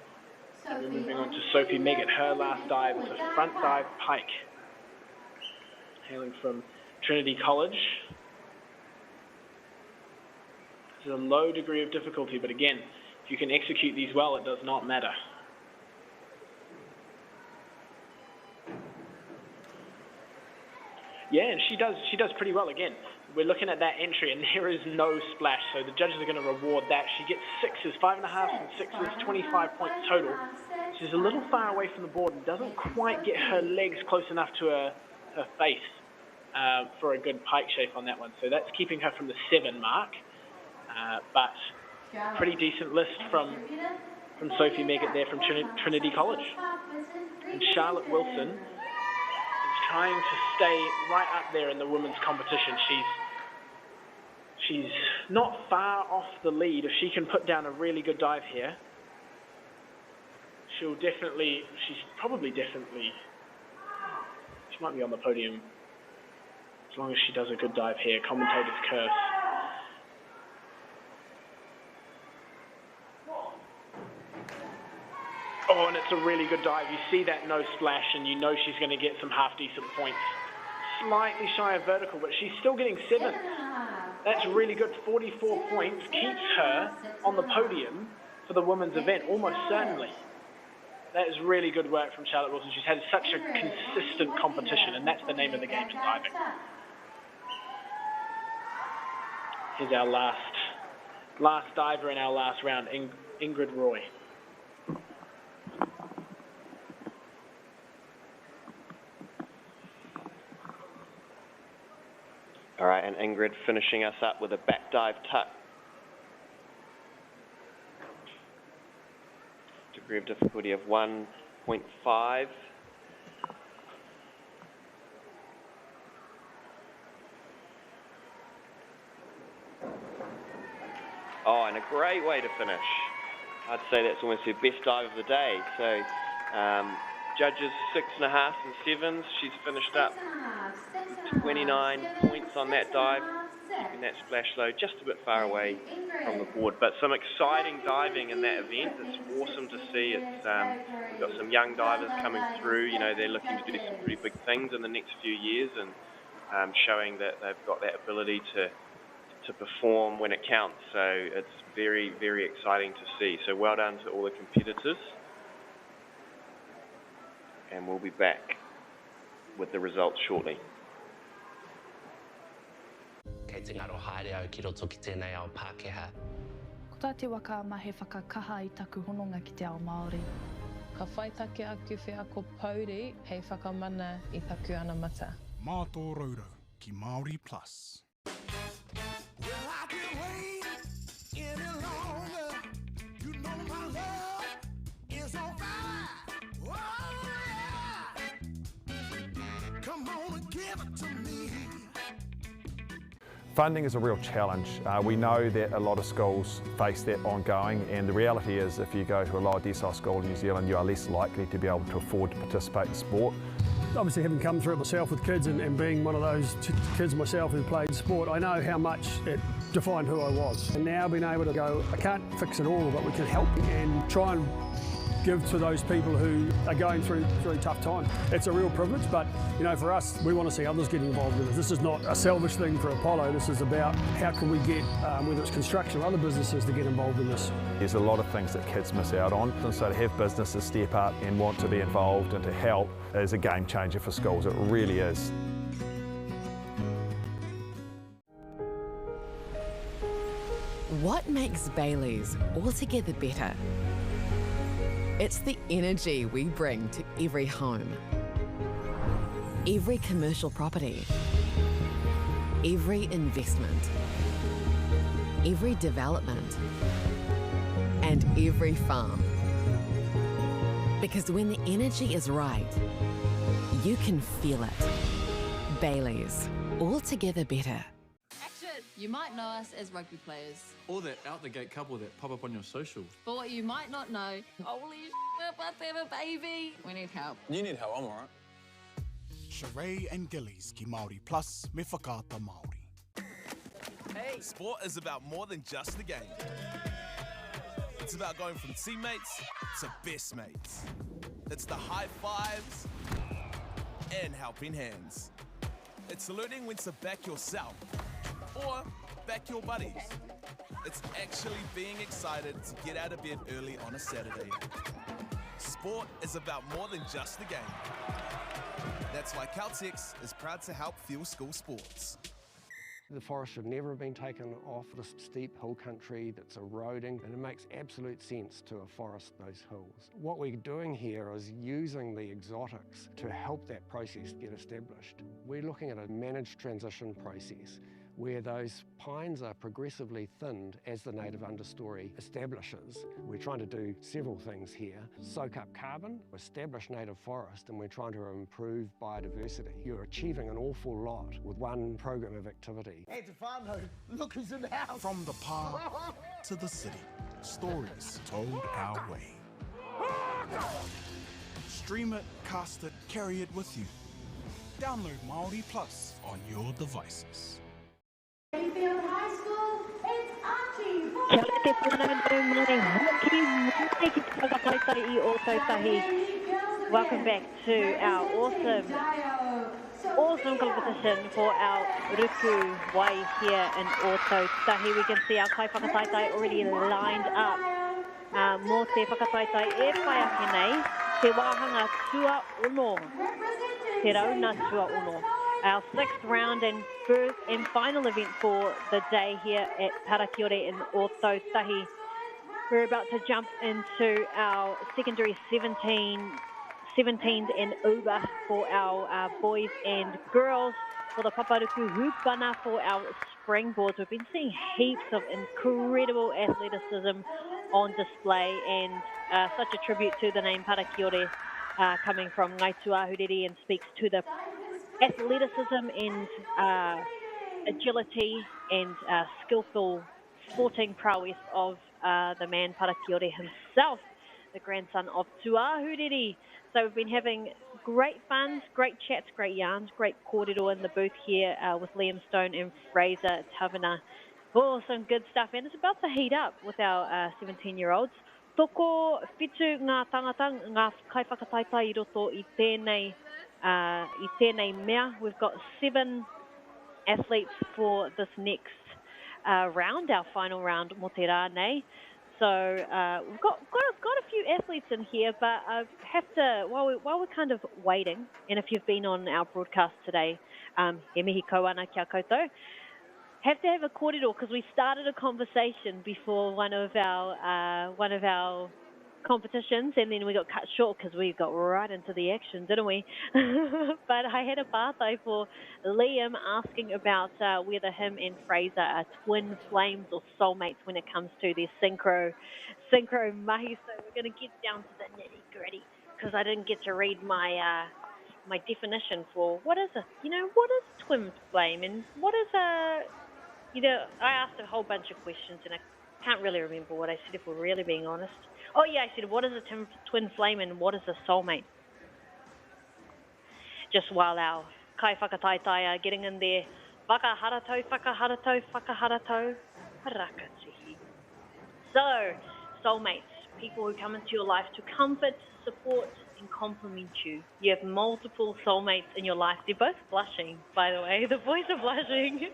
And we're moving on to Sophie Meggett. Her last dive is a front dive pike, hailing from Trinity College. This is a low degree of difficulty, but again, if you can execute these well, it does not matter. Yeah, and she does pretty well again. We're looking at that entry, and there is no splash, so the judges are going to reward that. She gets 6s, 5.5 and 6s, 25 points total. She's a little far away from the board and doesn't quite get her legs close enough to her face for a good pike shape on that one. So that's keeping her from the 7 mark, but pretty decent list from Sophie Meggett there from Trinity College. And Charlotte Wilson is trying to stay right up there in the women's competition. She's not far off the lead. If she can put down a really good dive here, she might be on the podium as long as she does a good dive here. Commentator's curse. Oh, and it's a really good dive. You see that no splash, and you know she's going to get some half-decent points. Slightly shy of vertical, but she's still getting 7. That's really good. 44 points keeps her on the podium for the women's event, almost certainly. That is really good work from Charlotte Wilson. She's had such a consistent competition, and that's the name of the game in diving. Here's our last diver in our last round, Ingrid Roy. All right, and Ingrid finishing us up with a back dive tuck. Degree of difficulty of 1.5. Oh, and a great way to finish. I'd say that's almost her best dive of the day. So, judges 6.5 and 7s. She's finished up 29 points on that dive, keeping that splash low just a bit far away from the board. But some exciting diving in that event. It's awesome to see. We've got some young divers coming through. You know, they're looking to do some pretty big things in the next few years, and showing that they've got that ability to perform when it counts. So it's very, very exciting to see. So well done to all the competitors. And we'll be back with the results shortly. Kei te ngaro haere au ki roto ki tēnei ao Pākehā. Ko tā te waka ma he whakakaha I taku hononga ki te ao Māori. Ka whaitake aku whia ko Pauri, hei whakamana I taku ana mata. MāORI ki MāORI Plus. Well, I can't wait any longer. You know my love is on fire. Oh, yeah. Come on and give it to me. Funding is a real challenge. We know that a lot of schools face that ongoing, and the reality is if you go to a lower decile school in New Zealand, you are less likely to be able to afford to participate in sport. Obviously, having come through it myself with kids and being one of those kids myself who played sport, I know how much it defined who I was. And now being able to go, I can't fix it all, but we can help and try and give to those people who are going through really tough times. It's a real privilege, but you know, for us, we want to see others get involved in it. This is not a selfish thing for Apollo. This is about how can we get, whether it's construction or other businesses, to get involved in this. There's a lot of things that kids miss out on, and so to have businesses step up and want to be involved and to help is a game changer for schools. It really is. What makes Bailey's altogether better? It's the energy we bring to every home, every commercial property, every investment, every development, and every farm. Because when the energy is right, you can feel it. Bailey's, altogether better. Action! You might know us as rugby players. Or that out-the-gate couple that pop up on your socials. But what you might not know, holy we're about to have a baby. We need help. You need help, I'm alright. Sheree and Gillies ki Māori plus me whakaata Māori. Hey, sport is about more than just a game. It's about going from teammates to best mates. It's the high fives and helping hands. It's learning when to back yourself or back your buddies. It's actually being excited to get out of bed early on a Saturday. Sport is about more than just a game. That's why Caltex is proud to help fuel school sports. The forest should never have been taken off the steep hill country that's eroding, and it makes absolute sense to afforest those hills. What we're doing here is using the exotics to help that process get established. We're looking at a managed transition process where those pines are progressively thinned as the native understory establishes. We're trying to do several things here. Soak up carbon, establish native forest, and we're trying to improve biodiversity. You're achieving an awful lot with one program of activity. Hey, Stefano, look who's in the house. From the park to the city, stories told our way. Stream it, cast it, carry it with you. Download MΑORI Plus on your devices. Mayfield High School, it's Archie. Kia ora te whanau mai hoki mai ki te whakataitai I o tautahi. Welcome back to our awesome competition for our ruku wai here in Ōtautahi. We can see our kai whakataitai already lined up. Mō te whakataitai e whai ake nei, te wāhanga tua ono. Te rauna tua ono. Our sixth round and first and final event for the day here at Parakiore in Ōtautahi. We're about to jump into our secondary 17s and over for our boys and girls. For the Paparuku Hupana for our springboards. We've been seeing heaps of incredible athleticism on display, and such a tribute to the name Parakiore coming from Ngaituahuriri, and speaks to the athleticism and agility and skillful sporting prowess of the man Parakiore himself, the grandson of Tuahuriri. So we've been having great fun, great chats, great yarns, great kōrero in the booth here with Liam Stone and Fraser Tavana. Oh, some good stuff, and it's about to heat up with our 17-year-olds. Toko whitu ngā tangata, ngā kai whakataitai I roto I tēnei mea. We've got 7 athletes for this next round, our final round, mo te rā nei. So we've got a few athletes in here, but I have to, while we're kind of waiting, and if you've been on our broadcast today, he mihi kauana kia koutou, have to have a kōrero because we started a conversation before one of our competitions, and then we got cut short because we got right into the action, didn't we? But I had a pātai for Liam asking about whether him and Fraser are twin flames or soulmates when it comes to their synchro mahi. So we're going to get down to the nitty gritty because I didn't get to read my my definition for what is twin flame, and what is I asked a whole bunch of questions and I can't really remember what I said if we're really being honest. Oh yeah, I said, what is a twin flame and what is a soulmate? Just while our kai whakataitai are getting in there. Whakaharatou, rakatihi. So, soulmates, people who come into your life to comfort, support, and complement you. You have multiple soulmates in your life. They're both blushing, by the way. The boys are blushing.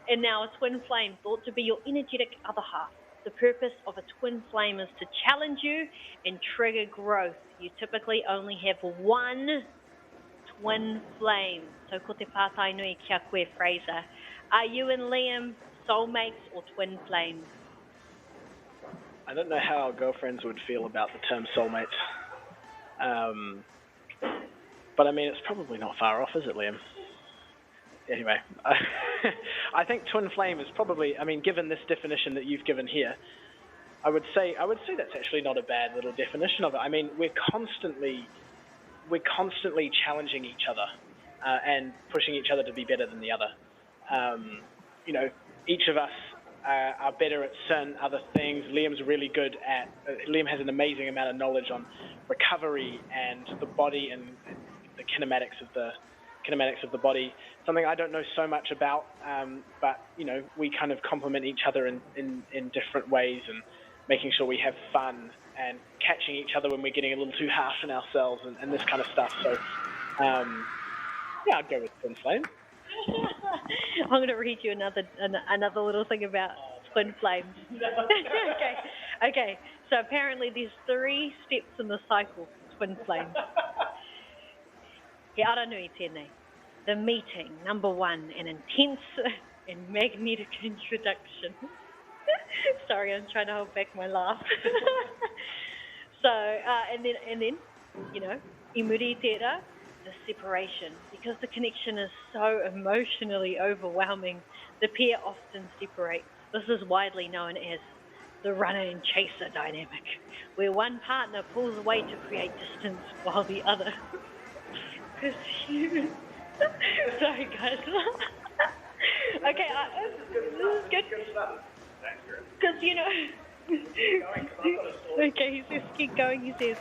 And now a twin flame, thought to be your energetic other half. The purpose of a twin flame is to challenge you and trigger growth. You typically only have one twin flame. So ko te pātai nui kia koe, Fraser. Are you and Liam soulmates or twin flames? I don't know how our girlfriends would feel about the term soulmates. But I mean, it's probably not far off, is it, Liam? Anyway, I think twin flame is probably, I mean, given this definition that you've given here, I would say that's actually not a bad little definition of it. I mean, we're constantly challenging each other and pushing each other to be better than the other. You know, each of us are better at certain other things. Liam's really good at. Liam has an amazing amount of knowledge on recovery and the body and the kinematics of the body. Something I don't know so much about, but you know, we kind of complement each other in different ways and making sure we have fun and catching each other when we're getting a little too harsh on ourselves and this kind of stuff. So, yeah, I'd go with twin flame. I'm going to read you another little thing about twin flames. Okay. So apparently there's 3 steps in the cycle for twin flames. He ara nui tēnei. The meeting, number 1, an intense and magnetic introduction. Sorry, I'm trying to hold back my laugh. So, and then, you know, I muri tērā, the separation. Because the connection is so emotionally overwhelming, the pair often separates. This is widely known as the runner and chaser dynamic, where one partner pulls away to create distance while the other pursues. Sorry, guys. Okay, this is good. Because, you know... Okay, he says, keep going, he says.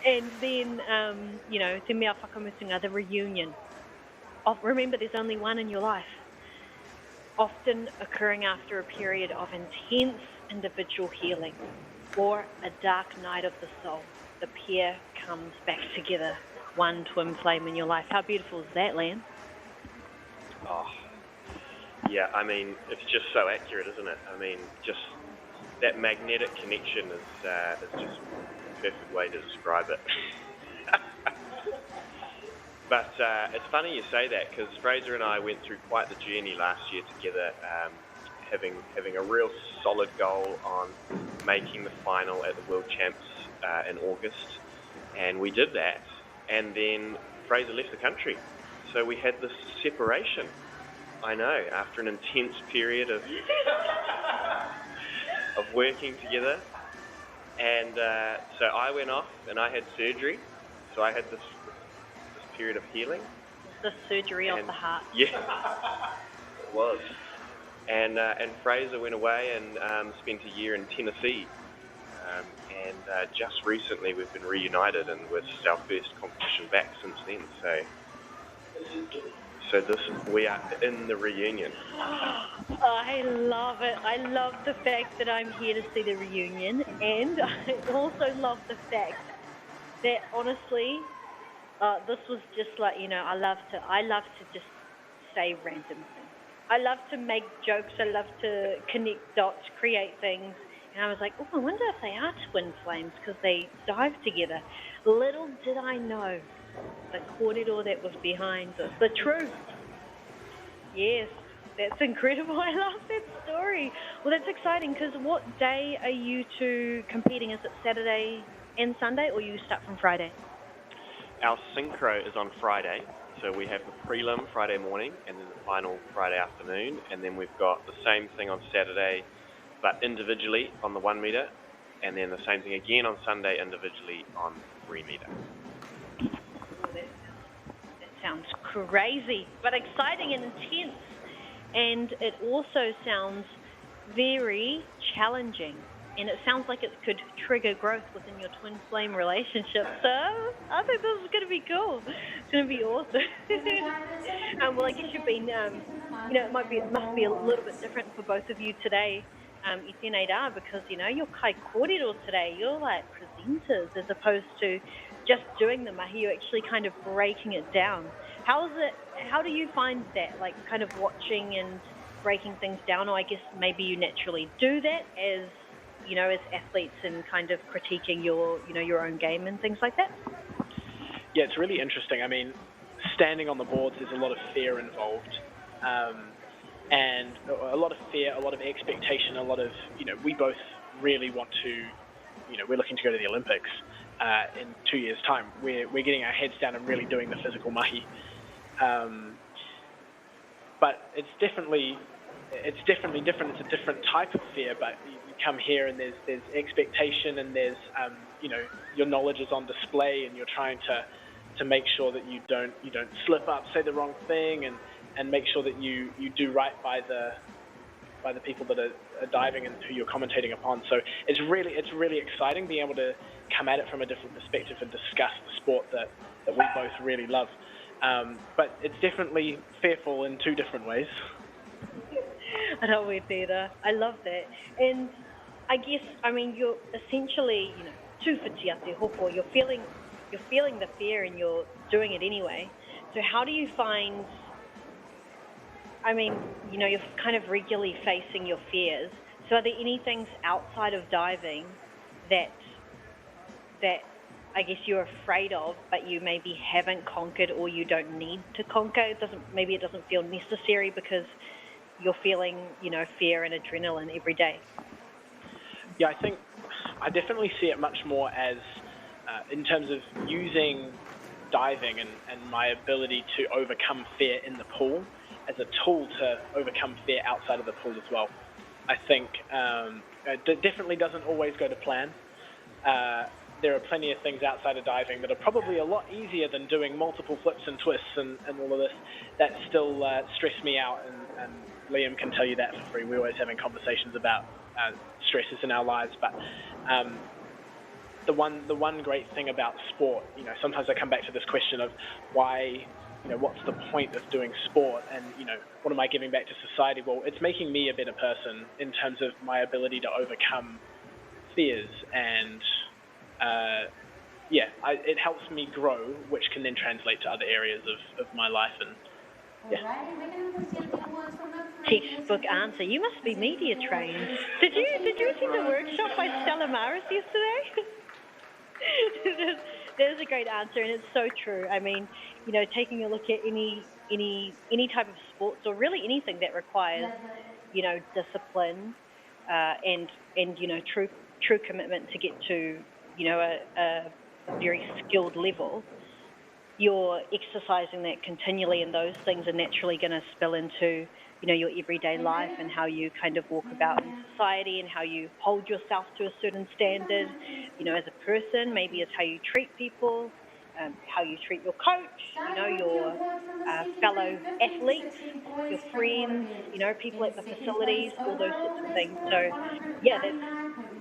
And then, you know, te mea whakamutunga, the reunion. Remember, there's only one in your life. Often occurring after a period of intense individual healing or a dark night of the soul. The pair comes back together, one twin flame in your life. How beautiful is that, Liam? Oh, yeah, I mean, it's just so accurate, isn't it? I mean, just that magnetic connection is just the perfect way to describe it. But it's funny you say that, because Fraser and I went through quite the journey last year together, having a real solid goal on making the final at the World Champs in August, and we did that, and then Fraser left the country, so we had this separation. I know, after an intense period of working together, and so I went off and I had surgery, so I had this period of healing. The surgery of the heart. Yeah, it was. And Fraser went away and spent a year in Tennessee. And just recently we've been reunited, and with our first competition back since then. So we are in the reunion. I love it. I love the fact that I'm here to see the reunion, and I also love the fact that honestly, this was just like, you know, I love to just say random things. I love to make jokes. I love to connect dots, create things. And I was like, oh, I wonder if they are twin flames because they dive together. Little did I know the kōrero that was behind this, the truth. Yes, that's incredible. I love that story. Well, that's exciting, because what day are you two competing? Is it Saturday and Sunday, or you start from Friday? Our synchro is on Friday, so we have the prelim Friday morning and then the final Friday afternoon, and then we've got the same thing on Saturday, but individually on the 1 metre, and then the same thing again on Sunday individually on 3 metre. That sounds crazy, but exciting and intense, and it also sounds very challenging. And it sounds like it could trigger growth within your twin flame relationship. So I think this is going to be cool. It's going to be awesome. Well, I guess you've been, you know, it must be a little bit different for both of you today, I tēnei rā, because, you know, you're kai kōrero today. You're like presenters as opposed to just doing the mahi. You're actually kind of breaking it down. How do you find that, like kind of watching and breaking things down? Or I guess maybe you naturally do that as, you know, as athletes, and kind of critiquing your, you know, your own game and things like that? Yeah, it's really interesting. I mean, standing on the boards, there's a lot of fear involved. and a lot of fear, a lot of expectation, a lot of, we both really want to, we're looking to go to the Olympics in 2 years' time. We're getting our heads down and really doing the physical mahi. But it's definitely different. It's a different type of fear, but you come here and there's expectation, and there's, your knowledge is on display, and you're trying to make sure that you don't slip up, say the wrong thing, and make sure that you do right by the people that are diving and who you're commentating upon. So it's really exciting being able to come at it from a different perspective and discuss the sport that we both really love. But it's definitely fearful in two different ways. Arawe tērā. I love that. And I guess, you're essentially, tūwhitia te hoko. You're feeling the fear and you're doing it anyway. So how do you find, you're kind of regularly facing your fears. So are there any things outside of diving that I guess you're afraid of, but you maybe haven't conquered or you don't need to conquer? It doesn't feel necessary because you're feeling, fear and adrenaline every day. Yeah, I definitely see it much more as, in terms of using diving and my ability to overcome fear in the pool as a tool to overcome fear outside of the pool as well. I think it definitely doesn't always go to plan. There are plenty of things outside of diving that are probably a lot easier than doing multiple flips and twists and all of this that still stress me out, and Liam can tell you that for free. We're always having conversations about stresses in our lives, but the one great thing about sport, sometimes I come back to this question of why, what's the point of doing sport, and what am I giving back to society? Well, it's making me a better person in terms of my ability to overcome fears, and it helps me grow, which can then translate to other areas of my life. And Textbook answer. You must be media trained. Did you attend the workshop by Stella Maris yesterday? That is a great answer, and it's so true. Taking a look at any type of sports, or really anything that requires, discipline, and true commitment to get to, a very skilled level, you're exercising that continually, and those things are naturally going to spill into, your everyday life and how you kind of walk about in society and how you hold yourself to a certain standard, as a person. Maybe it's how you treat people, how you treat your coach, your fellow athletes, your friends, people at the facilities, all those sorts of things. So, yeah,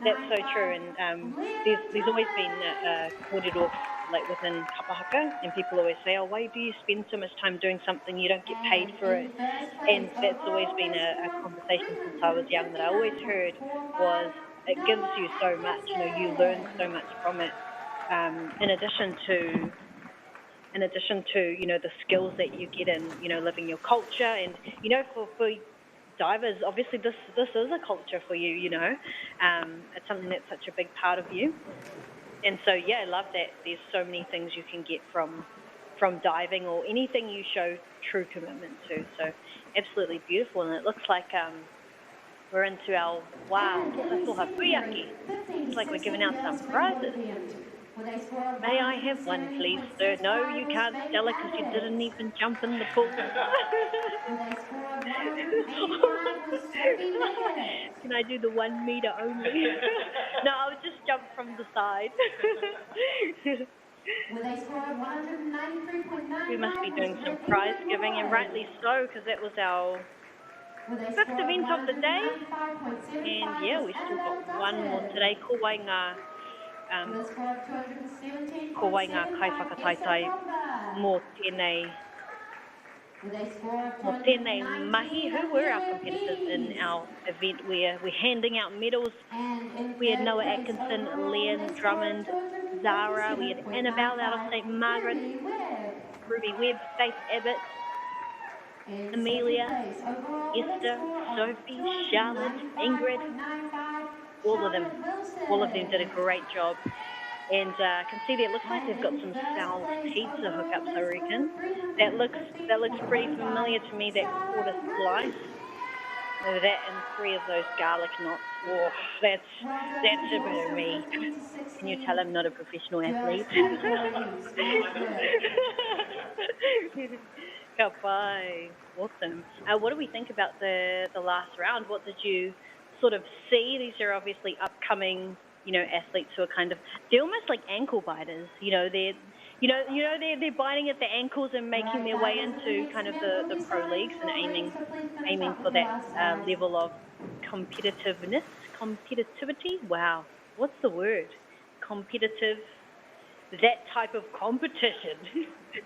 that's so true. And there's always been a kōrero within kapahaka, and people always say, oh, why do you spend so much time doing something, you don't get paid for it? And that's always been a conversation since I was young that I always heard was, it gives you so much, you learn so much from it, in addition to the skills that you get in, living your culture. And, for divers, obviously this is a culture for you, it's something that's such a big part of you. And so, yeah, I love that there's so many things you can get from diving, or anything you show true commitment to. So absolutely beautiful. And it looks like we're into our puiaki. It's like we're giving out some prizes. May I have one, please, sir? No, you can't, Stella, because you didn't even jump in the pool. Can I do the 1 meter only? No, I'll just jump from the side. We must be doing some prize giving, and rightly so, because that was our 5th event of the day. And yeah, we still got one more today. Ko wai ngā kaiwhakataitai mō tēnei mahi. Who were our competitors in our event where we're handing out medals? We had Noah Atkinson, Leon Drummond, Zara, we had Annabelle out of St. Margaret, Ruby Webb, Faith Abbott, Amelia, Esther, Sophie, Charlotte, Ingrid, all of them did a great job. And I can see there, it looks like they've got some Sal's pizza hookups, I reckon. That looks pretty familiar to me, that quarter slice. That and 3 of those garlic knots. Oh, that's a bit of me. Can you tell I'm not a professional athlete? Ka pai. Awesome. What do we think about the last round? What did you sort of see? These are obviously upcoming, athletes who are they're almost like ankle biters. They're biting at the ankles and making their way into kind of the pro leagues and aiming for that level of competitivity. Wow, what's the word? Competitive. That type of competition.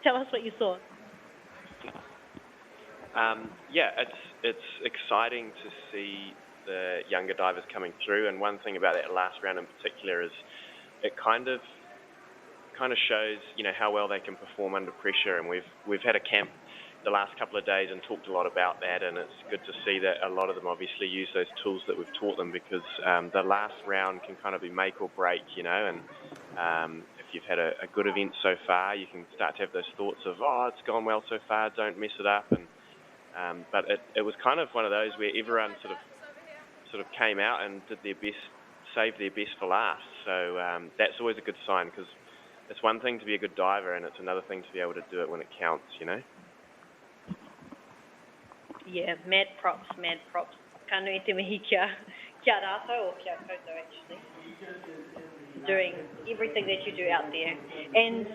Tell us what you saw. It's exciting to see the younger divers coming through, and one thing about that last round in particular is it kind of shows how well they can perform under pressure, and we've had a camp the last couple of days and talked a lot about that, and it's good to see that a lot of them obviously use those tools that we've taught them, because the last round can kind of be make or break, and if you've had a good event so far, you can start to have those thoughts of, it's gone well so far, don't mess it up, and but it was kind of one of those where everyone sort of came out and did their best, saved their best for last. So that's always a good sign, because it's one thing to be a good diver, and it's another thing to be able to do it when it counts, Yeah, mad props. Ka nui te mihi kia rātou, or kia koutou actually, doing everything that you do out there. And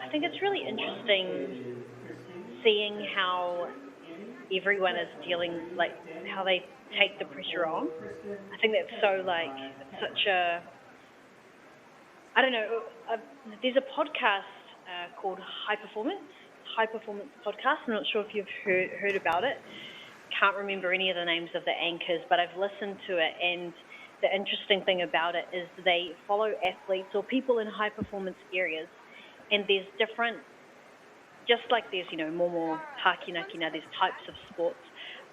I think it's really interesting seeing how everyone is dealing, like how they take the pressure on. I think that's so it's such a, I don't know, there's a podcast called High Performance Podcast. I'm not sure if you've heard about it. Can't remember any of the names of the anchors, but I've listened to it, and the interesting thing about it is they follow athletes or people in high performance areas, and there's different, just like there's, more pakinakina, there's types of sports,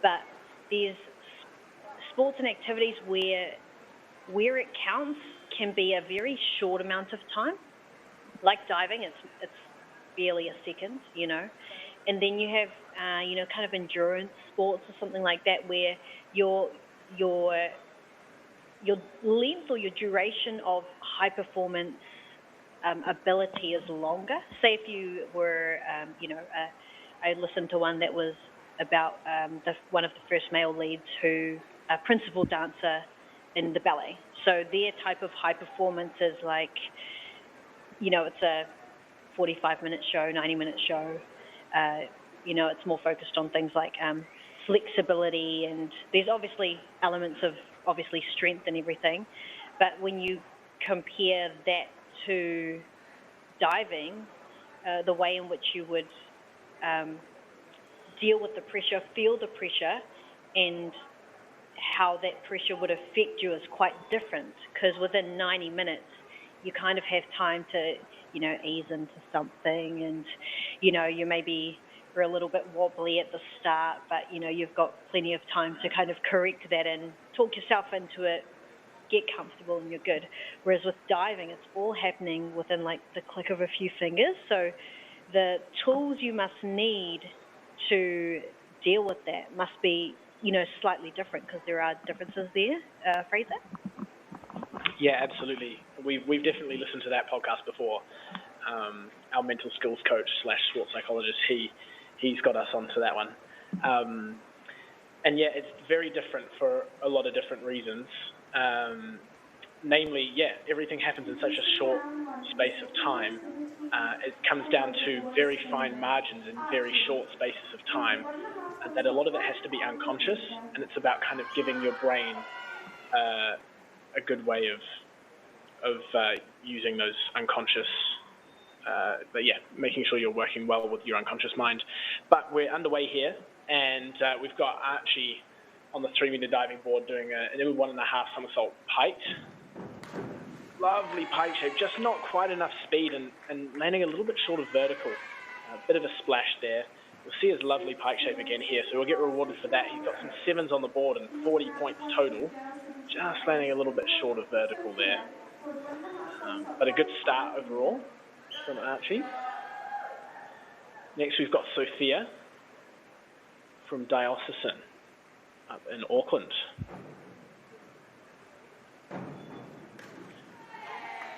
but there's sports and activities where it counts can be a very short amount of time. Like diving, it's barely a second, and then you have kind of endurance sports or something like that, where your length or your duration of high performance ability is longer. Say if you were, I listened to one that was about one of the first male leads who a principal dancer in the ballet. So their type of high performance is like, it's a 45-minute show, 90-minute show. It's more focused on things like flexibility, and there's obviously elements of strength and everything. But when you compare that to diving, the way in which you would deal with the pressure, feel the pressure, and how that pressure would affect you is quite different, because within 90 minutes, you kind of have time to, ease into something, and, you maybe are a little bit wobbly at the start, but, you've got plenty of time to kind of correct that and talk yourself into it, get comfortable, and you're good. Whereas with diving, it's all happening within like the click of a few fingers. So the tools you must need to deal with that must be, slightly different, because there are differences there. Fraser? Yeah, absolutely. We've definitely listened to that podcast before. Our mental skills coach / sports psychologist, he's got us onto that one. And yeah, it's very different for a lot of different reasons. Namely, everything happens in such a short space of time. It comes down to very fine margins in very short spaces of time, and that a lot of it has to be unconscious, and it's about kind of giving your brain a good way of using those unconscious, making sure you're working well with your unconscious mind. But we're underway here, and we've got Archie on the 3-meter diving board doing an 1.5 somersault pike. Lovely pike shape, just not quite enough speed, and landing a little bit short of vertical. A bit of a splash there. You'll see his lovely pike shape again here, so we'll get rewarded for that. He's got some 7s on the board and 40 points total. Just landing a little bit short of vertical there. But a good start overall from Archie. Next we've got Sophia from Diocesan. up in Auckland.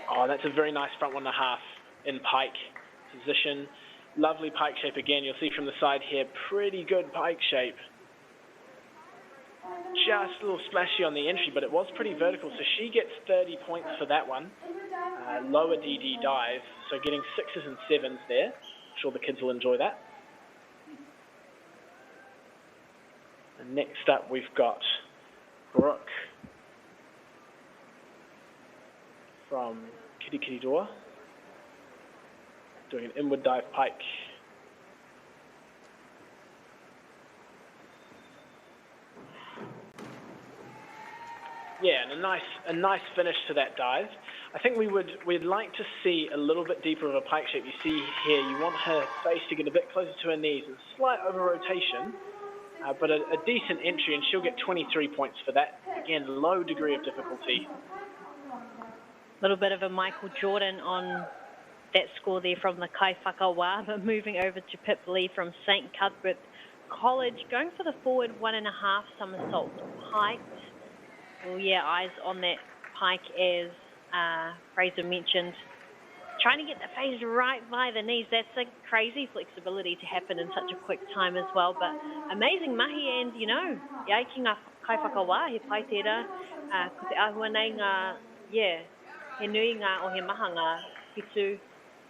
Oh, that's a very nice front 1.5 in pike position. Lovely pike shape again. You'll see from the side here, pretty good pike shape. Just a little splashy on the entry, but it was pretty vertical, so she gets 30 points for that one. Lower DD dive, so getting 6s and 7s there. I'm sure the kids will enjoy that. And next up, we've got Brooke from Kirikiriroa doing an inward dive pike. Yeah, and a nice finish to that dive. I think we'd like to see a little bit deeper of a pike shape. You see here, you want her face to get a bit closer to her knees, a slight over rotation, but a decent entry, and she'll get 23 points for that. Again, low degree of difficulty. A little bit of a Michael Jordan on that score there from the Kaiwhakawa, but moving over to Pip Lee from St. Cuthbert College, going for the forward 1.5 somersault pike. Oh yeah, eyes on that pike as Fraser mentioned. Trying to get the face right by the knees. That's a crazy flexibility to happen in such a quick time as well. But amazing mahi, and you know, iai ki ngā kaiwhakawa, he pai tērā, ko te ahua nei ngā, yeah, he nui ngā o he maha ngā whitu.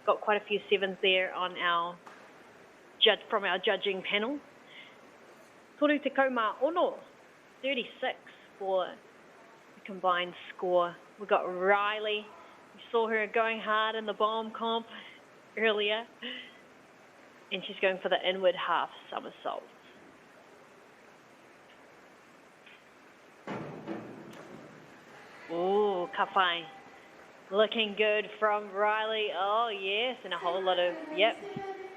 Got quite a few 7s there on our from our judging panel. Toru te kaumā-ono, 36 for the combined score. We've got Riley. We saw her going hard in the bomb comp earlier. And she's going for the inward half somersault. Ooh, ka whai. Looking good from Riley. Oh, yes, and a whole lot of, yep,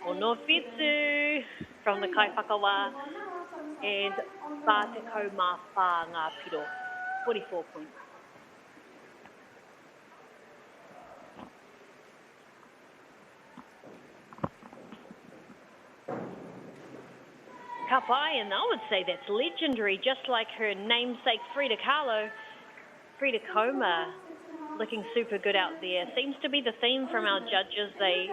ono whitu from the Kaiwhakawa. And pa te kaumā whā ngā piro. 44 points. Ka whai, and I would say that's legendary, just like her namesake Frida Kahlo. Frida Koma looking super good out there. Seems to be the theme from our judges. They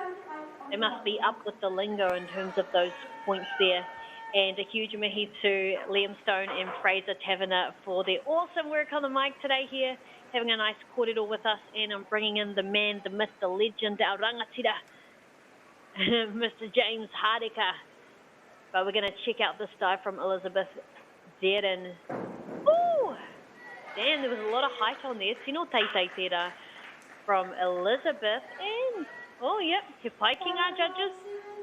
must be up with the lingo in terms of those points there. And a huge mihi to Liam Stone and Fraser Taverner for their awesome work on the mic today here, having a nice kōrero with us. And I'm bringing in the man, the myth, the legend, our rangatira, Mr. James Hardika. But we're going to check out this dive from Elizabeth Derin. Ooh! Damn, there was a lot of height on there. Tino teitei tērā from Elizabeth. And, oh, yep, he paiking our judges.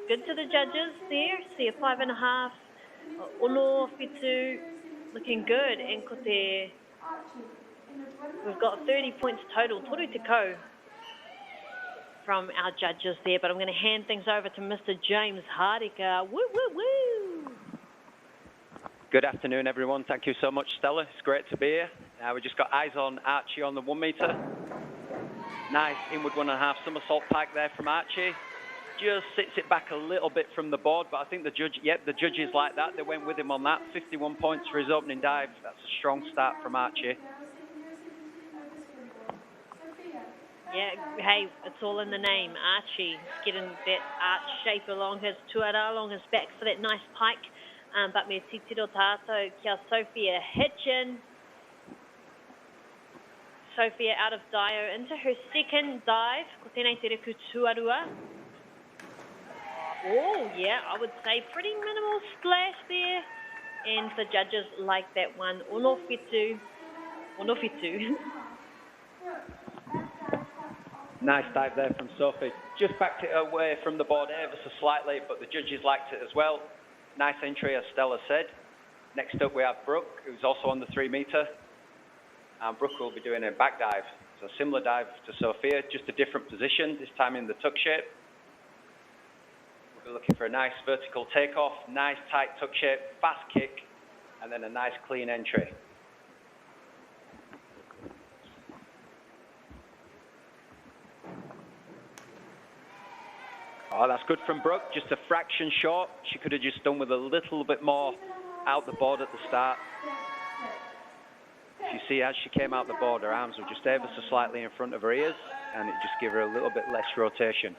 Good to the judges there. See a 5.5. Ono whitu, looking good. And ko te, we've got 30 points total. Toru te ko from our judges there. But I'm going to hand things over to Mr. James Hardika. Woo, woo, woo! Good afternoon, everyone. Thank you so much, Stella. It's great to be here. We just got eyes on Archie on the 1 metre. Nice inward 1.5 somersault pike there from Archie. Just sits it back a little bit from the board, but I think the judges like that. They went with him on that. 51 points for his opening dive. That's a strong start from Archie. Yeah, hey, it's all in the name. Archie, getting that arch shape along his tuara, along his back for that nice pike. But me titiro tātou kia Sophia Hitchin. Sophia out of Dio into her second dive. Ko tēnei te reku tuarua. Oh, yeah, I would say pretty minimal splash there. And the judges like that one. Ono whitu. Ono whitu. Nice dive there from Sophie. Just backed it away from the board ever so slightly, but the judges liked it as well. Nice entry, as Stella said. Next up, we have Brooke, who's also on the 3 metre. And Brooke will be doing a back dive. So a similar dive to Sophia, just a different position, this time in the tuck shape. We'll be looking for a nice vertical takeoff, nice tight tuck shape, fast kick, and then a nice clean entry. Oh, that's good from Brooke, just a fraction short. She could have just done with a little bit more out the board at the start. you see as she came out the board, her arms were just ever so slightly in front of her ears, and it just gave her a little bit less rotation.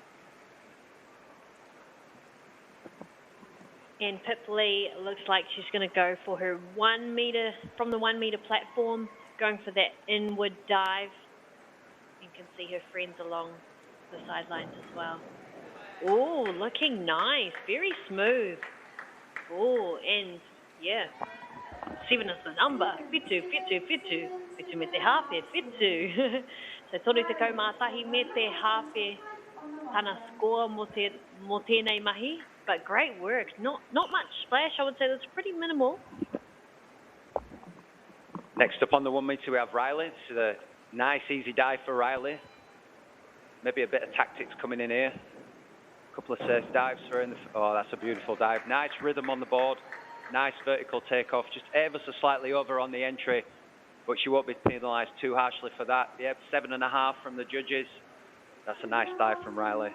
And Pipli looks like she's going to go for her 1 metre, from the 1 metre platform, going for that inward dive. You can see her friends along the sidelines as well. Oh, looking nice, very smooth. Oh, and yeah, 7 is the number. Whitu, whitu, whitu. Whitu me te hawhe, whitu. So toru te kaumātahi me te hawhe tana score mo tēnei mahi. But great work. Not much splash, I would say. That's pretty minimal. Next up on the 1 metre, we have Riley. This is a nice, easy dive for Riley. Maybe a bit of tactics coming in here. A couple of safe dives for her. Oh, that's a beautiful dive. Nice rhythm on the board. Nice vertical takeoff. Just ever so slightly over on the entry, but she won't be penalised too harshly for that. Yep, 7.5 from the judges. That's a nice dive from Riley.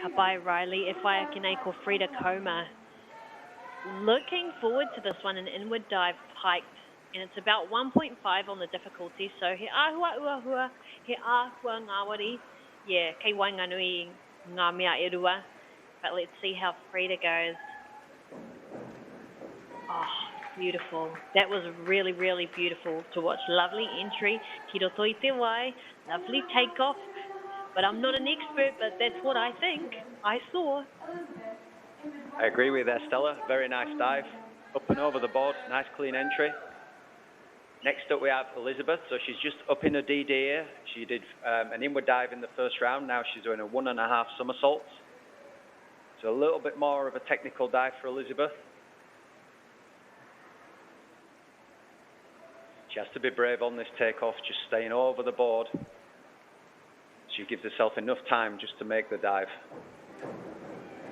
Ka pai Riley, e whai ake nei ko Frida Koma. Looking forward to this one, an inward dive piked, and it's about 1.5 on the difficulty, so he ahua uahua, he ahua ngāwari. Yeah, kei wainganui ngā mea e rua, but let's see how Frida goes. Oh, beautiful. That was really, really beautiful to watch. Lovely entry, ki roto i te wai, lovely takeoff. But I'm not an expert, but that's what I think I saw. I agree with you there, Stella. Very nice dive. Up and over the board. Nice clean entry. Next up we have Elizabeth. So she's just up in her DD here. She did an inward dive in the first round. Now she's doing a 1.5 somersaults. So a little bit more of a technical dive for Elizabeth. She has to be brave on this takeoff, just staying over the board. She gives herself enough time just to make the dive.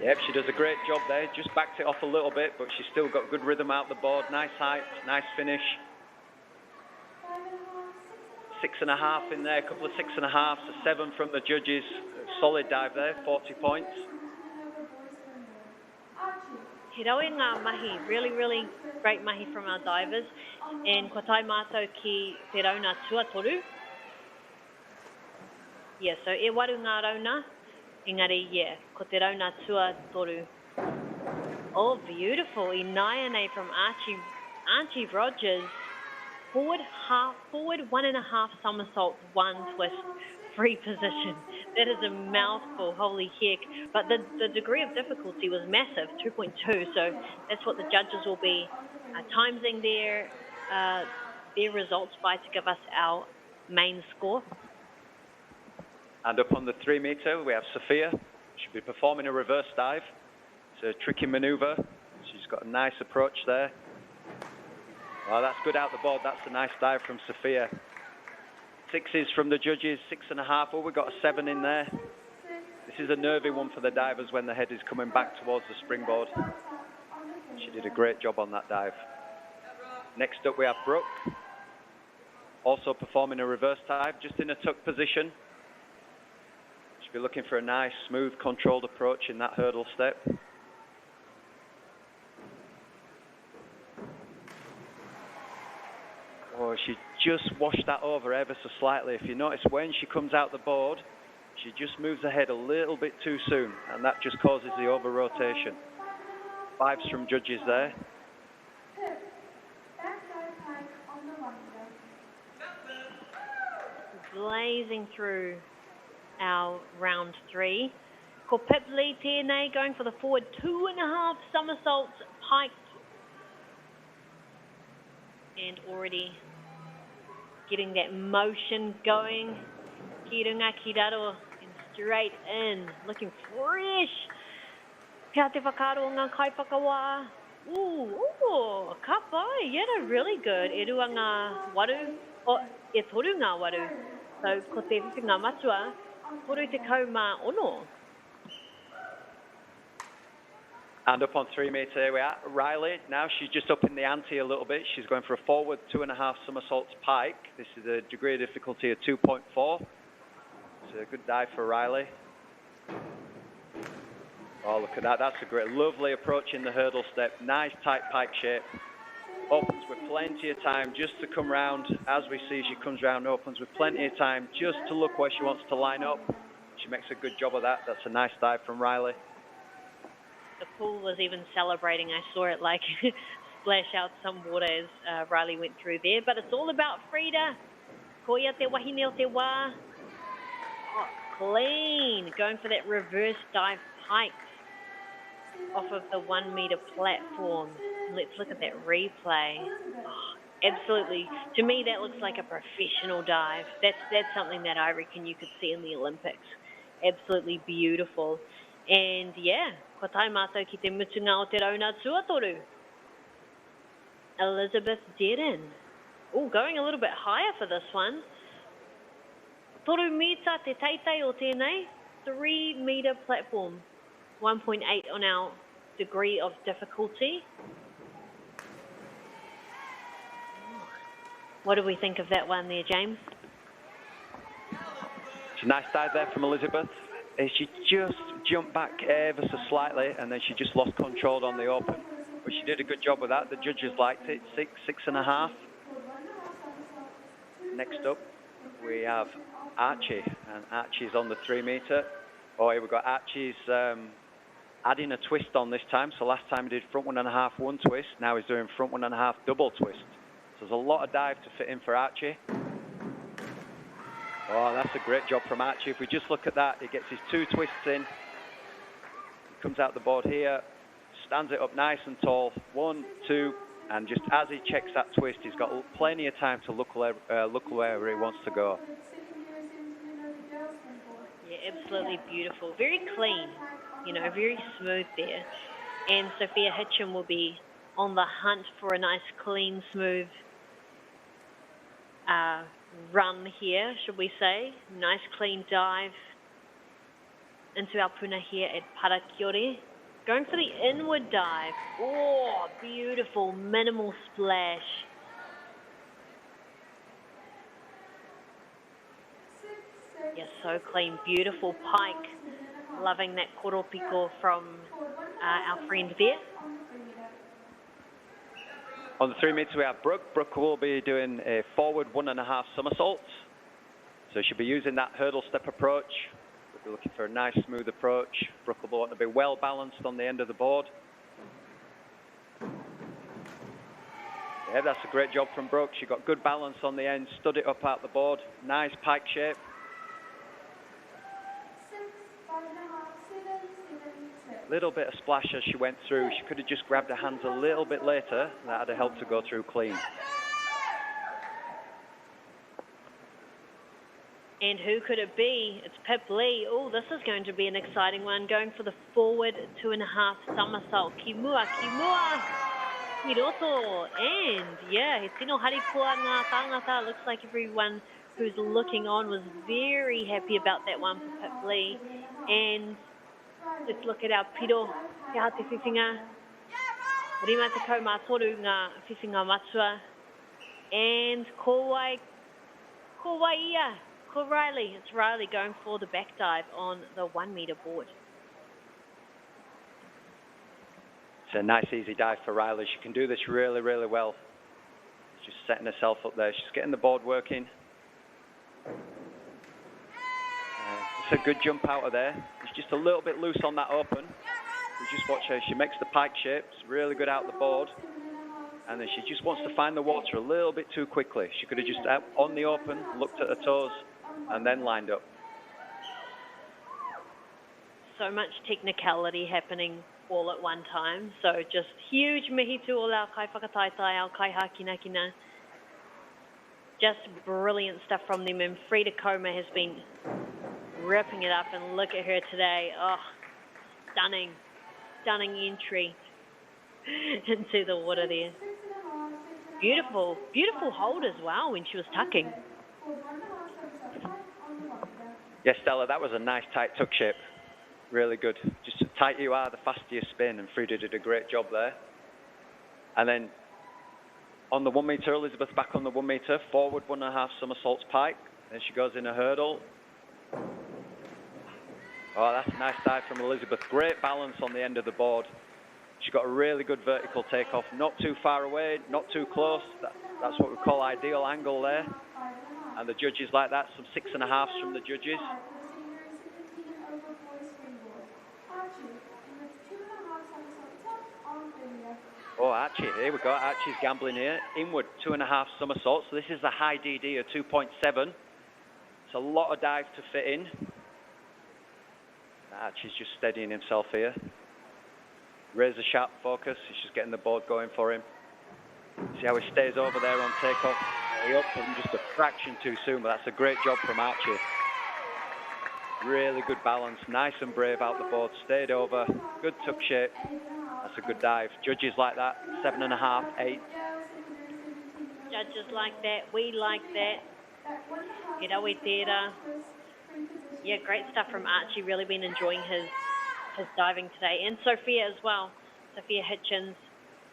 Yep, she does a great job there. Just backed it off a little bit, but she's still got good rhythm out the board. Nice height, nice finish. 6.5 in there, a couple of 6.5s, so 7 from the judges. Solid dive there, 40 points. He raui ngā mahi, really, really great mahi from our divers. And ko tai mātou ki te rauna tuatoru. Yeah, so e waru ngā rauna, engari, yeah, ko te rauna tuatoru. Oh, beautiful. I nai from Archie Rogers. Forward 1.5 somersaults, 1 twist, free position. That is a mouthful, holy heck. But the degree of difficulty was massive, 2.2. So that's what the judges will be timesing their results by to give us our main score. And up on the 3 metre, we have Sophia. She'll be performing a reverse dive. It's a tricky manoeuvre. She's got a nice approach there. Oh, that's good out the board. That's a nice dive from Sophia. 6s from the judges, 6.5. Oh, we've got a 7 in there. This is a nervy one for the divers when the head is coming back towards the springboard. She did a great job on that dive. Next up, we have Brooke. Also performing a reverse dive, just in a tuck position. She'll be looking for a nice, smooth, controlled approach in that hurdle step. Oh, she just washed that over ever so slightly. If you notice, when she comes out the board, she just moves her head a little bit too soon, and that just causes the over-rotation. 5s from judges there. Blazing through our round 3. Ko Pipli tēnei going for the forward 2.5 somersaults piked. And already getting that motion going. Ki runga ki raro and straight in. Looking fresh. Kia te whakaro ngā kaipakawa. Ooh, ka pai. Yeah, really good. E rua ngā waru. E toru ngā waru. So, ko te whiwhinga matua, toru te kauma ono. And up on 3 metre, we're at Riley. Now she's just up in the ante a little bit. She's going for a forward 2.5 somersaults pike. This is a degree of difficulty of 2.4. It's a good dive for Riley. Oh, look at that. That's a great, lovely approach in the hurdle step. Nice tight pike shape. Opens with plenty of time just to come round. As we see, she comes round, opens with plenty of time just to look where she wants to line up. She makes a good job of that. That's a nice dive from Riley. The pool was even celebrating. I saw it like splash out some water as Riley went through there. But it's all about Frida. Koia te wahine o te wā. Oh, clean. Going for that reverse dive pike off of the 1 meter platform. Let's look at that replay. Oh, absolutely. To me, that looks like a professional dive. That's something that I reckon you could see in the Olympics. Absolutely beautiful. And yeah, ko tai mātou ki te mutunga o te rauna tuatoru. Elizabeth Derin. Oh, going a little bit higher for this one. Toru mita te teitei o tēnei. 3 meter platform. 1.8 on our degree of difficulty. What do we think of that one there, James? It's a nice dive there from Elizabeth. She just jumped back ever so slightly and then she just lost control on the open. But she did a good job with that. The judges liked it. 6.5. Next up, we have Archie. And Archie's on the 3 meter. Oh, here we've got Archie's adding a twist on this time. So last time he did front 1.5, 1 twist. Now he's doing front 1.5, double twist. So there's a lot of dive to fit in for Archie. Oh, that's a great job from Archie. If we just look at that, he gets his 2 twists in. He comes out the board here, stands it up nice and tall. 1, 2, and just as he checks that twist, he's got plenty of time to look where he wants to go. Yeah, absolutely beautiful. Very clean, you know, very smooth there. And Sophia Hitchin will be on the hunt for a nice, clean, smooth run here, should we say. Nice, clean dive into our puna here at Parakiore. Going for the inward dive. Oh, beautiful, minimal splash. Yes, so clean, beautiful pike. Loving that koropiko from our friend there. On the 3 meter we have Brooke. Brooke will be doing a forward 1.5 somersaults. So she'll be using that hurdle step approach. We'll be looking for a nice smooth approach. Brooke will want to be well balanced on the end of the board. Yeah, that's a great job from Brooke. She got good balance on the end, stood it up out the board. Nice pike shape. Little bit of splash as she went through. She could have just grabbed her hands a little bit later. That would have helped her go through clean. And who could it be? It's Pip Lee. Oh, this is going to be an exciting one. Going for the forward 2.5 somersault. Kimua, kimua. Hiroto. And yeah, he tino haripua ngā tangata. Looks like everyone who's looking on was very happy about that one for Pip Lee. And let's look at our piro. Te ha te whiwhinga. Rima te kau mātoru ngā whiwhinga matua. And ko ia. Ko Riley. It's Riley going for the back dive on the 1 meter board. It's a nice easy dive for Riley. She can do this really, really well. She's just setting herself up there. She's getting the board working. It's a good jump out of there. It's just a little bit loose on that open. We just watch her. She makes the pike shapes, really good out the board. And then she just wants to find the water a little bit too quickly. She could have just out on the open, looked at her toes, and then lined up. So much technicality happening all at one time. So just huge mihi to all our kai whakataitai, our kai hakinakina. Just brilliant stuff from them. And Frida Koma has been ripping it up, and look at her today. Oh, stunning, stunning entry into the water there. Beautiful, beautiful hold as well when she was tucking. Yes, Stella, that was a nice tight tuck shape. Really good. Just the tighter you are, the faster you spin, and Frida did a great job there. And then on the 1 meter, Elizabeth back on the 1 meter, forward 1.5 somersaults pike. Then she goes in a hurdle. Oh, that's a nice dive from Elizabeth. Great balance on the end of the board. She's got a really good vertical takeoff, not too far away, not too close. That's what we call ideal angle there. And the judges like that, some 6.5s from the judges. Oh, Archie, here we go. Archie's gambling here. Inward, 2.5 somersaults. So this is the high DD of 2.7. It's a lot of dive to fit in. Archie's just steadying himself here. Razor sharp focus. He's just getting the board going for him. See how he stays over there on takeoff. He upped him just a fraction too soon, but that's a great job from Archie. Really good balance, nice and brave out the board, stayed over, good tuck shape. That's a good dive. Judges like that, 7.5, 8. Judges like that, we like that. Hirawe tērā. Yeah, great stuff from Archie, really been enjoying his diving today. And Sophia as well, Sophia Hitchens,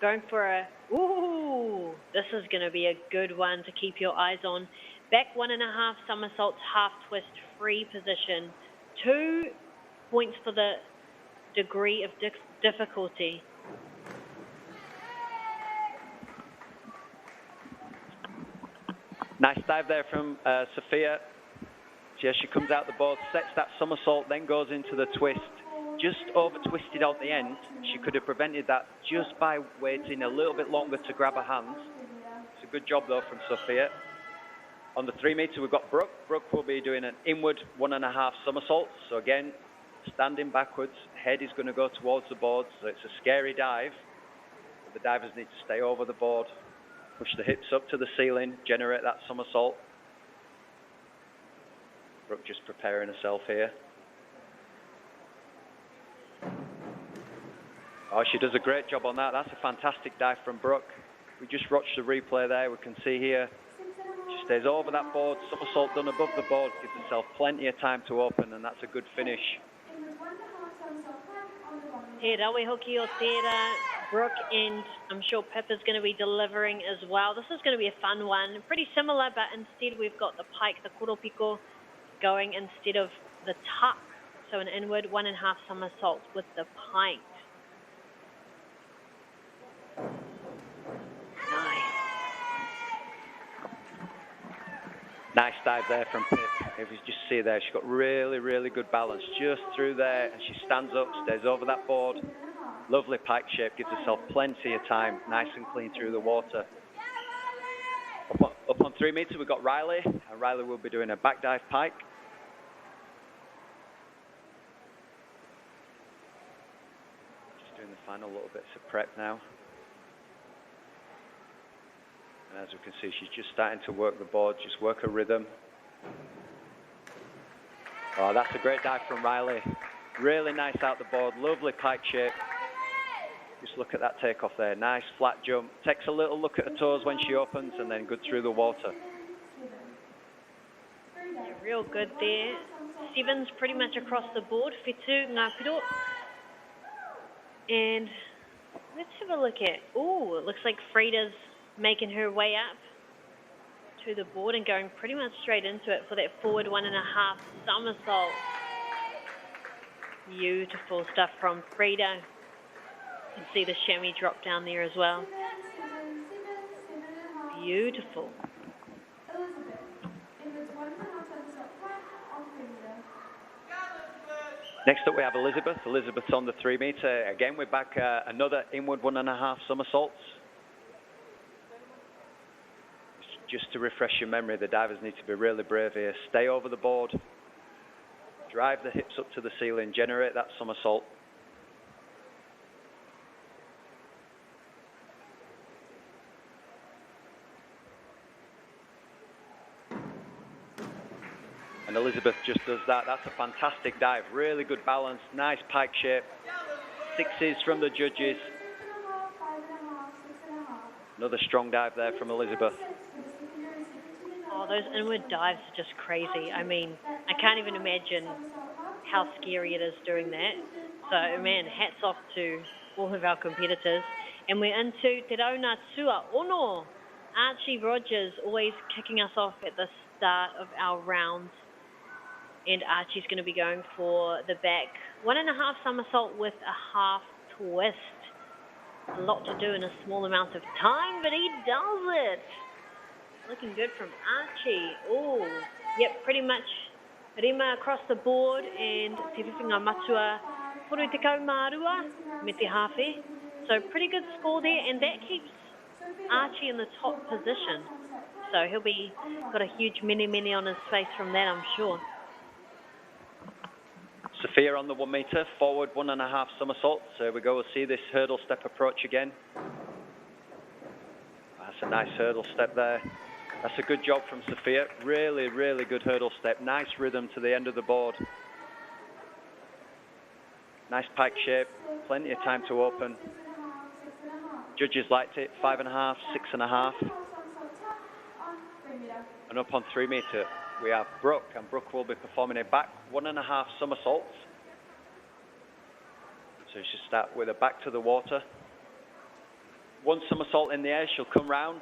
going for a, ooh, this is going to be a good one to keep your eyes on. Back 1.5 somersaults, half twist, free position. 2 points for the degree of difficulty. Nice dive there from Sophia. Yeah, she comes out the board, sets that somersault, then goes into the twist. Just over twisted out the end. She could have prevented that just by waiting a little bit longer to grab her hands. It's a good job though from Sophia. On the 3 meter we've got Brooke. Brooke will be doing an inward 1.5 somersault. So again, standing backwards, head is going to go towards the board. So it's a scary dive. But the divers need to stay over the board. Push the hips up to the ceiling, generate that somersault. Brooke just preparing herself here. Oh, she does a great job on that. That's a fantastic dive from Brooke. We just watched the replay there. We can see here, she stays over that board, somersault done above the board, gives herself plenty of time to open, and that's a good finish. He rawe hoki o tērā, Brooke, and I'm sure Pippa's going to be delivering as well. This is going to be a fun one. Pretty similar, but instead we've got the pike, the koropiko, going instead of the tuck. So an inward 1.5 somersault with the pike. Nice dive there from Pip. If you just see there, she's got really, really good balance just through there, and she stands up, stays over that board. Lovely pike shape, gives herself plenty of time, nice and clean through the water. Up on 3 meters, we've got Riley, and Riley will be doing a back dive pike. Just doing the final little bits of prep now. And as we can see, she's just starting to work the board, just work her rhythm. Oh, that's a great dive from Riley. Really nice out the board, lovely pike shape. Just look at that takeoff there, nice flat jump. Takes a little look at her toes when she opens, and then good through the water. Yeah, real good there. Sevens pretty much across the board, Whetū, Ngā Piro. And let's have a look at, oh, it looks like Frida's making her way up to the board and going pretty much straight into it for that forward 1.5 somersault. Beautiful stuff from Frida. You can see the chamois drop down there as well. Beautiful. Next up we have Elizabeth. Elizabeth's on the 3 meter. Again, we're back another inward 1.5 somersaults. Just to refresh your memory, the divers need to be really brave here. Stay over the board. Drive the hips up to the ceiling. Generate that somersault. And Elizabeth just does that. That's a fantastic dive. Really good balance. Nice pike shape. 6s from the judges. Another strong dive there from Elizabeth. Oh, those inward dives are just crazy. I mean, I can't even imagine how scary it is doing that. So, man, hats off to all of our competitors. And we're into Te Rauna Tua Ono. Archie Rogers always kicking us off at the start of our rounds. And Archie's going to be going for the back 1.5 somersault with a half twist. A lot to do in a small amount of time, but he does it. Looking good from Archie. Oh, yep, pretty much rima across the board, and te whiwhinga matua puru te kaumārua me te hawhi. So pretty good score there, and that keeps Archie in the top position. So he'll be got a huge mini on his face from that, I'm sure. Sophia on the 1 metre, forward 1.5 somersaults. There we go, we'll see this hurdle step approach again. That's a nice hurdle step there. That's a good job from Sophia. Really, really good hurdle step. Nice rhythm to the end of the board. Nice pike shape, plenty of time to open. Judges liked it, 5.5, 6.5. And up on 3 metre, we have Brooke, and Brooke will be performing a back 1.5 somersaults. So she'll start with a back to the water. 1 somersault in the air, she'll come round,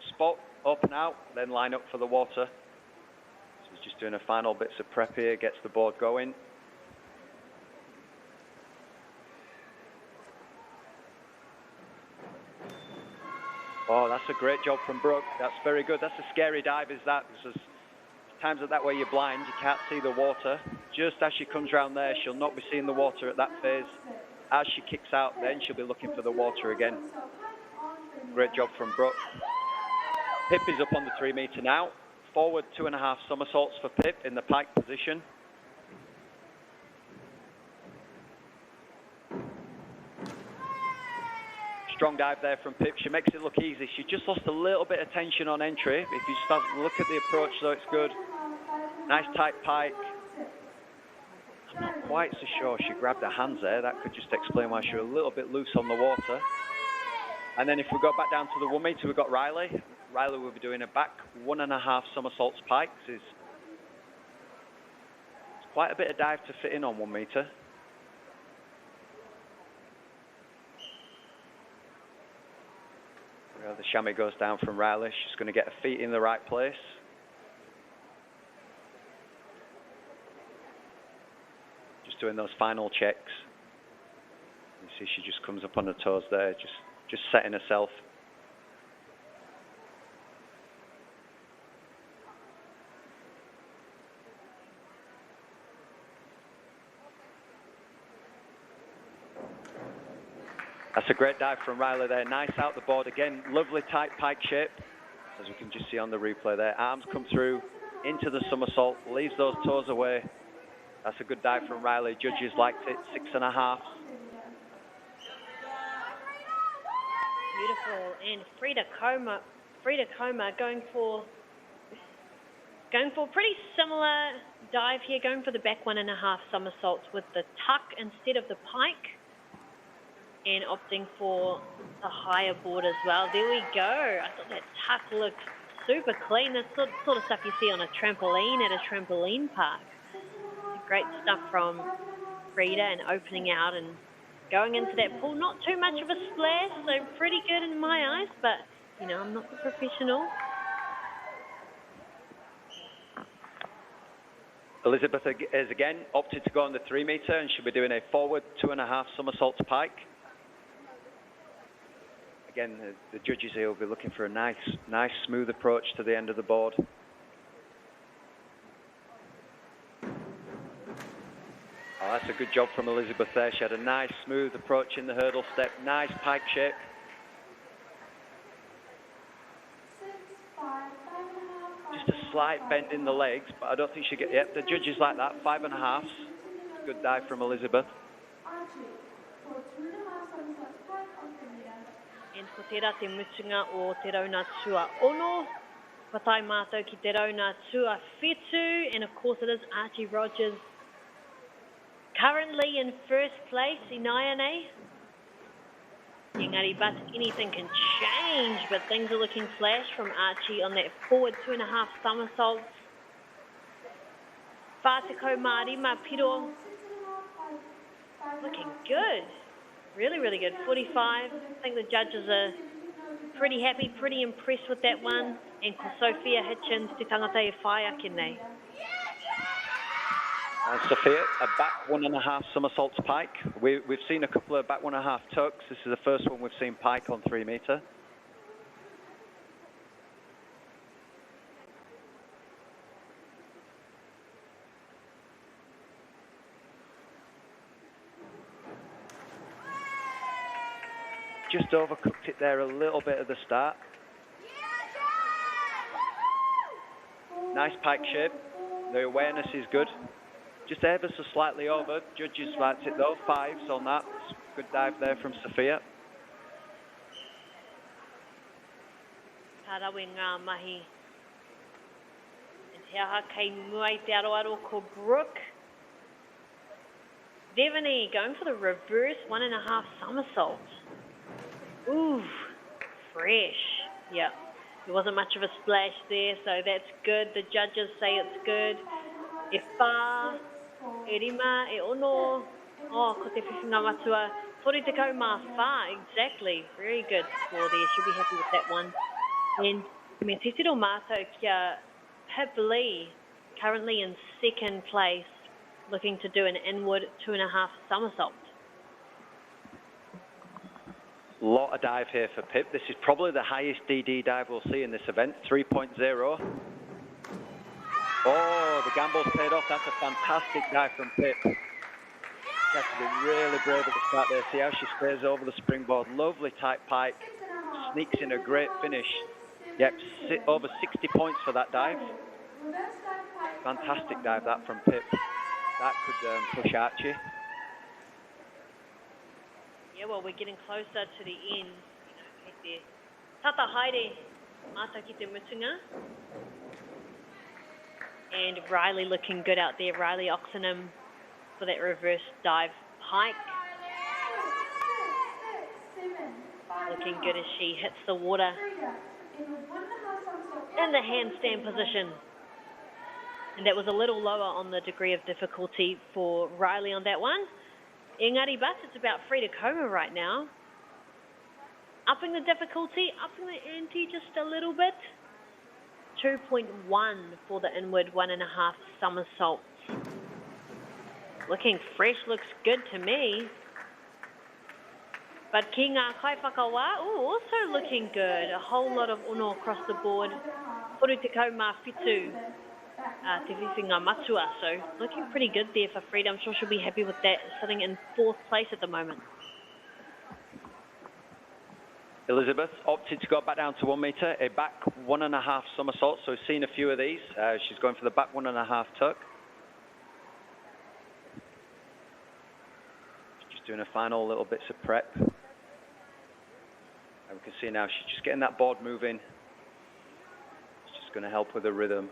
spot, open out, then line up for the water. So she's just doing her final bits of prep here, gets the board going. Oh, that's a great job from Brooke. That's very good. That's a scary dive, is that? Because times like that where you're blind, you can't see the water. Just as she comes around there, she'll not be seeing the water at that phase. As she kicks out, then she'll be looking for the water again. Great job from Brooke. Pip is up on the 3 metre now. Forward 2.5 somersaults for Pip in the pike position. Strong dive there from Pip. She makes it look easy. She just lost a little bit of tension on entry. If you start to look at the approach, though, it's good. Nice tight pike. I'm not quite so sure she grabbed her hands there. That could just explain why she was a little bit loose on the water. And then if we go back down to the 1 metre, we've got Riley. Riley will be doing a back 1.5 somersaults pikes. It's quite a bit of dive to fit in on 1 metre. Well, the chamois goes down from Riley. She's going to get her feet in the right place. Just doing those final checks. You see she just comes up on her toes there, just setting herself. That's a great dive from Riley there. Nice out the board again. Lovely tight pike shape, as we can just see on the replay there. Arms come through into the somersault, leaves those toes away. That's a good dive from Riley. Judges liked it. 6.5. Beautiful. And Frida Coma going for pretty similar dive here, going for the back 1.5 somersaults with the tuck instead of the pike, and opting for a higher board as well. There we go. I thought that tuck looked super clean. That's sort of stuff you see on a trampoline at a trampoline park. Great stuff from Frida, and opening out and going into that pool. Not too much of a splash, so pretty good in my eyes, but, you know, I'm not the professional. Elizabeth has again opted to go on the 3 metre, and she'll be doing a forward 2.5 somersaults pike. Again, the judges here will be looking for a nice smooth approach to the end of the board. Oh, that's a good job from Elizabeth there. She had a nice smooth approach in the hurdle step. Nice pike shape. Just a slight bend in the legs, but I don't think she the judges like that. 5.5. Good dive from Elizabeth. And ko tērā te mutunga o te rauna tua ono. Whatai mātou ki te rauna tua whetu. And of course it is Archie Rogers currently in first place, Inaiane. Engari, but anything can change, but things are looking flash from Archie on that forward 2.5 somersaults. Whāteko mārima piro. Looking good. Really, really good. 45. I think the judges are pretty happy, pretty impressed with that one. And ko Sophia Hitchens, te tangata e whai ake nei. And Sophia, a back 1.5 somersaults pike. We've seen a couple of back 1.5 tucks. This is the first one we've seen pike on 3 metre. Just overcooked it there a little bit at the start. Nice pike shape. The awareness is good. Just ever so slightly over. Judges liked it though. 5s on that. Good dive there from Sophia. Parawe ngā mahi. E te aha kei mua I te aroaro ko Brooke. Devoney going for the reverse 1.5 somersault. Ooh, fresh. Yeah, there wasn't much of a splash there, so that's good. The judges say it's good. E whā, e rima, e ono. Oh, ko te whiwhinga matua. Tori te kau mā whā, exactly. Very good score there. She'll be happy with that one. And me titiro mātou kia Pip Lee, currently in 2nd place, looking to do an inward 2.5 somersault. Lot of dive here for Pip. This is probably the highest DD dive we'll see in this event, 3.0. Oh, the gamble's paid off. That's a fantastic dive from Pip. She has to be really brave at the start there. See how she stays over the springboard. Lovely tight pike. Sneaks in a great finish. Yep, over 60 points for that dive. Fantastic dive that from Pip. That could push Archie. Yeah, well, we're getting closer to the end. Tata haere, mata ki te mutunga. And Riley looking good out there. Riley Oxenham for that reverse dive pike. Looking good as she hits the water. In the handstand position. And that was a little lower on the degree of difficulty for Riley on that one. Engari but it's about free to coma right now. Upping the difficulty, upping the ante just a little bit. 2.1 for the inward 1.5 somersaults. Looking fresh, looks good to me. But ki ngā kaiwhakawa, also looking good. A whole lot of ono across the board. Toru te kau mā whitu. Te whiwhinga matua, so looking pretty good there for Frida. I'm sure she'll be happy with that, sitting in 4th place at the moment. Elizabeth opted to go back down to 1 metre, a back 1.5 somersault, so we've seen a few of these. She's going for the back 1.5 tuck. Just doing a final little bits of prep. And we can see now she's just getting that board moving. It's just going to help with the rhythm.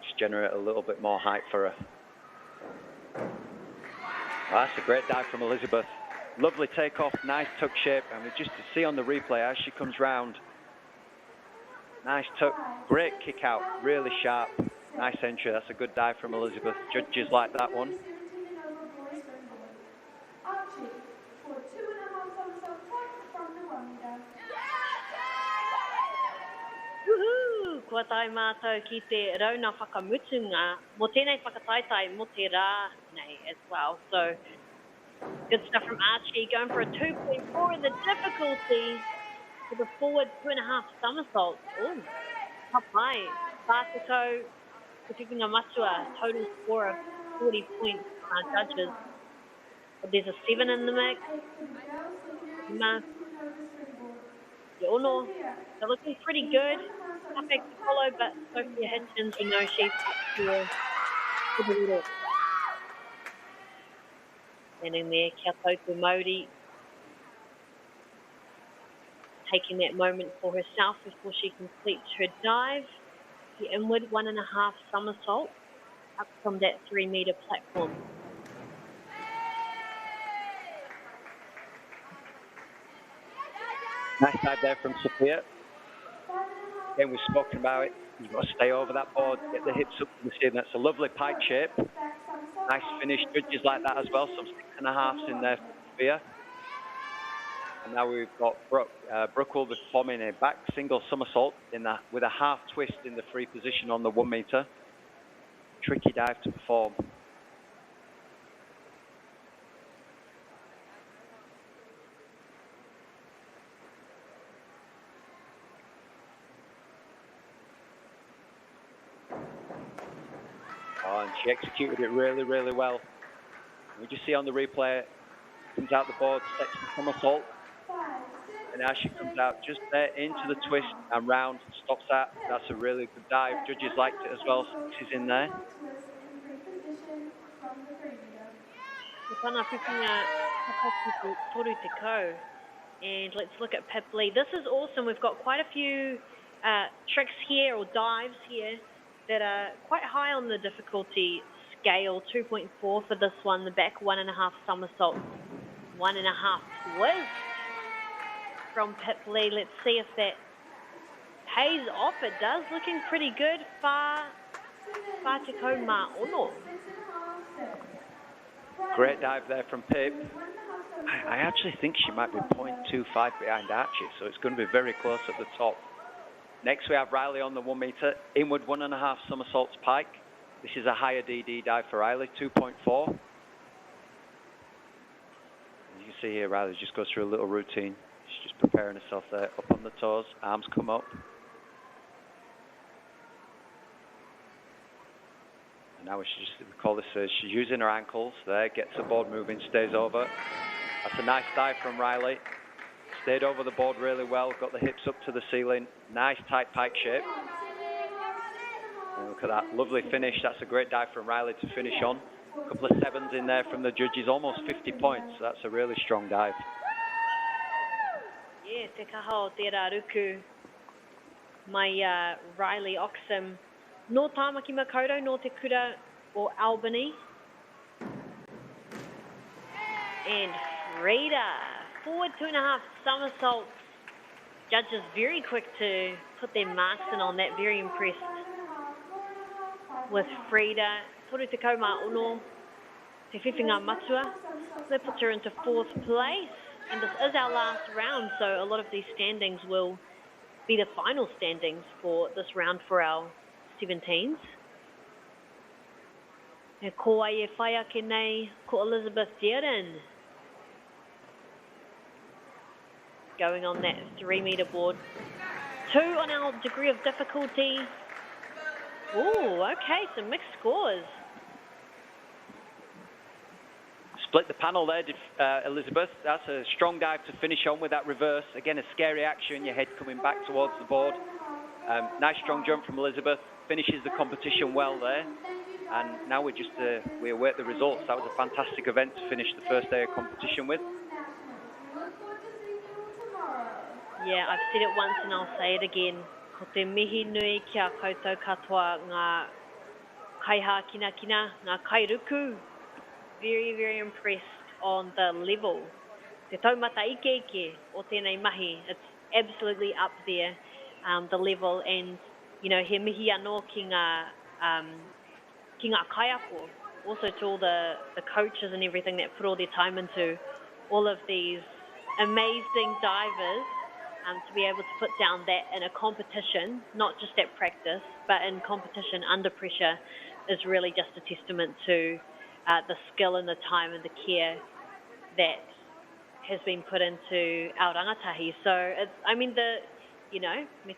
Just generate a little bit more height for her. Oh, that's a great dive from Elizabeth. Lovely takeoff, nice tuck shape, and we just see on the replay as she comes round. Nice tuck, great kick out, really sharp, nice entry. That's a good dive from Elizabeth. Judges like that one. Woohoo! Kua tai mātou ki te rauna whakamutunga, mo tēnei whakataitai mo te rā nei as well. So, good stuff from Archie, going for a 2.4 in the difficulty for the forward 2.5 somersaults. Ooh, top high. Pātako, Whiwhinga Matua, total score of 40 points from our judges. But there's a 7 in the mix. Te ono, they're looking pretty good. Perfect to follow, but Sophia Hitchens, we know she's up to the middle. Standing there, kia tautu MΑORI, taking that moment for herself before she completes her dive. The inward 1.5 somersault up from that 3 metre platform. Nice dive there from Sophia. Again, we've spoken about it. You've got to stay over that board, get the hips up to the ceiling. That's a lovely pike shape. Nice finish. Judges like that as well. Some 6.5s in there for Sophia. And now we've got Brooke. Brooke will be performing a back single somersault with a half twist in the free position on the 1 metre. Tricky dive to perform. and she executed it really, really well. We just see on the replay, comes out the board, sets the somersault, and as she comes out just there into the twist and round, stops that. That's a really good dive. Judges liked it as well, so she's in there. And let's look at Pip Lee. This is awesome. We've got quite a few tricks here or dives here that are quite high on the difficulty scale. 2.4 for this one. The back 1.5 somersault, 1.5 twist from Pip Lee. Let's see if that pays off. It does. Looking pretty good. Whāteko MāORI. Great dive there from Pip. I actually think she might be 0.25 behind Archie, so it's going to be very close at the top. Next we have Riley on the 1 metre, inward 1.5 somersaults pike. This is a higher DD dive for Riley, 2.4. You can see here Riley just goes through a little routine. She's just preparing herself there, up on the toes, arms come up. And now we should just call this, she's using her ankles there, gets the board moving, stays over. That's a nice dive from Riley. Stayed over the board really well, got the hips up to the ceiling. Nice tight pike shape. And look at that, lovely finish. That's a great dive from Riley to finish on. A couple of sevens in there from the judges, almost 50 points. So that's a really strong dive. Yeah, te kaha o te raruku. Mai Riley Oxum. No Tāmaki Makaurau, no te kura o Albany. And Frida, forward 2.5 somersaults. Judges very quick to put their marks in on that. Very impressed with Frida. Toru te kau MāORI, te whiwhinga matua. That puts her into 4th place. And this is our last round, so a lot of these standings will be the final standings for this round for our 17s. E ko ai e whai ake nei, ko Elizabeth Deeren. Going on that 3 metre board. 2 on our degree of difficulty. Ooh, okay, some mixed scores. Split the panel there, Elizabeth. That's a strong dive to finish on with that reverse. Again, a scary action, your head coming back towards the board. Nice strong jump from Elizabeth. Finishes the competition well there. And now we await the results. That was a fantastic event to finish the first day of competition with. Yeah, I've said it once and I'll say it again. Ko te mihi nui kia koutou katoa ngā kaiha kina kina, ngā kairuku. Very, very impressed on the level. Te taumata ike ike o tēnei mahi. It's absolutely up there, the level. And, you know, he mihi anō ki ngā kaiako. Also to all the coaches and everything that put all their time into all of these amazing divers. To be able to put down that in a competition, not just at practice, but in competition under pressure, is really just a testament to the skill and the time and the care that has been put into our rangatahi. So, me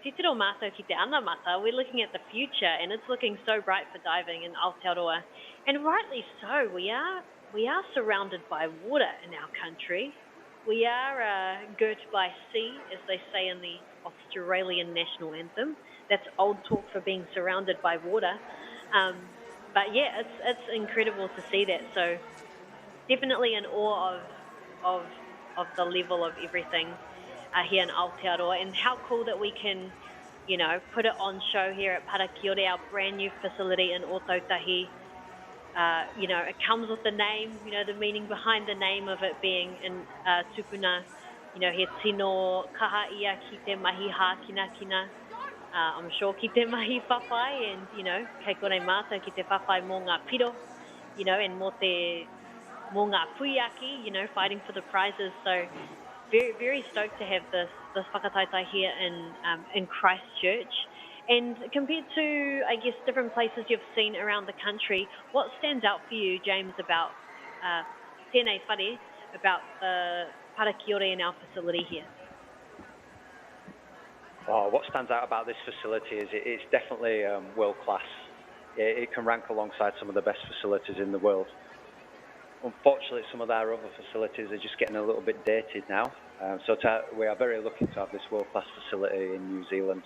te tiro mātou ki te ana mata, we're looking at the future and it's looking so bright for diving in Aotearoa. And rightly so, we are surrounded by water in our country. We are girt by sea, as they say in the Australian national anthem. That's old talk for being surrounded by water. But yeah, it's incredible to see that. So definitely in awe of the level of everything here in Aotearoa, and how cool that we can, put it on show here at Parakiore, our brand new facility in Ōtautahi. It comes with the name, the meaning behind the name of it being in tupuna, he tino kaha ia ki te mahi ha kina kina. I'm sure ki te mahi whawhai and, kei kore mātou ki te whawhai mō ngā piro, and mō ngā puiaki, fighting for the prizes. So very, very stoked to have this whakataitai here in Christchurch. And compared to, I guess, different places you've seen around the country, what stands out for you, James, about tēnei whare, about the Parakiore in our facility here? Oh, what stands out about this facility is it's definitely world class. it can rank alongside some of the best facilities in the world. Unfortunately, some of our other facilities are just getting a little bit dated now. We are very lucky to have this world-class facility in New Zealand,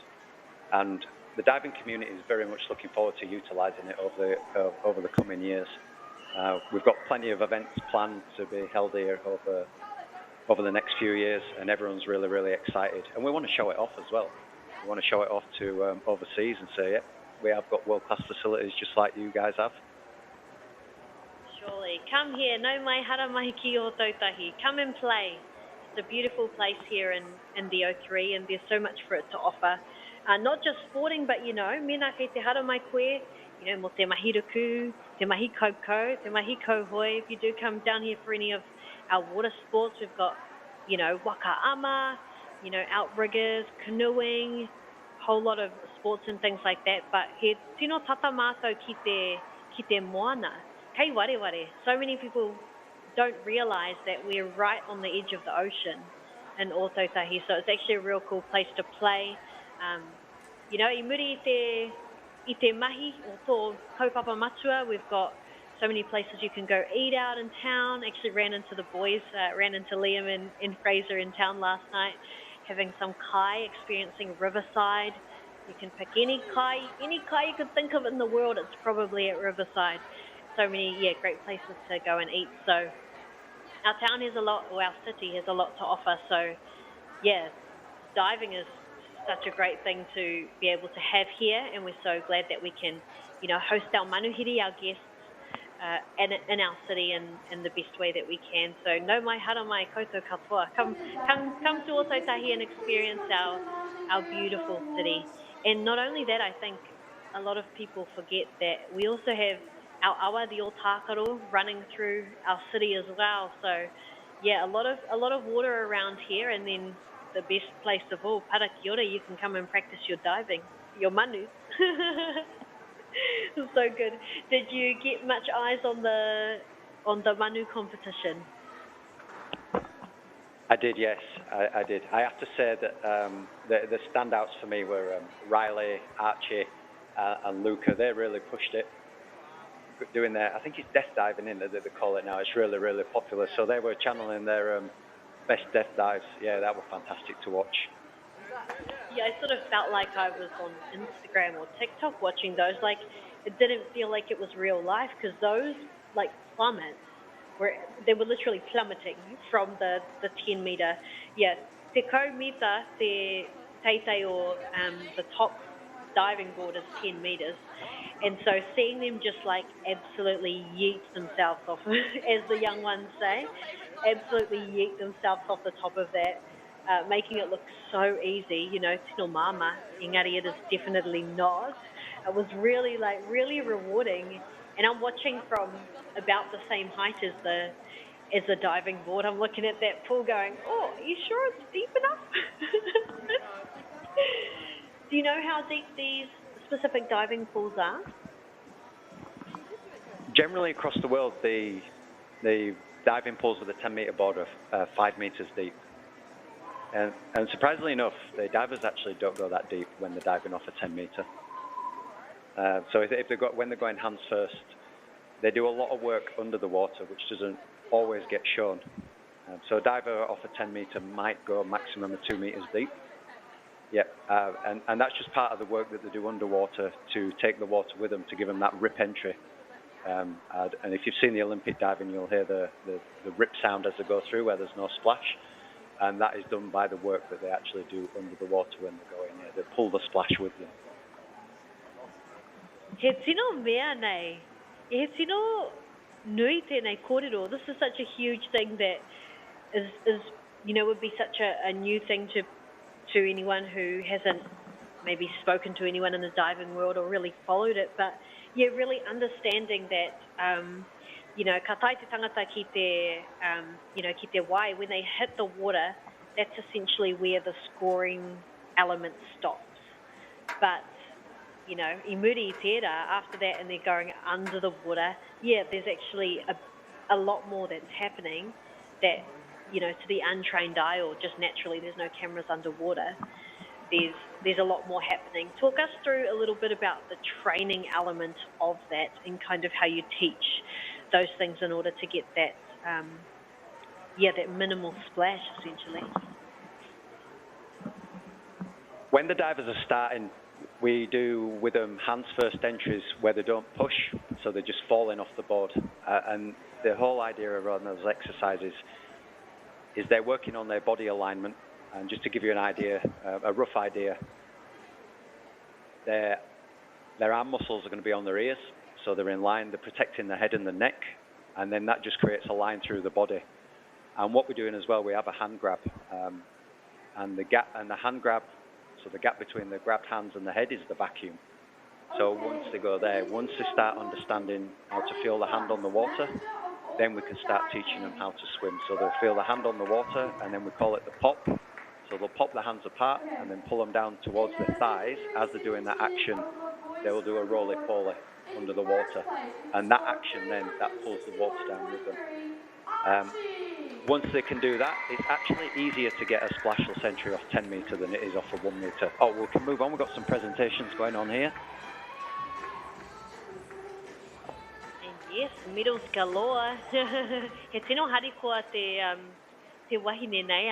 and the diving community is very much looking forward to utilising it over the coming years. We've got plenty of events planned to be held here over the next few years, and everyone's really, really excited. And we want to show it off as well. We want to show it off to overseas and say, yeah, we have got world-class facilities just like you guys have. Surely. Come here. No mai hara mahi ki o tautahi. Come and play. It's a beautiful place here in the O3, and there's so much for it to offer. Not just sporting, but, you know, mena kei te hara mai koe, you know, mo te mahi ruku, te mahi kaukau, te mahi kauhoi. If you do come down here for any of our water sports, we've got, you know, waka ama, you know, outriggers, canoeing, whole lot of sports and things like that. But he tino tata mātou ki te moana. Kei wareware. So many people don't realise that we're right on the edge of the ocean in Ōtautahi, so it's actually a real cool place to play. You know, I muri i te mahi o tō kaupapa matua, we've got so many places you can go eat out in town. Actually ran into the boys, ran into Liam and Fraser in town last night, having some kai, experiencing Riverside. You can pick any kai you could think of in the world, it's probably at Riverside. So many, great places to go and eat. So our town has a lot, or our city has a lot to offer. So, diving is such a great thing to be able to have here, and we're so glad that we can, you know, host our manuhiri, our guests, in our city in the best way that we can. So, no mai hara mai koutou katoa. Come to Ōtautahi and experience our beautiful city. And not only that, I think a lot of people forget that we also have our awa, the Ōtākaro, running through our city as well. So, a lot of water around here, and then the best place of all, Parakiore, you can come and practice your diving, your manu. So good. Did you get much eyes on the manu competition? I did, yes, I did. I have to say that the standouts for me were Riley, Archie, and Luca. They really pushed it. Doing their, I think it's death diving in that they call it now. It's really, really popular. So they were channeling their best death dives. Yeah, that was fantastic to watch. Yeah, I sort of felt like I was on Instagram or TikTok watching those. Like, it didn't feel like it was real life, because those, like, plummets, they were literally plummeting from the 10 metre. Yeah, te kau mita, te teitei or the top diving board is 10 metres. And so seeing them just like absolutely yeet themselves off, as the young ones say, absolutely yeet themselves off the top of that, making it look so easy, you know, tino mama, engari it is definitely not. It was really rewarding. And I'm watching from about the same height as the diving board. I'm looking at that pool going, oh, are you sure it's deep enough? Do you know how deep these specific diving pools are? Generally across the world, the diving pools with a 10-metre board are 5 metres deep. And surprisingly enough, the divers actually don't go that deep when they're diving off a 10-metre. So when they're going hands first, they do a lot of work under the water, which doesn't always get shown. So a diver off a 10-metre might go a maximum of 2 metres deep. Yeah, and that's just part of the work that they do underwater to take the water with them, to give them that rip entry. And if you've seen the Olympic diving, you'll hear the rip sound as they go through, where there's no splash. And that is done by the work that they actually do under the water when they're going. Yeah, they pull the splash with them. He tino mea nei. He tino nui tēnei kōrero. This is such a huge thing that is you know, would be such a new thing to anyone who hasn't maybe spoken to anyone in the diving world or really followed it. But yeah, really understanding that, you know, ka tai te tangata ki te, you know, ki te wai, when they hit the water, that's essentially where the scoring element stops. But, you know, I muri i tērā, after that, and they're going under the water, yeah, there's actually a lot more that's happening that, you know, to the untrained eye or just naturally there's no cameras underwater. There's there's a lot more happening. Talk us through a little bit about the training element of that and kind of how you teach those things in order to get that, that minimal splash, essentially. When the divers are starting, we do with them hands first entries where they don't push, so they're just falling off the board. And the whole idea around those exercises is they're working on their body alignment. And just to give you an idea, a rough idea, their arm muscles are going to be on their ears, so they're in line, they're protecting the head and the neck, and then that just creates a line through the body. And what we're doing as well, we have a hand grab, and the hand grab, so the gap between the grabbed hands and the head is the vacuum. So once they go there, once they start understanding how to feel the hand on the water, then we can start teaching them how to swim. So they'll feel the hand on the water, and then we call it the pop. So they'll pop their hands apart and then pull them down towards their thighs. As they're doing that action, they will do a roly-poly under the water. And that action then, that pulls the water down with them. Once they can do that, it's actually easier to get a splashless entry off 10 metre than it is off a 1 metre. Oh, we can move on. We've got some presentations going on here. And yes, medals galore. He tino hari koa te wahine nei,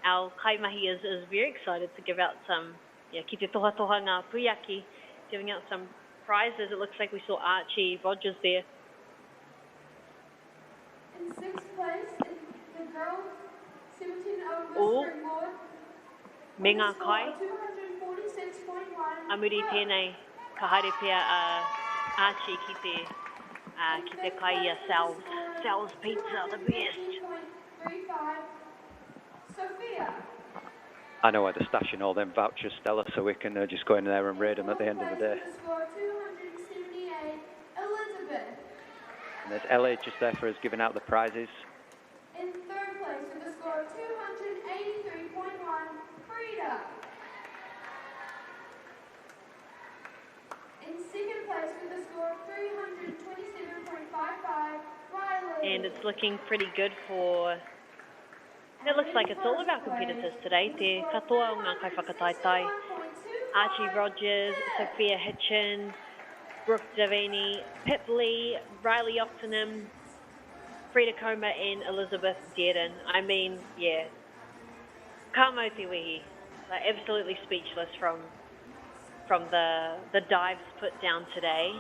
our kaimahi is very excited to give out some, ki te toha ngā puiaki, giving out some prizes. It looks like we saw Archie Rogers there. In sixth place, the girls 17 over springboard. Me ngā kai. 246.1. Amuri tēnei, ka haere pia Archie ki te kai Sal's Pizza, the best. 35. Sophia. I know where they're stashing all them vouchers, Stella, so we can just go in there and raid them at the end of the day. Score 278. Elizabeth. And there's Ellie just there for us giving out the prizes. In third place with a score of 283.1, Frida. In second place with a score of 327.55, Riley. And it's looking pretty good for... It looks like it's all of our competitors today. Te katoa o ngā kai whakataitai. Archie Rogers, Sophia Hitchin, Brooke Devaney, Pip Lee, Riley Octenham, Frida Coma and Elizabeth Dearden. I mean, ka mau te wehi. Like, absolutely speechless from the dives put down today.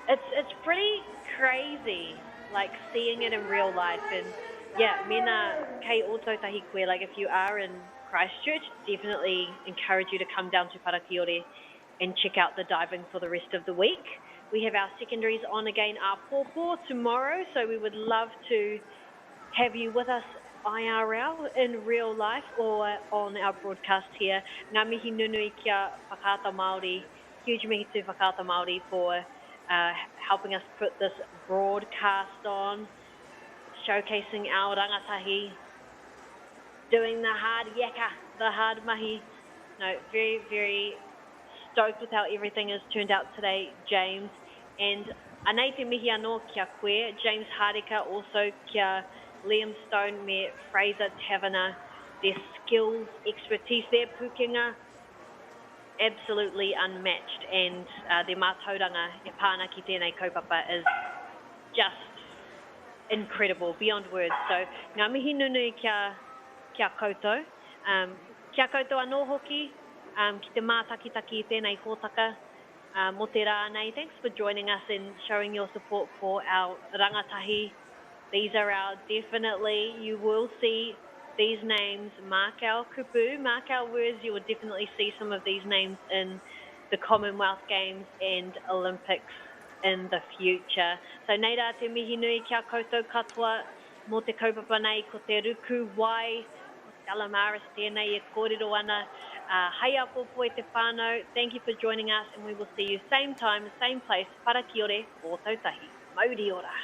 It's pretty crazy, like seeing it in real life. And mena kei auto tahi koe, like if you are in Christchurch, definitely encourage you to come down to Parakiore and check out the diving for the rest of the week. We have our secondaries on again Pōpō tomorrow, so we would love to have you with us IRL in real life or on our broadcast here. Ngā mihi nunui kia Whakaata Māori, huge mihi to Whakaata Māori for helping us put this broadcast on, showcasing our rangatahi, doing the hard yaka, the hard mahi. No, very, very stoked with how everything has turned out today, James. And anei te mihi anō kia koe, James Harika, also kia Liam Stone, me Fraser Taverner, their skills, expertise, their pukinga, absolutely unmatched. And their mātauranga, e pāna ki tēnei kaupapa, is just incredible, beyond words. So, ngā mihi nunui kia koutou. Kia koutou anō hoki, ki te mātakitaki tēnei hōtaka. Mō te rānei, thanks for joining us and showing your support for our rangatahi. These are our, definitely, you will see these names, mark our kupu, mark our words, you will definitely see some of these names in the Commonwealth Games and Olympics in the future. So nei rā te mihi nui kia koutou katoa, mō te kaupapa nei ko te ruku wai, Stella Maris tēnei e kōrero ana. Hei a pōpō e te whānau. Thank you for joining us, and we will see you same time, same place, Parakiore, o tautahi. Mauri ora.